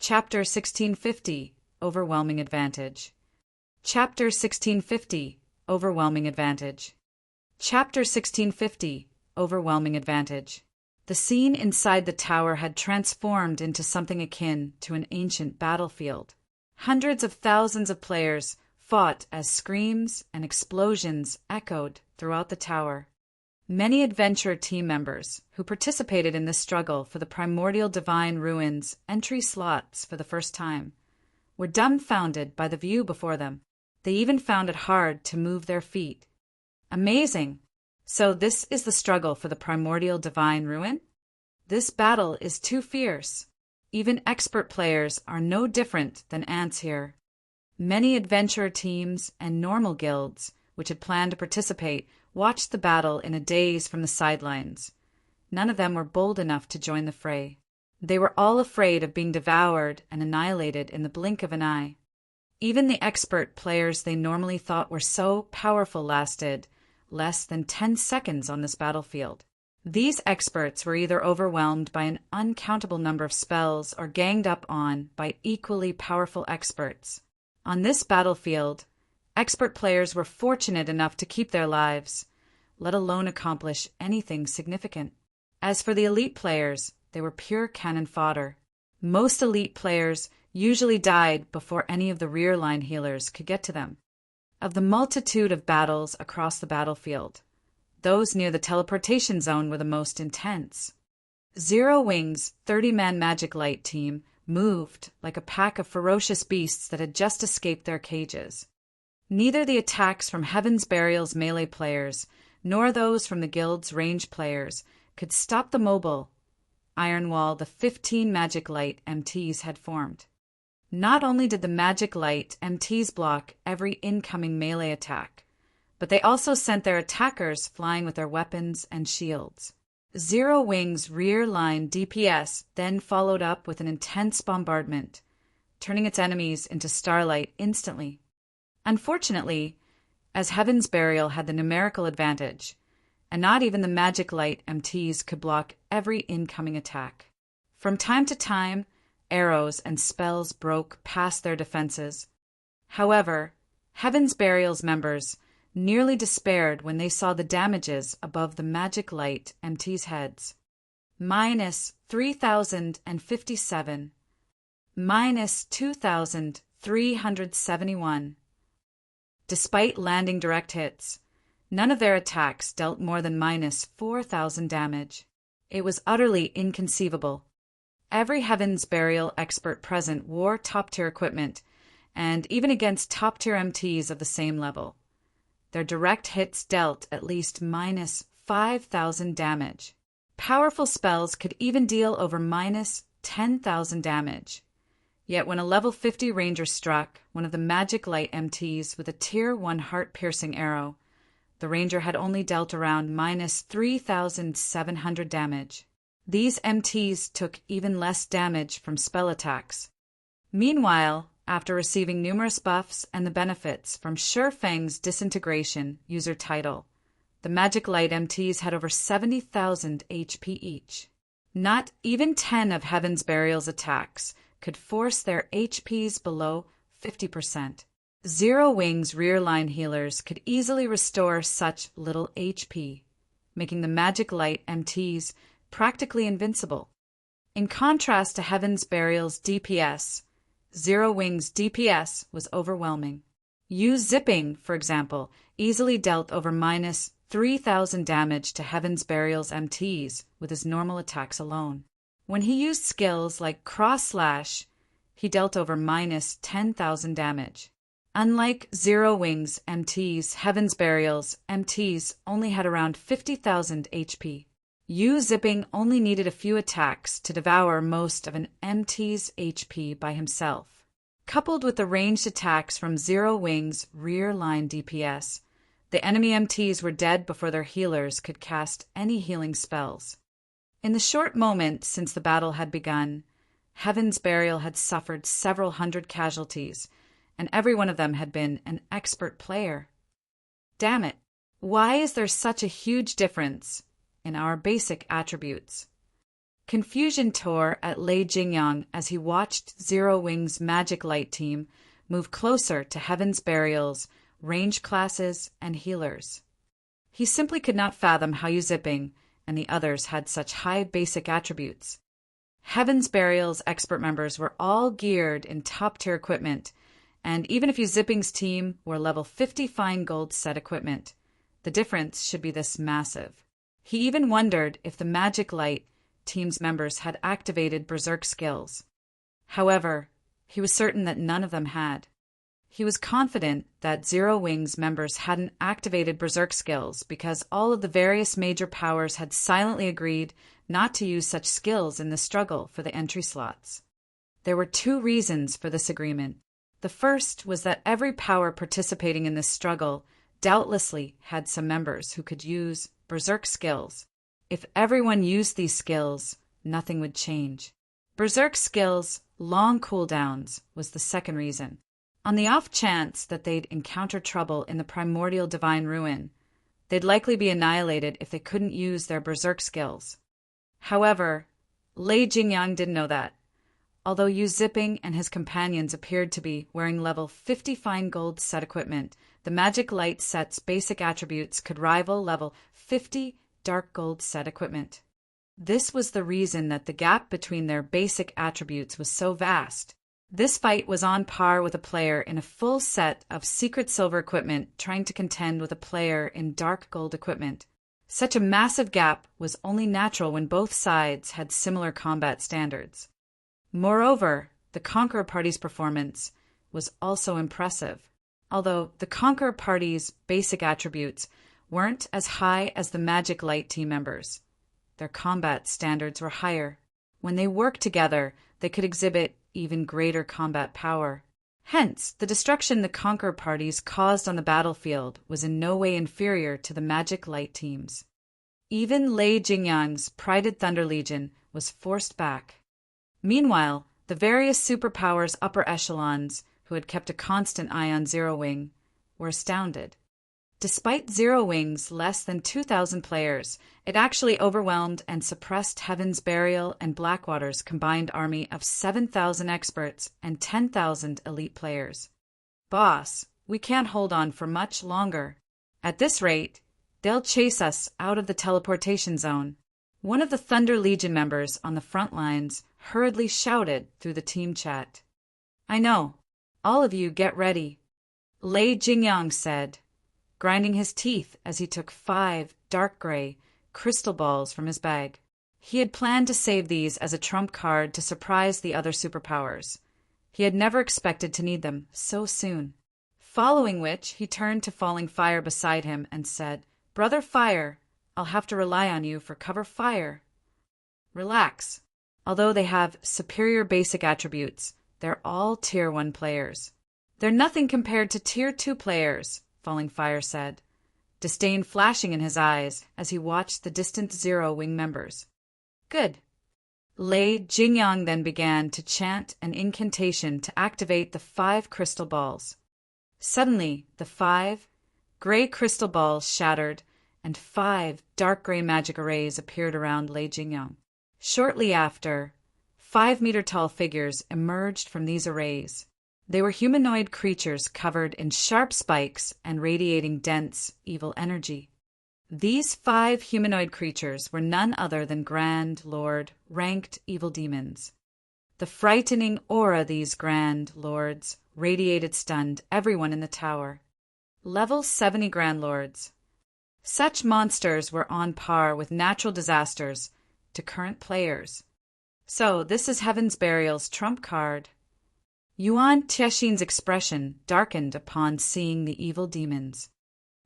Chapter 1650, Overwhelming Advantage. Chapter 1650, Overwhelming Advantage. Chapter 1650, Overwhelming Advantage. The scene inside the tower had transformed into something akin to an ancient battlefield. Hundreds of thousands of players fought as screams and explosions echoed throughout the tower. Many adventure team members who participated in this struggle for the primordial divine ruins entry slots for the first time were dumbfounded by the view before them. They even found it hard to move their feet. Amazing! So this is the struggle for the primordial divine ruin? This battle is too fierce. Even expert players are no different than ants here. Many adventurer teams and normal guilds, which had planned to participate, watched the battle in a daze from the sidelines. None of them were bold enough to join the fray. They were all afraid of being devoured and annihilated in the blink of an eye. Even the expert players they normally thought were so powerful lasted less than 10 seconds on this battlefield. These experts were either overwhelmed by an uncountable number of spells or ganged up on by equally powerful experts. On this battlefield, expert players were fortunate enough to keep their lives, let alone accomplish anything significant. As for the elite players, they were pure cannon fodder. Most elite players usually died before any of the rear-line healers could get to them. Of the multitude of battles across the battlefield, those near the teleportation zone were the most intense. Zero Wing's 30-man Magic Light team moved like a pack of ferocious beasts that had just escaped their cages. Neither the attacks from Heaven's Burial's melee players nor those from the guild's range players could stop the mobile iron wall the 15 Magic Light MTs had formed. Not only did the Magic Light MTs block every incoming melee attack, but they also sent their attackers flying with their weapons and shields. Zero Wing's rear line DPS then followed up with an intense bombardment, turning its enemies into starlight instantly. Unfortunately, as Heaven's Burial had the numerical advantage, and not even the Magic Light MTs could block every incoming attack. From time to time, arrows and spells broke past their defenses. However, Heaven's Burial's members nearly despaired when they saw the damages above the Magic Light MT's heads. Minus 3,057. Minus 2,371. Despite landing direct hits, none of their attacks dealt more than minus 4,000 damage. It was utterly inconceivable. Every Heaven's Burial expert present wore top-tier equipment, and even against top-tier MTs of the same level, their direct hits dealt at least minus 5,000 damage. Powerful spells could even deal over minus 10,000 damage. Yet when a level 50 ranger struck one of the Magic Light MTs with a tier 1 heart-piercing arrow, the ranger had only dealt around minus 3,700 damage. These MTs took even less damage from spell attacks. Meanwhile, after receiving numerous buffs and the benefits from Shurfang's Disintegration user title, the Magic Light MTs had over 70,000 HP each. Not even 10 of Heaven's Burial's attacks could force their HPs below 50%. Zero Wing's rear-line healers could easily restore such little HP, making the Magic Light MTs practically invincible. In contrast to Heaven's Burial's DPS, Zero Wing's DPS was overwhelming. Zipping, for example, easily dealt over minus 3,000 damage to Heaven's Burial's MTs with his normal attacks alone. When he used skills like Cross Slash, he dealt over minus 10,000 damage. Unlike Zero Wing's MTs, Heaven's Burial's MTs only had around 50,000 HP. Zipping only needed a few attacks to devour most of an MT's HP by himself. Coupled with the ranged attacks from Zero Wing's rear line DPS, the enemy MTs were dead before their healers could cast any healing spells. In the short moment since the battle had begun, Heaven's Burial had suffered several hundred casualties, and every one of them had been an expert player. Damn it, why is there such a huge difference in our basic attributes? Confusion tore at Lei Jingyang as he watched Zero Wing's Magic Light team move closer to Heaven's Burial's range classes and healers. He simply could not fathom how Yu Ziping and the others had such high basic attributes. Heaven's Burial's expert members were all geared in top-tier equipment, and even if Yu Ziping's team were level 50 fine gold set equipment, the difference should be this massive. He even wondered if the Magic Light team's members had activated Berserk skills. However, he was certain that none of them had. He was confident that Zero Wing's members hadn't activated Berserk skills because all of the various major powers had silently agreed not to use such skills in the struggle for the entry slots. There were two reasons for this agreement. The first was that every power participating in this struggle doubtlessly had some members who could use Berserk skills. If everyone used these skills, nothing would change. Berserk skills' long cooldowns was the second reason. On the off chance that they'd encounter trouble in the primordial divine ruin, they'd likely be annihilated if they couldn't use their Berserk skills. However, Lei Jingyang didn't know that. Although Yu Ziping and his companions appeared to be wearing level 50 fine gold set equipment, the Magic Light set's basic attributes could rival level 50 dark gold set equipment. This was the reason that the gap between their basic attributes was so vast. This fight was on par with a player in a full set of secret silver equipment trying to contend with a player in dark gold equipment. Such a massive gap was only natural when both sides had similar combat standards. Moreover, the Conqueror Party's performance was also impressive. Although the Conqueror Party's basic attributes weren't as high as the Magic Light team members, their combat standards were higher. When they worked together, they could exhibit even greater combat power. Hence, the destruction the Conqueror Parties caused on the battlefield was in no way inferior to the Magic Light teams. Even Lei Jingyang's prided Thunder Legion was forced back. Meanwhile, the various superpowers upper echelons, who had kept a constant eye on Zero Wing, were astounded. Despite Zero Wing's less than 2,000 players, it actually overwhelmed and suppressed Heaven's Burial and Blackwater's combined army of 7,000 experts and 10,000 elite players. Boss, we can't hold on for much longer. At this rate, they'll chase us out of the teleportation zone. One of the Thunder Legion members on the front lines hurriedly shouted through the team chat. I know. All of you get ready, Lei Jingyang said, grinding his teeth as he took 5 dark gray crystal balls from his bag. He had planned to save these as a trump card to surprise the other superpowers. He had never expected to need them so soon. Following which, he turned to Falling Fire beside him and said, Brother Fire, I'll have to rely on you for cover fire. Relax. Although they have superior basic attributes, they're all Tier 1 players. They're nothing compared to Tier 2 players, Falling Fire said, disdain flashing in his eyes as he watched the distant Zero Wing members. Good. Lei Jingyang then began to chant an incantation to activate the 5 crystal balls. Suddenly, the 5 gray crystal balls shattered, and 5 dark gray magic arrays appeared around Lei Jingyang. Shortly after, 5-meter-tall figures emerged from these arrays. They were humanoid creatures covered in sharp spikes and radiating dense, evil energy. These 5 humanoid creatures were none other than Grand Lord, ranked evil demons. The frightening aura these Grand Lords radiated stunned everyone in the tower. Level 70 Grand Lords. Such monsters were on par with natural disasters to current players. So, this is Heaven's Burial's trump card. Yuan Tiexin's expression darkened upon seeing the evil demons.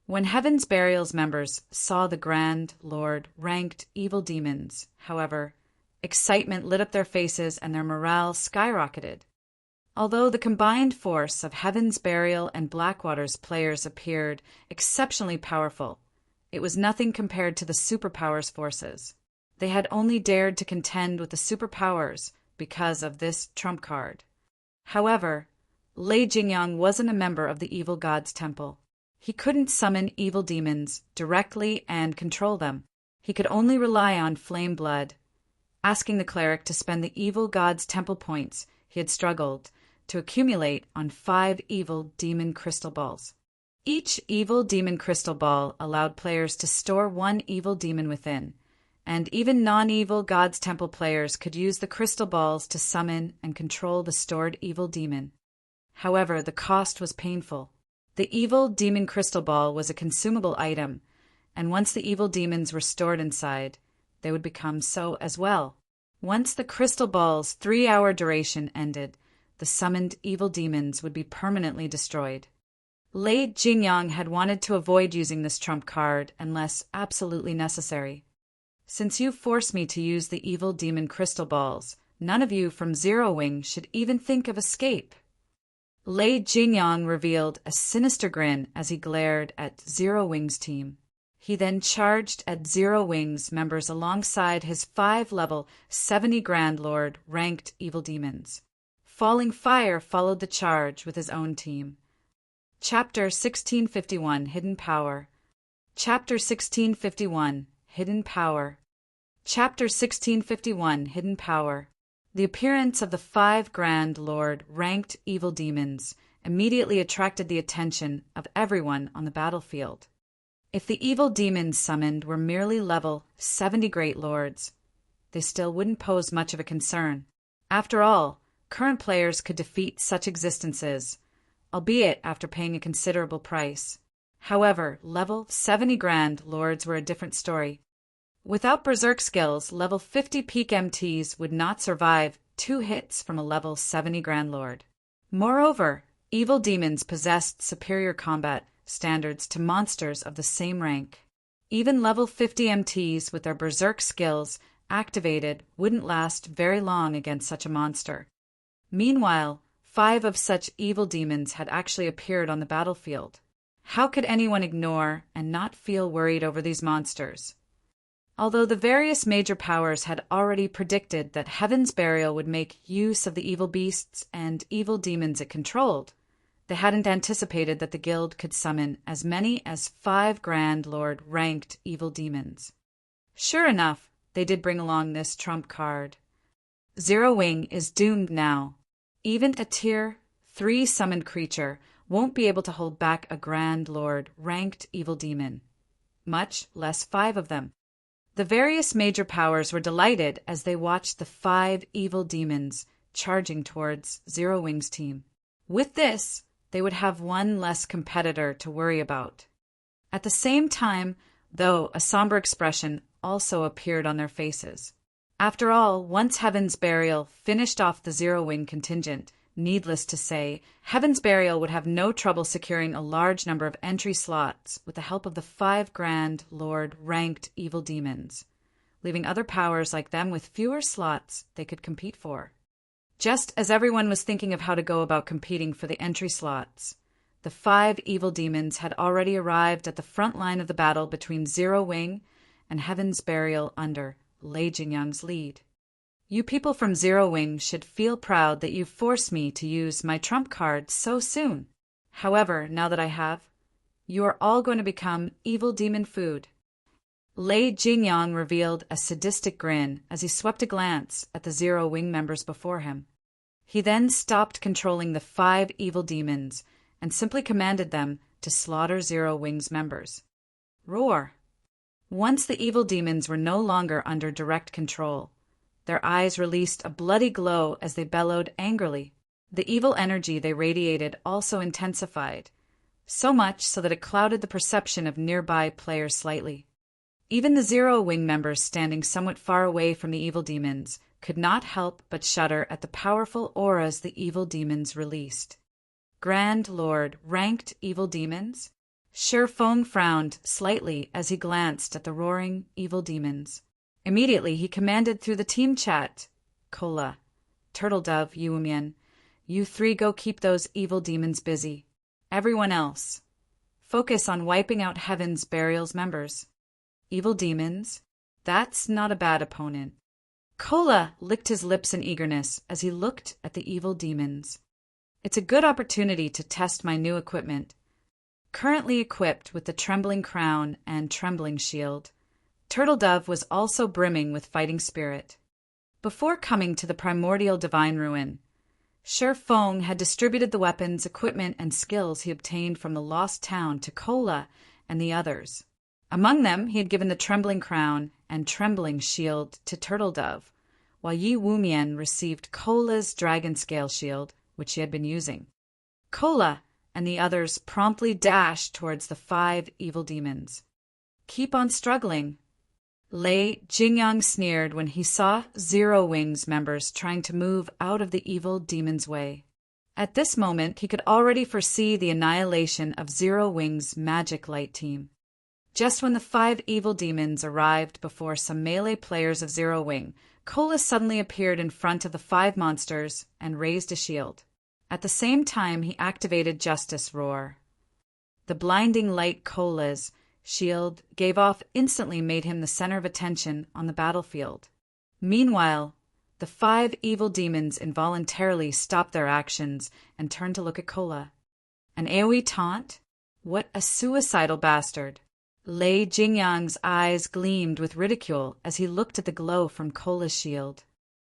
When Heaven's Burial's members saw the Grand Lord ranked evil demons, however, excitement lit up their faces and their morale skyrocketed. Although the combined force of Heaven's Burial and Blackwater's players appeared exceptionally powerful, it was nothing compared to the superpowers' forces. They had only dared to contend with the superpowers because of this trump card. However, Lei Jingyang wasn't a member of the evil god's temple. He couldn't summon evil demons directly and control them. He could only rely on flame blood, asking the cleric to spend the evil god's temple points he had struggled to accumulate on 5 evil demon crystal balls. Each evil demon crystal ball allowed players to store 1 evil demon within, and even non-evil God's Temple players could use the crystal balls to summon and control the stored evil demon. However, the cost was painful. The evil demon crystal ball was a consumable item, and once the evil demons were stored inside, they would become so as well. Once the crystal ball's 3-hour duration ended, the summoned evil demons would be permanently destroyed. Lei Jingyang had wanted to avoid using this trump card unless absolutely necessary. Since you forced me to use the evil demon crystal balls, none of you from Zero Wing should even think of escape. Lei Jingyang revealed a sinister grin as he glared at Zero Wing's team. He then charged at Zero Wing's members alongside his 5-level 70 Grand Lord ranked evil demons. Falling Fire followed the charge with his own team. Chapter 1651 Hidden Power. Chapter 1651 Hidden Power. Chapter 1651 Hidden Power. The appearance of the 5 Grand Lord ranked evil demons immediately attracted the attention of everyone on the battlefield. If the evil demons summoned were merely level 70 Great Lords, they still wouldn't pose much of a concern. After all, current players could defeat such existences, albeit after paying a considerable price. However, level 70 Grand Lords were a different story. Without Berserk skills, level 50 peak MTs would not survive 2 hits from a level 70 Grand Lord. Moreover, evil demons possessed superior combat standards to monsters of the same rank. Even level 50 MTs with their Berserk skills activated wouldn't last very long against such a monster. Meanwhile, 5 of such evil demons had actually appeared on the battlefield. How could anyone ignore and not feel worried over these monsters? Although the various major powers had already predicted that Heaven's Burial would make use of the evil beasts and evil demons it controlled, they hadn't anticipated that the guild could summon as many as 5 Grand Lord ranked evil demons. Sure enough, they did bring along this trump card. Zero Wing is doomed now. Even a tier 3 summoned creature won't be able to hold back a Grand Lord ranked evil demon, much less 5 of them. The various major powers were delighted as they watched the 5 evil demons charging towards Zero Wing's team. With this, they would have 1 less competitor to worry about. At the same time, though, a somber expression also appeared on their faces. After all, once Heaven's Burial finished off the Zero Wing contingent, needless to say, Heaven's Burial would have no trouble securing a large number of entry slots with the help of the 5 Grand Lord ranked evil demons, leaving other powers like them with fewer slots they could compete for. Just as everyone was thinking of how to go about competing for the entry slots, the 5 evil demons had already arrived at the front line of the battle between Zero Wing and Heaven's Burial under Lei Jingyang's lead. You people from Zero Wing should feel proud that you forced me to use my trump card so soon. However, now that I have, you are all going to become evil demon food. Lei Jingyang revealed a sadistic grin as he swept a glance at the Zero Wing members before him. He then stopped controlling the 5 evil demons and simply commanded them to slaughter Zero Wing's members. Roar! Once the evil demons were no longer under direct control, their eyes released a bloody glow as they bellowed angrily. The evil energy they radiated also intensified, so much so that it clouded the perception of nearby players slightly. Even the Zero Wing members standing somewhat far away from the evil demons could not help but shudder at the powerful auras the evil demons released. Grand Lord ranked evil demons? Shi Feng frowned slightly as he glanced at the roaring evil demons. Immediately he commanded through the team chat, Kola, Turtle Dove, Yumian, you 3 go keep those evil demons busy. Everyone else, focus on wiping out Heaven's Burial's members. Evil demons? That's not a bad opponent. Kola licked his lips in eagerness as he looked at the evil demons. It's a good opportunity to test my new equipment. Currently equipped with the Trembling Crown and Trembling Shield, Turtle Dove was also brimming with fighting spirit. Before coming to the primordial divine ruin, Shi Feng had distributed the weapons, equipment, and skills he obtained from the lost town to Kola and the others. Among them, he had given the trembling crown and trembling shield to Turtle Dove, while Yi Wumian received Kola's dragon scale shield, which he had been using. Kola and the others promptly dashed towards the 5 evil demons. "Keep on struggling." Lei Jingyang sneered when he saw Zero Wings members trying to move out of the evil demon's way. At this moment, he could already foresee the annihilation of Zero Wings' magic light team. Just when the 5 evil demons arrived before some melee players of Zero Wing, Kola suddenly appeared in front of the 5 monsters and raised a shield. At the same time, he activated Justice Roar. The blinding light Kola's shield gave off instantly made him the center of attention on the battlefield. Meanwhile, the 5 evil demons involuntarily stopped their actions and turned to look at Kola. An AoE taunt? What a suicidal bastard! Lei Jingyang's eyes gleamed with ridicule as he looked at the glow from Kola's shield.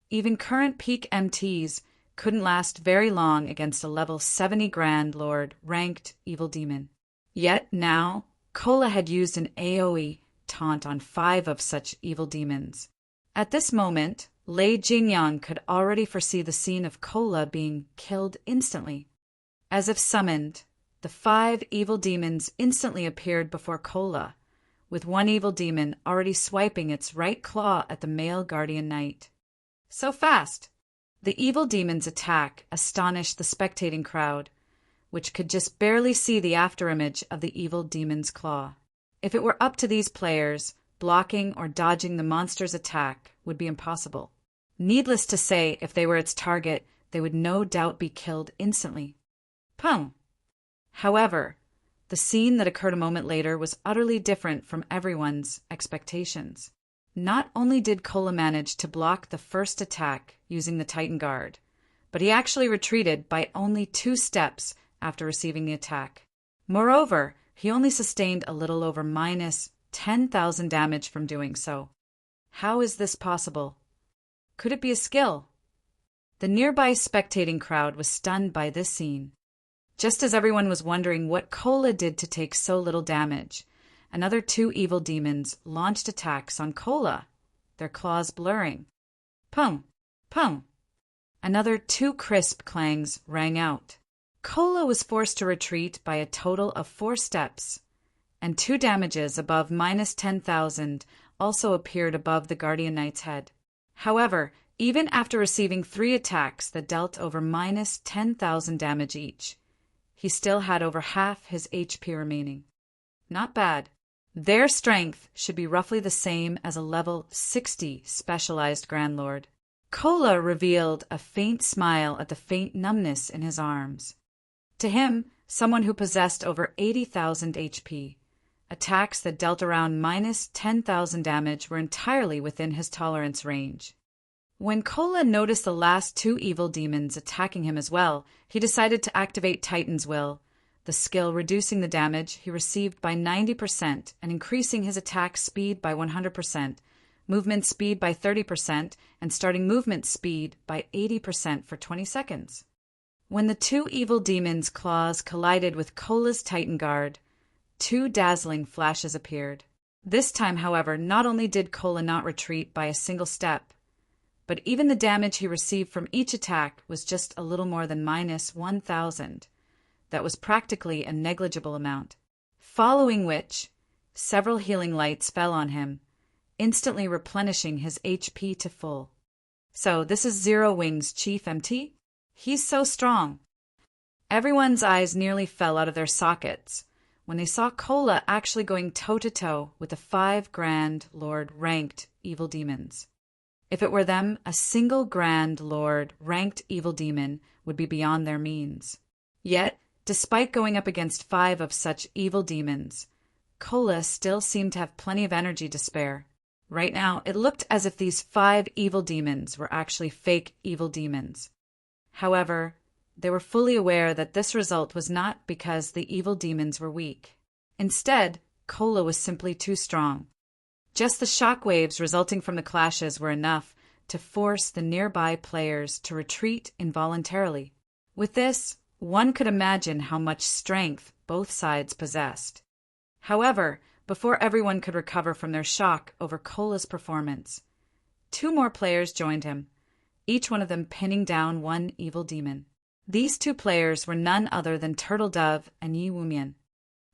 Even current peak MTs couldn't last very long against a level 70 Grand Lord ranked evil demon. Yet now, Kola had used an AoE taunt on 5 of such evil demons. At this moment, Lei Jingyang could already foresee the scene of Kola being killed instantly. As if summoned, the 5 evil demons instantly appeared before Kola, with one evil demon already swiping its right claw at the male guardian knight. So fast! The evil demon's attack astonished the spectating crowd, which could just barely see the afterimage of the evil demon's claw. If it were up to these players, blocking or dodging the monster's attack would be impossible. Needless to say, if they were its target, they would no doubt be killed instantly. Pum! However, the scene that occurred a moment later was utterly different from everyone's expectations. Not only did Kola manage to block the first attack using the Titan Guard, but he actually retreated by only 2 steps after receiving the attack. Moreover, he only sustained a little over minus 10,000 damage from doing so. How is this possible? Could it be a skill? The nearby spectating crowd was stunned by this scene. Just as everyone was wondering what Kola did to take so little damage, another 2 evil demons launched attacks on Kola, their claws blurring. Pum! Pum! Another 2 crisp clangs rang out. Kola was forced to retreat by a total of 4 steps, and 2 damages above minus 10,000 also appeared above the Guardian Knight's head. However, even after receiving 3 attacks that dealt over minus 10,000 damage each, he still had over half his HP remaining. Not bad. Their strength should be roughly the same as a level 60 specialized Grand Lord. Kola revealed a faint smile at the faint numbness in his arms. To him, someone who possessed over 80,000 HP, attacks that dealt around minus 10,000 damage were entirely within his tolerance range. When Kola noticed the last 2 evil demons attacking him as well, he decided to activate Titan's Will, the skill reducing the damage he received by 90% and increasing his attack speed by 100%, movement speed by 30%, and starting movement speed by 80% for 20 seconds. When the 2 evil demons' claws collided with Kola's Titan Guard, 2 dazzling flashes appeared. This time, however, not only did Kola not retreat by a single step, but even the damage he received from each attack was just a little more than minus 1,000. That was practically a negligible amount. Following which, several healing lights fell on him, instantly replenishing his HP to full. So this is Zero Wing's chief MT? He's so strong. Everyone's eyes nearly fell out of their sockets when they saw Kola actually going toe-to-toe with the 5 Grand Lord ranked evil demons. If it were them, a single Grand Lord ranked evil demon would be beyond their means. Yet, despite going up against 5 of such evil demons, Kola still seemed to have plenty of energy to spare. Right now, it looked as if these 5 evil demons were actually fake evil demons. However, they were fully aware that this result was not because the evil demons were weak. Instead, Kola was simply too strong. Just the shockwaves resulting from the clashes were enough to force the nearby players to retreat involuntarily. With this, one could imagine how much strength both sides possessed. However, before everyone could recover from their shock over Cola's performance, two more players joined him, each one of them pinning down one evil demon. These two players were none other than Turtle Dove and Yi Wumian.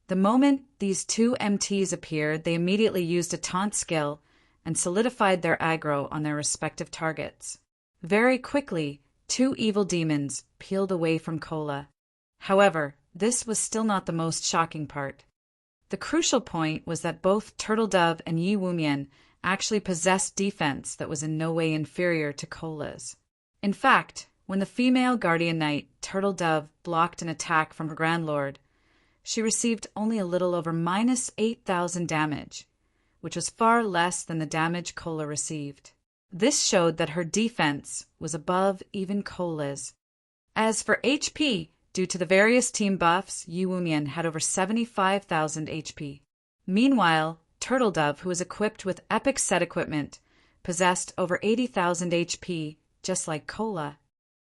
The moment these two MTs appeared, they immediately used a taunt skill and solidified their aggro on their respective targets. Very quickly, two evil demons peeled away from Cola. However, this was still not the most shocking part. The crucial point was that both Turtle Dove and Yi Wumian actually possessed defense that was in no way inferior to Cola's. In fact, when the female Guardian Knight, Turtle Dove, blocked an attack from her Grand Lord, she received only a little over minus 8,000 damage, which was far less than the damage Cola received. This showed that her defense was above even Cola's. As for HP, due to the various team buffs, Yi Wumian had over 75,000 HP. Meanwhile, Turtle Dove, who was equipped with epic set equipment, possessed over 80,000 HP, just like Cola.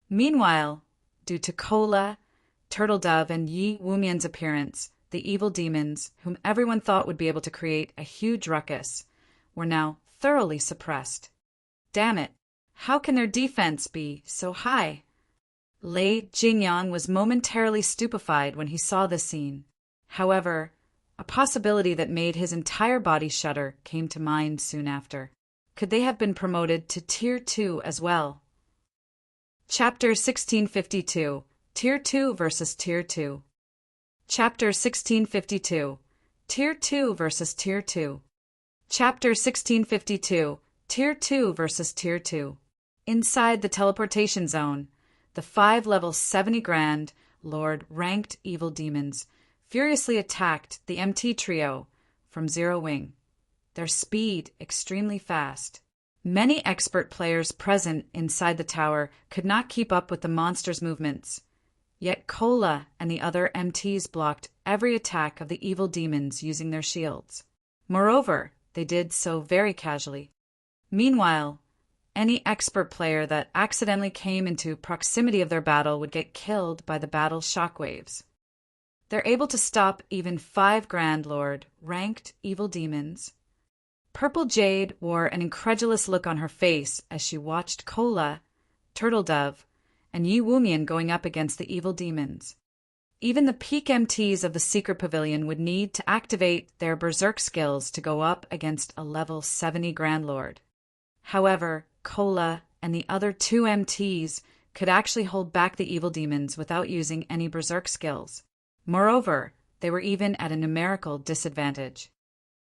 Meanwhile, due to Cola, Turtle Dove, and Yi Wumian's appearance, the evil demons, whom everyone thought would be able to create a huge ruckus, were now thoroughly suppressed. Damn it, how can their defense be so high? Lei Jingyang was momentarily stupefied when he saw this scene. However, a possibility that made his entire body shudder came to mind soon after. Could they have been promoted to Tier 2 as well? Chapter 1652, Tier 2 versus Tier 2. Chapter 1652, Tier 2 versus Tier 2. Chapter 1652, Tier 2 versus Tier 2. Inside the teleportation zone, the 5 level 70 Grand Lord ranked evil demons furiously attacked the MT trio from Zero Wing, their speed extremely fast. Many expert players present inside the tower could not keep up with the monster's movements, yet Cola and the other MTs blocked every attack of the evil demons using their shields. Moreover, they did so very casually. Meanwhile, any expert player that accidentally came into proximity of their battle would get killed by the battle's shockwaves. They're able to stop even 5 Grand Lord ranked evil demons. Purple Jade wore an incredulous look on her face as she watched Cola, Turtle Dove, and Yi Wumian going up against the evil demons. Even the peak MTs of the Secret Pavilion would need to activate their Berserk skills to go up against a level 70 Grand Lord. However, Cola and the other 2 MTs could actually hold back the evil demons without using any Berserk skills. Moreover, they were even at a numerical disadvantage.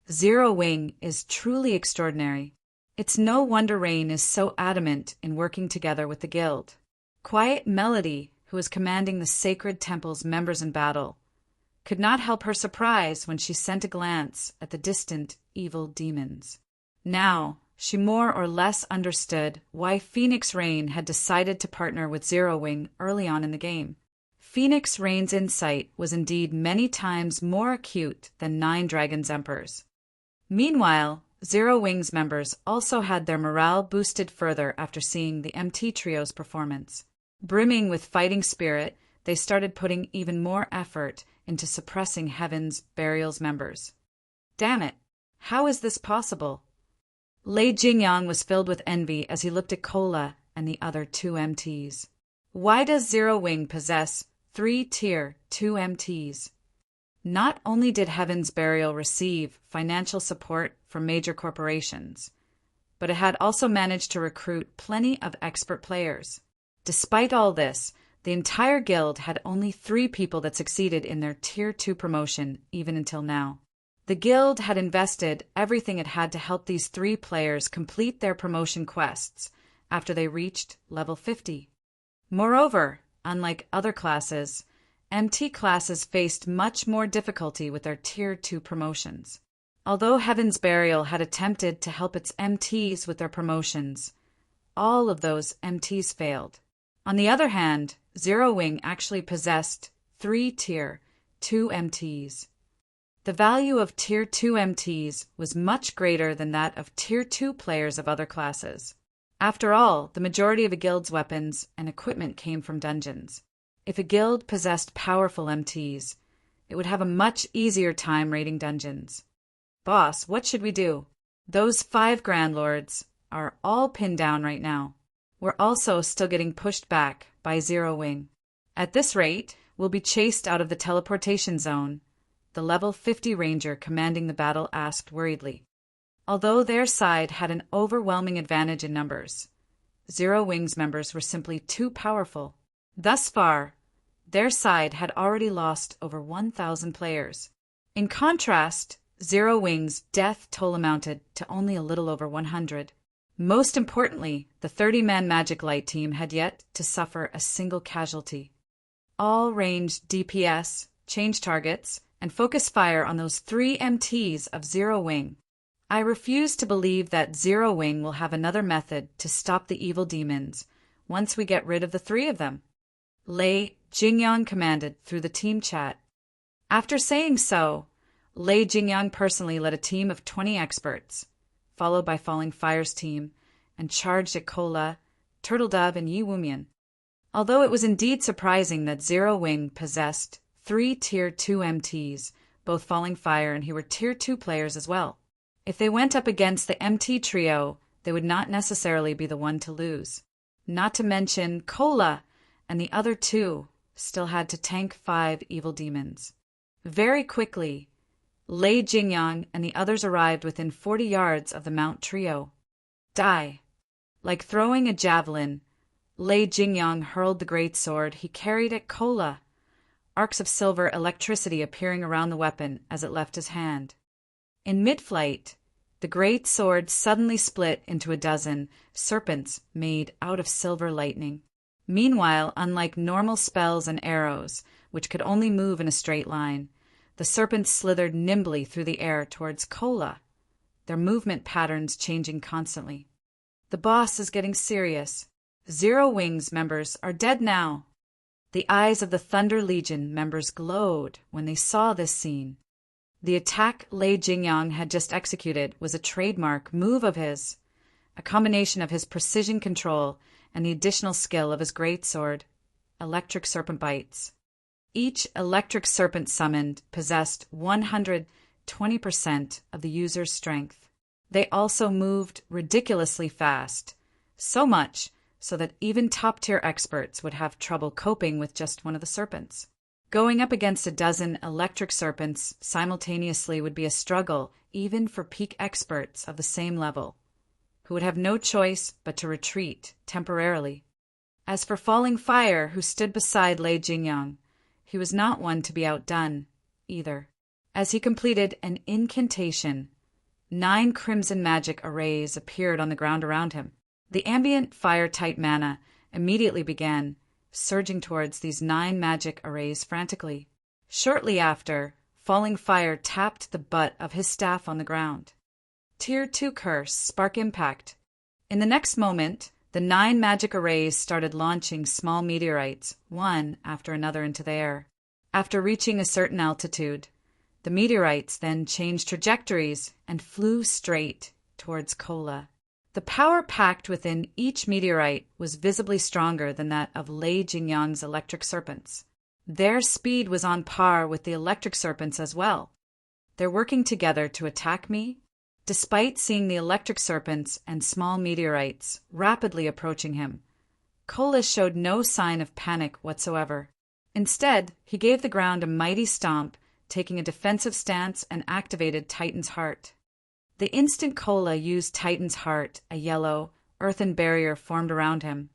Zero Wing is truly extraordinary. It's no wonder Rain is so adamant in working together with the guild. Quiet Melody, who was commanding the Sacred Temple's members in battle, could not help her surprise when she sent a glance at the distant evil demons. Now, she more or less understood why Phoenix Rain had decided to partner with Zero Wing early on in the game. Phoenix Rain's insight was indeed many times more acute than Nine Dragons' Emperor's. Meanwhile, Zero Wing's members also had their morale boosted further after seeing the MT Trio's performance. Brimming with fighting spirit, they started putting even more effort into suppressing Heaven's Burial's members. Damn it, how is this possible? Lei Jingyang was filled with envy as he looked at Cola and the other 2 MTs. Why does Zero Wing possess 3 Tier 2 MTs? Not only did Heaven's Burial receive financial support from major corporations, but it had also managed to recruit plenty of expert players. Despite all this, the entire guild had only 3 people that succeeded in their Tier 2 promotion even until now. The guild had invested everything it had to help these 3 players complete their promotion quests after they reached level 50. Moreover, unlike other classes, MT classes faced much more difficulty with their Tier 2 promotions. Although Heaven's Burial had attempted to help its MTs with their promotions, all of those MTs failed. On the other hand, Zero Wing actually possessed 3 Tier 2 MTs. The value of Tier 2 MTs was much greater than that of Tier 2 players of other classes. After all, the majority of a guild's weapons and equipment came from dungeons. If a guild possessed powerful MTs, it would have a much easier time raiding dungeons. Boss, what should we do? Those 5 Grand Lords are all pinned down right now. We're also still getting pushed back by Zero Wing. At this rate, we'll be chased out of the teleportation zone, the level 50 ranger commanding the battle asked worriedly. Although their side had an overwhelming advantage in numbers, Zero Wing's members were simply too powerful. Thus far, their side had already lost over 1,000 players. In contrast, Zero Wing's death toll amounted to only a little over 100. Most importantly, the 30-man Magic Light team had yet to suffer a single casualty. All ranged DPS, change targets, and focus fire on those 3 MTs of Zero Wing. I refuse to believe that Zero Wing will have another method to stop the evil demons once we get rid of the 3 of them. Lei Jingyang commanded through the team chat. After saying so, Lei Jingyang personally led a team of 20 experts, followed by Falling Fire's team, and charged at Kola, Turtledove, and Yi Wumian. Although it was indeed surprising that Zero Wing possessed 3 Tier 2 MTs, both Falling Fire and he were Tier 2 players as well. If they went up against the MT trio, they would not necessarily be the one to lose. Not to mention Kola and the other 2 still had to tank 5 evil demons. Very quickly, Lei Jingyang and the others arrived within 40 yards of the Mount Trio. Die! Like throwing a javelin, Lei Jingyang hurled the great sword he carried at Kola, arcs of silver electricity appearing around the weapon as it left his hand. In mid-flight, the great sword suddenly split into a dozen serpents made out of silver lightning. Meanwhile, unlike normal spells and arrows, which could only move in a straight line, the serpents slithered nimbly through the air towards Kola, their movement patterns changing constantly. The boss is getting serious. Zero Wing's members are dead now. The eyes of the Thunder Legion members glowed when they saw this scene. The attack Lei Jingyang had just executed was a trademark move of his, a combination of his precision control and the additional skill of his greatsword, Electric Serpent Bites. Each electric serpent summoned possessed 120% of the user's strength. They also moved ridiculously fast, so much so that even top-tier experts would have trouble coping with just one of the serpents. Going up against a dozen electric serpents simultaneously would be a struggle even for peak experts of the same level, who would have no choice but to retreat temporarily. As for Falling Fire, who stood beside Lei Jingyang, he was not one to be outdone, either. As he completed an incantation, 9 crimson magic arrays appeared on the ground around him. The ambient fire-type mana immediately began, surging towards these 9 magic arrays frantically. Shortly after, Falling Fire tapped the butt of his staff on the ground. Tier 2 Curse, Spark Impact. In the next moment, the 9 magic arrays started launching small meteorites, one after another into the air. After reaching a certain altitude, the meteorites then changed trajectories and flew straight towards Kola. The power packed within each meteorite was visibly stronger than that of Lei Jingyang's electric serpents. Their speed was on par with the electric serpents as well. They're working together to attack me. Despite seeing the electric serpents and small meteorites rapidly approaching him, Kola showed no sign of panic whatsoever. Instead, he gave the ground a mighty stomp, taking a defensive stance and activated Titan's Heart. The instant Kola used Titan's Heart, a yellow, earthen barrier formed around him,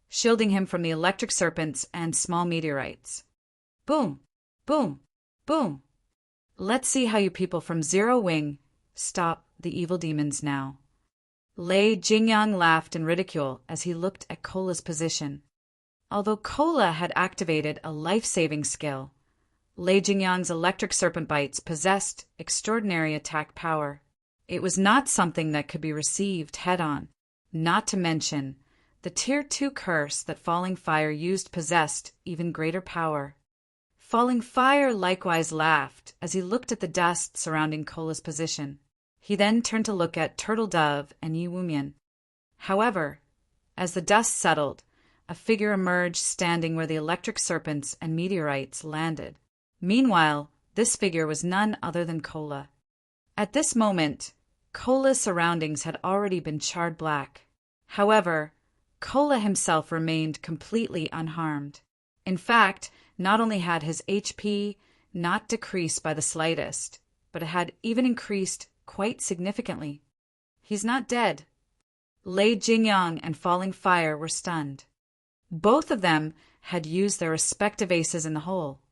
shielding him from the electric serpents and small meteorites. Boom! Boom! Boom! Let's see how you people from Zero Wing stop the evil demons now. Lei Jingyang laughed in ridicule as he looked at Kola's position. Although Kola had activated a life-saving skill, Lei Jingyang's electric serpent bites possessed extraordinary attack power. It was not something that could be received head-on. Not to mention, the Tier 2 curse that Falling Fire used possessed even greater power. Falling Fire likewise laughed as he looked at the dust surrounding Kola's position. He then turned to look at Turtledove and Yi Wumian. However, As the dust settled, a figure emerged standing where the electric serpents and meteorites landed. Meanwhile, this figure was none other than Kola. At this moment, Kola's surroundings had already been charred black. However, Kola himself remained completely unharmed. In fact, not only had his HP not decreased by the slightest, but it had even increased quite significantly. He's not dead. Lei Jingyang and Falling Fire were stunned. Both of them had used their respective aces in the hole,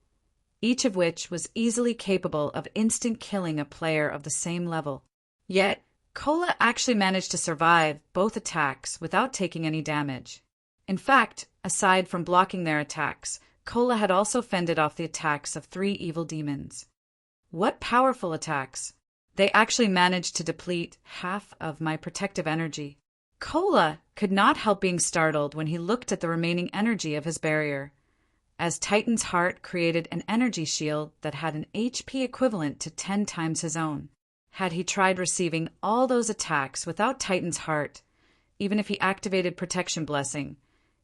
each of which was easily capable of instant killing a player of the same level. Yet, Kola actually managed to survive both attacks without taking any damage. In fact, aside from blocking their attacks, Kola had also fended off the attacks of 3 evil demons. What powerful attacks! They actually managed to deplete half of my protective energy. Kola could not help being startled when he looked at the remaining energy of his barrier, as Titan's Heart created an energy shield that had an HP equivalent to 10 times his own. Had he tried receiving all those attacks without Titan's Heart, even if he activated Protection Blessing,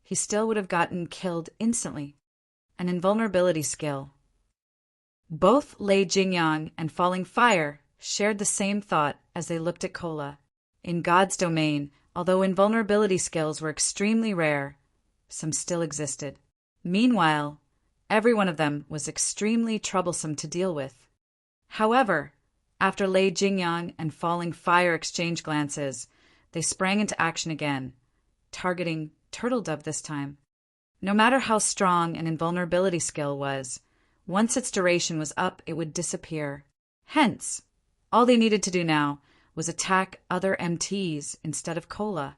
he still would have gotten killed instantly. An invulnerability skill. Both Lei Jingyang and Falling Fire shared the same thought as they looked at Kola. In God's domain, although invulnerability skills were extremely rare, some still existed. Meanwhile, every one of them was extremely troublesome to deal with. However, after Lei Jingyang and Falling Fire exchanged glances, they sprang into action again, targeting Turtle Dove this time. No matter how strong an invulnerability skill was, once its duration was up, it would disappear. Hence, all they needed to do now was attack other MTs instead of Kola.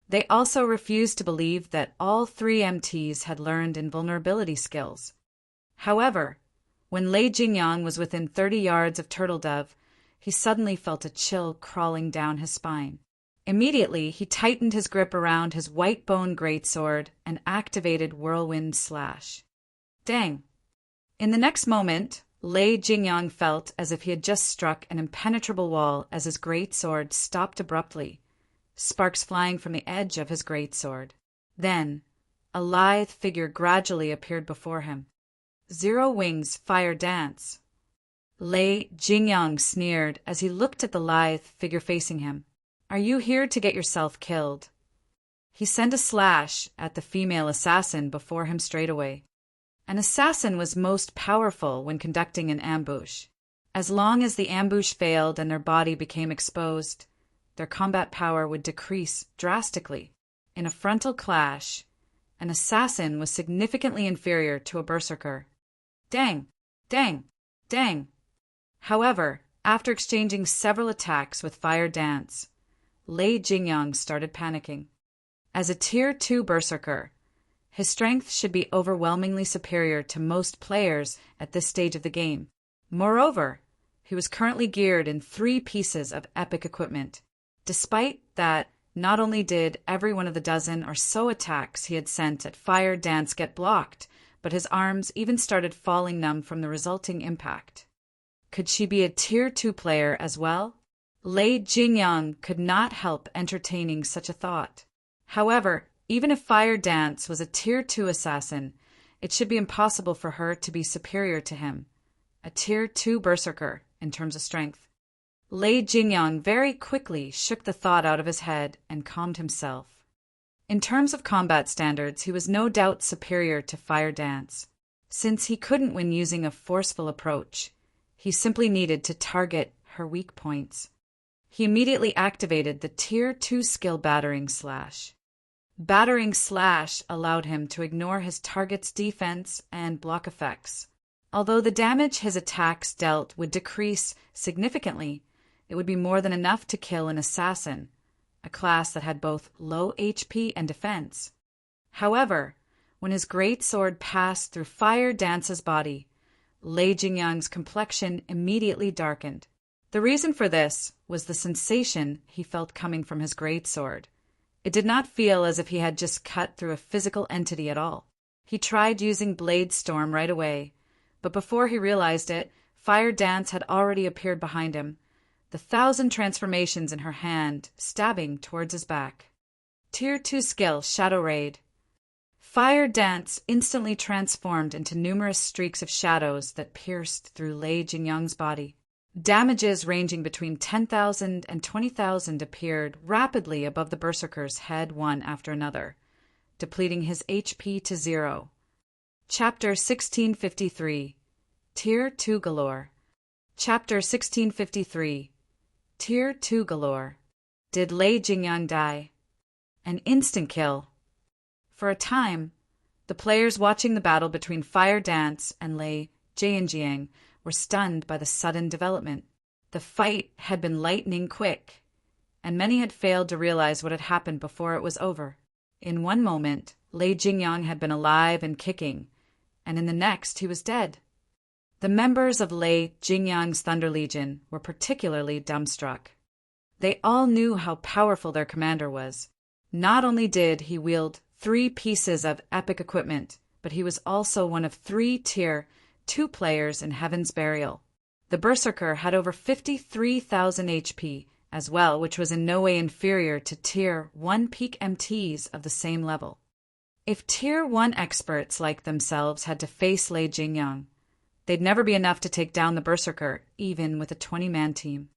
They also refused to believe that all 3 MTs had learned invulnerability skills. However, when Lei Jingyang was within 30 yards of Turtle Dove, he suddenly felt a chill crawling down his spine. Immediately, he tightened his grip around his white bone greatsword and activated Whirlwind Slash. Dang! In the next moment, Lei Jingyang felt as if he had just struck an impenetrable wall as his greatsword stopped abruptly, sparks flying from the edge of his greatsword. Then, a lithe figure gradually appeared before him. Zero Wings Fire Dance. Lei Jingyang sneered as he looked at the lithe figure facing him. Are you here to get yourself killed? He sent a slash at the female assassin before him straightaway. An assassin was most powerful when conducting an ambush. As long as the ambush failed and their body became exposed, their combat power would decrease drastically. In a frontal clash, an assassin was significantly inferior to a berserker. Dang! Dang! Dang! However, after exchanging several attacks with Fire Dance, Lei Jingyang started panicking. As a Tier 2 berserker, his strength should be overwhelmingly superior to most players at this stage of the game. Moreover, he was currently geared in 3 pieces of epic equipment. Despite that, not only did every one of the dozen or so attacks he had sent at Fire Dance get blocked, but his arms even started falling numb from the resulting impact. Could she be a Tier 2 player as well? Lei Jingyang could not help entertaining such a thought. However, even if Fire Dance was a Tier 2 assassin, it should be impossible for her to be superior to him, a Tier 2 berserker in terms of strength. Lei Jingyang very quickly shook the thought out of his head and calmed himself. In terms of combat standards, he was no doubt superior to Fire Dance. Since he couldn't win using a forceful approach, he simply needed to target her weak points. He immediately activated the Tier 2 skill Battering Slash. Battering Slash allowed him to ignore his target's defense and block effects. Although the damage his attacks dealt would decrease significantly, it would be more than enough to kill an assassin, a class that had both low HP and defense. However, when his greatsword passed through Fire Dance's body, Lei Jingyang's complexion immediately darkened. The reason for this was the sensation he felt coming from his greatsword. It did not feel as if he had just cut through a physical entity at all. He tried using Blade Storm right away, but before he realized it, Fire Dance had already appeared behind him, the 1,000 transformations in her hand stabbing towards his back. Tier 2 skill, Shadow Raid. Fire Dance instantly transformed into numerous streaks of shadows that pierced through Lei Jingyang's body. Damages ranging between 10,000 and 20,000 appeared rapidly above the berserker's head one after another, depleting his HP to 0. Chapter 1653. Tier 2 Galore. Chapter 1653. Tier 2 Galore. Did Lei Jingyang die? An instant kill. For a time, the players watching the battle between Fire Dance and Lei Jingyang were stunned by the sudden development. The fight had been lightning quick, and many had failed to realize what had happened before it was over. In one moment, Lei Jingyang had been alive and kicking, and in the next he was dead. The members of Lei Jingyang's Thunder Legion were particularly dumbstruck. They all knew how powerful their commander was. Not only did he wield 3 pieces of epic equipment, but he was also one of 3 Tier 2 players in Heaven's Burial. The Berserker had over 53,000 HP as well, which was in no way inferior to Tier 1 peak MTs of the same level. If Tier 1 experts like themselves had to face Lei Jingyang, they'd never be enough to take down the Berserker, even with a 20-man team.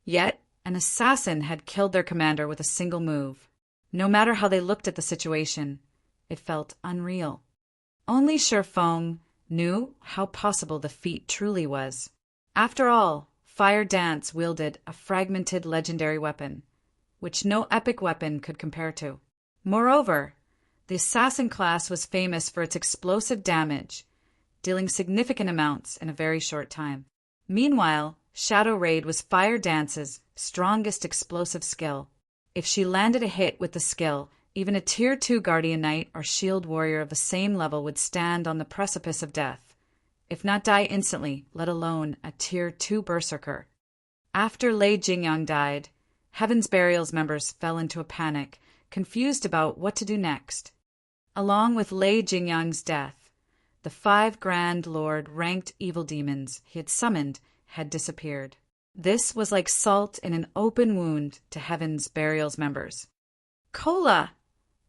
Yet, an assassin had killed their commander with a single move. No matter how they looked at the situation, it felt unreal. Only Shifeng knew how possible the feat truly was. After all, Fire Dance wielded a fragmented legendary weapon, which no epic weapon could compare to. Moreover, the assassin class was famous for its explosive damage, dealing significant amounts in a very short time. Meanwhile, Shadow Raid was Fire Dance's strongest explosive skill. If she landed a hit with the skill, even a Tier 2 Guardian Knight or Shield Warrior of the same level would stand on the precipice of death, if not die instantly, let alone a Tier 2 Berserker. After Lei Jingyang died, Heaven's Burial's members fell into a panic, confused about what to do next. Along with Lei Jingyang's death, the 5 Grand Lord ranked evil demons he had summoned had disappeared. This was like salt in an open wound to Heaven's Burial's members. Kola,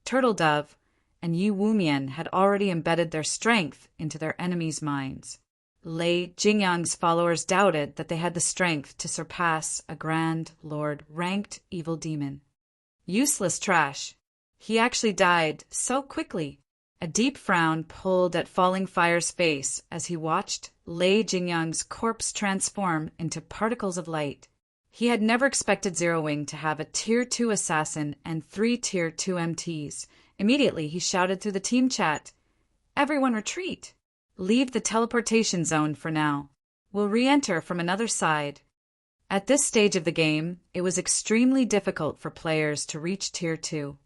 Turtle Dove, and Yu Wumian had already embedded their strength into their enemies' minds. Lei Jingyang's followers doubted that they had the strength to surpass a Grand Lord ranked evil demon. Useless trash. He actually died so quickly. A deep frown pulled at Falling Fire's face as he watched Lei Jingyang's corpse transform into particles of light. He had never expected Zero Wing to have a Tier 2 assassin and 3 Tier 2 MTs. Immediately, he shouted through the team chat, "Everyone retreat! Leave the teleportation zone for now. We'll re-enter from another side." At this stage of the game, it was extremely difficult for players to reach Tier 2.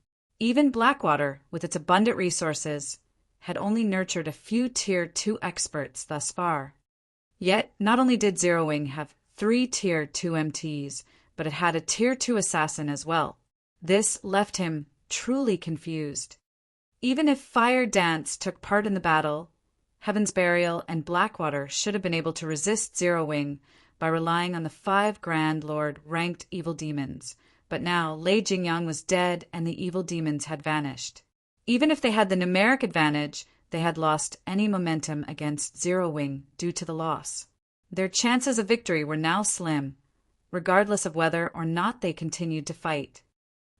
Even Blackwater, with its abundant resources, had only nurtured a few Tier 2 experts thus far. Yet, not only did Zero Wing have 3 Tier 2 MTs, but it had a Tier 2 assassin as well. This left him truly confused. Even if Fire Dance took part in the battle, Heaven's Burial and Blackwater should have been able to resist Zero Wing by relying on the 5 Grand Lord ranked evil demons. But now Lei Jingyang was dead and the evil demons had vanished. Even if they had the numeric advantage, they had lost any momentum against Zero Wing due to the loss. Their chances of victory were now slim, regardless of whether or not they continued to fight.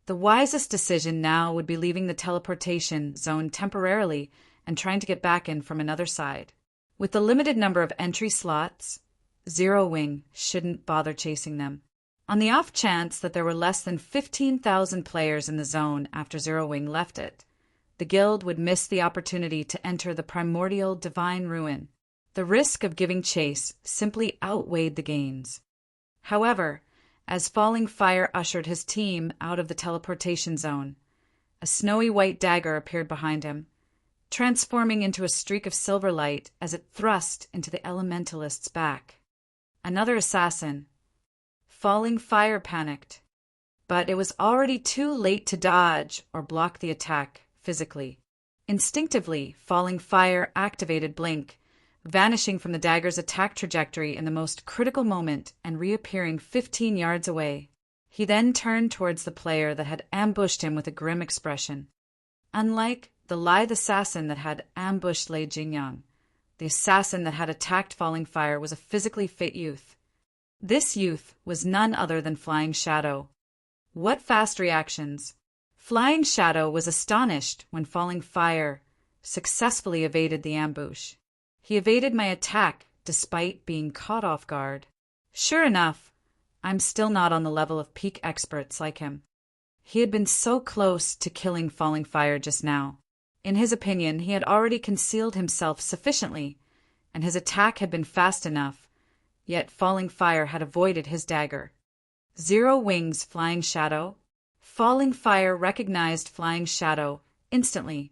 The wisest decision now would be leaving the teleportation zone temporarily and trying to get back in from another side. With the limited number of entry slots, Zero Wing shouldn't bother chasing them. On the off chance that there were less than 15,000 players in the zone after Zero Wing left it, the guild would miss the opportunity to enter the primordial divine ruin. The risk of giving chase simply outweighed the gains. However, as Falling Fire ushered his team out of the teleportation zone, a snowy white dagger appeared behind him, transforming into a streak of silver light as it thrust into the elementalist's back. Another assassin. Falling Fire panicked, but it was already too late to dodge or block the attack physically. Instinctively, Falling Fire activated Blink, vanishing from the dagger's attack trajectory in the most critical moment and reappearing 15 yards away. He then turned towards the player that had ambushed him with a grim expression. Unlike the lithe assassin that had ambushed Lei Jingyang, the assassin that had attacked Falling Fire was a physically fit youth. This youth was none other than Flying Shadow. What fast reactions! Flying Shadow was astonished when Falling Fire successfully evaded the ambush. He evaded my attack despite being caught off guard. Sure enough, I'm still not on the level of peak experts like him. He had been so close to killing Falling Fire just now. In his opinion, he had already concealed himself sufficiently, and his attack had been fast enough, yet Falling Fire had avoided his dagger. Zero Wings Flying Shadow. Falling Fire recognized Flying Shadow instantly,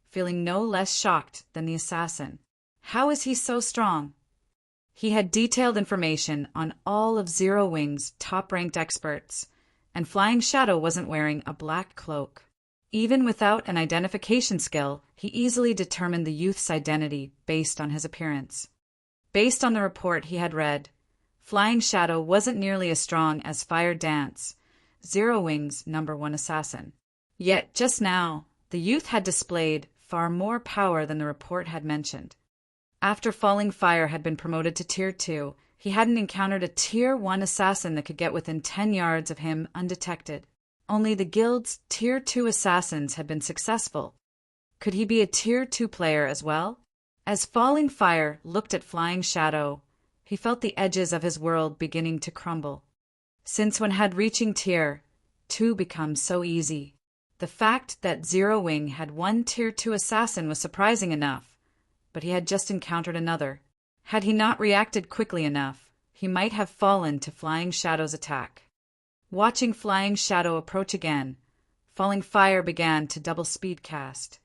feeling no less shocked than the assassin. How is he so strong? He had detailed information on all of Zero Wing's top-ranked experts, and Flying Shadow wasn't wearing a black cloak. Even without an identification skill, he easily determined the youth's identity based on his appearance. Based on the report he had read, Flying Shadow wasn't nearly as strong as Fire Dance, Zero Wing's #1 assassin. Yet, just now, the youth had displayed far more power than the report had mentioned. After Falling Fire had been promoted to Tier 2, he hadn't encountered a Tier 1 assassin that could get within 10 yards of him undetected. Only the guild's Tier 2 assassins had been successful. Could he be a Tier 2 player as well? As Falling Fire looked at Flying Shadow, he felt the edges of his world beginning to crumble. Since when had reaching Tier 2 become so easy? The fact that Zero Wing had one Tier 2 assassin was surprising enough, but he had just encountered another. Had he not reacted quickly enough, he might have fallen to Flying Shadow's attack. Watching Flying Shadow approach again, Falling Fire began to double speed cast.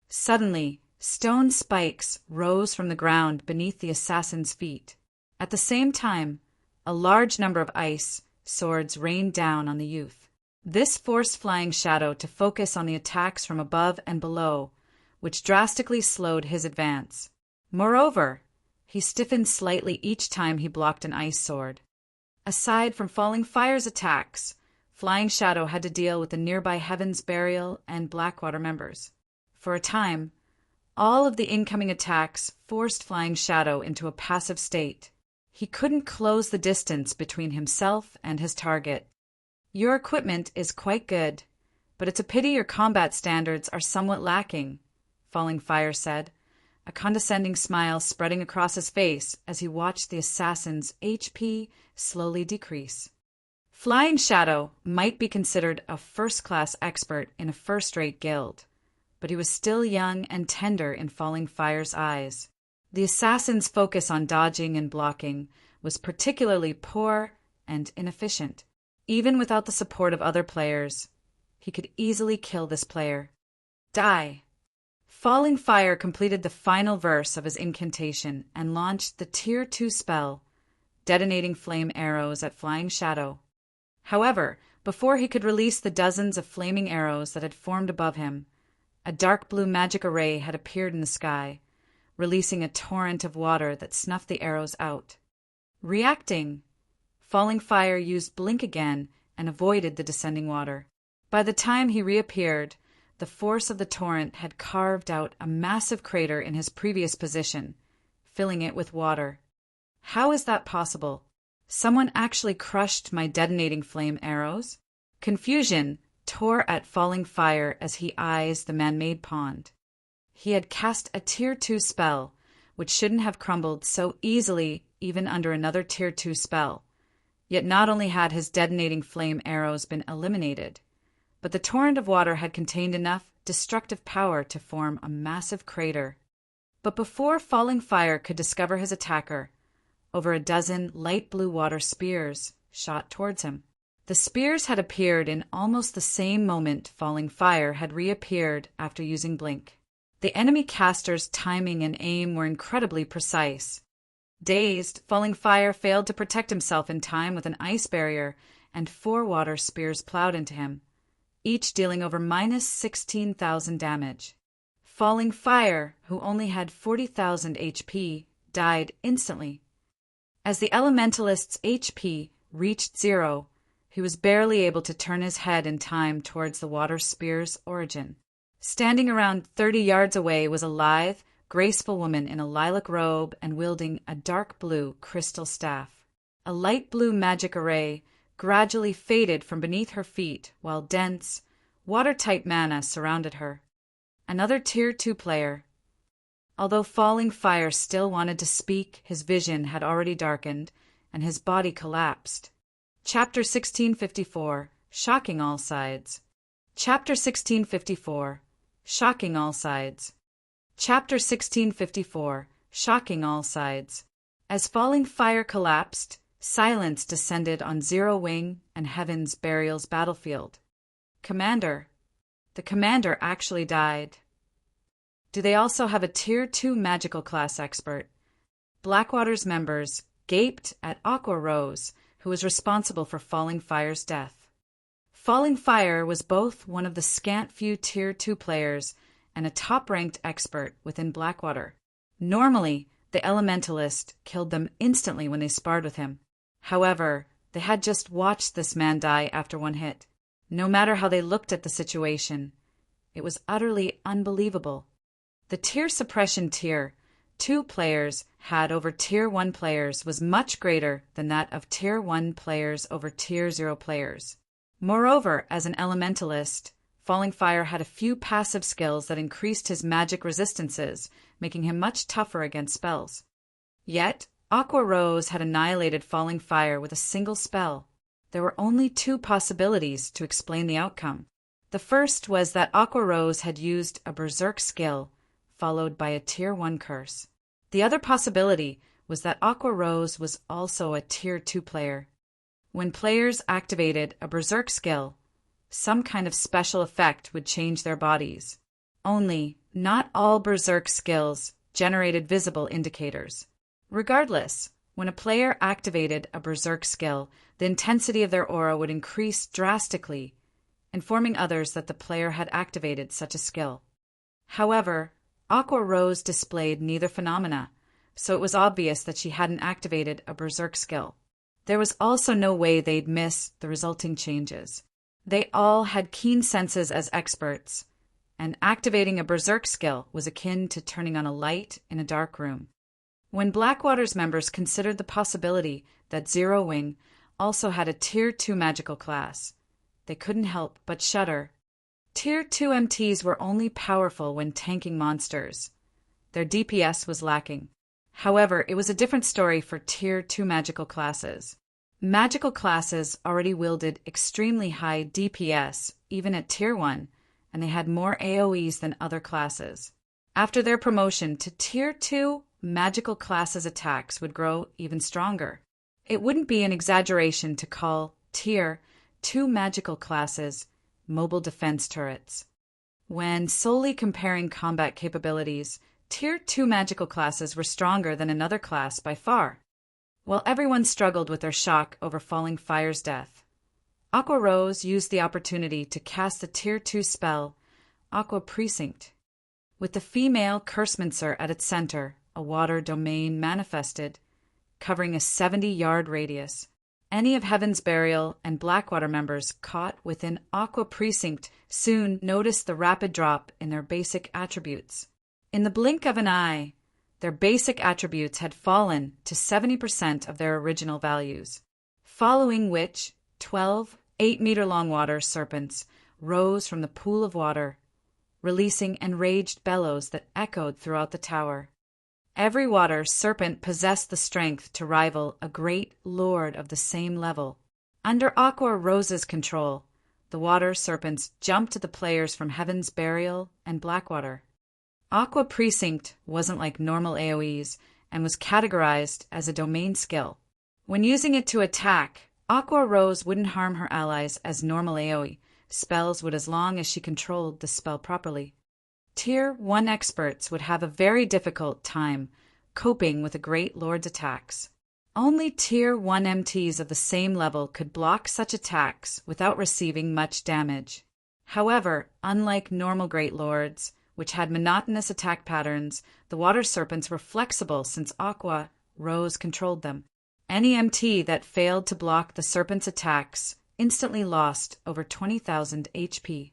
Suddenly, stone spikes rose from the ground beneath the assassin's feet. At the same time, a large number of ice swords rained down on the youth. This forced Flying Shadow to focus on the attacks from above and below, which drastically slowed his advance. Moreover, he stiffened slightly each time he blocked an ice sword. Aside from Falling Fire's attacks, Flying Shadow had to deal with the nearby Heaven's Burial and Blackwater members. For a time, all of the incoming attacks forced Flying Shadow into a passive state. He couldn't close the distance between himself and his target. Your equipment is quite good, but it's a pity your combat standards are somewhat lacking, Falling Fire said, a condescending smile spreading across his face as he watched the assassin's HP slowly decrease. Flying Shadow might be considered a first-class expert in a first-rate guild, but he was still young and tender in Falling Fire's eyes. The assassin's focus on dodging and blocking was particularly poor and inefficient. Even without the support of other players, he could easily kill this player. Die! Falling Fire completed the final verse of his incantation and launched the Tier 2 spell, detonating flame arrows at Flying Shadow. However, before he could release the dozens of flaming arrows that had formed above him, a dark blue magic array had appeared in the sky, releasing a torrent of water that snuffed the arrows out. Reacting, Falling Fire used Blink again and avoided the descending water. By the time he reappeared, the force of the torrent had carved out a massive crater in his previous position, filling it with water. How is that possible? Someone actually crushed my detonating flame arrows? Confusion tore at Falling Fire as he eyes the man-made pond. He had cast a Tier 2 spell, which shouldn't have crumbled so easily even under another Tier 2 spell. Yet not only had his detonating flame arrows been eliminated, but the torrent of water had contained enough destructive power to form a massive crater. But before Falling Fire could discover his attacker, over a dozen light blue water spears shot towards him. The spears had appeared in almost the same moment Falling Fire had reappeared after using Blink. The enemy caster's timing and aim were incredibly precise. Dazed, Falling Fire failed to protect himself in time with an ice barrier, and 4 water spears plowed into him, each dealing over -16,000 damage. Falling Fire, who only had 40,000 HP, died instantly. As the Elementalist's HP reached 0, He was barely able to turn his head in time towards the water spear's origin. Standing around 30 yards away was a lithe, graceful woman in a lilac robe and wielding a dark blue crystal staff. A light blue magic array gradually faded from beneath her feet while dense, watertight mana surrounded her. Another Tier 2 player. Although Falling Fire still wanted to speak, his vision had already darkened, and his body collapsed. Chapter 1654, Shocking All Sides. Chapter 1654, Shocking All Sides. Chapter 1654, Shocking All Sides. As Falling Fire collapsed, silence descended on Zero Wing and Heaven's Burial's battlefield. Commander. The commander actually died. Do they also have a Tier 2 magical class expert? Blackwater's members gaped at Aqua Rose, who was responsible for Falling Fire's death. Falling Fire was both one of the scant few Tier 2 players and a top-ranked expert within Blackwater. Normally, the Elementalist killed them instantly when they sparred with him. However, they had just watched this man die after one hit. No matter how they looked at the situation, it was utterly unbelievable. The tier suppression Tier 2 players had over Tier 1 players was much greater than that of Tier 1 players over Tier 0 players. Moreover, as an Elementalist, Falling Fire had a few passive skills that increased his magic resistances, making him much tougher against spells. Yet, Aqua Rose had annihilated Falling Fire with a single spell. There were only two possibilities to explain the outcome. The first was that Aqua Rose had used a Berserk skill, followed by a Tier 1 curse. The other possibility was that Aqua Rose was also a Tier 2 player. When players activated a Berserk skill, some kind of special effect would change their bodies. Only, not all Berserk skills generated visible indicators. Regardless, when a player activated a Berserk skill, the intensity of their aura would increase drastically, informing others that the player had activated such a skill. However, Aqua Rose displayed neither phenomena, so it was obvious that she hadn't activated a Berserk skill. There was also no way they'd miss the resulting changes. They all had keen senses as experts, and activating a Berserk skill was akin to turning on a light in a dark room. When Blackwater's members considered the possibility that Zero Wing also had a Tier 2 magical class, they couldn't help but shudder. Tier 2 MTs were only powerful when tanking monsters. Their DPS was lacking. However, it was a different story for Tier 2 magical classes. Magical classes already wielded extremely high DPS, even at Tier 1, and they had more AoEs than other classes. After their promotion to Tier 2, magical classes' attacks would grow even stronger. It wouldn't be an exaggeration to call Tier 2 magical classes mobile defense turrets. When solely comparing combat capabilities, Tier 2 magical classes were stronger than another class by far. While everyone struggled with their shock over Falling Fire's death, Aqua Rose used the opportunity to cast the Tier 2 spell, Aqua Precinct. With the female Cursemancer at its center, a water domain manifested, covering a 70-yard radius. Any of Heaven's Burial and Blackwater members caught within Aqua Precinct soon noticed the rapid drop in their basic attributes. In the blink of an eye, their basic attributes had fallen to 70% of their original values, following which 12 8-meter-long water serpents rose from the pool of water, releasing enraged bellows that echoed throughout the tower. Every water serpent possessed the strength to rival a great lord of the same level. Under Aqua Rose's control, the water serpents jumped at the players from Heaven's Burial and Blackwater. Aqua Precinct wasn't like normal AoEs and was categorized as a domain skill. When using it to attack, Aqua Rose wouldn't harm her allies as normal AoE spells would as long as she controlled the spell properly. Tier 1 experts would have a very difficult time coping with a Great Lord's attacks. Only Tier 1 MTs of the same level could block such attacks without receiving much damage. However, unlike normal Great Lords, which had monotonous attack patterns, the water serpents were flexible since Aqua Rose controlled them. Any MT that failed to block the serpent's attacks instantly lost over 20,000 HP.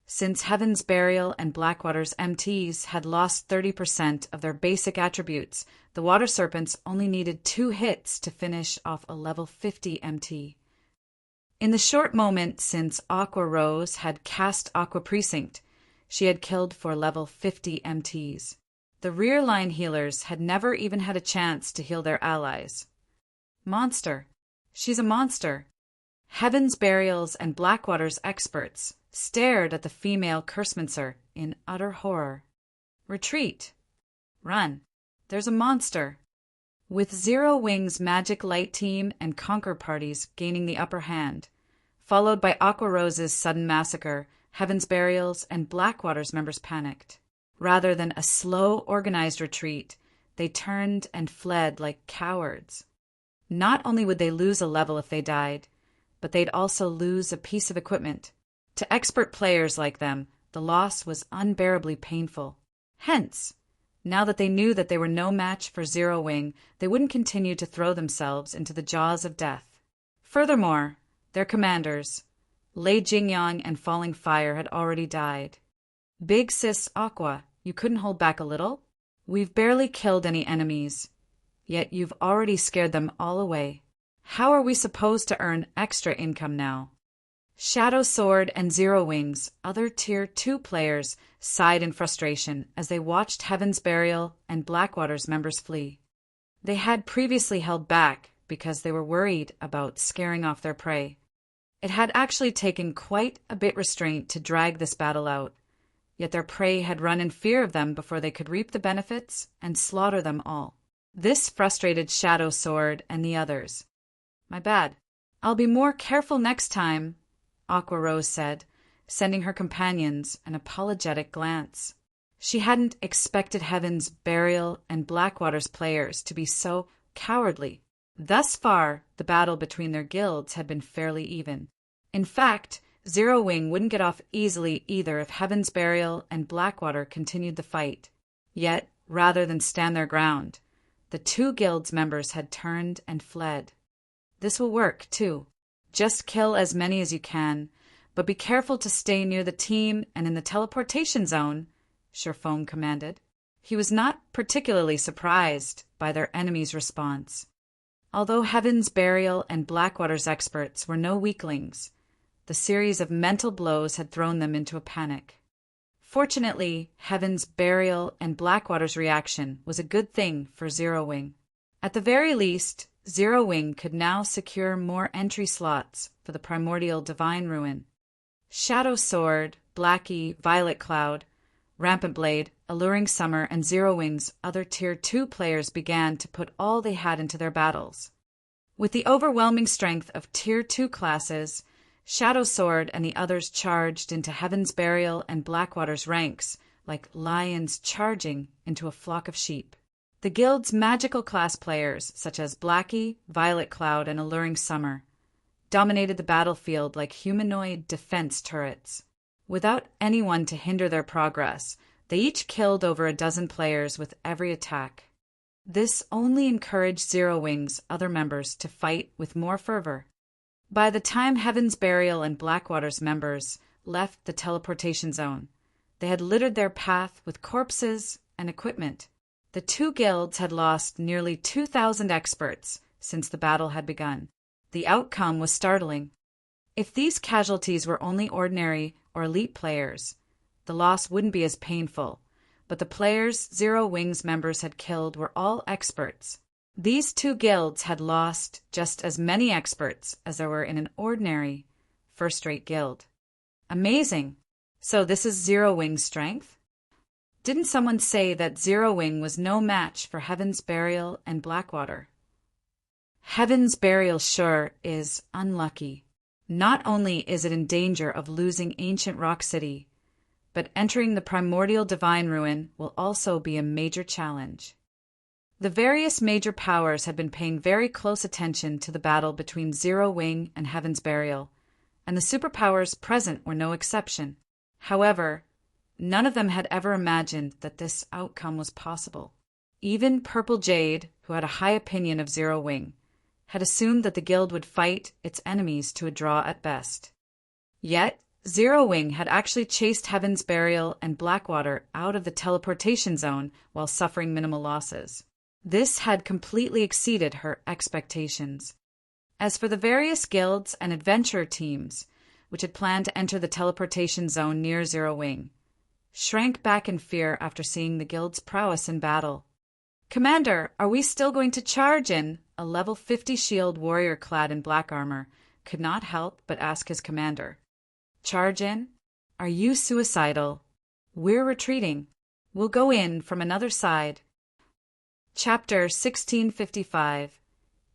Since Heaven's Burial and Blackwater's MTs had lost 30% of their basic attributes, the Water Serpents only needed 2 hits to finish off a level 50 MT. In the short moment since Aqua Rose had cast Aqua Precinct, she had killed for level 50 MTs. The rear line healers had never even had a chance to heal their allies. Monster. She's a monster. Heaven's Burial's and Blackwater's experts stared at the female Cursemancer in utter horror. Retreat. Run. There's a monster. With Zero Wing's Magic Light Team and Conquer parties gaining the upper hand, followed by Aqua Rose's sudden massacre, Heaven's Burial's and Blackwater's members panicked. Rather than a slow, organized retreat, they turned and fled like cowards. Not only would they lose a level if they died, but they'd also lose a piece of equipment. To expert players like them, the loss was unbearably painful. Hence, now that they knew that they were no match for Zero Wing, they wouldn't continue to throw themselves into the jaws of death. Furthermore, their commanders, Lei Jingyang and Falling Fire, had already died. Big Sis Aqua, you couldn't hold back a little? We've barely killed any enemies, yet you've already scared them all away. How are we supposed to earn extra income now? Shadow Sword and Zero Wing's other Tier 2 players sighed in frustration as they watched Heaven's Burial and Blackwater's members flee. They had previously held back because they were worried about scaring off their prey. It had actually taken quite a bit restraint to drag this battle out, yet their prey had run in fear of them before they could reap the benefits and slaughter them all. This frustrated Shadow Sword and the others. My bad. I'll be more careful next time, Aqua Rose said, sending her companions an apologetic glance. She hadn't expected Heaven's Burial and Blackwater's players to be so cowardly. Thus far, the battle between their guilds had been fairly even. In fact, Zero Wing wouldn't get off easily either if Heaven's Burial and Blackwater continued the fight. Yet, rather than stand their ground, the 2 guilds' members had turned and fled. This will work, too. Just kill as many as you can, but be careful to stay near the team and in the teleportation zone, Sherfone commanded. He was not particularly surprised by their enemy's response. Although Heaven's Burial and Blackwater's experts were no weaklings, the series of mental blows had thrown them into a panic. Fortunately, Heaven's Burial and Blackwater's reaction was a good thing for Zero Wing. At the very least, Zero Wing could now secure more entry slots for the primordial Divine Ruin. Shadow Sword, Blackie, Violet Cloud, Rampant Blade, Alluring Summer, and Zero Wing's other Tier 2 players began to put all they had into their battles. With the overwhelming strength of Tier 2 classes, Shadow Sword and the others charged into Heaven's Burial and Blackwater's ranks like lions charging into a flock of sheep. The guild's magical class players, such as Blackie, Violet Cloud, and Alluring Summer, dominated the battlefield like humanoid defense turrets. Without anyone to hinder their progress, they each killed over a dozen players with every attack. This only encouraged Zero Wing's other members to fight with more fervor. By the time Heaven's Burial and Blackwater's members left the teleportation zone, they had littered their path with corpses and equipment. The 2 guilds had lost nearly 2,000 experts since the battle had begun. The outcome was startling. If these casualties were only ordinary or elite players, the loss wouldn't be as painful, but the players Zero Wing's members had killed were all experts. These 2 guilds had lost just as many experts as there were in an ordinary, first-rate guild. Amazing! So this is Zero Wing's strength? Didn't someone say that Zero Wing was no match for Heaven's Burial and Blackwater? Heaven's Burial sure is unlucky. Not only is it in danger of losing Ancient Rock City, but entering the primordial Divine Ruin will also be a major challenge. The various major powers had been paying very close attention to the battle between Zero Wing and Heaven's Burial, and the superpowers present were no exception. However, none of them had ever imagined that this outcome was possible. Even Purple Jade, who had a high opinion of Zero Wing, had assumed that the guild would fight its enemies to a draw at best. Yet, Zero Wing had actually chased Heaven's Burial and Blackwater out of the teleportation zone while suffering minimal losses. This had completely exceeded her expectations. As for the various guilds and adventurer teams, which had planned to enter the teleportation zone near Zero Wing, shrank back in fear after seeing the guild's prowess in battle. "Commander, are we still going to charge in?" A level 50 shield warrior clad in black armor could not help but ask his commander. "Charge in? Are you suicidal? We're retreating. We'll go in from another side." Chapter 1655.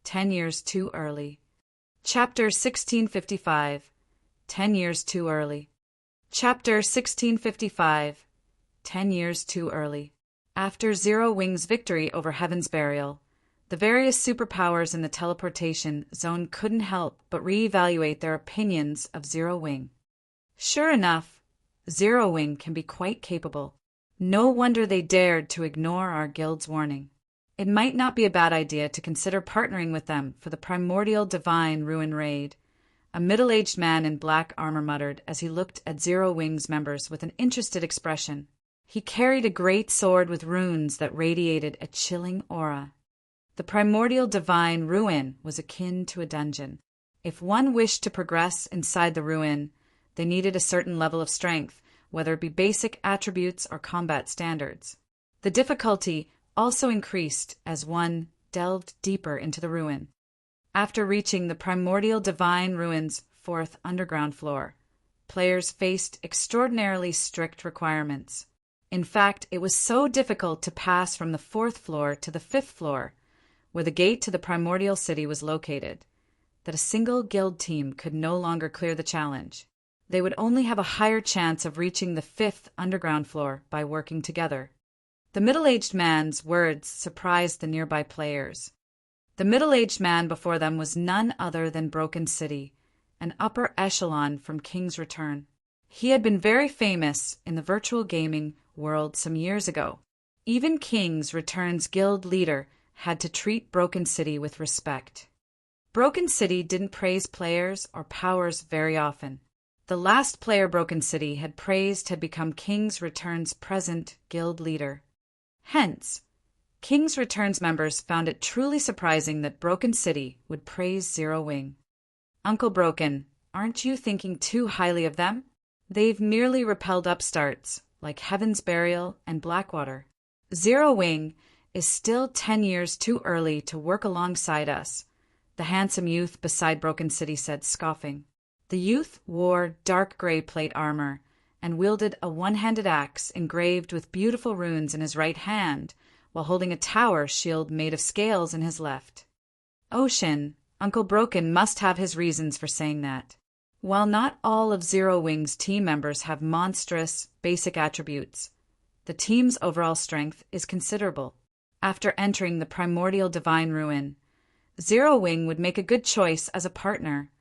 10 years too early. Chapter 1655. 10 years too early. Chapter 1655. 10 years too early. After Zero Wing's victory over Heaven's Burial, the various superpowers in the teleportation zone couldn't help but reevaluate their opinions of Zero Wing. Sure enough, Zero Wing can be quite capable. No wonder they dared to ignore our guild's warning. It might not be a bad idea to consider partnering with them for the Primordial Divine Ruin raid, a middle-aged man in black armor muttered as he looked at Zero Wing's members with an interested expression. He carried a great sword with runes that radiated a chilling aura. The Primordial Divine Ruin was akin to a dungeon. If one wished to progress inside the ruin, they needed a certain level of strength, whether it be basic attributes or combat standards. The difficulty also increased as one delved deeper into the ruin. After reaching the Primordial Divine Ruin's 4th underground floor, players faced extraordinarily strict requirements. In fact, it was so difficult to pass from the 4th floor to the 5th floor, where the gate to the Primordial City was located, that a single guild team could no longer clear the challenge. They would only have a higher chance of reaching the 5th underground floor by working together. The middle-aged man's words surprised the nearby players. The middle-aged man before them was none other than Broken City, an upper echelon from King's Return. He had been very famous in the virtual gaming world some years ago. Even King's Return's guild leader had to treat Broken City with respect. Broken City didn't praise players or powers very often. The last player Broken City had praised had become King's Return's present guild leader. Hence, King's Return's members found it truly surprising that Broken City would praise Zero Wing. "Uncle Broken, aren't you thinking too highly of them? They've merely repelled upstarts like Heaven's Burial and Blackwater. Zero Wing is still 10 years too early to work alongside us," the handsome youth beside Broken City said, scoffing. The youth wore dark gray plate armor and wielded a one-handed axe engraved with beautiful runes in his right hand, while holding a tower shield made of scales in his left. "Ocean, Uncle Broken must have his reasons for saying that. While not all of Zero Wing's team members have monstrous, basic attributes, the team's overall strength is considerable. After entering the Primordial Divine Ruin, Zero Wing would make a good choice as a partner,"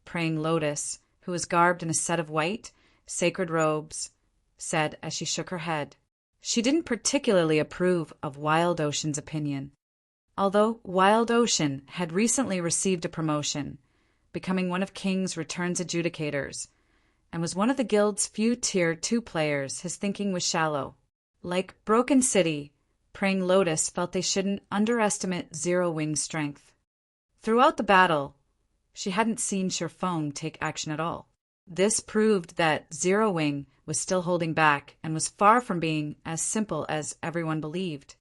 Praying Lotus, who was garbed in a set of white, sacred robes, said as she shook her head. She didn't particularly approve of Wild Ocean's opinion. Although Wild Ocean had recently received a promotion, becoming one of King's Return's adjudicators, and was one of the guild's few Tier 2 players, his thinking was shallow. Like Broken City, Praying Lotus felt they shouldn't underestimate Zero Wing's strength. Throughout the battle, she hadn't seen Shirfong take action at all. This proved that Zero Wing was still holding back and was far from being as simple as everyone believed.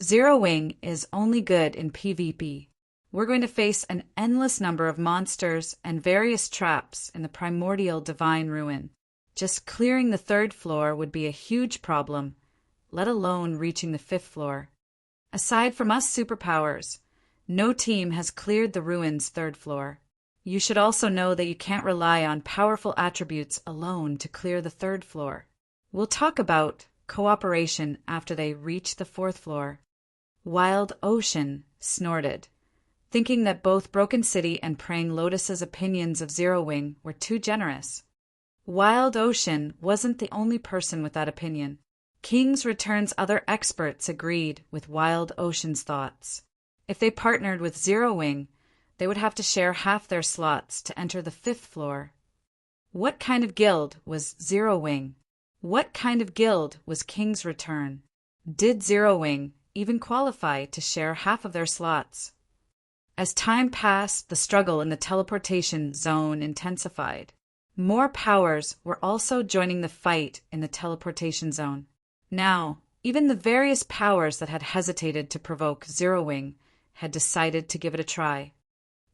Zero Wing is only good in PvP. We're going to face an endless number of monsters and various traps in the Primordial Divine Ruin. Just clearing the 3rd floor would be a huge problem, let alone reaching the 5th floor. Aside from us superpowers, no team has cleared the ruin's 3rd floor. You should also know that you can't rely on powerful attributes alone to clear the 3rd floor. We'll talk about cooperation after they reach the 4th floor. Wild Ocean snorted, thinking that both Broken City and Praying Lotus's opinions of Zero Wing were too generous. Wild Ocean wasn't the only person with that opinion. King's Return's other experts agreed with Wild Ocean's thoughts. If they partnered with Zero Wing, they would have to share half their slots to enter the 5th floor. What kind of guild was Zero Wing? What kind of guild was King's Return? Did Zero Wing even qualify to share half of their slots? As time passed, the struggle in the teleportation zone intensified. More powers were also joining the fight in the teleportation zone. Now, even the various powers that had hesitated to provoke Zero Wing had decided to give it a try.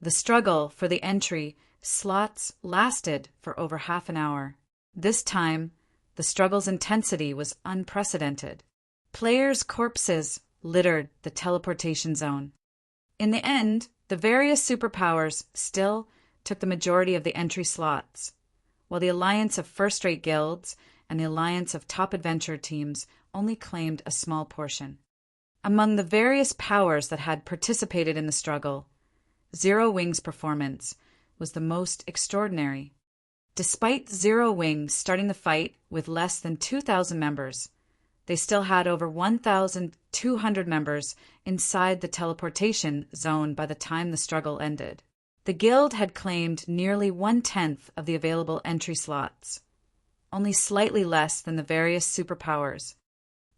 The struggle for the entry slots lasted for over half an hour. This time, the struggle's intensity was unprecedented. Players' corpses littered the teleportation zone. In the end, the various superpowers still took the majority of the entry slots, while the alliance of first-rate guilds and the alliance of top adventure teams only claimed a small portion. Among the various powers that had participated in the struggle, Zero Wing's performance was the most extraordinary. Despite Zero Wing starting the fight with less than 2,000 members, they still had over 1,200 members inside the teleportation zone by the time the struggle ended. The guild had claimed nearly 1/10 of the available entry slots, only slightly less than the various superpowers.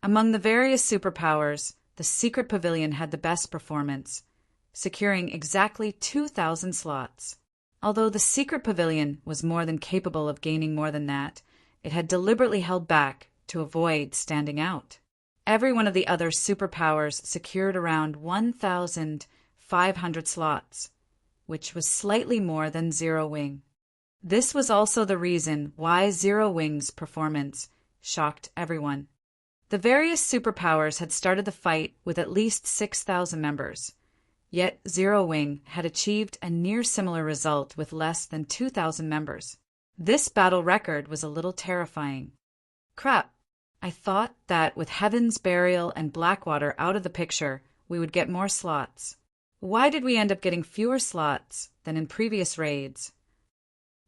Among the various superpowers, the Secret Pavilion had the best performance, securing exactly 2,000 slots. Although the Secret Pavilion was more than capable of gaining more than that, it had deliberately held back to avoid standing out. Every one of the other superpowers secured around 1,500 slots, which was slightly more than Zero Wing. This was also the reason why Zero Wing's performance shocked everyone. The various superpowers had started the fight with at least 6,000 members, yet Zero Wing had achieved a near similar result with less than 2,000 members. This battle record was a little terrifying. Crap, I thought that with Heaven's Burial and Blackwater out of the picture, we would get more slots. Why did we end up getting fewer slots than in previous raids?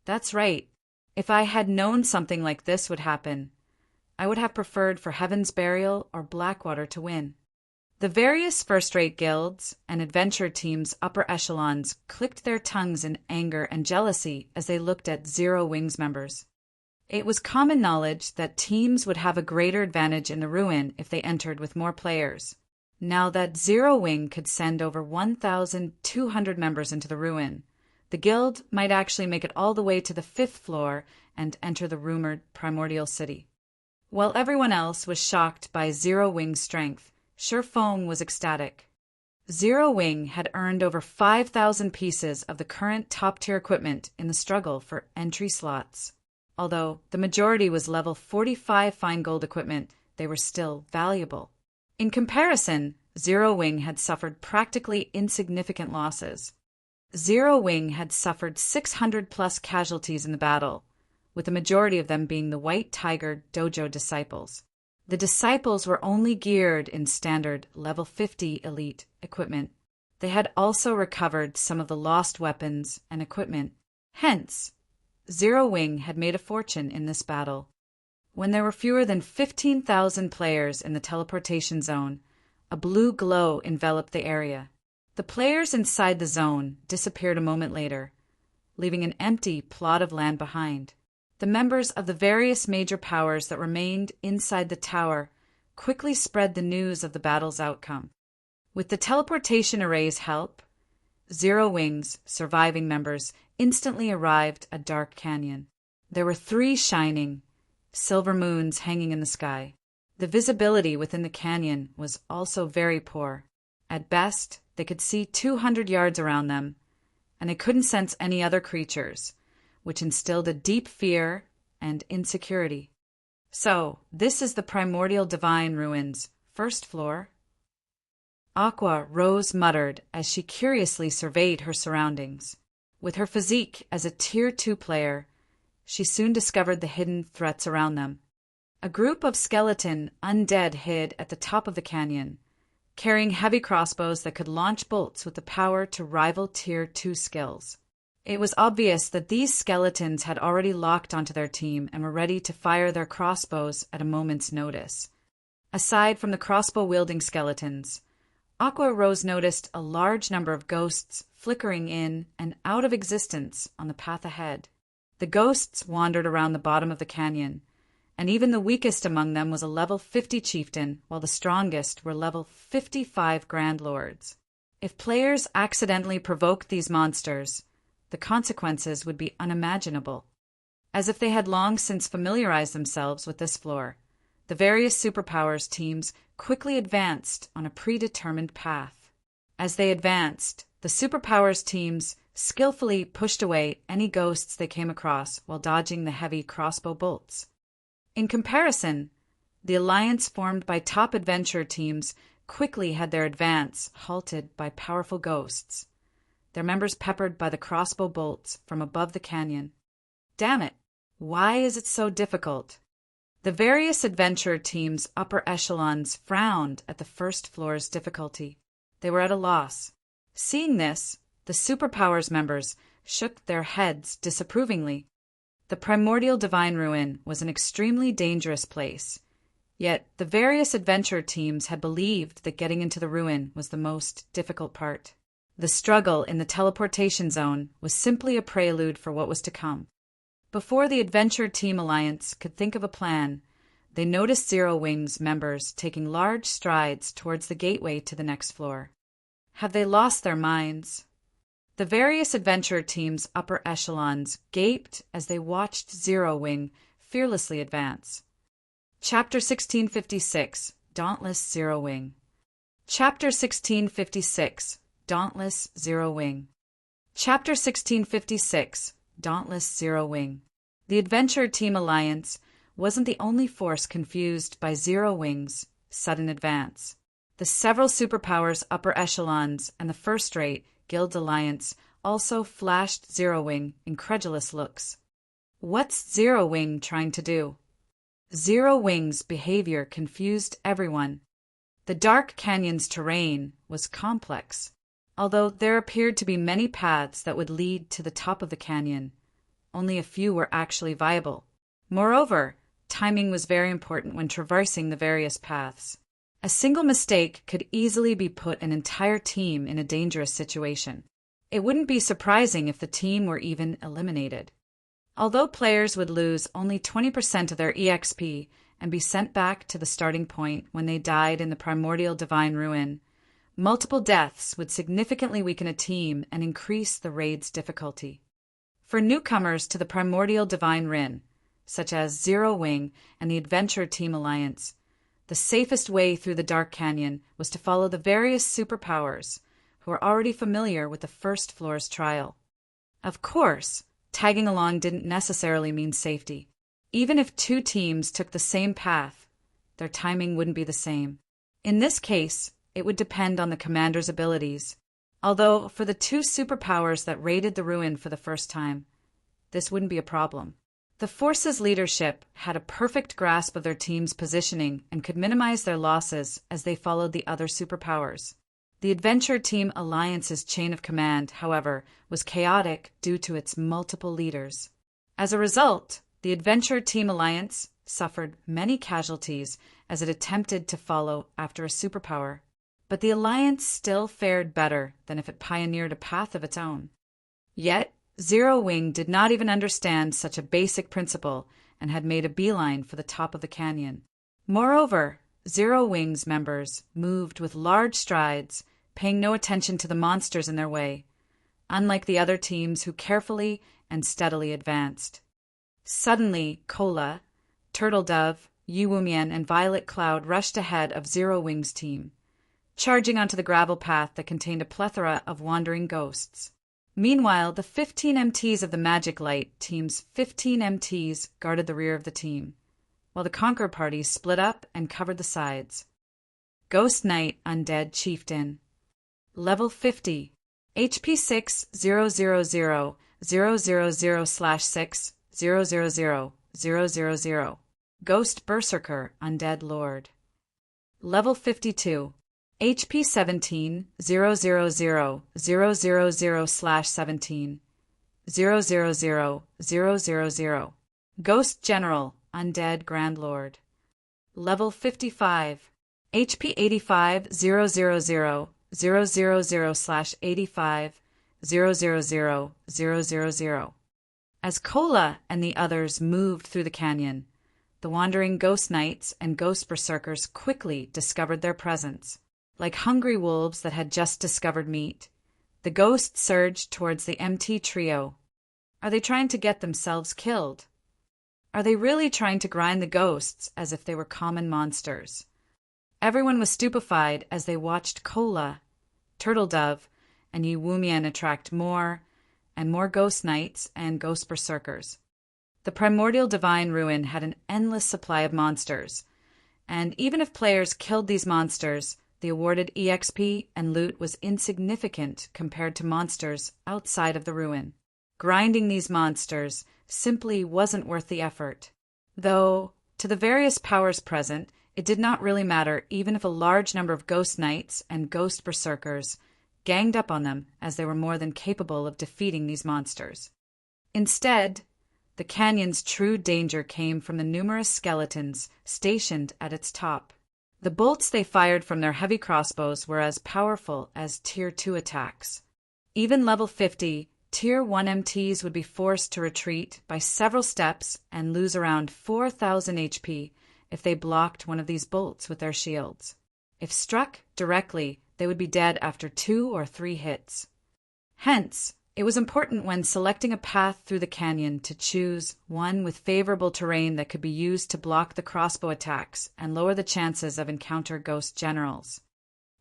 That's right. If I had known something like this would happen, I would have preferred for Heaven's Burial or Blackwater to win. The various first-rate guilds and adventure teams' upper echelons clicked their tongues in anger and jealousy as they looked at Zero Wing's members. It was common knowledge that teams would have a greater advantage in the ruin if they entered with more players. Now that Zero Wing could send over 1,200 members into the ruin, the guild might actually make it all the way to the 5th floor and enter the rumored Primordial City. While everyone else was shocked by Zero Wing's strength, Feng was ecstatic. Zero Wing had earned over 5,000 pieces of the current top-tier equipment in the struggle for entry slots. Although the majority was level 45 fine gold equipment, they were still valuable. In comparison, Zero Wing had suffered practically insignificant losses. Zero Wing had suffered 600+ casualties in the battle, with the majority of them being the White Tiger Dojo disciples. The disciples were only geared in standard level 50 elite equipment. They had also recovered some of the lost weapons and equipment. Hence, Zero Wing had made a fortune in this battle. When there were fewer than 15,000 players in the teleportation zone, a blue glow enveloped the area. The players inside the zone disappeared a moment later, leaving an empty plot of land behind. The members of the various major powers that remained inside the tower quickly spread the news of the battle's outcome. With the teleportation array's help, Zero Wing's surviving members instantly arrived at Dark Canyon. There were 3 shining, silver moons hanging in the sky. The visibility within the canyon was also very poor. At best, they could see 200 yards around them, and they couldn't sense any other creatures, which instilled a deep fear and insecurity. So, this is the Primordial Divine Ruins, 1st floor. Aqua Rose muttered as she curiously surveyed her surroundings. With her physique as a Tier 2 player, she soon discovered the hidden threats around them. A group of skeleton undead hid at the top of the canyon, carrying heavy crossbows that could launch bolts with the power to rival Tier 2 skills. It was obvious that these skeletons had already locked onto their team and were ready to fire their crossbows at a moment's notice. Aside from the crossbow-wielding skeletons, Aqua Rose noticed a large number of ghosts flickering in and out of existence on the path ahead. The ghosts wandered around the bottom of the canyon, and even the weakest among them was a level 50 chieftain, while the strongest were level 55 Grand Lords. If players accidentally provoked these monsters, the consequences would be unimaginable. As if they had long since familiarized themselves with this floor, the various superpowers teams quickly advanced on a predetermined path. As they advanced, the superpowers teams skillfully pushed away any ghosts they came across while dodging the heavy crossbow bolts. In comparison, the alliance formed by top adventure teams quickly had their advance halted by powerful ghosts, their members peppered by the crossbow bolts from above the canyon. Damn it! Why is it so difficult? The various adventure teams' upper echelons frowned at the first floor's difficulty. They were at a loss. Seeing this, the superpowers members shook their heads disapprovingly. The primordial divine ruin was an extremely dangerous place, yet the various adventure teams had believed that getting into the ruin was the most difficult part. The struggle in the teleportation zone was simply a prelude for what was to come. Before the Adventure Team Alliance could think of a plan, they noticed Zero Wing's members taking large strides towards the gateway to the next floor. Have they lost their minds? The various adventure teams' upper echelons gaped as they watched Zero Wing fearlessly advance. Chapter 1656, Dauntless Zero Wing. Chapter 1656, Dauntless Zero Wing. Chapter 1656, Dauntless Zero Wing. The Adventure Team Alliance wasn't the only force confused by Zero Wing's sudden advance. The several superpowers upper echelons and the first-rate Guild Alliance also flashed Zero Wing incredulous looks. What's Zero Wing trying to do? Zero Wing's behavior confused everyone. The Dark Canyon's terrain was complex. Although there appeared to be many paths that would lead to the top of the canyon, only a few were actually viable. Moreover, timing was very important when traversing the various paths. A single mistake could easily be put an entire team in a dangerous situation. It wouldn't be surprising if the team were even eliminated. Although players would lose only 20% of their EXP and be sent back to the starting point when they died in the primordial divine ruin, multiple deaths would significantly weaken a team and increase the raid's difficulty. For newcomers to the primordial divine ruin, such as Zero Wing and the Adventure Team Alliance, the safest way through the Dark Canyon was to follow the various superpowers who were already familiar with the first floor's trial. Of course, tagging along didn't necessarily mean safety. Even if two teams took the same path, their timing wouldn't be the same. In this case, it would depend on the commander's abilities. Although, for the two superpowers that raided the ruin for the first time, this wouldn't be a problem. The force's leadership had a perfect grasp of their team's positioning and could minimize their losses as they followed the other superpowers. The Adventure Team Alliance's chain of command, however, was chaotic due to its multiple leaders. As a result, the Adventure Team Alliance suffered many casualties as it attempted to follow after a superpower. But the Alliance still fared better than if it pioneered a path of its own. Yet, Zero Wing did not even understand such a basic principle and had made a beeline for the top of the canyon. Moreover, Zero Wing's members moved with large strides, paying no attention to the monsters in their way, unlike the other teams who carefully and steadily advanced. Suddenly, Cola, Turtle Dove, Yuwumian, and Violet Cloud rushed ahead of Zero Wing's team, charging onto the gravel path that contained a plethora of wandering ghosts. Meanwhile, the 15 MTs of the Magic Light team's 15 MTs guarded the rear of the team, while the Conquer Party split up and covered the sides. Ghost Knight Undead Chieftain. Level 50. HP 60000/6000000. Ghost Berserker Undead Lord. Level 52. HP 17 000/17 Ghost General Undead Grand Lord. Level 55. HP 85-000-000/85-000-000. As Kola and the others moved through the canyon, the wandering ghost knights and ghost berserkers quickly discovered their presence. Like hungry wolves that had just discovered meat, the ghosts surged towards the MT trio. Are they trying to get themselves killed? Are they really trying to grind the ghosts as if they were common monsters? Everyone was stupefied as they watched Kola, Turtledove, and Yuwumian attract more and more ghost knights and ghost berserkers. The primordial divine ruin had an endless supply of monsters, and even if players killed these monsters, the awarded EXP and loot was insignificant compared to monsters outside of the ruin. Grinding these monsters simply wasn't worth the effort. Though, to the various powers present, it did not really matter even if a large number of ghost knights and ghost berserkers ganged up on them, as they were more than capable of defeating these monsters. Instead, the canyon's true danger came from the numerous skeletons stationed at its top. The bolts they fired from their heavy crossbows were as powerful as Tier 2 attacks. Even level 50, Tier 1 MTs would be forced to retreat by several steps and lose around 4,000 HP if they blocked one of these bolts with their shields. If struck directly, they would be dead after 2 or 3 hits. Hence, it was important when selecting a path through the canyon to choose one with favorable terrain that could be used to block the crossbow attacks and lower the chances of encounter ghost generals.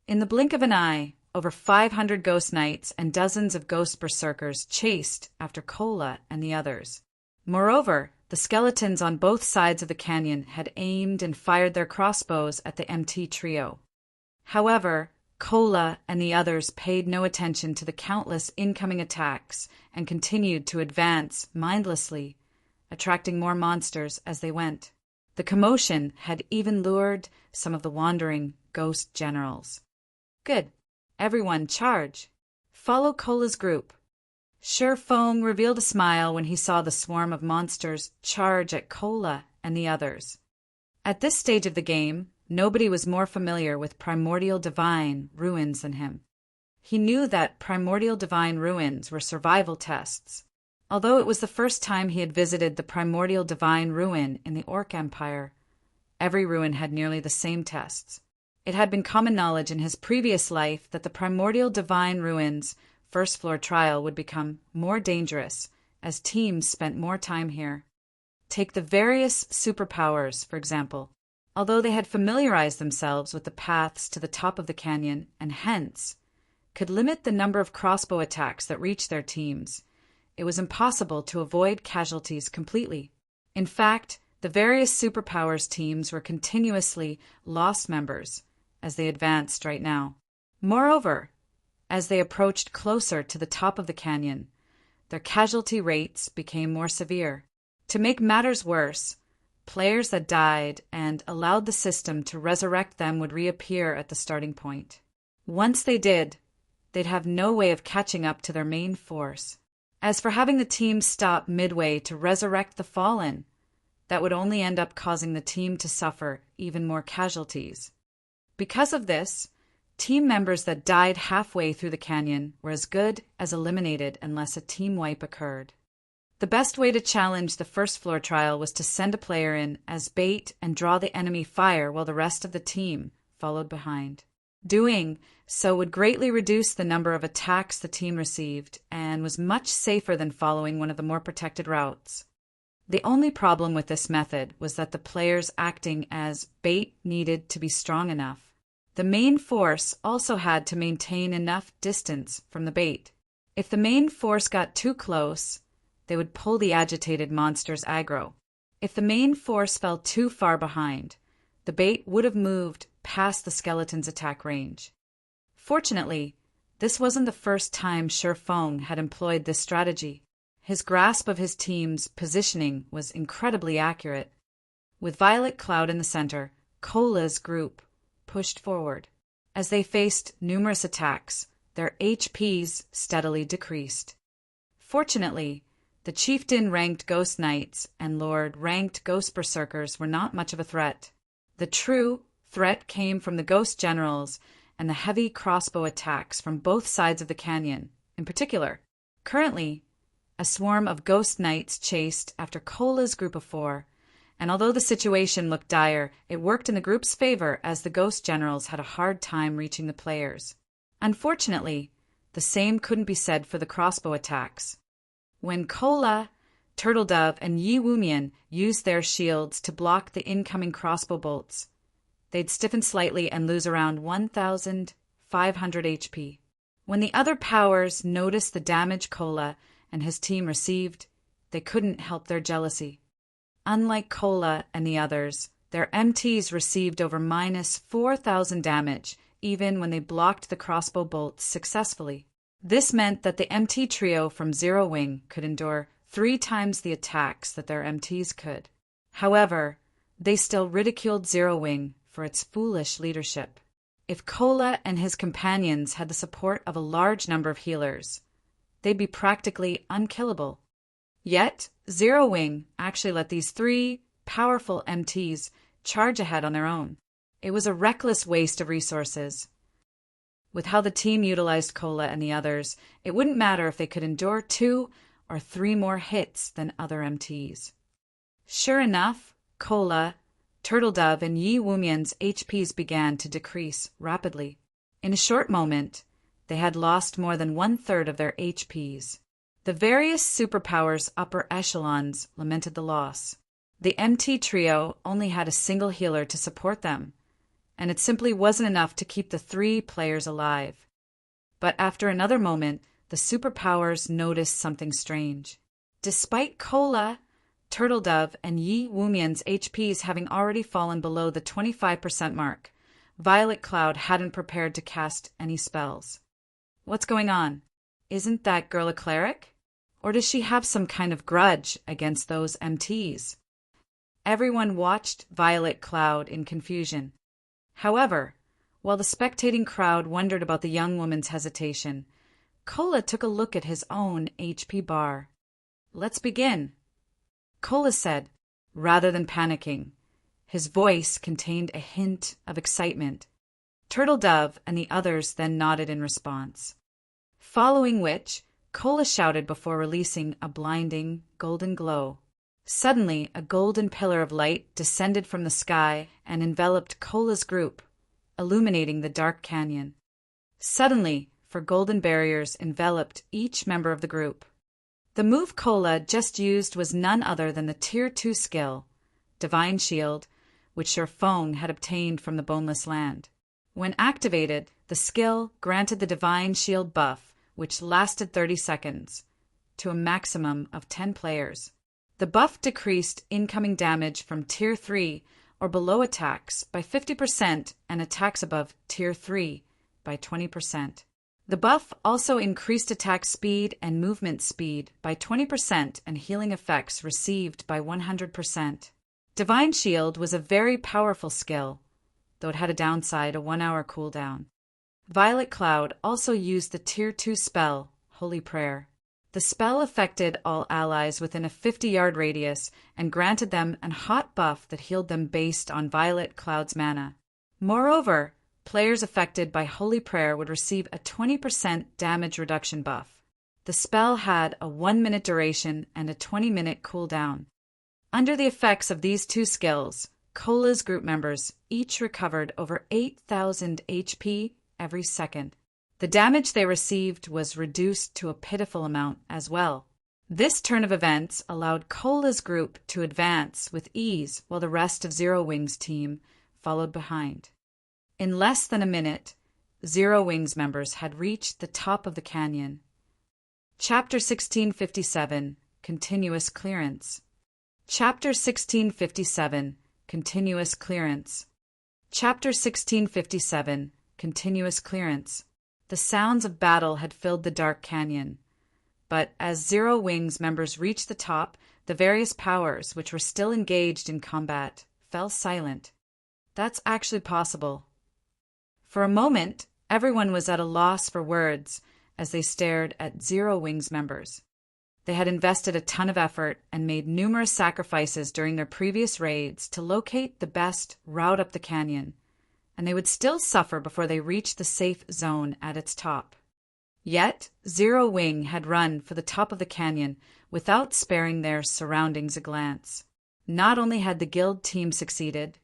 In the blink of an eye, over 500 ghost knights and dozens of ghost berserkers chased after Kola and the others. Moreover, the skeletons on both sides of the canyon had aimed and fired their crossbows at the MT trio. However, Kola and the others paid no attention to the countless incoming attacks and continued to advance mindlessly, attracting more monsters as they went. The commotion had even lured some of the wandering ghost generals. Good. Everyone charge. Follow Kola's group. Sure Fong revealed a smile when he saw the swarm of monsters charge at Kola and the others. At this stage of the game, nobody was more familiar with primordial divine ruins than him. He knew that primordial divine ruins were survival tests. Although it was the first time he had visited the primordial divine ruin in the Orc Empire, every ruin had nearly the same tests. It had been common knowledge in his previous life that the primordial divine ruins' first floor trial would become more dangerous as teams spent more time here. Take the various superpowers, for example. Although they had familiarized themselves with the paths to the top of the canyon and hence could limit the number of crossbow attacks that reached their teams, it was impossible to avoid casualties completely. In fact, the various superpowers teams were continuously lost members as they advanced right now. Moreover, as they approached closer to the top of the canyon, their casualty rates became more severe. To make matters worse, players that died and allowed the system to resurrect them would reappear at the starting point. Once they did, they'd have no way of catching up to their main force. As for having the team stop midway to resurrect the fallen, that would only end up causing the team to suffer even more casualties. Because of this, team members that died halfway through the canyon were as good as eliminated unless a team wipe occurred. The best way to challenge the first floor trial was to send a player in as bait and draw the enemy fire while the rest of the team followed behind. Doing so would greatly reduce the number of attacks the team received and was much safer than following one of the more protected routes. The only problem with this method was that the players acting as bait needed to be strong enough. The main force also had to maintain enough distance from the bait. If the main force got too close, they would pull the agitated monster's aggro. If the main force fell too far behind, the bait would have moved past the skeleton's attack range. Fortunately, this wasn't the first time Sher Fong had employed this strategy. His grasp of his team's positioning was incredibly accurate. With Violet Cloud in the center, Kola's group pushed forward. As they faced numerous attacks, their HPs steadily decreased. Fortunately, the chieftain-ranked ghost knights and lord-ranked ghost berserkers were not much of a threat. The true threat came from the Ghost Generals and the heavy crossbow attacks from both sides of the canyon, in particular. Currently, a swarm of Ghost Knights chased after Cola's group of 4, and although the situation looked dire, it worked in the group's favor as the Ghost Generals had a hard time reaching the players. Unfortunately, the same couldn't be said for the crossbow attacks. When Cola, Turtledove, and Yi Wumian used their shields to block the incoming crossbow bolts, they'd stiffen slightly and lose around 1,500 HP. When the other powers noticed the damage Cola and his team received, they couldn't help their jealousy. Unlike Cola and the others, their MTs received over -4,000 damage, even when they blocked the crossbow bolts successfully. This meant that the MT trio from Zero Wing could endure 3 times the attacks that their MTs could. However, they still ridiculed Zero Wing for its foolish leadership. If Cola and his companions had the support of a large number of healers, they'd be practically unkillable. Yet, Zero Wing actually let these 3 powerful MTs charge ahead on their own. It was a reckless waste of resources. With how the team utilized Cola and the others, it wouldn't matter if they could endure 2 or 3 more hits than other MTs. Sure enough, Cola, Turtledove, and Yi Wumian's HPs began to decrease rapidly. In a short moment, they had lost more than 1/3 of their HPs. The various superpowers' upper echelons lamented the loss. The MT trio only had a single healer to support them, and it simply wasn't enough to keep the 3 players alive. But after another moment, the superpowers noticed something strange. Despite Cola, Turtledove, and Yi Wumian's HPs having already fallen below the 25% mark, Violet Cloud hadn't prepared to cast any spells. What's going on? Isn't that girl a cleric? Or does she have some kind of grudge against those MTs? Everyone watched Violet Cloud in confusion. However, while the spectating crowd wondered about the young woman's hesitation, Cola took a look at his own HP bar. "Let's begin," Cola said, rather than panicking. His voice contained a hint of excitement. Turtledove and the others then nodded in response. Following which, Cola shouted before releasing a blinding golden glow. Suddenly, a golden pillar of light descended from the sky and enveloped Cola's group, illuminating the dark canyon. Suddenly, for golden barriers enveloped each member of the group. The move Cola just used was none other than the Tier 2 skill, Divine Shield, which Sir Fong had obtained from the Boneless Land. When activated, the skill granted the Divine Shield buff, which lasted 30 seconds, to a maximum of 10 players. The buff decreased incoming damage from Tier 3 or below attacks by 50% and attacks above Tier 3 by 20%. The buff also increased attack speed and movement speed by 20% and healing effects received by 100%. Divine Shield was a very powerful skill, though it had a downside, a 1-hour cooldown. Violet Cloud also used the Tier 2 spell, Holy Prayer. The spell affected all allies within a 50-yard radius and granted them a hot buff that healed them based on Violet Cloud's mana. Moreover, players affected by Holy Prayer would receive a 20% damage reduction buff. The spell had a 1-minute duration and a 20-minute cooldown. Under the effects of these 2 skills, Cola's group members each recovered over 8,000 HP every second. The damage they received was reduced to a pitiful amount as well. This turn of events allowed Cola's group to advance with ease while the rest of Zero Wing's team followed behind. In less than a minute, Zero Wing's members had reached the top of the canyon. Chapter 1657, Continuous Clearance. Chapter 1657, Continuous Clearance. Chapter 1657, Continuous Clearance. The sounds of battle had filled the dark canyon, but as Zero Wing's members reached the top, the various powers, which were still engaged in combat, fell silent. That's actually possible. For a moment, everyone was at a loss for words as they stared at Zero Wing's members. They had invested a ton of effort and made numerous sacrifices during their previous raids to locate the best route up the canyon, and they would still suffer before they reached the safe zone at its top. Yet, Zero Wing had run for the top of the canyon without sparing their surroundings a glance. Not only had the guild team succeeded,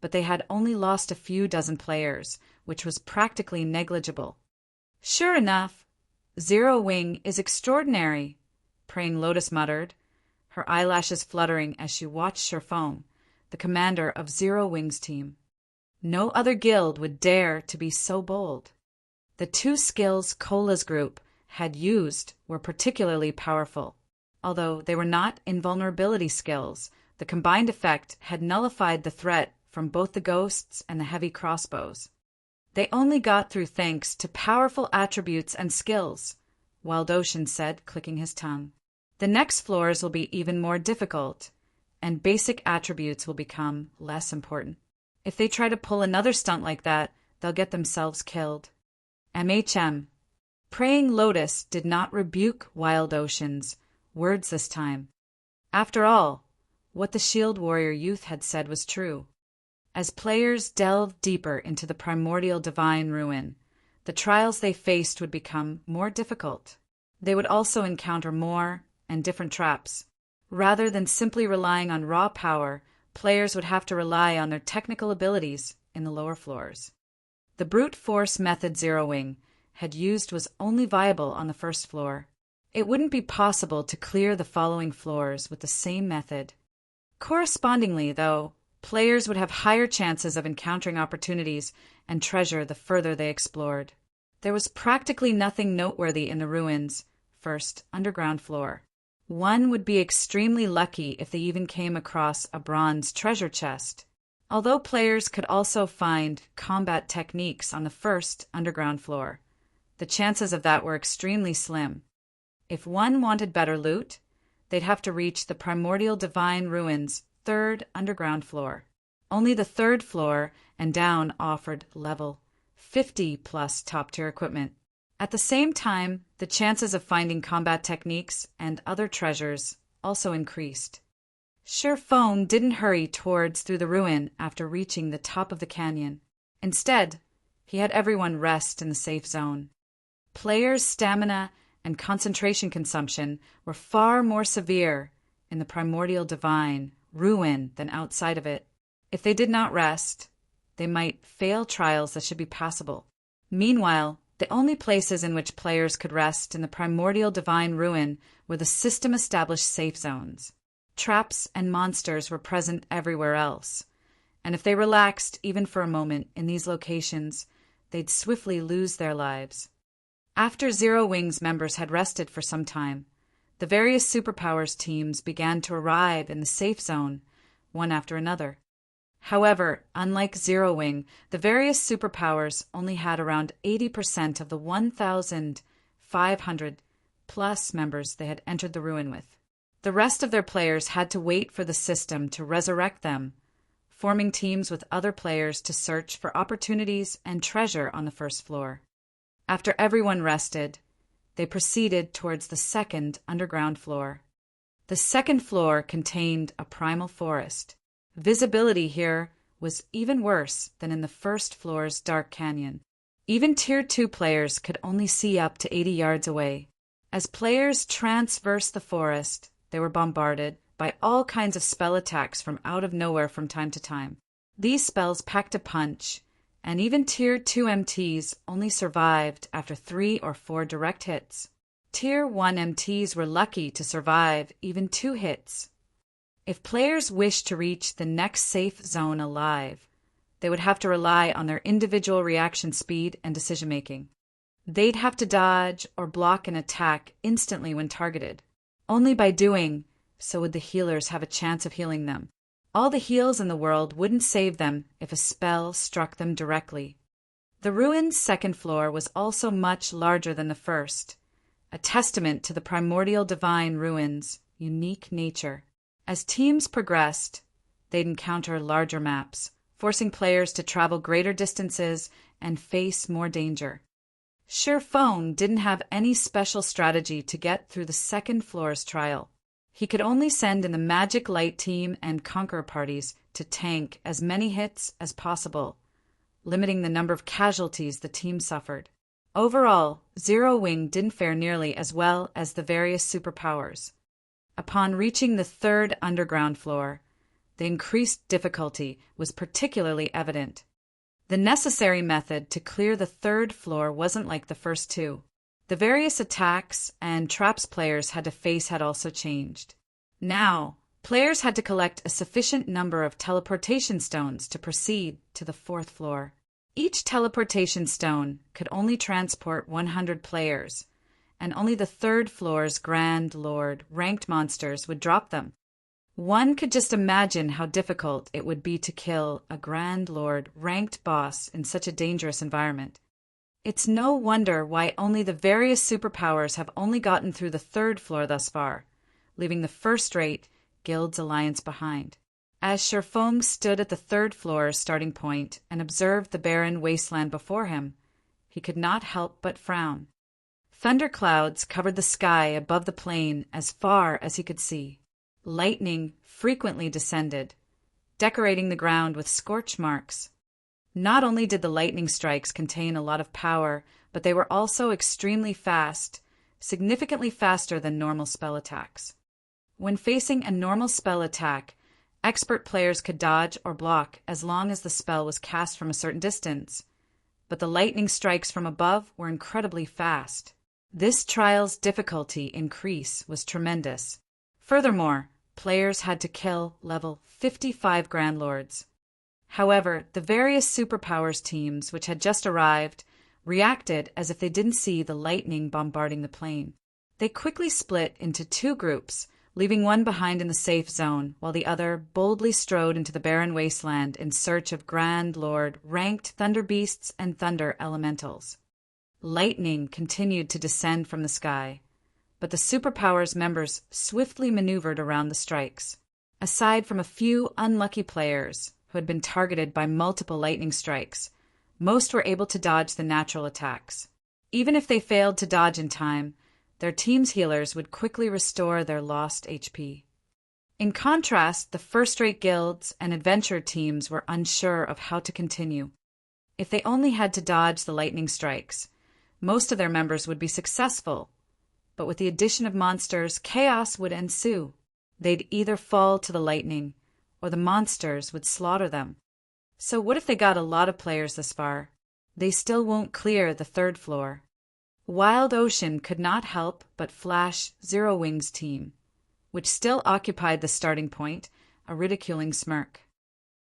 but they had only lost a few dozen players, which was practically negligible. Sure enough, Zero Wing is extraordinary, Praying Lotus muttered, her eyelashes fluttering as she watched Sherfone, the commander of Zero Wing's team. No other guild would dare to be so bold. The two skills Cola's group had used were particularly powerful. Although they were not invulnerability skills, the combined effect had nullified the threat from both the ghosts and the heavy crossbows. They only got through thanks to powerful attributes and skills, Wild Ocean said, clicking his tongue. The next floors will be even more difficult, and basic attributes will become less important. If they try to pull another stunt like that, they'll get themselves killed. Praying Lotus did not rebuke Wild Ocean's words this time. After all, what the Shield Warrior youth had said was true. As players delved deeper into the primordial divine ruin, the trials they faced would become more difficult. They would also encounter more and different traps. Rather than simply relying on raw power, players would have to rely on their technical abilities in the lower floors. The brute force method Zero Wing had used was only viable on the first floor. It wouldn't be possible to clear the following floors with the same method. Correspondingly, though, players would have higher chances of encountering opportunities and treasure the further they explored. There was practically nothing noteworthy in the ruins' first underground floor. One would be extremely lucky if they even came across a bronze treasure chest. Although players could also find combat techniques on the first underground floor, the chances of that were extremely slim. If one wanted better loot, they'd have to reach the primordial divine ruins' third underground floor. Only the third floor and down offered level 50 plus top-tier equipment. At the same time, the chances of finding combat techniques and other treasures also increased. Sherfone didn't hurry through the ruin after reaching the top of the canyon. Instead, he had everyone rest in the safe zone. Players' stamina and concentration consumption were far more severe in the primordial divine ruin than outside of it. If they did not rest, they might fail trials that should be passable. Meanwhile, the only places in which players could rest in the primordial divine ruin were the system-established safe zones. Traps and monsters were present everywhere else, and if they relaxed even for a moment in these locations, they'd swiftly lose their lives. After Zero Wing's members had rested for some time, the various superpowers teams began to arrive in the safe zone, one after another. However, unlike Zero Wing, the various superpowers only had around 80% of the 1,500 plus members they had entered the ruin with. The rest of their players had to wait for the system to resurrect them, forming teams with other players to search for opportunities and treasure on the first floor. After everyone rested, they proceeded towards the second underground floor. The second floor contained a primal forest. Visibility here was even worse than in the first floor's dark canyon. Even Tier 2 players could only see up to 80 yards away. As players traversed the forest, they were bombarded by all kinds of spell attacks from out of nowhere from time to time. These spells packed a punch, and even Tier 2 MTs only survived after 3 or 4 direct hits. Tier 1 MTs were lucky to survive even 2 hits. If players wished to reach the next safe zone alive, they would have to rely on their individual reaction speed and decision-making. They'd have to dodge or block an attack instantly when targeted. Only by doing so would the healers have a chance of healing them. All the heals in the world wouldn't save them if a spell struck them directly. The ruin's second floor was also much larger than the first, a testament to the primordial divine ruin's unique nature. As teams progressed, they'd encounter larger maps, forcing players to travel greater distances and face more danger. Sherfone didn't have any special strategy to get through the second floor's trial. He could only send in the Magic Light team and Conqueror parties to tank as many hits as possible, limiting the number of casualties the team suffered. Overall, Zero Wing didn't fare nearly as well as the various superpowers. Upon reaching the third underground floor, the increased difficulty was particularly evident. The necessary method to clear the third floor wasn't like the first two. The various attacks and traps players had to face had also changed. Now, players had to collect a sufficient number of teleportation stones to proceed to the fourth floor. Each teleportation stone could only transport 100 players, and only the third floor's Grand Lord ranked monsters would drop them. One could just imagine how difficult it would be to kill a Grand Lord ranked boss in such a dangerous environment. It's no wonder why only the various superpowers have only gotten through the third floor thus far, leaving the first-rate Guild's Alliance behind. As Sherfong stood at the third floor's starting point and observed the barren wasteland before him, he could not help but frown. Thunderclouds covered the sky above the plain as far as he could see. Lightning frequently descended, decorating the ground with scorch marks. Not only did the lightning strikes contain a lot of power, but they were also extremely fast, significantly faster than normal spell attacks. When facing a normal spell attack, expert players could dodge or block as long as the spell was cast from a certain distance, but the lightning strikes from above were incredibly fast. This trial's difficulty increase was tremendous. Furthermore, players had to kill level 55 Grand Lords. However, the various superpowers teams which had just arrived reacted as if they didn't see the lightning bombarding the plane. They quickly split into two groups, leaving one behind in the safe zone, while the other boldly strode into the barren wasteland in search of Grand Lord ranked thunder beasts and thunder elementals. Lightning continued to descend from the sky, but the superpowers members swiftly maneuvered around the strikes. Aside from a few unlucky players who had been targeted by multiple lightning strikes, most were able to dodge the natural attacks. Even if they failed to dodge in time, their team's healers would quickly restore their lost HP. In contrast, the first-rate guilds and adventure teams were unsure of how to continue. If they only had to dodge the lightning strikes, most of their members would be successful, but with the addition of monsters, chaos would ensue. They'd either fall to the lightning, or the monsters would slaughter them. So what if they got a lot of players this far? They still won't clear the third floor. Wild Ocean could not help but flash Zero Wing's team, which still occupied the starting point, a ridiculing smirk.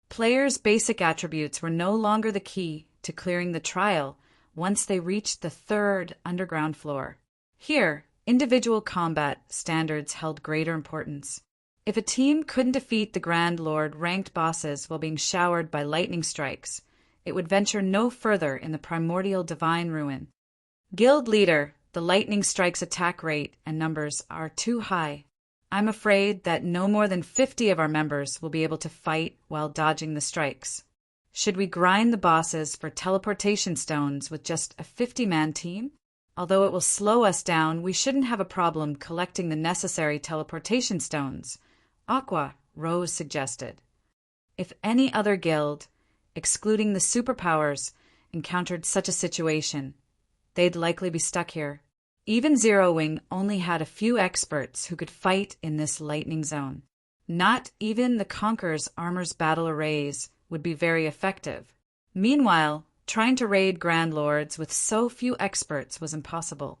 Players' basic attributes were no longer the key to clearing the trial once they reached the third underground floor. Here, individual combat standards held greater importance. If a team couldn't defeat the Grand Lord ranked bosses while being showered by lightning strikes, it would venture no further in the primordial divine ruin. Guild leader, the lightning strike's attack rate and numbers are too high. I'm afraid that no more than 50 of our members will be able to fight while dodging the strikes. Should we grind the bosses for teleportation stones with just a 50-man team? Although it will slow us down, we shouldn't have a problem collecting the necessary teleportation stones, Aqua, Rose suggested. If any other guild, excluding the superpowers, encountered such a situation, they'd likely be stuck here. Even Zero Wing only had a few experts who could fight in this lightning zone. Not even the Conqueror's Armor's battle arrays would be very effective. Meanwhile, trying to raid Grand Lords with so few experts was impossible.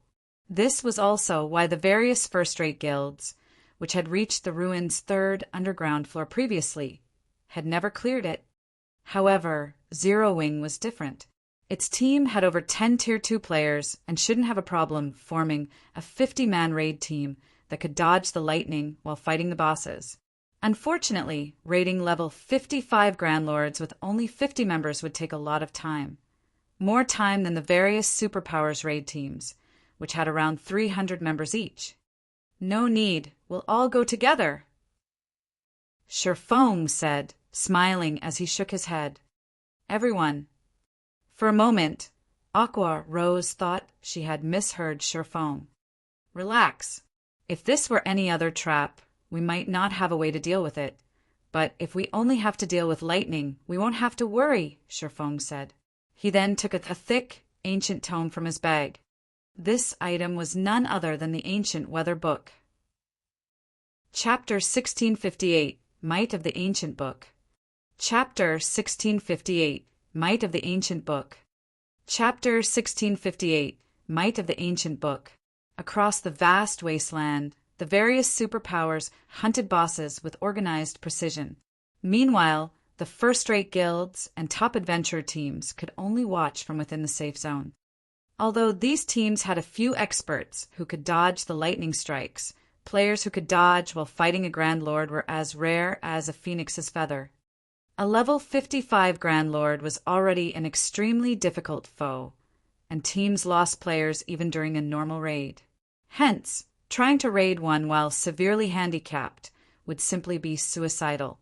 This was also why the various first-rate guilds, which had reached the ruin's third underground floor previously, had never cleared it. However, Zero Wing was different. Its team had over 10 Tier 2 players and shouldn't have a problem forming a 50-man raid team that could dodge the lightning while fighting the bosses. Unfortunately, raiding level 55 Grand Lords with only 50 members would take a lot of time. More time than the various superpowers raid teams, which had around 300 members each. No need, we'll all go together, Sherfong said, smiling as he shook his head. Everyone. For a moment, Aqua Rose thought she had misheard Sherfong. Relax. If this were any other trap, we might not have a way to deal with it. But if we only have to deal with lightning, we won't have to worry, Sherfong said. He then took a thick, ancient tome from his bag. This item was none other than the ancient weather book. Chapter 1658, Might of the Ancient Book. Chapter 1658, Might of the Ancient Book. Chapter 1658, Might of the Ancient Book. Across the vast wasteland, the various superpowers hunted bosses with organized precision. Meanwhile, the first-rate guilds and top adventure teams could only watch from within the safe zone. Although these teams had a few experts who could dodge the lightning strikes, players who could dodge while fighting a Grand Lord were as rare as a phoenix's feather. A level 55 Grand Lord was already an extremely difficult foe, and teams lost players even during a normal raid. Hence, trying to raid one while severely handicapped would simply be suicidal.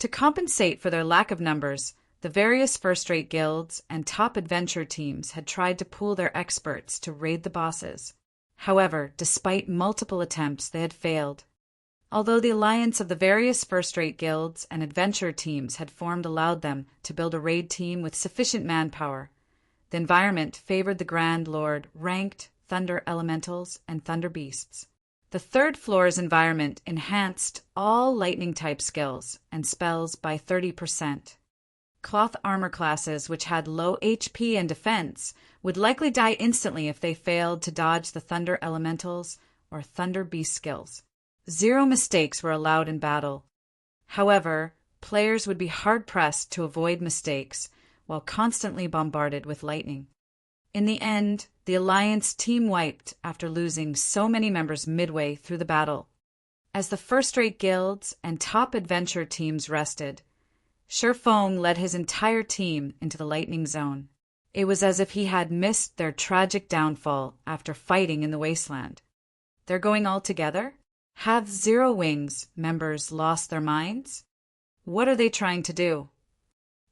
To compensate for their lack of numbers, the various first-rate guilds and top adventure teams had tried to pool their experts to raid the bosses. However, despite multiple attempts, they had failed. Although the alliance of the various first-rate guilds and adventure teams had formed allowed them to build a raid team with sufficient manpower, the environment favored the Grand Lord ranked thunder elementals and thunder beasts. The third floor's environment enhanced all lightning-type skills and spells by 30%. Cloth armor classes which had low HP and defense would likely die instantly if they failed to dodge the thunder elementals or thunder beast skills. 0 mistakes were allowed in battle. However, players would be hard-pressed to avoid mistakes while constantly bombarded with lightning. In the end, the Alliance team wiped after losing so many members midway through the battle. As the first-rate guilds and top adventure teams rested, Sherfong led his entire team into the lightning zone. It was as if he had missed their tragic downfall after fighting in the wasteland. They're going all together? Have Zero Wings members lost their minds? What are they trying to do?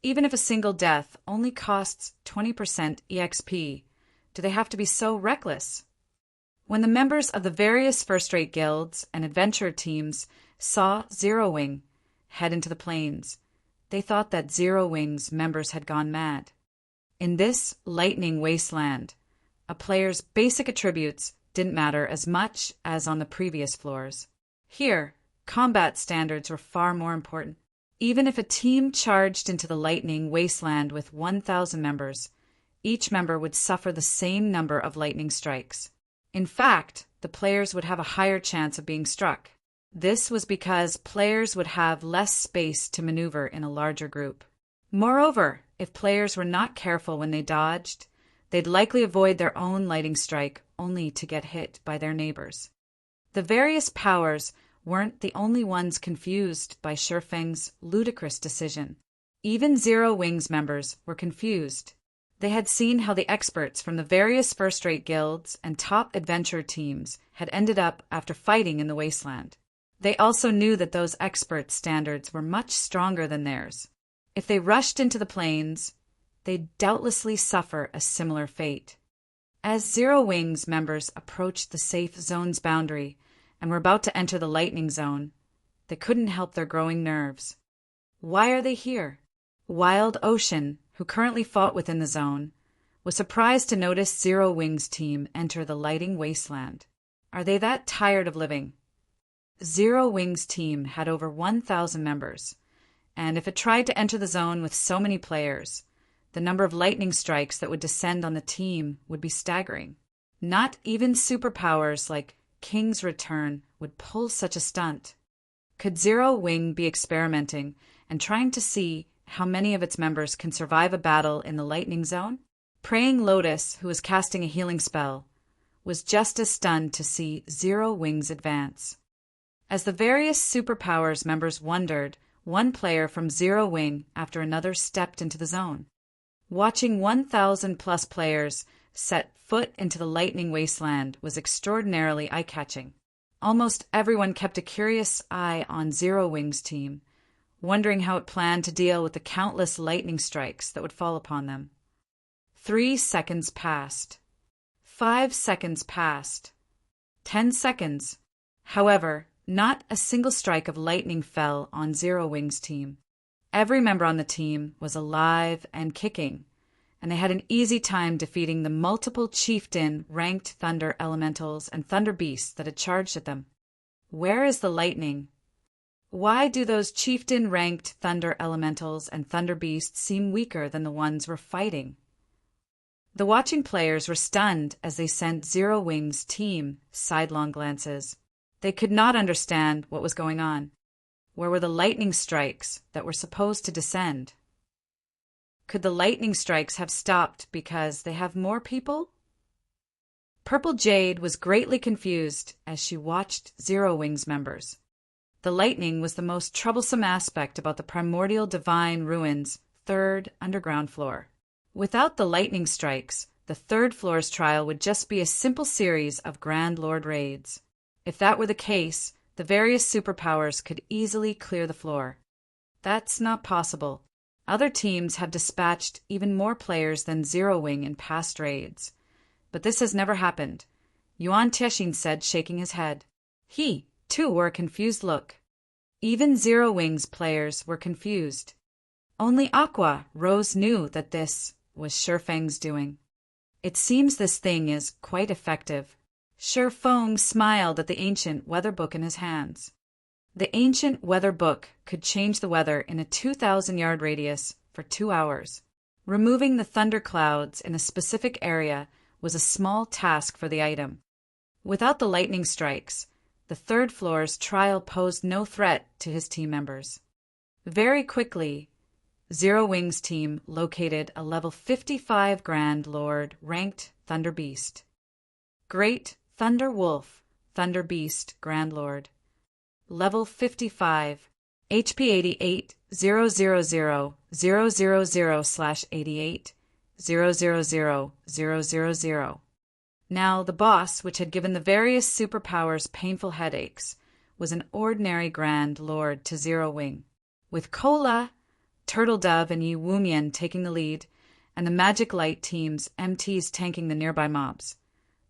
Even if a single death only costs 20% EXP, do they have to be so reckless? When the members of the various first-rate guilds and adventure teams saw Zero Wing head into the plains, they thought that Zero Wing's members had gone mad. In this lightning wasteland, a player's basic attributes didn't matter as much as on the previous floors. Here, combat standards were far more important. Even if a team charged into the lightning wasteland with 1,000 members, each member would suffer the same number of lightning strikes. In fact, the players would have a higher chance of being struck. This was because players would have less space to maneuver in a larger group. Moreover, if players were not careful when they dodged, they'd likely avoid their own lightning strike only to get hit by their neighbors. The various powers weren't the only ones confused by Sherfeng's ludicrous decision. Even Zero Wings members were confused. They had seen how the experts from the various first-rate guilds and top adventure teams had ended up after fighting in the wasteland. They also knew that those expert standards were much stronger than theirs. If they rushed into the plains, they'd doubtlessly suffer a similar fate. As Zero Wings members approached the safe zone's boundary and were about to enter the lightning zone, they couldn't help their growing nerves. Why are they here? Wild Ocean, who currently fought within the zone, was surprised to notice Zero Wings' team enter the lighting wasteland. Are they that tired of living? Zero Wings' team had over 1,000 members, and if it tried to enter the zone with so many players, the number of lightning strikes that would descend on the team would be staggering. Not even superpowers like King's Return would pull such a stunt. Could Zero Wing be experimenting and trying to see how many of its members can survive a battle in the lightning zone? Praying Lotus, who was casting a healing spell, was just as stunned to see Zero Wings advance. As the various superpowers members wondered, one player from Zero Wing after another stepped into the zone. Watching 1,000+ players set foot into the lightning wasteland was extraordinarily eye-catching. Almost everyone kept a curious eye on Zero Wing's team, wondering how it planned to deal with the countless lightning strikes that would fall upon them. 3 seconds passed. 5 seconds passed. 10 seconds. However, not a single strike of lightning fell on Zero Wing's team. Every member on the team was alive and kicking, and they had an easy time defeating the multiple chieftain-ranked thunder elementals and thunder beasts that had charged at them. Where is the lightning? Why do those chieftain-ranked thunder elementals and thunder beasts seem weaker than the ones we're fighting? The watching players were stunned as they sent Zero Wing's team sidelong glances. They could not understand what was going on. Where were the lightning strikes that were supposed to descend? Could the lightning strikes have stopped because they have more people? Purple Jade was greatly confused as she watched Zero Wing's members. The lightning was the most troublesome aspect about the primordial divine ruins' third underground floor. Without the lightning strikes, the third floor's trial would just be a simple series of Grand Lord raids. If that were the case, the various superpowers could easily clear the floor. That's not possible. Other teams have dispatched even more players than Zero Wing in past raids. But this has never happened, Yuan Tixin said, shaking his head. He, too, wore a confused look. Even Zero Wing's players were confused. Only Aqua Rose knew that this was Shifeng's doing. It seems this thing is quite effective. Shifeng smiled at the ancient weather book in his hands. The ancient weather book could change the weather in a 2,000-yard radius for 2 hours. Removing the thunder clouds in a specific area was a small task for the item. Without the lightning strikes, the third floor's trial posed no threat to his team members. Very quickly, Zero Wing's team located a level 55 Grand Lord ranked Thunder Beast. Great Thunder Wolf, Thunder Beast Grand Lord. Level 55, HP 88 000/88 000. Now, the boss, which had given the various superpowers painful headaches, was an ordinary Grand Lord to Zero Wing, with Cola, Turtle Dove, and Yi Wumian taking the lead, and the Magic Light team's MTs tanking the nearby mobs.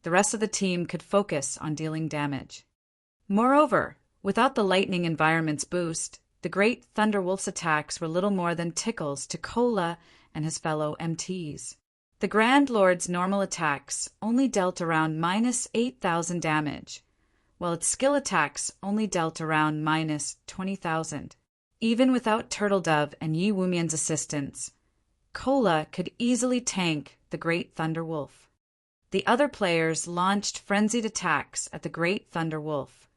The rest of the team could focus on dealing damage. Moreover, without the lightning environment's boost, the Great Thunderwolf's attacks were little more than tickles to Cola and his fellow MTs. The Grand Lord's normal attacks only dealt around minus 8,000 damage, while its skill attacks only dealt around minus 20,000. Even without Turtle Dove and Yi Wumian's assistance, Cola could easily tank the Great Thunder Wolf. The other players launched frenzied attacks at the Great Thunder Wolf,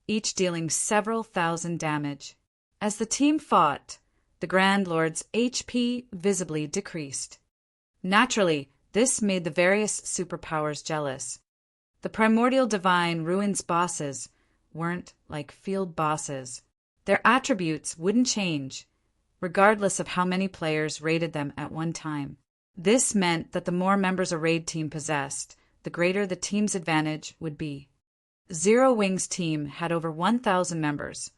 each dealing several thousand damage. As the team fought, the Grand Lord's HP visibly decreased. Naturally, this made the various superpowers jealous. The primordial divine ruins bosses weren't like field bosses. Their attributes wouldn't change, regardless of how many players raided them at one time. This meant that the more members a raid team possessed, the greater the team's advantage would be. Zero Wing's team had over 1,000 members,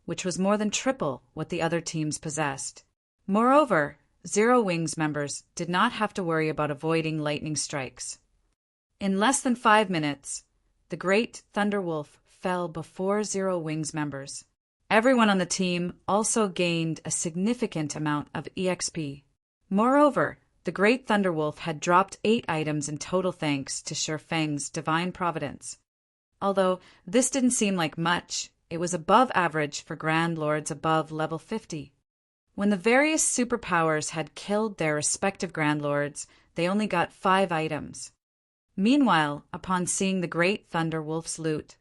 which was more than triple what the other teams possessed. Moreover, Zero Wing's members did not have to worry about avoiding lightning strikes. In less than 5 minutes, the Great Thunder Wolf fell before Zero Wing's members. Everyone on the team also gained a significant amount of EXP. Moreover, the Great Thunder Wolf had dropped 8 items in total thanks to Shifeng's divine providence. Although this didn't seem like much, it was above average for Grand Lords above level 50. When the various superpowers had killed their respective Grand Lords, they only got 5 items. Meanwhile, upon seeing the Great Thunder Wolf's loot,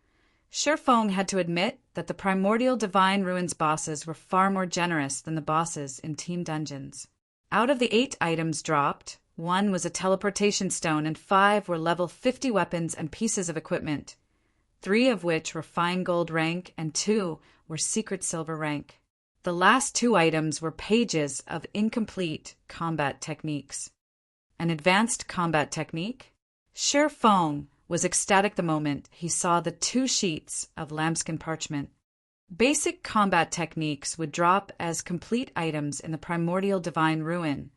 Shifeng had to admit that the primordial divine ruins bosses were far more generous than the bosses in team dungeons. Out of the 8 items dropped, 1 was a teleportation stone and 5 were level 50 weapons and pieces of equipment, 3 of which were fine gold rank and 2 were secret silver rank. The last 2 items were pages of incomplete combat techniques. An advanced combat technique? Shifeng was ecstatic the moment he saw the 2 sheets of lambskin parchment. Basic combat techniques would drop as complete items in the primordial divine ruin,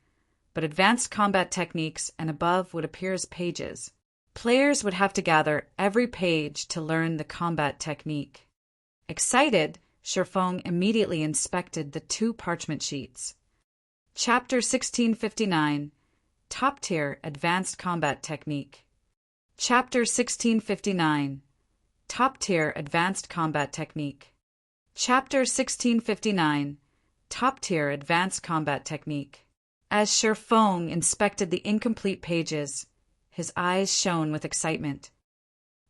but advanced combat techniques and above would appear as pages. Players would have to gather every page to learn the combat technique. Excited, Shifeng immediately inspected the 2 parchment sheets. Chapter 1659, Top-Tier Advanced Combat Technique. Chapter 1659. Top-Tier Advanced Combat Technique. Chapter 1659. Top-Tier Advanced Combat Technique. As Sher Fong inspected the incomplete pages, his eyes shone with excitement.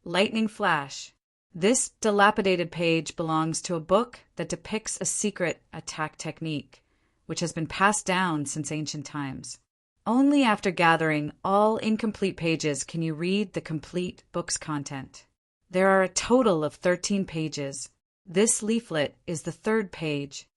Lightning Flash. This dilapidated page belongs to a book that depicts a secret attack technique, which has been passed down since ancient times. Only after gathering all incomplete pages can you read the complete book's content. There are a total of 13 pages. This leaflet is the third page.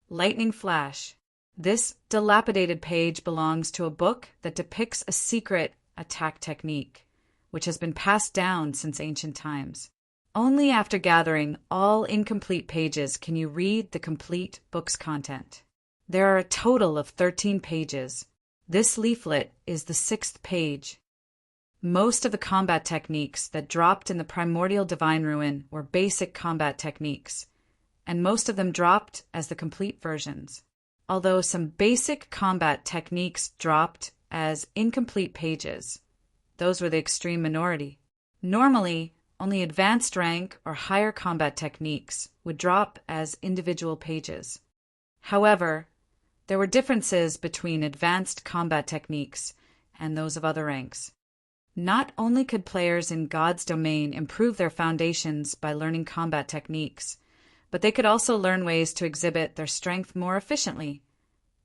Lightning Flash. This dilapidated page belongs to a book that depicts a secret attack technique, which has been passed down since ancient times. Only after gathering all incomplete pages can you read the complete book's content. There are a total of 13 pages. This leaflet is the sixth page. Most of the combat techniques that dropped in the primordial divine ruin were basic combat techniques, and most of them dropped as the complete versions. Although some basic combat techniques dropped as incomplete pages, those were the extreme minority. Normally, only advanced rank or higher combat techniques would drop as individual pages. However, there were differences between advanced combat techniques and those of other ranks. Not only could players in God's domain improve their foundations by learning combat techniques, but they could also learn ways to exhibit their strength more efficiently,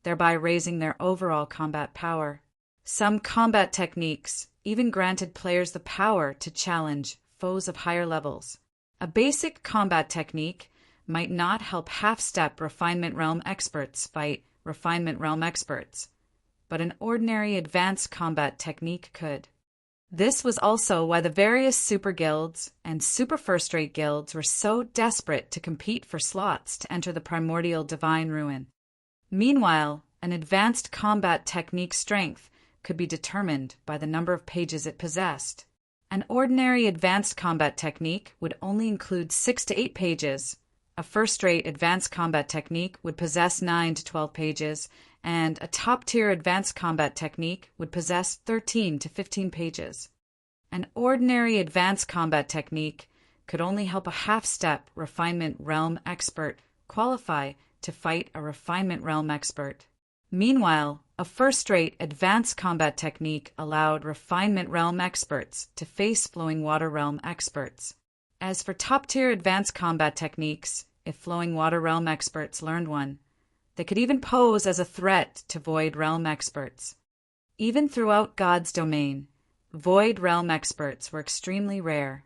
thereby raising their overall combat power. Some combat techniques even granted players the power to challenge foes of higher levels. A basic combat technique might not help half-step Refinement Realm experts fight Refinement Realm experts, but an ordinary advanced combat technique could. This was also why the various super guilds and super first-rate guilds were so desperate to compete for slots to enter the primordial divine ruin. Meanwhile, an advanced combat technique strength could be determined by the number of pages it possessed. An ordinary advanced combat technique would only include 6 to 8 pages. A first-rate advanced combat technique would possess 9 to 12 pages, and a top-tier advanced combat technique would possess 13 to 15 pages. An ordinary advanced combat technique could only help a half-step Refinement Realm expert qualify to fight a Refinement Realm expert. Meanwhile, a first-rate advanced combat technique allowed Refinement Realm experts to face Flowing Water Realm experts. As for top-tier advanced combat techniques, if Flowing Water Realm experts learned one, they could even pose as a threat to Void Realm experts. Even throughout God's domain, Void Realm experts were extremely rare.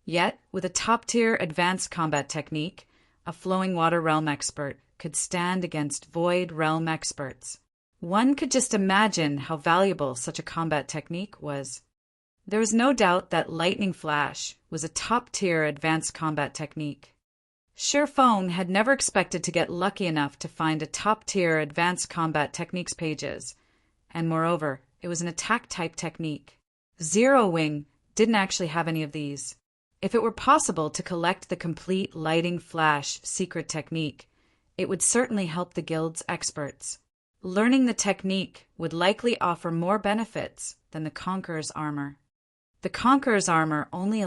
Yet, with a top-tier advanced combat technique, a Flowing Water Realm expert could stand against Void Realm experts. One could just imagine how valuable such a combat technique was. There was no doubt that Lightning Flash was a top-tier advanced combat technique. Sher Fong had never expected to get lucky enough to find a top-tier advanced combat techniques pages, and moreover, it was an attack-type technique. Zero Wing didn't actually have any of these. If it were possible to collect the complete Lightning Flash secret technique, it would certainly help the guild's experts. Learning the technique would likely offer more benefits than the Conqueror's armor. The Conqueror's armor only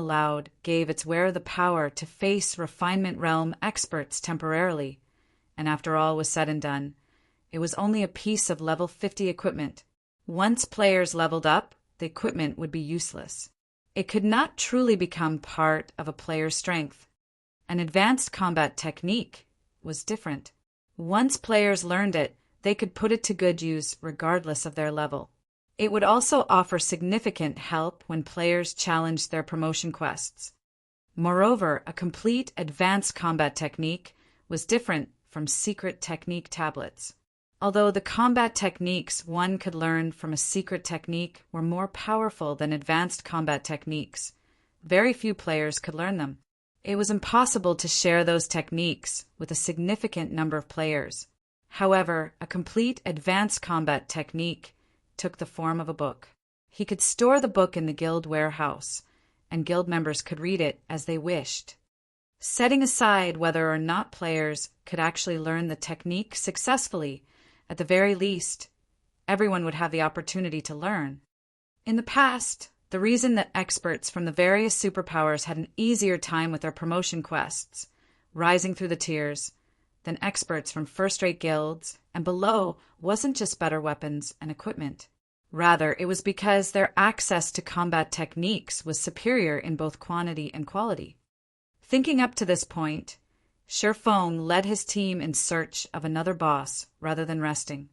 gave its wearer the power to face Refinement Realm experts temporarily, and after all was said and done, it was only a piece of level 50 equipment. Once players leveled up, the equipment would be useless. It could not truly become part of a player's strength. An advanced combat technique was different. Once players learned it, they could put it to good use regardless of their level. It would also offer significant help when players challenged their promotion quests. Moreover, a complete advanced combat technique was different from secret technique tablets. Although the combat techniques one could learn from a secret technique were more powerful than advanced combat techniques, very few players could learn them. It was impossible to share those techniques with a significant number of players. However, a complete advanced combat technique took the form of a book. He could store the book in the guild warehouse, and guild members could read it as they wished. Setting aside whether or not players could actually learn the technique successfully, at the very least, everyone would have the opportunity to learn. In the past, the reason that experts from the various superpowers had an easier time with their promotion quests, rising through the tiers, than experts from first-rate guilds and below wasn't just better weapons and equipment. Rather, it was because their access to combat techniques was superior in both quantity and quality. Thinking up to this point, Sherfong led his team in search of another boss rather than resting.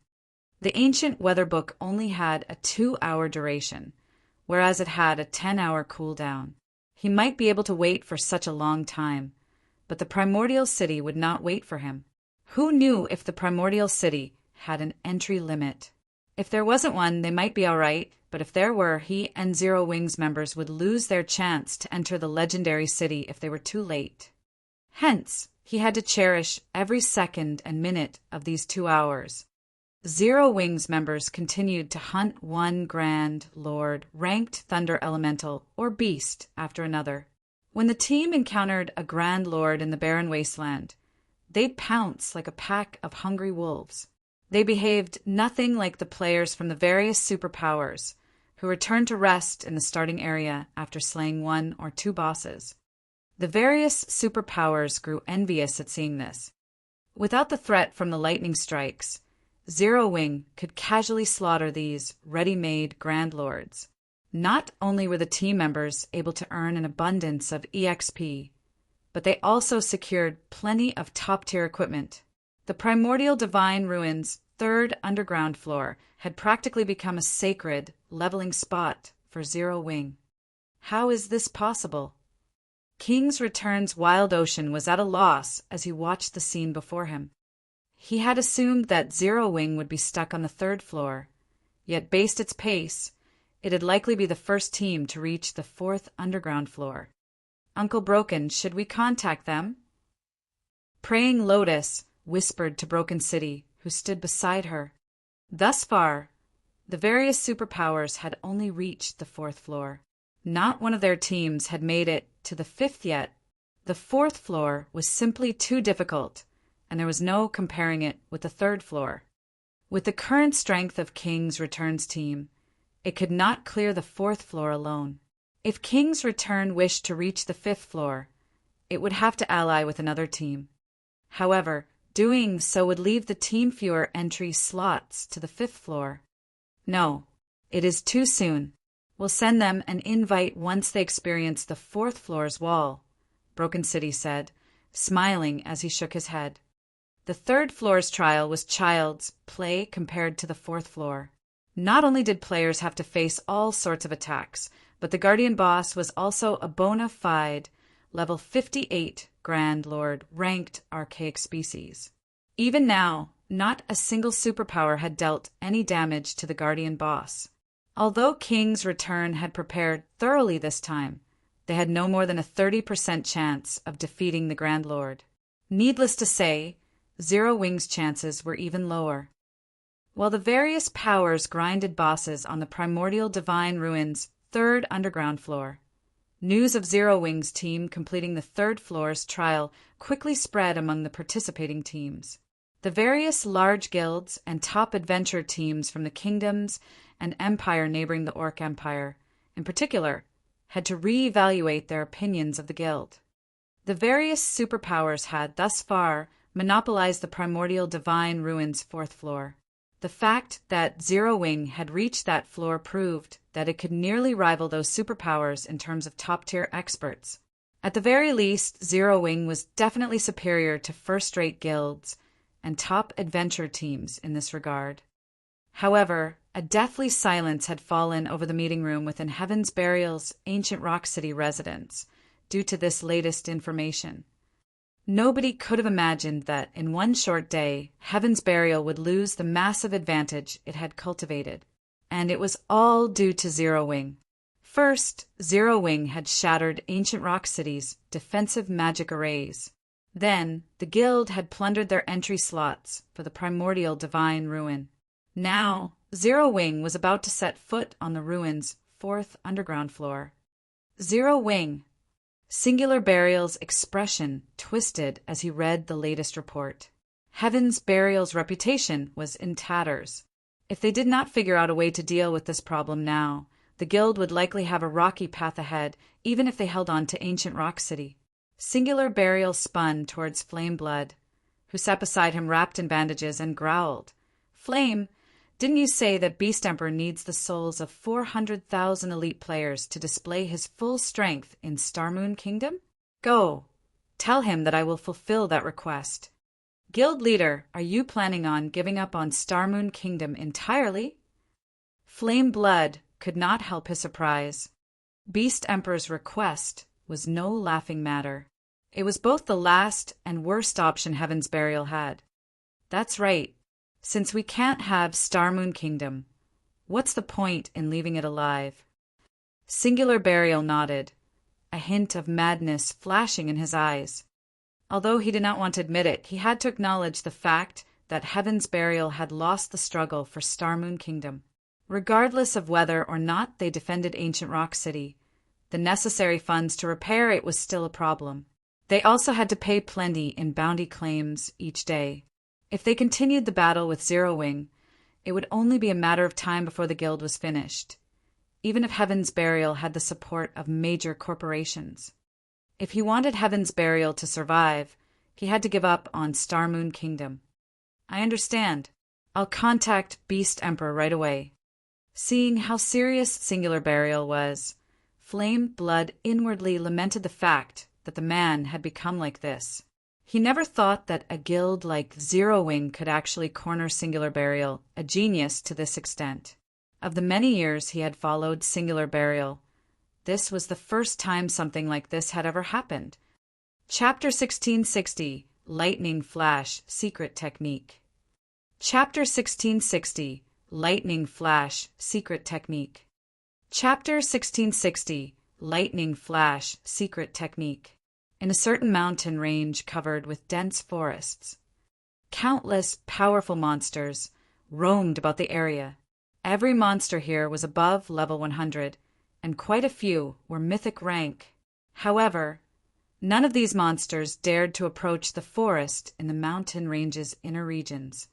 The ancient weather book only had a 2-hour duration, whereas it had a 10-hour cooldown. He might be able to wait for such a long time, but the primordial city would not wait for him. Who knew if the primordial city had an entry limit? If there wasn't one, they might be all right, but if there were, he and Zero Wings members would lose their chance to enter the legendary city if they were too late. Hence, he had to cherish every second and minute of these 2 hours. Zero Wings members continued to hunt one Grand Lord, ranked Thunder Elemental, or Beast after another. When the team encountered a Grand Lord in the barren wasteland, they'd pounce like a pack of hungry wolves. They behaved nothing like the players from the various superpowers, who returned to rest in the starting area after slaying 1 or 2 bosses. The various superpowers grew envious at seeing this. Without the threat from the lightning strikes, Zero Wing could casually slaughter these ready-made Grand Lords. Not only were the team members able to earn an abundance of EXP, but they also secured plenty of top-tier equipment. The primordial Divine Ruins' 3rd underground floor had practically become a sacred, leveling spot for Zero Wing. How is this possible? King's Return's Wild Ocean was at a loss as he watched the scene before him. He had assumed that Zero Wing would be stuck on the 3rd floor, yet based its pace, it'd likely be the first team to reach the 4th underground floor. Uncle Broken, should we contact them? Praying Lotus whispered to Broken City, who stood beside her. Thus far, the various superpowers had only reached the 4th floor. Not one of their teams had made it to the 5th yet. The 4th floor was simply too difficult, and there was no comparing it with the 3rd floor. With the current strength of King's Return's team, it could not clear the 4th floor alone. If King's Return wished to reach the 5th floor, it would have to ally with another team. However, doing so would leave the team fewer entry slots to the 5th floor. No, it is too soon. We'll send them an invite once they experience the 4th floor's wall, Broken City said, smiling as he shook his head. The 3rd floor's trial was child's play compared to the 4th floor. Not only did players have to face all sorts of attacks, but the Guardian boss was also a bona fide level 58 Grand Lord ranked archaic species. Even now, not a single superpower had dealt any damage to the Guardian boss. Although King's Return had prepared thoroughly this time, they had no more than a 30% chance of defeating the Grand Lord. Needless to say, Zero Wing's chances were even lower. While the various powers grinded bosses on the primordial Divine Ruins' 3rd underground floor, news of Zero Wing's team completing the 3rd floor's trial quickly spread among the participating teams. The various large guilds and top adventure teams from the kingdoms and empire neighboring the Orc Empire, in particular, had to re-evaluate their opinions of the guild. The various superpowers had, thus far, monopolized the primordial Divine Ruins' 4th floor. The fact that Zero Wing had reached that floor proved that it could nearly rival those superpowers in terms of top-tier experts. At the very least, Zero Wing was definitely superior to first-rate guilds and top adventure teams in this regard. However, a deathly silence had fallen over the meeting room within Heaven's Burial's ancient Rock City residence due to this latest information. Nobody could have imagined that in one short day, Heaven's Burial would lose the massive advantage it had cultivated. And it was all due to Zero Wing. First, Zero Wing had shattered Ancient Rock City's defensive magic arrays. Then, the guild had plundered their entry slots for the primordial Divine Ruin. Now, Zero Wing was about to set foot on the ruin's 4th underground floor. Zero Wing. Singular Burial's expression twisted as he read the latest report. Heaven's Burial's reputation was in tatters. If they did not figure out a way to deal with this problem now, the guild would likely have a rocky path ahead, even if they held on to ancient Rock City. Singular Burial spun towards Flame Blood, who sat beside him wrapped in bandages, and growled. Flame, didn't you say that Beast Emperor needs the souls of 400,000 elite players to display his full strength in Starmoon Kingdom? Go. Tell him that I will fulfill that request. Guild leader, are you planning on giving up on Starmoon Kingdom entirely? Flame Blood could not help his surprise. Beast Emperor's request was no laughing matter. It was both the last and worst option Heaven's Burial had. That's right. Since we can't have Starmoon Kingdom, what's the point in leaving it alive? Singular Burial nodded, a hint of madness flashing in his eyes. Although he did not want to admit it, he had to acknowledge the fact that Heaven's Burial had lost the struggle for Starmoon Kingdom. Regardless of whether or not they defended ancient Rock City, the necessary funds to repair it was still a problem. They also had to pay plenty in bounty claims each day. If they continued the battle with Zero Wing, it would only be a matter of time before the guild was finished, even if Heaven's Burial had the support of major corporations. If he wanted Heaven's Burial to survive, he had to give up on Starmoon Kingdom. I understand. I'll contact Beast Emperor right away. Seeing how serious Singular Burial was, Flame Blood inwardly lamented the fact that the man had become like this. He never thought that a guild like Zero Wing could actually corner Singular Burial, a genius to this extent. Of the many years he had followed Singular Burial, this was the first time something like this had ever happened. Chapter 1660, Lightning Flash Secret Technique. Chapter 1660, Lightning Flash Secret Technique. Chapter 1660, Lightning Flash Secret Technique. In a certain mountain range covered with dense forests, countless powerful monsters roamed about the area. Every monster here was above level 100, and quite a few were mythic rank. However, none of these monsters dared to approach the forest in the mountain range's inner regions.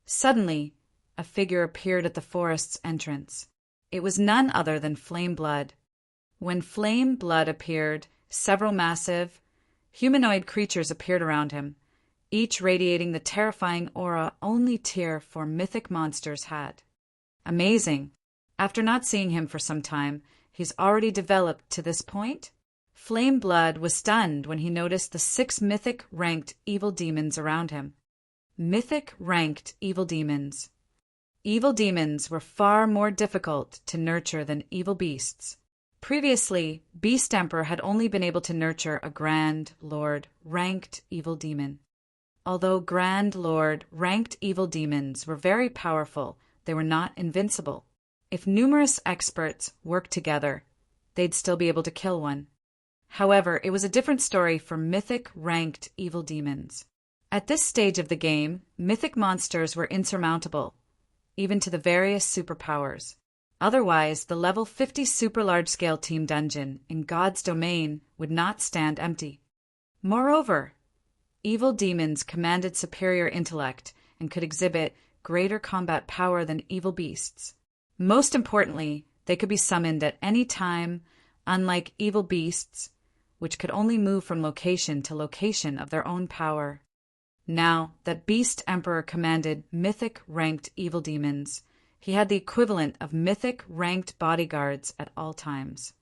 Suddenly, a figure appeared at the forest's entrance. It was none other than Flame Blood. When Flame Blood appeared, several massive, humanoid creatures appeared around him, each radiating the terrifying aura only Tier 4 mythic monsters had. Amazing. After not seeing him for some time, he's already developed to this point? Flame Blood was stunned when he noticed the 6 mythic-ranked evil demons around him. Mythic-ranked evil demons. Evil demons were far more difficult to nurture than evil beasts. Previously, Beast Emperor had only been able to nurture a Grand Lord ranked evil demon. Although Grand Lord ranked evil demons were very powerful, they were not invincible. If numerous experts worked together, they'd still be able to kill one. However, it was a different story for mythic-ranked evil demons. At this stage of the game, mythic monsters were insurmountable, even to the various superpowers. Otherwise, the level 50 super large-scale team dungeon in God's domain would not stand empty. Moreover, evil demons commanded superior intellect and could exhibit greater combat power than evil beasts. Most importantly, they could be summoned at any time, unlike evil beasts, which could only move from location to location of their own power. Now that Beast Emperor commanded mythic-ranked evil demons, he had the equivalent of mythic-ranked bodyguards at all times.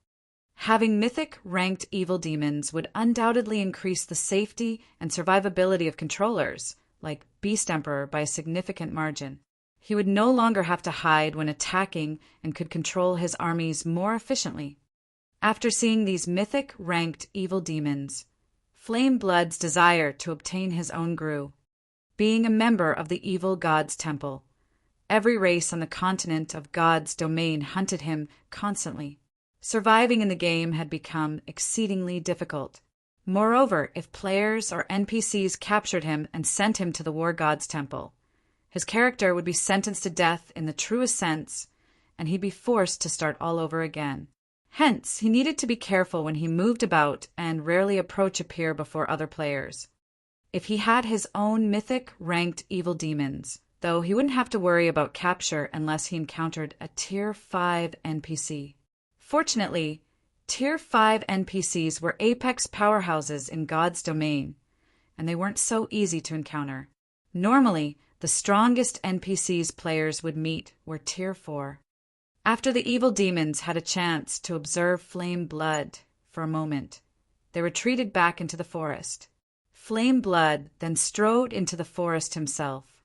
Having mythic-ranked evil demons would undoubtedly increase the safety and survivability of controllers, like Beast Emperor, by a significant margin. He would no longer have to hide when attacking and could control his armies more efficiently. After seeing these mythic-ranked evil demons, Flame Blood's desire to obtain his own grew. Being a member of the evil god's temple, every race on the continent of God's domain hunted him constantly. Surviving in the game had become exceedingly difficult. Moreover, if players or NPCs captured him and sent him to the war god's temple, his character would be sentenced to death in the truest sense, and he'd be forced to start all over again. Hence, he needed to be careful when he moved about and rarely approach a peer before other players. If he had his own mythic-ranked evil demons, though he wouldn't have to worry about capture unless he encountered a Tier 5 NPC. Fortunately, Tier 5 NPCs were apex powerhouses in God's domain, and they weren't so easy to encounter. Normally, the strongest NPCs players would meet were Tier 4. After the evil demons had a chance to observe Flame Blood for a moment, they retreated back into the forest. Flame Blood then strode into the forest himself.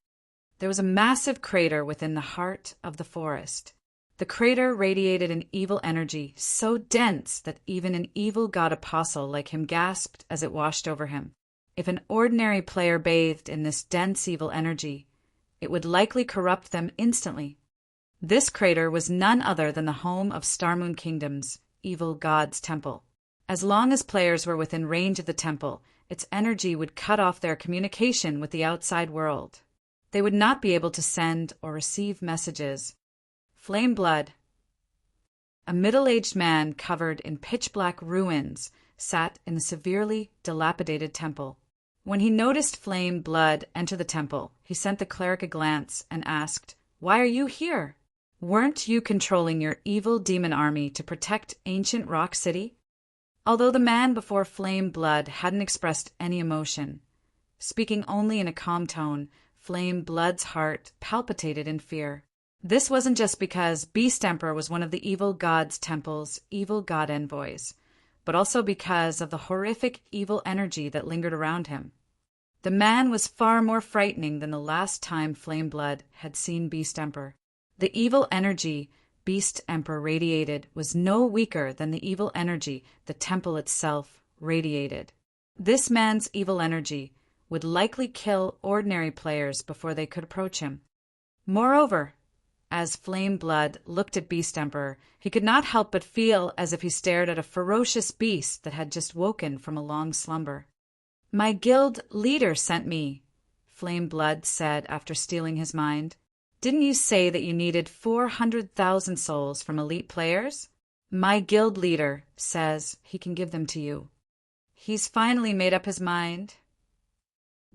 There was a massive crater within the heart of the forest. The crater radiated an evil energy so dense that even an evil god apostle like him gasped as it washed over him. If an ordinary player bathed in this dense evil energy, it would likely corrupt them instantly. This crater was none other than the home of Starmoon Kingdom's evil god's temple. As long as players were within range of the temple, its energy would cut off their communication with the outside world. They would not be able to send or receive messages. Flame Blood, a middle-aged man covered in pitch-black ruins, sat in the severely dilapidated temple. When he noticed Flame Blood enter the temple, he sent the cleric a glance and asked, "Why are you here? Weren't you controlling your evil demon army to protect ancient Rock City?" Although the man before Flame Blood hadn't expressed any emotion, speaking only in a calm tone, Flame Blood's heart palpitated in fear. This wasn't just because Beast Emperor was one of the evil god's temple's evil god envoys, but also because of the horrific evil energy that lingered around him. The man was far more frightening than the last time Flame Blood had seen Beast Emperor. The evil energy Beast Emperor radiated was no weaker than the evil energy the temple itself radiated. This man's evil energy would likely kill ordinary players before they could approach him. Moreover, as Flame Blood looked at Beast Emperor, he could not help but feel as if he stared at a ferocious beast that had just woken from a long slumber. "My guild leader sent me," Flame Blood said after stealing his mind. "Didn't you say that you needed 400,000 souls from elite players? My guild leader says he can give them to you." "He's finally made up his mind?"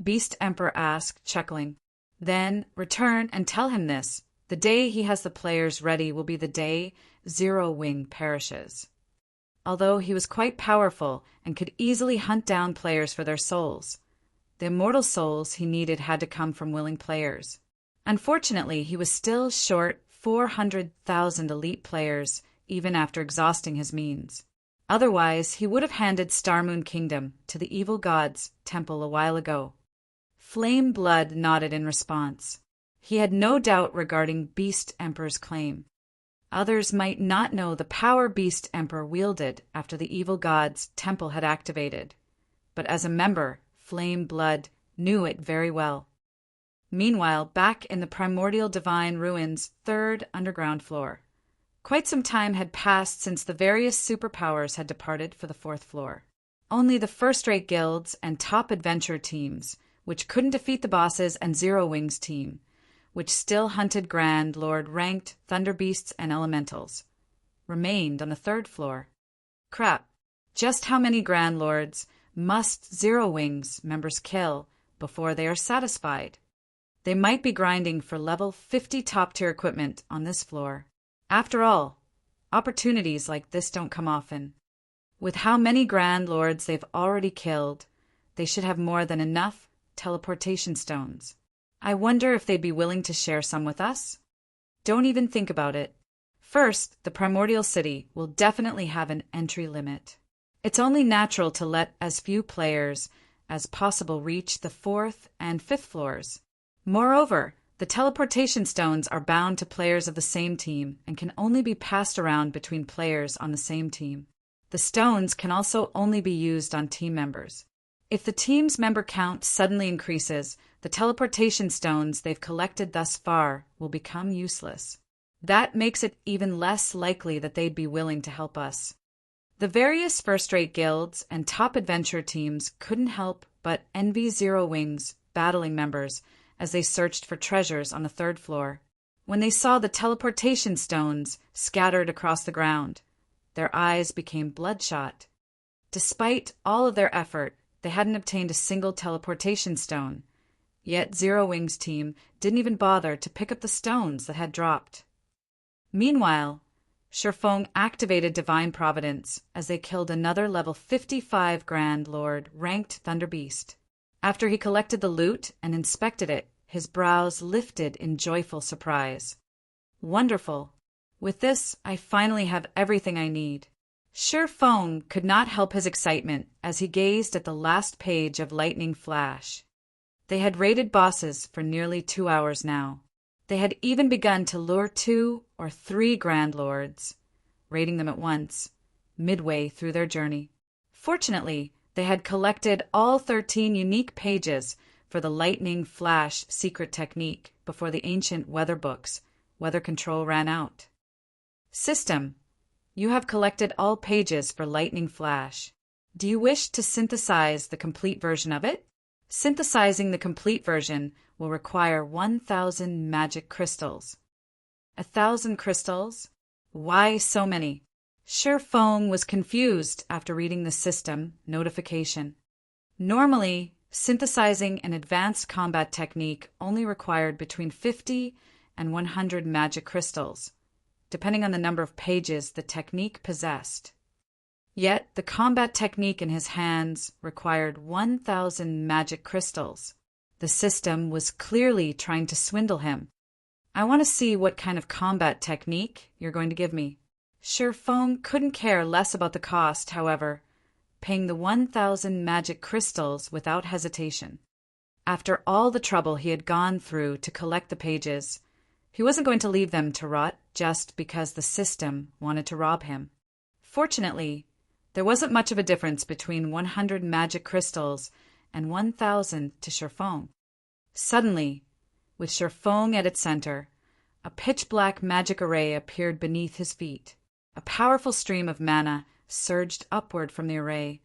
Beast Emperor asked, chuckling. "Then return and tell him this. The day he has the players ready will be the day Zero Wing perishes." Although he was quite powerful and could easily hunt down players for their souls, the immortal souls he needed had to come from willing players. Unfortunately, he was still short 400,000 elite players even after exhausting his means. Otherwise, he would have handed Starmoon Kingdom to the evil god's temple a while ago. Flame Blood nodded in response. He had no doubt regarding Beast Emperor's claim. Others might not know the power Beast Emperor wielded after the evil god's temple had activated, but as a member, Flame Blood knew it very well. Meanwhile, back in the Primordial Divine Ruins' third underground floor, quite some time had passed since the various superpowers had departed for the fourth floor. Only the first-rate guilds and top adventure teams, which couldn't defeat the bosses, and Zero Wing's team, which still hunted Grand Lord ranked Thunder Beasts and Elementals, remained on the third floor. Crap. Just how many Grand Lords must Zero Wing's members kill before they are satisfied? They might be grinding for level 50 top-tier equipment on this floor. After all, opportunities like this don't come often. With how many Grand Lords they've already killed, they should have more than enough teleportation stones. I wonder if they'd be willing to share some with us? Don't even think about it. First, the Primordial City will definitely have an entry limit. It's only natural to let as few players as possible reach the 4th and 5th floors. Moreover, the teleportation stones are bound to players of the same team and can only be passed around between players on the same team. The stones can also only be used on team members. If the team's member count suddenly increases, the teleportation stones they've collected thus far will become useless. That makes it even less likely that they'd be willing to help us. The various first-rate guilds and top adventure teams couldn't help but envy Zero Wing's battling members as they searched for treasures on the third floor. When they saw the teleportation stones scattered across the ground, their eyes became bloodshot. Despite all of their effort, they hadn't obtained a single teleportation stone, Yet Zero Wing's team didn't even bother to pick up the stones that had dropped. Meanwhile, Sherfong activated Divine Providence as they killed another level 55 Grand Lord ranked Thunder Beast. After he collected the loot and inspected it, his brows lifted in joyful surprise. Wonderful. With this, I finally have everything I need. Sherfong could not help his excitement as he gazed at the last page of Lightning Flash. They had raided bosses for nearly 2 hours now. They had even begun to lure 2 or 3 Grand Lords, raiding them at once, midway through their journey. Fortunately, they had collected all 13 unique pages for the Lightning Flash secret technique before the ancient weather book's weather control ran out. System, you have collected all pages for Lightning Flash. Do you wish to synthesize the complete version of it? Synthesizing the complete version will require 1,000 magic crystals. 1,000 crystals? Why so many? Sherfong was confused after reading the system notification. Normally, synthesizing an advanced combat technique only required between 50 and 100 magic crystals, depending on the number of pages the technique possessed. Yet, the combat technique in his hands required 1,000 magic crystals. The system was clearly trying to swindle him. I want to see what kind of combat technique you're going to give me. Sherfong couldn't care less about the cost, however, paying the 1,000 magic crystals without hesitation. After all the trouble he had gone through to collect the pages, he wasn't going to leave them to rot just because the system wanted to rob him. Fortunately, there wasn't much of a difference between 100 magic crystals and 1,000 to Sherfong. Suddenly, with Sherfong at its center, a pitch-black magic array appeared beneath his feet. A powerful stream of mana surged upward from the array,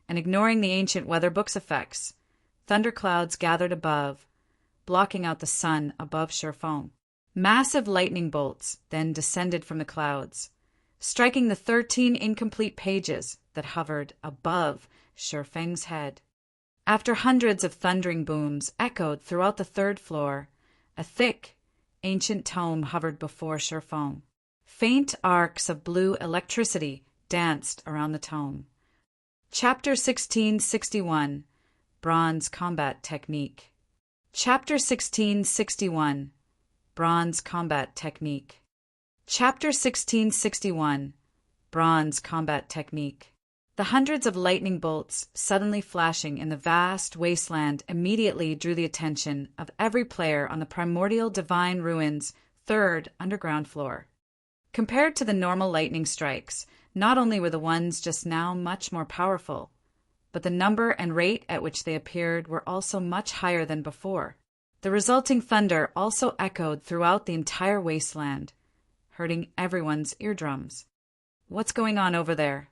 and ignoring the ancient weather book's effects, thunderclouds gathered above, blocking out the sun above Sherfong. Massive lightning bolts then descended from the clouds, striking the 13 incomplete pages that hovered above Sherfeng's head. After hundreds of thundering booms echoed throughout the 3rd floor, a thick, ancient tome hovered before Sherfong. Faint arcs of blue electricity danced around the tome. Chapter 1661, Bronze Combat Technique. Chapter 1661, Bronze Combat Technique. Chapter 1661, Bronze Combat Technique. The hundreds of lightning bolts suddenly flashing in the vast wasteland immediately drew the attention of every player on the primordial divine ruins' 3rd underground floor. Compared to the normal lightning strikes, not only were the ones just now much more powerful, but the number and rate at which they appeared were also much higher than before. The resulting thunder also echoed throughout the entire wasteland, hurting everyone's eardrums. What's going on over there?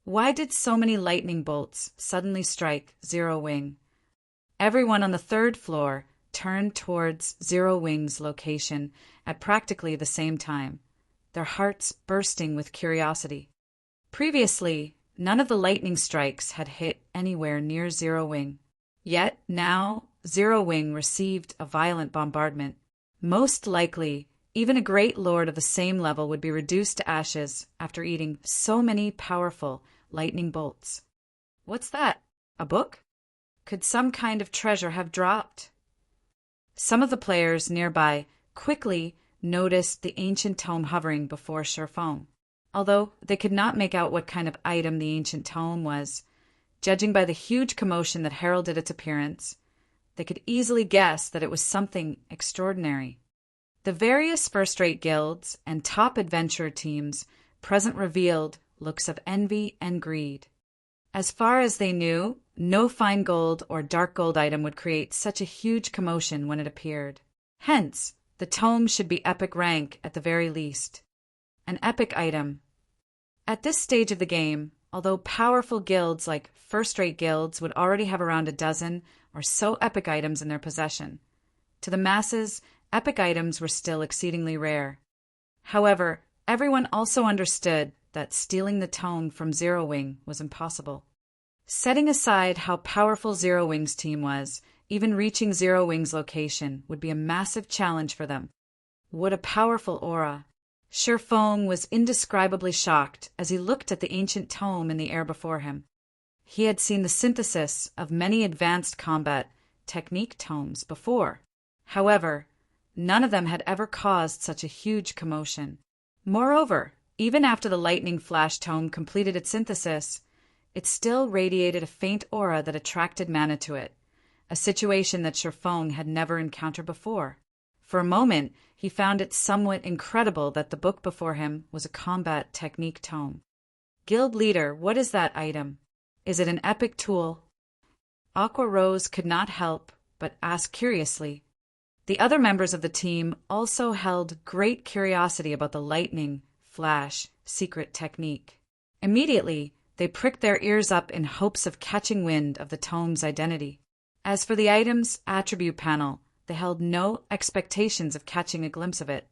Why did so many lightning bolts suddenly strike Zero Wing? Everyone on the 3rd floor turned towards Zero Wing's location at practically the same time, their hearts bursting with curiosity. Previously, none of the lightning strikes had hit anywhere near Zero Wing. Yet now, Zero Wing received a violent bombardment. Most likely, even a great lord of the same level would be reduced to ashes after eating so many powerful lightning bolts. What's that? A book? Could some kind of treasure have dropped? Some of the players nearby quickly noticed the ancient tome hovering before Sherfong. Although they could not make out what kind of item the ancient tome was, judging by the huge commotion that heralded its appearance, they could easily guess that it was something extraordinary. The various first-rate guilds and top adventurer teams present revealed looks of envy and greed. As far as they knew, no fine gold or dark gold item would create such a huge commotion when it appeared. Hence, the tome should be epic rank at the very least. An epic item. At this stage of the game, although powerful guilds like first-rate guilds would already have around a dozen or so epic items in their possession, to the masses, epic items were still exceedingly rare. However, everyone also understood that stealing the tome from Zero Wing was impossible. Setting aside how powerful Zero Wing's team was, Even reaching Zero Wing's location would be a massive challenge for them. What a powerful aura! Shi Feng was indescribably shocked as he looked at the ancient tome in the air before him. He had seen the synthesis of many advanced combat technique tomes before. However, none of them had ever caused such a huge commotion. Moreover, even after the lightning flash tome completed its synthesis, it still radiated a faint aura that attracted mana to it, a situation that Shi Feng had never encountered before. For a moment, he found it somewhat incredible that the book before him was a combat technique tome. Guild leader, what is that item? Is it an epic tool? Aqua Rose could not help but ask curiously. The other members of the team also held great curiosity about the lightning flash secret technique. Immediately, they pricked their ears up in hopes of catching wind of the tome's identity. As for the item's attribute panel, they held no expectations of catching a glimpse of it.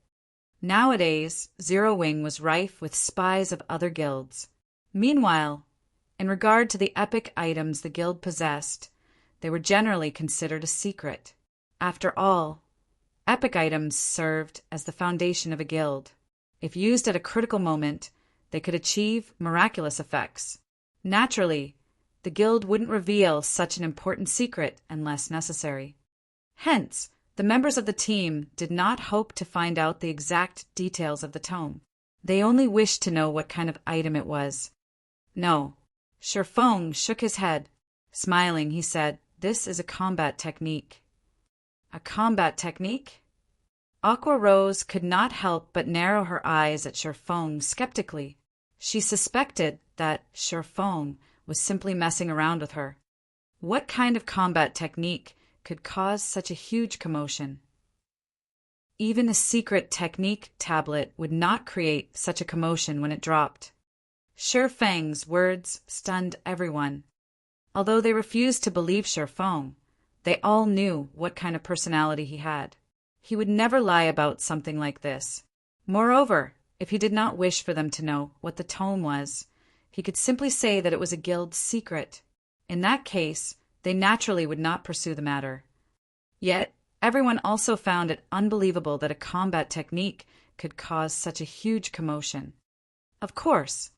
Nowadays, Zero Wing was rife with spies of other guilds. Meanwhile, in regard to the epic items the guild possessed, they were generally considered a secret. After all, epic items served as the foundation of a guild. If used at a critical moment, they could achieve miraculous effects. Naturally, the guild wouldn't reveal such an important secret unless necessary. Hence, the members of the team did not hope to find out the exact details of the tome. They only wished to know what kind of item it was. No. Shi Feng shook his head. Smiling, he said, "This is a combat technique." A combat technique? Aqua Rose could not help but narrow her eyes at Shi Feng skeptically. She suspected that Shi Feng was simply messing around with her. What kind of combat technique could cause such a huge commotion? Even a secret technique tablet would not create such a commotion when it dropped. Shi Feng's words stunned everyone. Although they refused to believe Shi Feng, they all knew what kind of personality he had. He would never lie about something like this. Moreover, if he did not wish for them to know what the tome was, he could simply say that it was a guild secret. In that case, they naturally would not pursue the matter. Yet, everyone also found it unbelievable that a combat technique could cause such a huge commotion. Of course.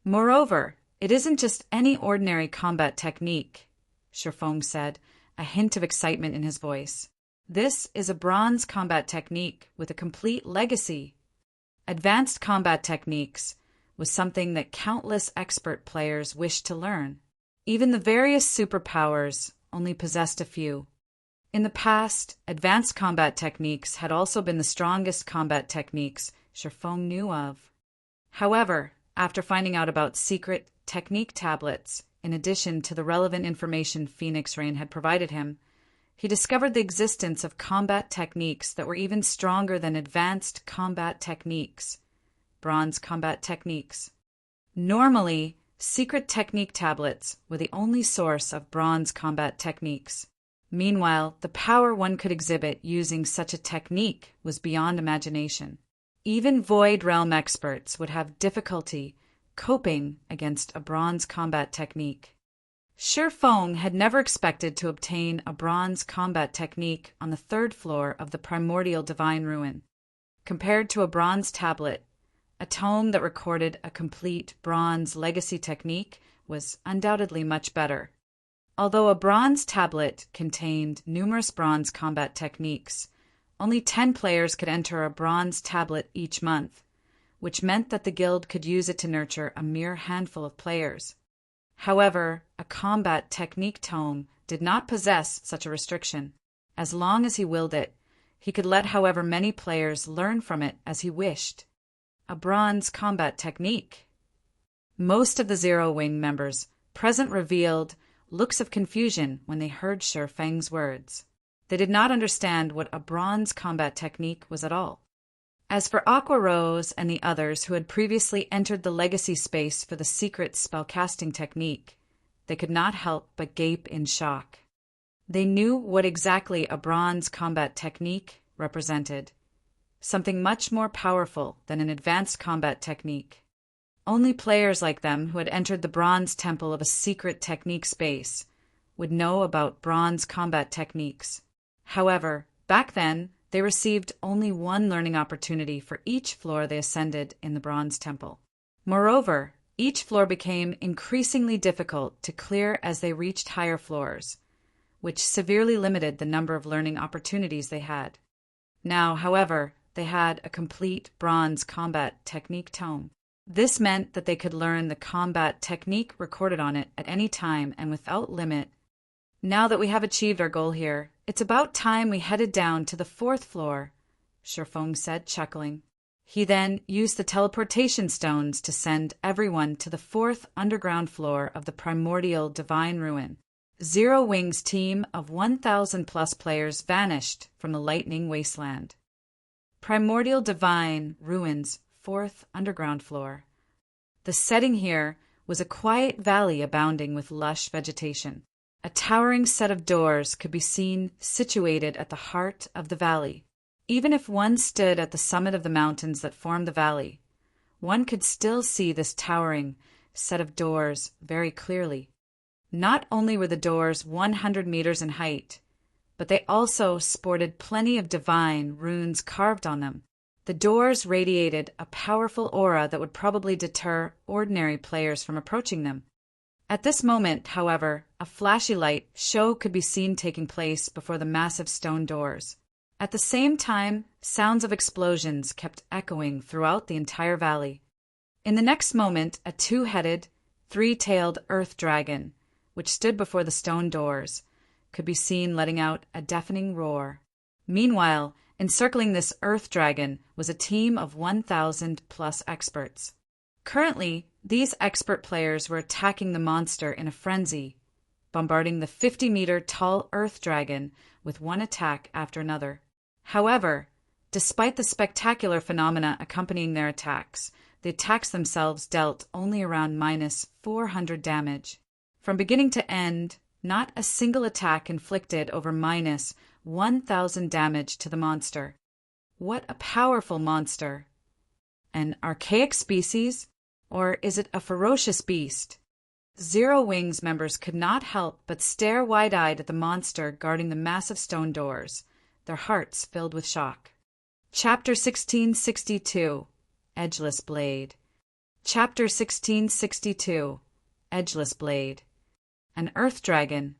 Moreover, it isn't just any ordinary combat technique, Shi Feng said, a hint of excitement in his voice. This is a bronze combat technique with a complete legacy. Advanced combat techniques was something that countless expert players wished to learn. Even the various superpowers only possessed a few. In the past, advanced combat techniques had also been the strongest combat techniques Shi Feng knew of. However, after finding out about secret technique tablets, in addition to the relevant information Phoenix Rain had provided him, he discovered the existence of combat techniques that were even stronger than advanced combat techniques, bronze combat techniques. Normally, secret technique tablets were the only source of bronze combat techniques. Meanwhile, the power one could exhibit using such a technique was beyond imagination. Even Void Realm experts would have difficulty coping against a bronze combat technique. Shi Feng had never expected to obtain a bronze combat technique on the 3rd floor of the primordial divine ruin. Compared to a bronze tablet, a tome that recorded a complete bronze legacy technique was undoubtedly much better. Although a bronze tablet contained numerous bronze combat techniques, only 10 players could enter a bronze tablet each month, which meant that the guild could use it to nurture a mere handful of players. However, a combat technique tome did not possess such a restriction. As long as he willed it, he could let however many players learn from it as he wished. A bronze combat technique. Most of the Zero Wing members present revealed looks of confusion when they heard Shi Feng's words. They did not understand what a bronze combat technique was at all. As for Aqua Rose and the others who had previously entered the legacy space for the secret spellcasting technique, they could not help but gape in shock. They knew what exactly a bronze combat technique represented. Something much more powerful than an advanced combat technique. Only players like them who had entered the bronze temple of a secret technique space would know about bronze combat techniques. However, back then, they received only one learning opportunity for each floor they ascended in the Bronze Temple. Moreover, each floor became increasingly difficult to clear as they reached higher floors, which severely limited the number of learning opportunities they had. Now, however, they had a complete bronze combat technique tome. This meant that they could learn the combat technique recorded on it at any time and without limit. Now that we have achieved our goal here, it's about time we headed down to the 4th floor, Shifeng said, chuckling. He then used the teleportation stones to send everyone to the 4th underground floor of the primordial divine ruin. Zero Wing's team of 1,000-plus players vanished from the lightning wasteland. Primordial divine ruins, 4th underground floor. The setting here was a quiet valley abounding with lush vegetation. A towering set of doors could be seen situated at the heart of the valley. Even if one stood at the summit of the mountains that formed the valley, one could still see this towering set of doors very clearly. Not only were the doors 100 meters in height, but they also sported plenty of divine runes carved on them. The doors radiated a powerful aura that would probably deter ordinary players from approaching them. At this moment, however, a flashy light show could be seen taking place before the massive stone doors. At the same time, sounds of explosions kept echoing throughout the entire valley. In the next moment, a 2-headed, 3-tailed earth dragon, which stood before the stone doors, could be seen letting out a deafening roar. Meanwhile, encircling this earth dragon was a team of 1,000-plus experts. Currently, these expert players were attacking the monster in a frenzy, bombarding the 50-meter tall earth dragon with one attack after another. However, despite the spectacular phenomena accompanying their attacks, the attacks themselves dealt only around minus 400 damage. From beginning to end, not a single attack inflicted over minus 1,000 damage to the monster. What a powerful monster! An archaic species? Or is it a ferocious beast? Zero Wing's members could not help but stare wide-eyed at the monster guarding the massive stone doors, their hearts filled with shock. Chapter 1662, Edgeless Blade. Chapter 1662, Edgeless Blade. An Earth Dragon.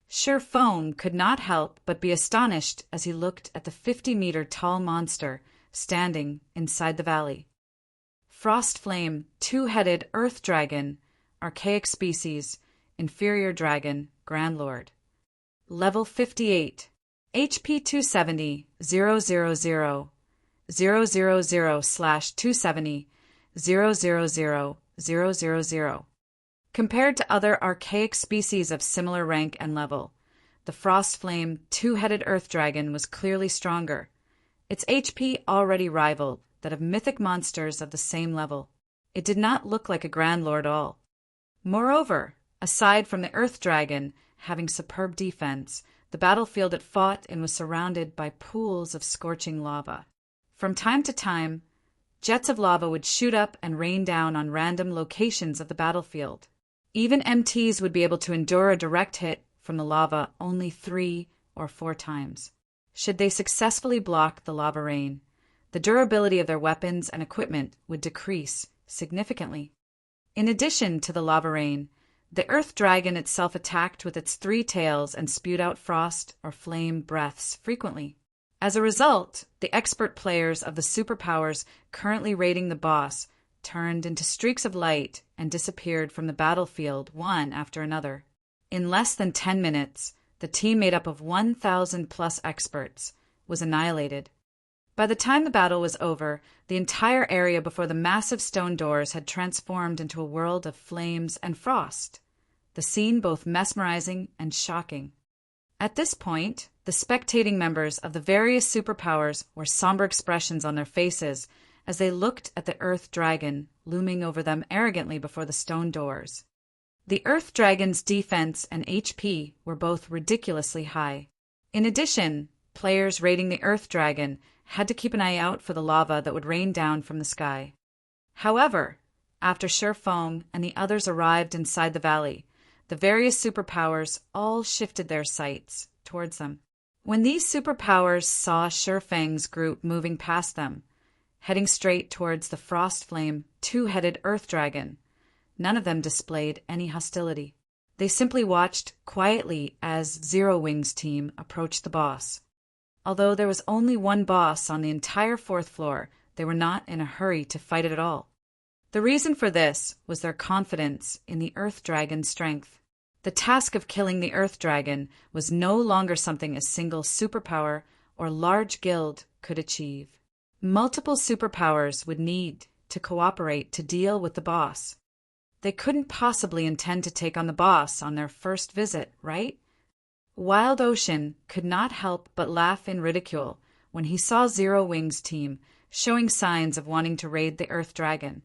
Shifeng could not help but be astonished as he looked at the 50-meter tall monster standing inside the valley. Frost Flame, 2-headed Earth Dragon, archaic species, inferior dragon, Grand Lord. Level 58, HP 270, 000, 000/270, 000/000. Compared to other archaic species of similar rank and level, the Frost Flame 2-headed Earth Dragon was clearly stronger. Its HP already rivaled that of mythic monsters of the same level. It did not look like a Grand Lord at all. Moreover, aside from the Earth Dragon having superb defense, the battlefield it fought in was surrounded by pools of scorching lava. From time to time, jets of lava would shoot up and rain down on random locations of the battlefield. Even MTs would be able to endure a direct hit from the lava only 3 or 4 times. Should they successfully block the lava rain, the durability of their weapons and equipment would decrease significantly. In addition to the lava rain, the Earth Dragon itself attacked with its 3 tails and spewed out frost or flame breaths frequently. As a result, the expert players of the superpowers currently raiding the boss turned into streaks of light and disappeared from the battlefield one after another. In less than 10 minutes, the team made up of 1,000-plus experts was annihilated. By the time the battle was over, the entire area before the massive stone doors had transformed into a world of flames and frost, the scene both mesmerizing and shocking. At this point, the spectating members of the various superpowers wore somber expressions on their faces as they looked at the Earth Dragon looming over them arrogantly before the stone doors. The Earth Dragon's defense and HP were both ridiculously high. In addition, players raiding the Earth Dragon had to keep an eye out for the lava that would rain down from the sky. However, after Shifeng and the others arrived inside the valley, the various superpowers all shifted their sights towards them. When these superpowers saw Shurfang's group moving past them, heading straight towards the Frostflame two-headed Earth Dragon, none of them displayed any hostility. They simply watched quietly as Zero Wing's team approached the boss. Although there was only one boss on the entire 4th floor, they were not in a hurry to fight it at all. The reason for this was their confidence in the Earth Dragon's strength. The task of killing the Earth Dragon was no longer something a single superpower or large guild could achieve. Multiple superpowers would need to cooperate to deal with the boss. They couldn't possibly intend to take on the boss on their first visit, right? Wild Ocean could not help but laugh in ridicule when he saw Zero Wing's team showing signs of wanting to raid the Earth Dragon.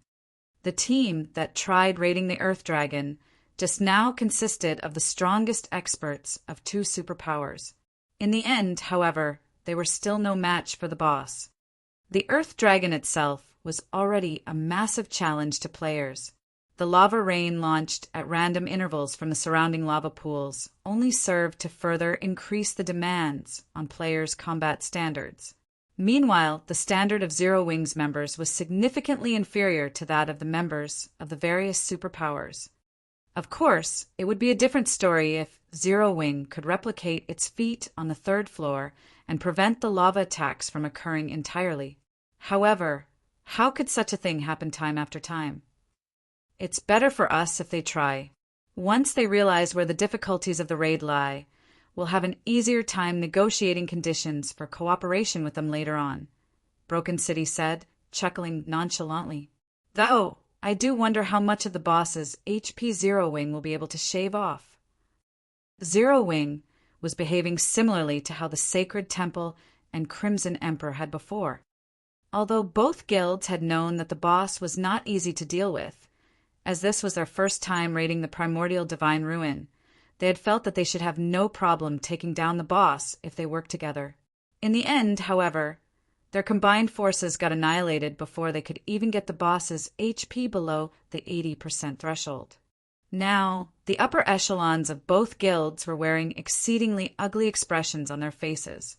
The team that tried raiding the Earth Dragon just now consisted of the strongest experts of 2 superpowers. In the end, however, they were still no match for the boss. The Earth Dragon itself was already a massive challenge to players. The lava rain launched at random intervals from the surrounding lava pools only served to further increase the demands on players' combat standards. Meanwhile, the standard of Zero Wing's members was significantly inferior to that of the members of the various superpowers. Of course, it would be a different story if Zero Wing could replicate its feat on the 3rd floor and prevent the lava attacks from occurring entirely. However, how could such a thing happen time after time? It's better for us if they try. Once they realize where the difficulties of the raid lie, we'll have an easier time negotiating conditions for cooperation with them later on, Broken City said, chuckling nonchalantly. Though, I do wonder how much of the boss's HP Zero Wing will be able to shave off. Zero Wing was behaving similarly to how the Sacred Temple and Crimson Emperor had before. Although both guilds had known that the boss was not easy to deal with, as this was their first time raiding the primordial divine ruin, they had felt that they should have no problem taking down the boss if they worked together. In the end, however, their combined forces got annihilated before they could even get the boss's HP below the 80% threshold. Now, the upper echelons of both guilds were wearing exceedingly ugly expressions on their faces.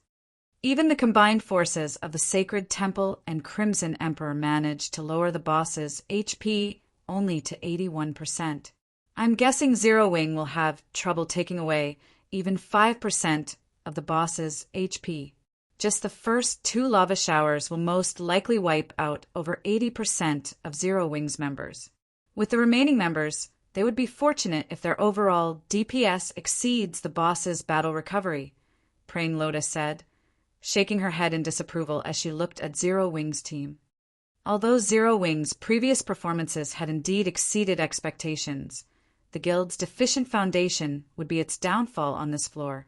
Even the combined forces of the Sacred Temple and Crimson Emperor managed to lower the boss's HP only to 81%. I'm guessing Zero Wing will have trouble taking away even 5% of the boss's HP. Just the first 2 lava showers will most likely wipe out over 80% of Zero Wing's members. With the remaining members, they would be fortunate if their overall DPS exceeds the boss's battle recovery, Praying Lotus said, shaking her head in disapproval as she looked at Zero Wing's team. Although Zero Wing's previous performances had indeed exceeded expectations, the guild's deficient foundation would be its downfall on this floor.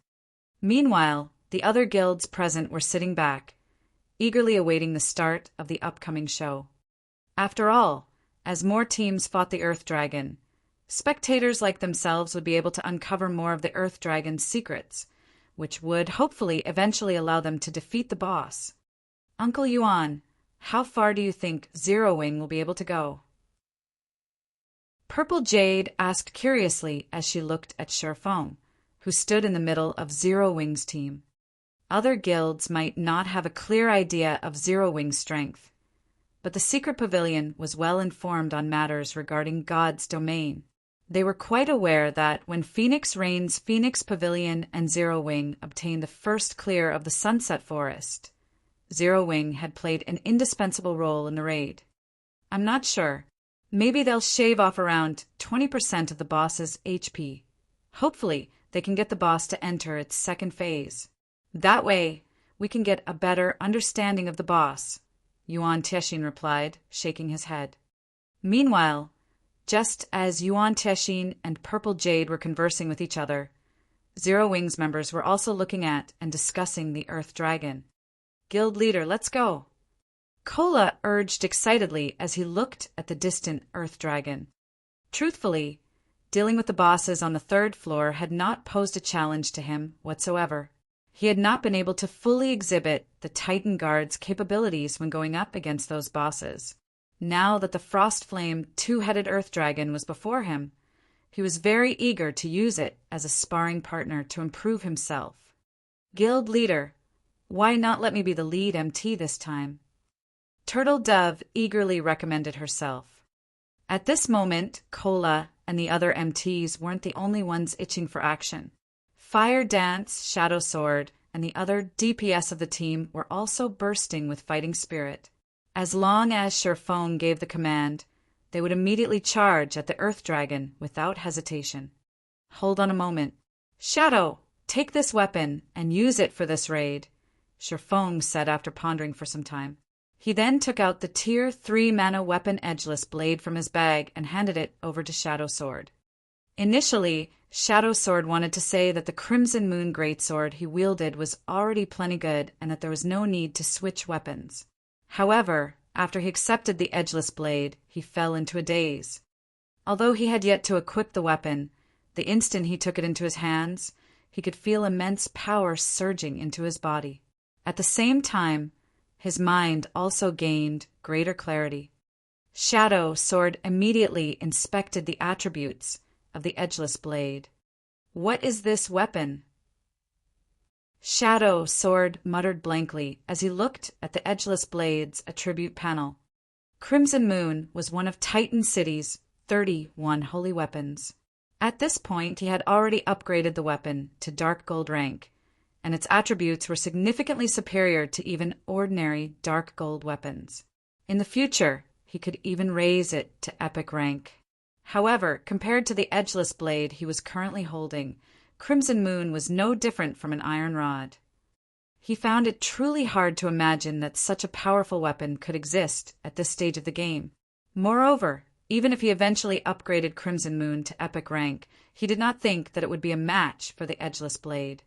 Meanwhile, the other guilds present were sitting back, eagerly awaiting the start of the upcoming show. After all, as more teams fought the Earth Dragon, spectators like themselves would be able to uncover more of the Earth Dragon's secrets, which would hopefully eventually allow them to defeat the boss. Uncle Yuan, how far do you think Zero Wing will be able to go? Purple Jade asked curiously as she looked at Shurfang, who stood in the middle of Zero Wing's team. Other guilds might not have a clear idea of Zero Wing's strength, but the Secret Pavilion was well informed on matters regarding God's domain. They were quite aware that when Phoenix Rain's Phoenix Pavilion and Zero Wing obtained the first clear of the Sunset Forest, Zero Wing had played an indispensable role in the raid. I'm not sure. Maybe they'll shave off around 20% of the boss's HP. Hopefully, they can get the boss to enter its second phase. That way, we can get a better understanding of the boss, Yuan Tiexin replied, shaking his head. Meanwhile, just as Yuan Tiexin and Purple Jade were conversing with each other, Zero Wing's members were also looking at and discussing the Earth Dragon. Guild leader, let's go. Kola urged excitedly as he looked at the distant Earth Dragon. Truthfully, dealing with the bosses on the 3rd floor had not posed a challenge to him whatsoever. He had not been able to fully exhibit the Titan Guard's capabilities when going up against those bosses. Now that the Frostflame two-headed Earth Dragon was before him, He was very eager to use it as a sparring partner to improve himself. Guild leader, why not let me be the lead MT this time? Turtle Dove eagerly recommended herself. At this moment, Cola and the other MTs weren't the only ones itching for action. Fire Dance, Shadow Sword, and the other DPS of the team were also bursting with fighting spirit. As long as Sherfone gave the command, they would immediately charge at the Earth Dragon without hesitation. Hold on a moment. Shadow, take this weapon and use it for this raid, Sherfone said after pondering for some time. He then took out the Tier 3 mana weapon Edgeless Blade from his bag and handed it over to Shadow Sword. Initially, Shadow Sword wanted to say that the Crimson Moon Greatsword he wielded was already plenty good and that there was no need to switch weapons. However, after he accepted the Edgeless Blade, he fell into a daze. Although he had yet to equip the weapon, the instant he took it into his hands, he could feel immense power surging into his body. At the same time, his mind also gained greater clarity. Shadow Sword immediately inspected the attributes of the Edgeless Blade. What is this weapon? Shadow Sword muttered blankly as he looked at the Edgeless Blade's attribute panel. Crimson Moon was one of Titan City's 31 holy weapons. At this point, he had already upgraded the weapon to Dark Gold rank, and its attributes were significantly superior to even ordinary Dark Gold weapons. In the future, he could even raise it to Epic rank. However, compared to the Edgeless Blade he was currently holding, Crimson Moon was no different from an iron rod. He found it truly hard to imagine that such a powerful weapon could exist at this stage of the game. Moreover, even if he eventually upgraded Crimson Moon to Epic rank, he did not think that it would be a match for the Edgeless Blade.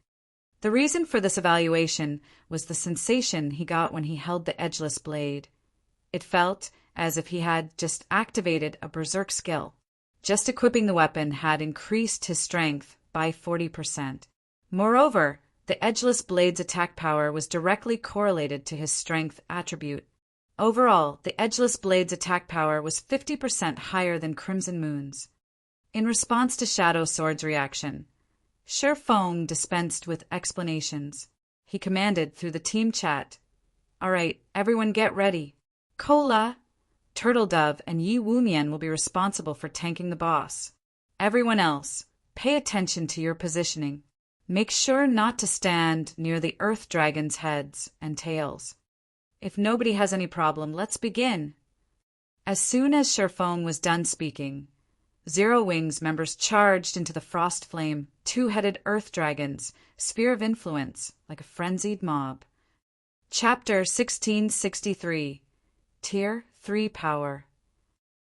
The reason for this evaluation was the sensation he got when he held the Edgeless Blade. It felt as if he had just activated a berserk skill. Just equipping the weapon had increased his strength by 40%. Moreover, the Edgeless Blade's attack power was directly correlated to his strength attribute. Overall, the Edgeless Blade's attack power was 50% higher than Crimson Moon's. In response to Shadow Sword's reaction, Sherfone dispensed with explanations. He commanded through the team chat, "All right, everyone get ready. Cola, Turtle Dove, and Yi Wumian will be responsible for tanking the boss. Everyone else, pay attention to your positioning. Make sure not to stand near the Earth Dragon's heads and tails. If nobody has any problem, let's begin." As soon as Sherfone was done speaking, Zero Wings members charged into the Frost Flame, two-headed Earth Dragon's sphere of influence like a frenzied mob. Chapter 1663, Tier 3 Power.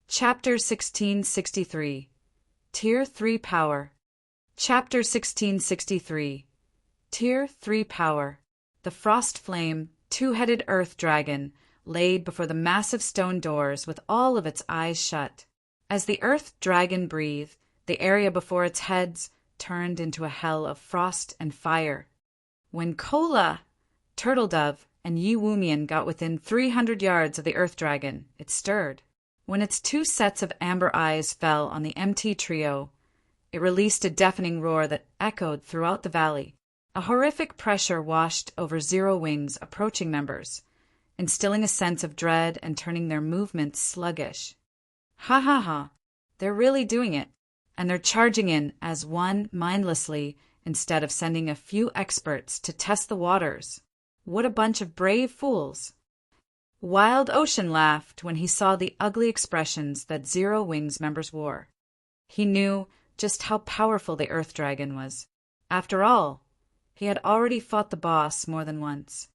Chapter 1663, Tier 3 Power. Chapter 1663, Tier 3 Power. The Frost Flame, two-headed Earth Dragon, laid before the massive stone doors with all of its eyes shut. As the Earth Dragon breathed, the area before its heads turned into a hell of frost and fire. When Cola, Turtle Dove, and Yi Wumian got within 300 yards of the Earth Dragon, it stirred. When its two sets of amber eyes fell on the MT trio, it released a deafening roar that echoed throughout the valley. A horrific pressure washed over Zero Wings' approaching members, instilling a sense of dread and turning their movements sluggish. Ha ha ha, they're really doing it, and they're charging in as one mindlessly instead of sending a few experts to test the waters. What a bunch of brave fools. Wild Ocean laughed when he saw the ugly expressions that Zero Wings members wore. He knew just how powerful the Earth Dragon was. After all, he had already fought the boss more than once.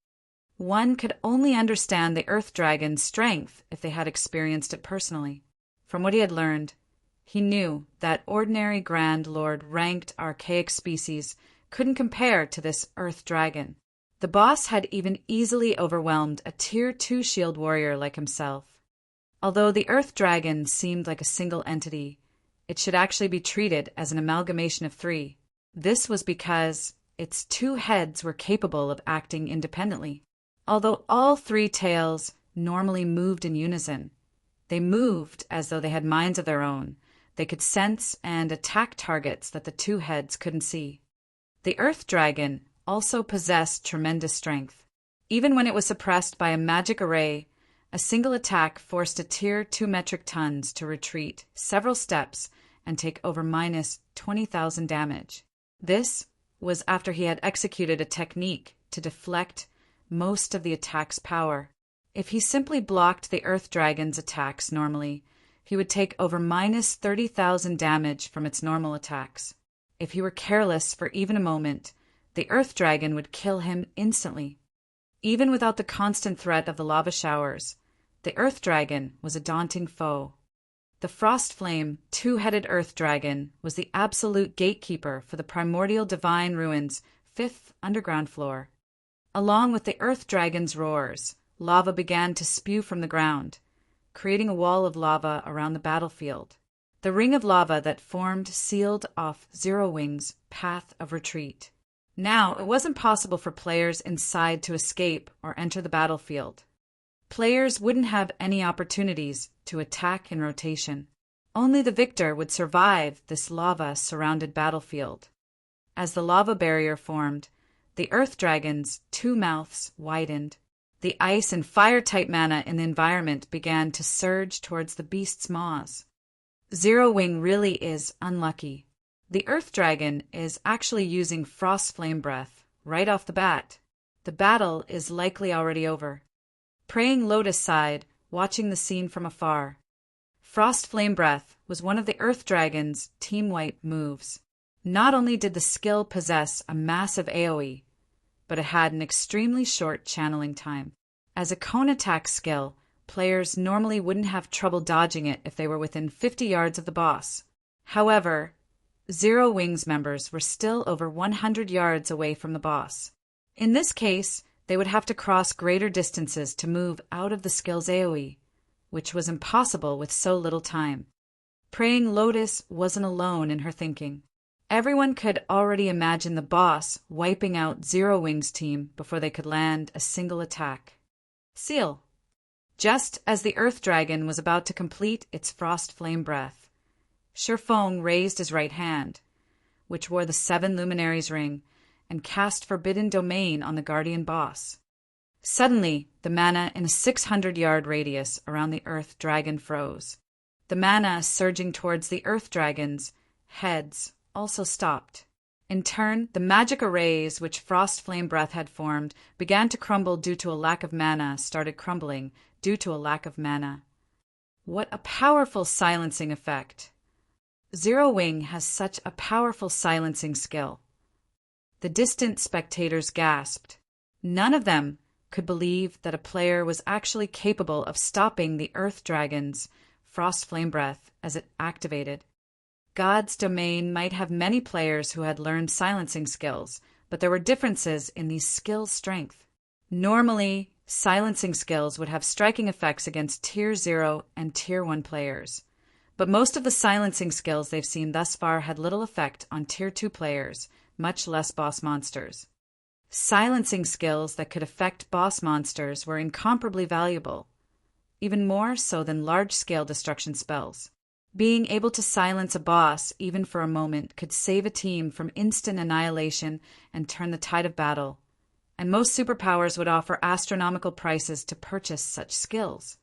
One could only understand the Earth Dragon's strength if they had experienced it personally. From what he had learned, he knew that ordinary Grand Lord ranked archaic species couldn't compare to this Earth Dragon. The boss had even easily overwhelmed a Tier 2 shield warrior like himself. Although the Earth Dragon seemed like a single entity, it should actually be treated as an amalgamation of three. This was because its two heads were capable of acting independently. Although all three tails normally moved in unison, they moved as though they had minds of their own, They could sense and attack targets that the two heads couldn't see. The Earth Dragon also possessed tremendous strength. Even when it was suppressed by a magic array, a single attack forced a Tier 2 metric tons to retreat several steps and take over minus 20,000 damage. This was after he had executed a technique to deflect most of the attack's power. If he simply blocked the Earth Dragon's attacks normally, he would take over minus 30,000 damage from its normal attacks. If he were careless for even a moment, the Earth Dragon would kill him instantly. Even without the constant threat of the lava showers, the Earth Dragon was a daunting foe. The Frost Flame, two-headed Earth Dragon was the absolute gatekeeper for the primordial divine ruins' 5th underground floor. Along with the Earth Dragon's roars, lava began to spew from the ground, creating a wall of lava around the battlefield. The ring of lava that formed sealed off Zero Wing's path of retreat. Now, it wasn't possible for players inside to escape or enter the battlefield. Players wouldn't have any opportunities to attack in rotation. Only the victor would survive this lava-surrounded battlefield. As the lava barrier formed, the Earth Dragon's two mouths widened. The ice and fire-type mana in the environment began to surge towards the beast's maws. Zero Wing really is unlucky. The Earth Dragon is actually using Frost Flame Breath right off the bat. The battle is likely already over. Praying Lotus sighed, watching the scene from afar. Frost Flame Breath was one of the Earth Dragon's Team White moves. Not only did the skill possess a massive AoE, but it had an extremely short channeling time. As a cone attack skill, players normally wouldn't have trouble dodging it if they were within 50 yards of the boss. However, Zero Wing's members were still over 100 yards away from the boss. In this case, they would have to cross greater distances to move out of the skill's AoE, which was impossible with so little time. Praying Lotus wasn't alone in her thinking. Everyone could already imagine the boss wiping out Zero Wing's team before they could land a single attack. Seal. Just as the Earth Dragon was about to complete its Frost Flame Breath, Sherfong raised his right hand, which wore the 7 Luminaries ring, and cast Forbidden Domain on the Guardian boss. Suddenly, the mana in a 600-yard radius around the Earth Dragon froze. The mana surging towards the Earth Dragon's heads also stopped. In turn, the magic arrays which Frost Flame Breath had formed began to crumble due to a lack of mana started crumbling due to a lack of mana. What a powerful silencing effect! Zero Wing has such a powerful silencing skill. The distant spectators gasped. None of them could believe that a player was actually capable of stopping the Earth Dragon's Frost Flame Breath as it activated. God's Domain might have many players who had learned silencing skills, but there were differences in these skills' strength. Normally, silencing skills would have striking effects against Tier 0 and Tier 1 players, but most of the silencing skills they've seen thus far had little effect on Tier 2 players, much less boss monsters. Silencing skills that could affect boss monsters were incomparably valuable, even more so than large-scale destruction spells. Being able to silence a boss, even for a moment, could save a team from instant annihilation and turn the tide of battle, and most superpowers would offer astronomical prices to purchase such skills.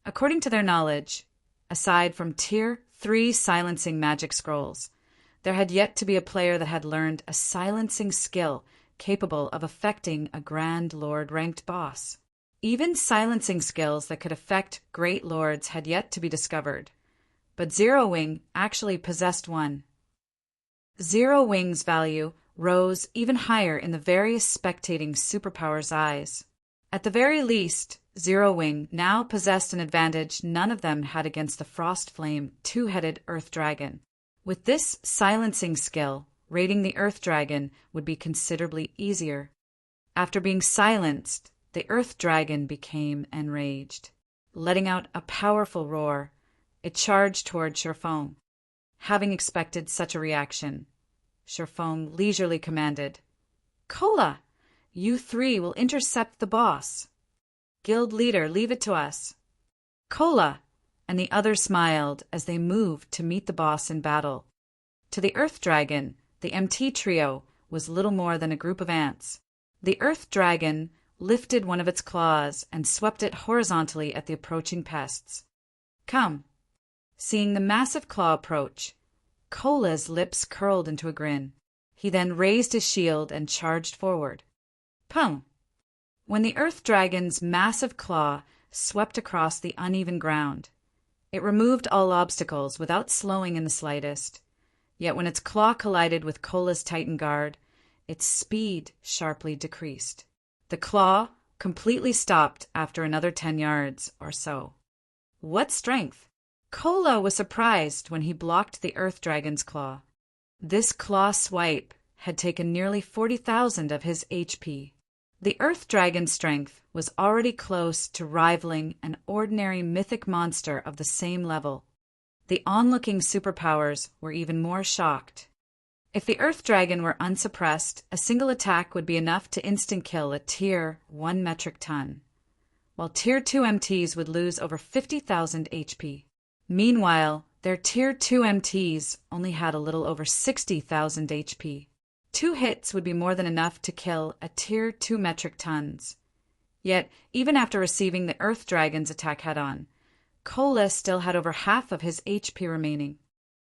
According to their knowledge, aside from Tier 3 silencing magic scrolls, there had yet to be a player that had learned a silencing skill capable of affecting a Grand Lord-ranked boss. Even silencing skills that could affect Great Lords had yet to be discovered, but Zero Wing actually possessed one. Zero Wing's value rose even higher in the various spectating superpowers' eyes. At the very least, Zero Wing now possessed an advantage none of them had against the Frost Flame two-headed Earth Dragon. With this silencing skill, raiding the Earth Dragon would be considerably easier. After being silenced, the Earth Dragon became enraged. Letting out a powerful roar, it charged toward Sherfong. Having expected such a reaction, Sherfong leisurely commanded, "Kola, you 3 will intercept the boss. Guild leader, leave it to us." Kola, and the other smiled as they moved to meet the boss in battle. To the Earth Dragon, the MT trio was little more than a group of ants. The Earth Dragon lifted one of its claws and swept it horizontally at the approaching pests. "Come." Seeing the massive claw approach, Kola's lips curled into a grin. He then raised his shield and charged forward. Pum! When the Earth Dragon's massive claw swept across the uneven ground, it removed all obstacles without slowing in the slightest. Yet when its claw collided with Kola's Titan guard, its speed sharply decreased. The claw completely stopped after another 10 yards or so. What strength! Kola was surprised when he blocked the Earth Dragon's claw. This claw swipe had taken nearly 40,000 of his HP. The Earth Dragon's strength was already close to rivaling an ordinary mythic monster of the same level. The onlooking superpowers were even more shocked. If the Earth Dragon were unsuppressed, a single attack would be enough to instant kill a Tier 1 metric ton, while Tier 2 MTs would lose over 50,000 HP. Meanwhile, their Tier 2 MTs only had a little over 60,000 HP. 2 hits would be more than enough to kill a Tier 2 metric tons. Yet, even after receiving the Earth Dragon's attack head-on, Kola still had over half of his HP remaining.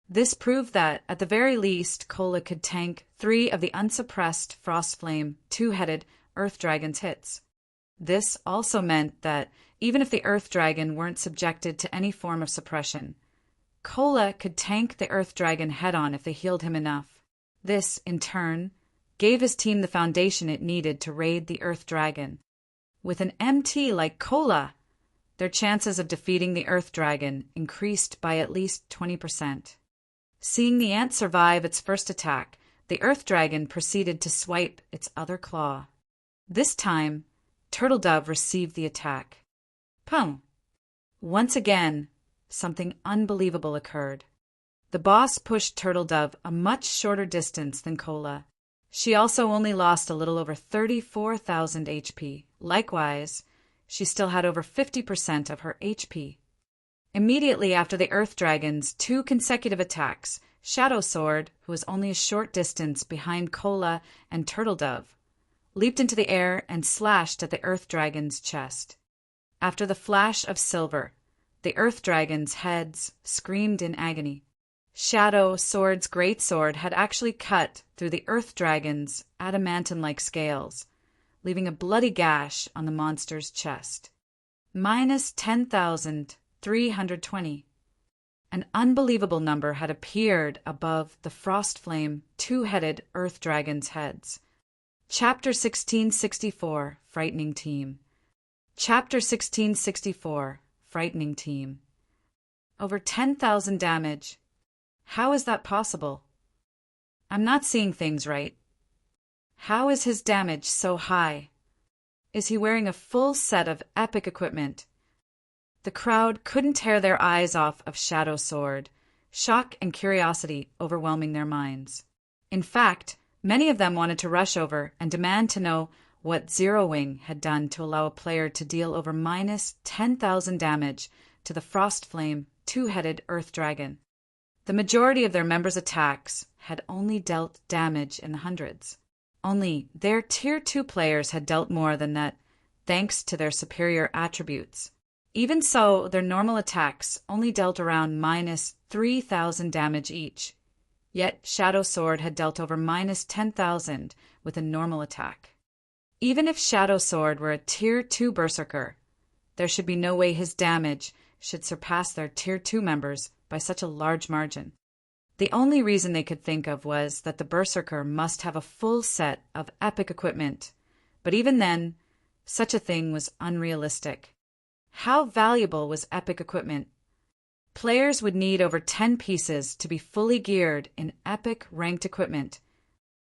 This proved that, at the very least, Kola could tank 3 of the unsuppressed Frostflame 2-headed Earth Dragon's hits. This also meant that, even if the Earth Dragon weren't subjected to any form of suppression, Kola could tank the Earth Dragon head-on if they healed him enough. This, in turn, gave his team the foundation it needed to raid the Earth Dragon. With an MT like Kola, their chances of defeating the Earth Dragon increased by at least 20%. Seeing the ant survive its first attack, the Earth Dragon proceeded to swipe its other claw. This time, Turtledove received the attack. Pum! Once again, something unbelievable occurred. The boss pushed Turtledove a much shorter distance than Kola. She also only lost a little over 34,000 HP. Likewise, she still had over 50% of her HP. Immediately after the Earth Dragon's 2 consecutive attacks, Shadow Sword, who was only a short distance behind Kola and Turtledove, leaped into the air and slashed at the Earth Dragon's chest. After the flash of silver, the Earth Dragon's heads screamed in agony. Shadow Sword's greatsword had actually cut through the Earth Dragon's adamantine-like scales, leaving a bloody gash on the monster's chest. Minus 10,320. An unbelievable number had appeared above the Frostflame 2-headed Earth Dragon's heads. Chapter 1664, Frightening Team. Chapter 1664, Frightening Team. Over 10,000 damage. How is that possible? I'm not seeing things right. How is his damage so high? Is he wearing a full set of epic equipment? The crowd couldn't tear their eyes off of Shadow Sword, shock and curiosity overwhelming their minds. In fact, many of them wanted to rush over and demand to know what Zero Wing had done to allow a player to deal over minus 10,000 damage to the Frostflame 2-headed Earth Dragon. The majority of their members' attacks had only dealt damage in the hundreds. Only their Tier 2 players had dealt more than that, thanks to their superior attributes. Even so, their normal attacks only dealt around minus 3,000 damage each. Yet Shadow Sword had dealt over minus 10,000 with a normal attack. Even if Shadow Sword were a Tier 2 Berserker, there should be no way his damage should surpass their Tier 2 members by such a large margin. The only reason they could think of was that the Berserker must have a full set of epic equipment, but even then, such a thing was unrealistic. How valuable was epic equipment? Players would need over 10 pieces to be fully geared in epic ranked equipment.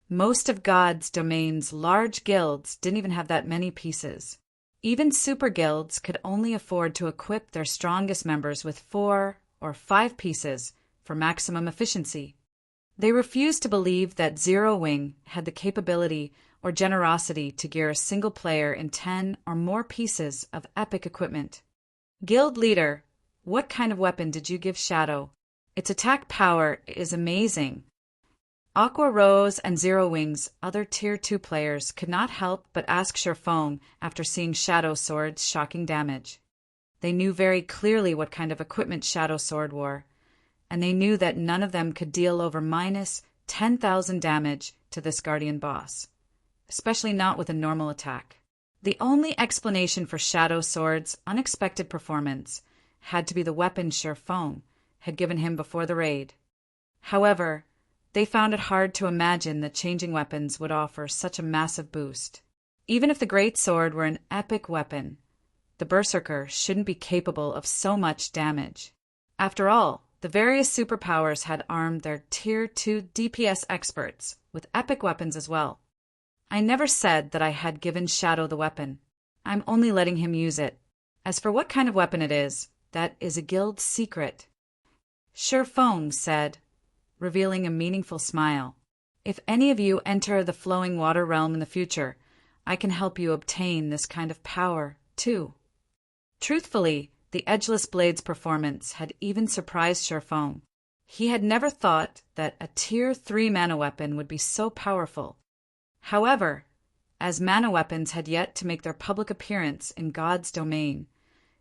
Most of God's domain's large guilds didn't even have that many pieces. Even super guilds could only afford to equip their strongest members with 4 or 5 pieces for maximum efficiency. They refused to believe that Zero Wing had the capability or generosity to gear a single player in 10 or more pieces of epic equipment. Guild leader What kind of weapon did you give Shadow? Its attack power is amazing. Aqua Rose and Zero Wings, other Tier 2 players, could not help but ask Sherfong after seeing Shadow Sword's shocking damage. They knew very clearly what kind of equipment Shadow Sword wore, and they knew that none of them could deal over minus 10,000 damage to this Guardian boss, especially not with a normal attack. The only explanation for Shadow Sword's unexpected performance had to be the weapon Sherfong had given him before the raid. However, they found it hard to imagine that changing weapons would offer such a massive boost. Even if the Great Sword were an epic weapon, the Berserker shouldn't be capable of so much damage. After all, the various superpowers had armed their Tier 2 DPS experts with epic weapons as well. I never said that I had given Shadow the weapon. I'm only letting him use it. As for what kind of weapon it is, that is a guild secret. Sherfong said, revealing a meaningful smile. If any of you enter the flowing water realm in the future, I can help you obtain this kind of power, too. Truthfully, the Edgeless Blade's performance had even surprised Sherfong. He had never thought that a Tier 3 mana weapon would be so powerful. However, as mana weapons had yet to make their public appearance in God's domain,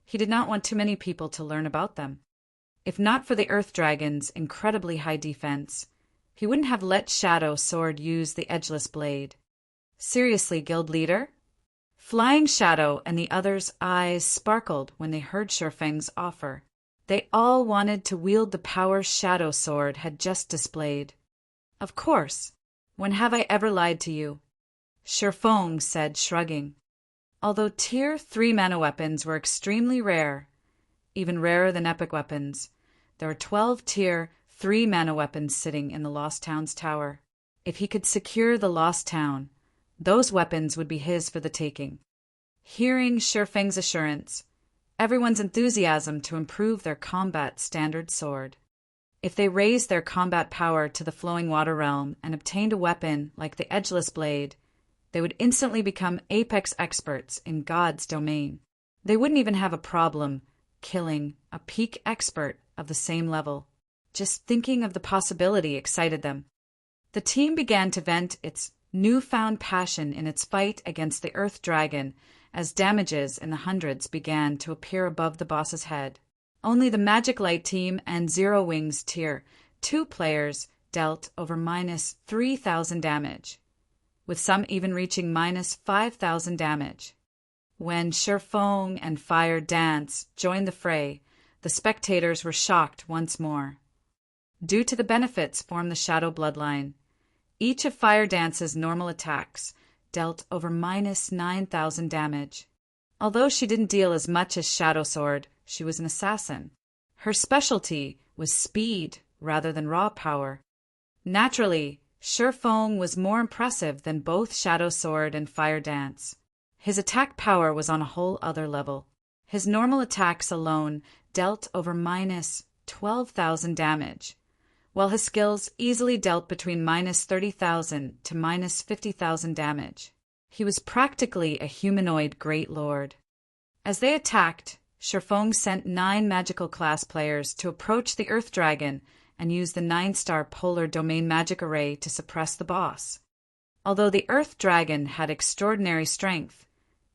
he did not want too many people to learn about them. If not for the Earth Dragon's incredibly high defense, he wouldn't have let Shadow Sword use the Edgeless Blade. Seriously, guild leader? Flying Shadow and the others' eyes sparkled when they heard Sherfeng's offer. They all wanted to wield the power Shadow Sword had just displayed. Of course. When have I ever lied to you? Sherfong said, shrugging. Although Tier 3 mana weapons were extremely rare, even rarer than epic weapons, there were 12 Tier 3 mana weapons sitting in the Lost Town's tower. If he could secure the Lost Town, those weapons would be his for the taking. Hearing Sherfeng's assurance, everyone's enthusiasm to improve their combat standard sword. If they raised their combat power to the flowing water realm and obtained a weapon like the Edgeless Blade, they would instantly become apex experts in God's domain. They wouldn't even have a problem killing a peak expert of the same level. Just thinking of the possibility excited them. The team began to vent its newfound passion in its fight against the Earth Dragon as damages in the hundreds began to appear above the boss's head. Only the Magic Light team and Zero Wings Tier 2 players dealt over minus 3,000 damage, with some even reaching minus 5,000 damage. When Sherfong and Fire Dance joined the fray, the spectators were shocked once more. Due to the benefits formed the Shadow Bloodline, each of Fire Dance's normal attacks dealt over minus 9,000 damage. Although she didn't deal as much as Shadow Sword, she was an assassin. Her specialty was speed rather than raw power. Naturally, Sherfong was more impressive than both Shadow Sword and Fire Dance. His attack power was on a whole other level. His normal attacks alone dealt over minus 12,000 damage, while his skills easily dealt between minus 30,000 to minus 50,000 damage. He was practically a humanoid Great Lord. As they attacked, Sherfong sent 9 magical class players to approach the Earth Dragon and use the 9-star Polar Domain Magic Array to suppress the boss. Although the Earth Dragon had extraordinary strength,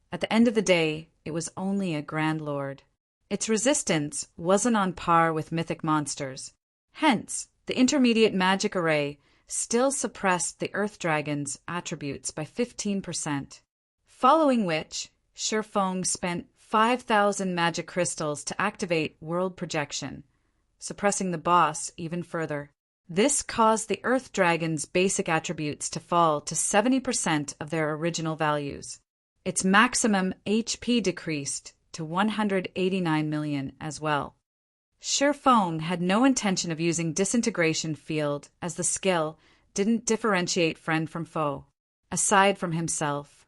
at the end of the day, it was only a Grand Lord. Its resistance wasn't on par with mythic monsters. Hence, the Intermediate Magic Array still suppressed the Earth Dragon's attributes by 15%, following which Sherfong spent 5,000 magic crystals to activate World Projection, suppressing the boss even further. This caused the Earth Dragon's basic attributes to fall to 70% of their original values. Its maximum HP decreased to 189 million as well. Sherfong had no intention of using Disintegration Field, as the skill didn't differentiate friend from foe. Aside from himself,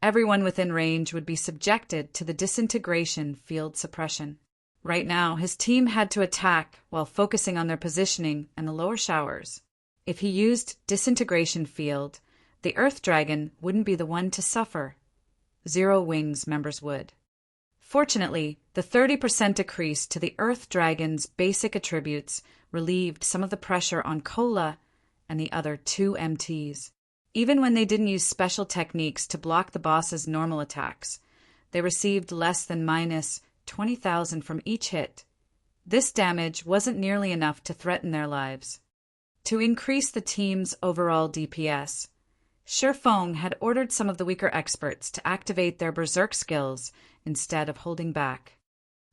everyone within range would be subjected to the Disintegration Field suppression. Right now, his team had to attack while focusing on their positioning and the lower showers. If he used Disintegration Field, the Earth Dragon wouldn't be the one to suffer. Zero Wings members would. Fortunately, the 30% decrease to the Earth Dragon's basic attributes relieved some of the pressure on Kola and the other two MTs. Even when they didn't use special techniques to block the boss's normal attacks, they received less than minus 20,000 from each hit. This damage wasn't nearly enough to threaten their lives. To increase the team's overall DPS, Shifeng had ordered some of the weaker experts to activate their berserk skills instead of holding back.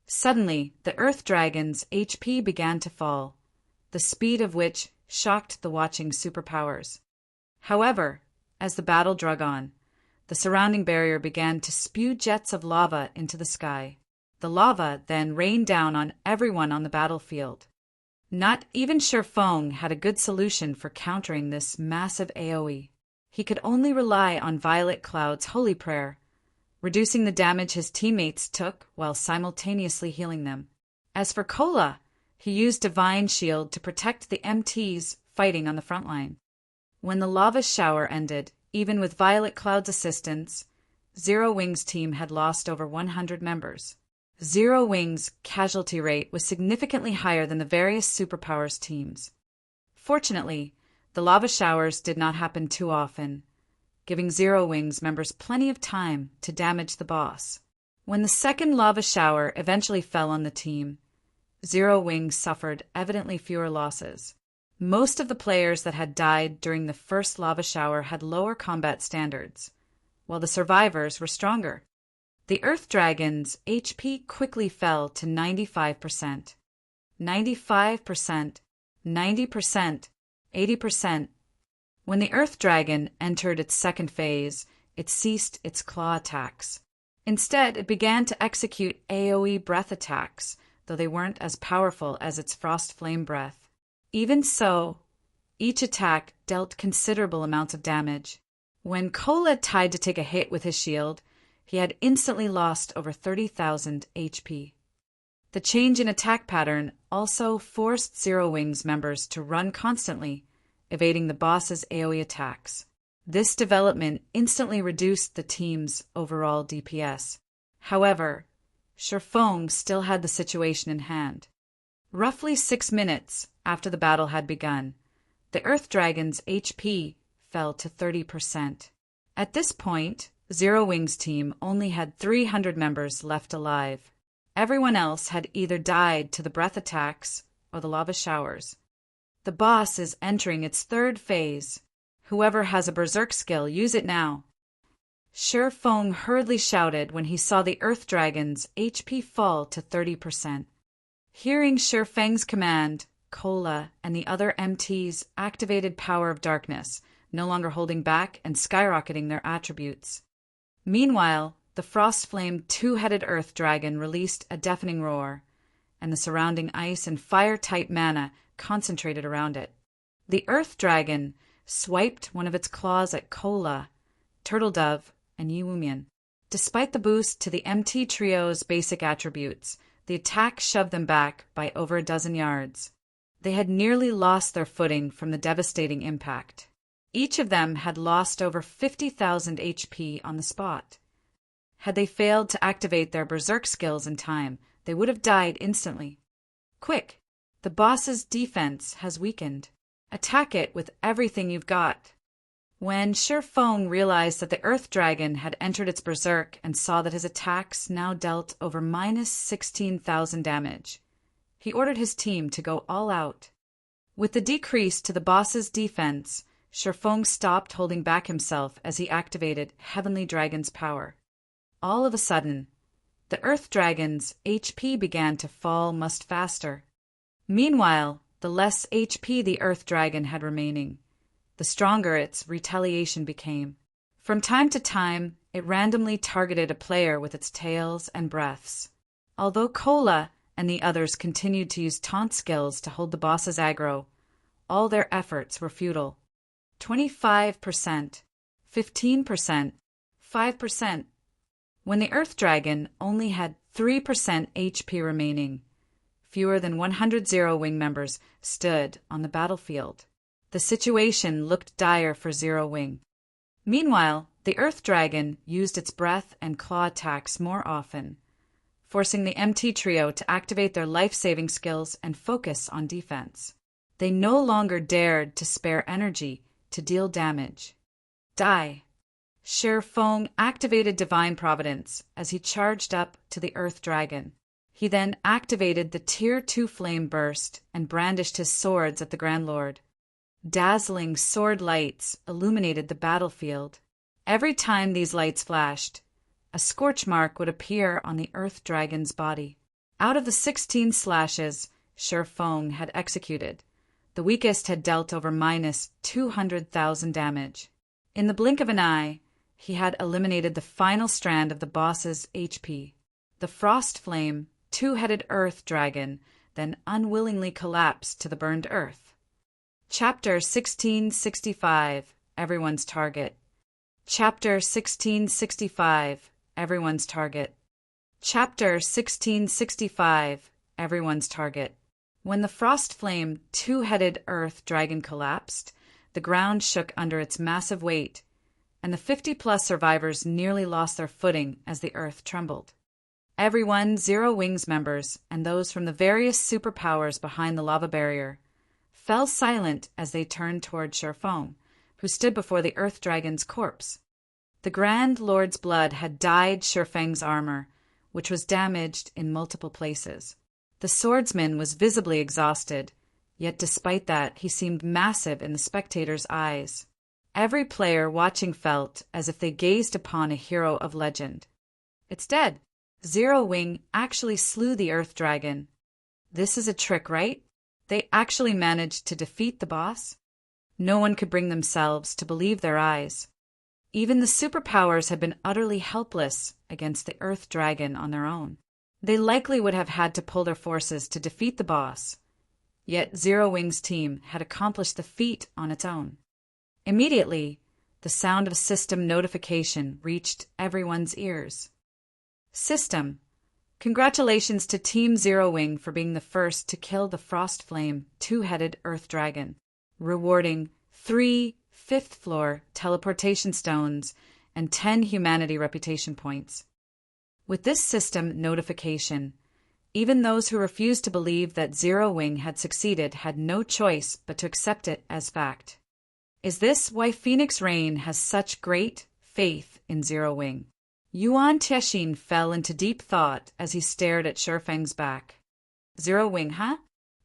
Suddenly, the Earth Dragon's HP began to fall, the speed of which shocked the watching superpowers. However, as the battle drug on, the surrounding barrier began to spew jets of lava into the sky. The lava then rained down on everyone on the battlefield. Not even Shifeng had a good solution for countering this massive AoE. He could only rely on Violet Cloud's holy prayer, reducing the damage his teammates took while simultaneously healing them. As for Kola, he used Divine Shield to protect the MTs fighting on the front line. When the lava shower ended, even with Violet Cloud's assistance, Zero Wing's team had lost over 100 members. Zero Wing's casualty rate was significantly higher than the various superpowers teams. Fortunately, the lava showers did not happen too often, giving Zero Wing's members plenty of time to damage the boss. When the second lava shower eventually fell on the team, Zero Wing suffered evidently fewer losses. Most of the players that had died during the first lava shower had lower combat standards, while the survivors were stronger. The Earth Dragon's HP quickly fell to 95%. 95%, 90%, 80%. When the Earth Dragon entered its second phase, it ceased its claw attacks. Instead, it began to execute AoE breath attacks, though they weren't as powerful as its Frost Flame Breath. Even so, each attack dealt considerable amounts of damage. When Kola tried to take a hit with his shield, he had instantly lost over 30,000 HP. The change in attack pattern also forced Zero Wing's members to run constantly, evading the boss's AoE attacks. This development instantly reduced the team's overall DPS. However, Shifeng still had the situation in hand. Roughly 6 minutes after the battle had begun, the Earth Dragon's HP fell to 30%. At this point, Zero Wing's team only had 300 members left alive. Everyone else had either died to the breath attacks or the lava showers. The boss is entering its third phase. Whoever has a berserk skill, use it now. Shifeng hurriedly shouted when he saw the Earth Dragon's HP fall to 30%. Hearing Shifeng's command, Kola and the other MTs activated Power of Darkness, no longer holding back and skyrocketing their attributes. Meanwhile, the Frost-Flame two-headed Earth Dragon released a deafening roar, and the surrounding ice and fire-type mana concentrated around it. The Earth Dragon swiped one of its claws at Kola, Turtledove, and Yuumian. Despite the boost to the MT trio's basic attributes, the attack shoved them back by over a dozen yards. They had nearly lost their footing from the devastating impact. Each of them had lost over 50,000 HP on the spot. Had they failed to activate their berserk skills in time, they would have died instantly. Quick! The boss's defense has weakened. Attack it with everything you've got. When Shifeng realized that the Earth Dragon had entered its berserk and saw that his attacks now dealt over minus 16,000 damage, he ordered his team to go all out. With the decrease to the boss's defense, Shifeng stopped holding back himself as he activated Heavenly Dragon's power. All of a sudden, the Earth Dragon's HP began to fall much faster. Meanwhile, the less HP the Earth Dragon had remaining, the stronger its retaliation became. From time to time, it randomly targeted a player with its tails and breaths. Although Kola and the others continued to use taunt skills to hold the boss's aggro, all their efforts were futile. 25%, 15%, 5%. When the Earth Dragon only had 3% HP remaining, fewer than 100 Zero Wing members stood on the battlefield. The situation looked dire for Zero Wing. Meanwhile, the Earth Dragon used its breath and claw attacks more often, forcing the MT trio to activate their life-saving skills and focus on defense. They no longer dared to spare energy to deal damage. Die. Sherfong activated Divine Providence as he charged up to the Earth Dragon. He then activated the Tier 2 Flame Burst and brandished his swords at the Grand Lord. Dazzling sword lights illuminated the battlefield. Every time these lights flashed, a scorch mark would appear on the Earth Dragon's body. Out of the 16 slashes Sherfong had executed, the weakest had dealt over minus 200,000 damage. In the blink of an eye, he had eliminated the final strand of the boss's HP. The Frost Flame, two-headed Earth Dragon, then unwillingly collapsed to the burned earth. Chapter 1665, Everyone's Target. Chapter 1665, Everyone's Target. Chapter 1665, Everyone's Target. When the Frost Flame, two-headed Earth Dragon collapsed, the ground shook under its massive weight, and the 50-plus survivors nearly lost their footing as the earth trembled. Everyone, Zero Wings members, and those from the various superpowers behind the lava barrier, fell silent as they turned toward Sherfong, who stood before the Earth Dragon's corpse. The Grand Lord's blood had dyed Sherfang's armor, which was damaged in multiple places. The swordsman was visibly exhausted, yet despite that, he seemed massive in the spectators' eyes. Every player watching felt as if they gazed upon a hero of legend. It's dead. Zero Wing actually slew the Earth Dragon. This is a trick, right? They actually managed to defeat the boss? No one could bring themselves to believe their eyes. Even the superpowers had been utterly helpless against the Earth Dragon on their own. They likely would have had to pull their forces to defeat the boss. Yet Zero Wing's team had accomplished the feat on its own. Immediately, the sound of system notification reached everyone's ears. System, congratulations to Team Zero Wing for being the first to kill the Frost Flame, two-headed Earth Dragon, rewarding 3 fifth-floor teleportation stones and 10 humanity reputation points. With this system notification, even those who refused to believe that Zero Wing had succeeded had no choice but to accept it as fact. Is this why Phoenix Rain has such great faith in Zero Wing? Yuan Tiexin fell into deep thought as he stared at Sherfang's back. Zero Wing, huh?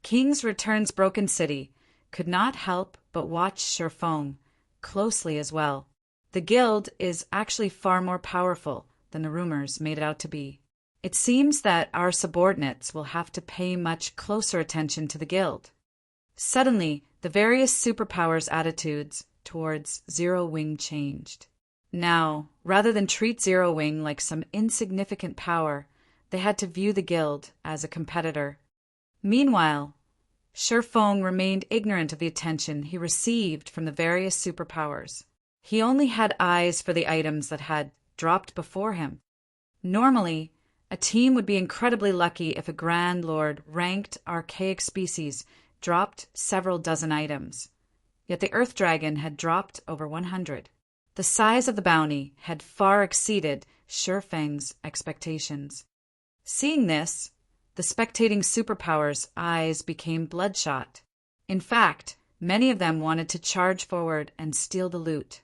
King's Return's Broken City could not help but watch Sherfang closely as well. The guild is actually far more powerful than the rumors made it out to be. It seems that our subordinates will have to pay much closer attention to the guild. Suddenly, the various superpowers' attitudes towards Zero Wing changed. Now, rather than treat Zero Wing like some insignificant power, they had to view the guild as a competitor. Meanwhile, Sherfong remained ignorant of the attention he received from the various superpowers. He only had eyes for the items that had dropped before him. Normally, a team would be incredibly lucky if a Grand Lord ranked archaic species dropped several dozen items. Yet the Earth Dragon had dropped over 100. The size of the bounty had far exceeded Sherfang's expectations. Seeing this, the spectating superpowers' eyes became bloodshot. In fact, many of them wanted to charge forward and steal the loot.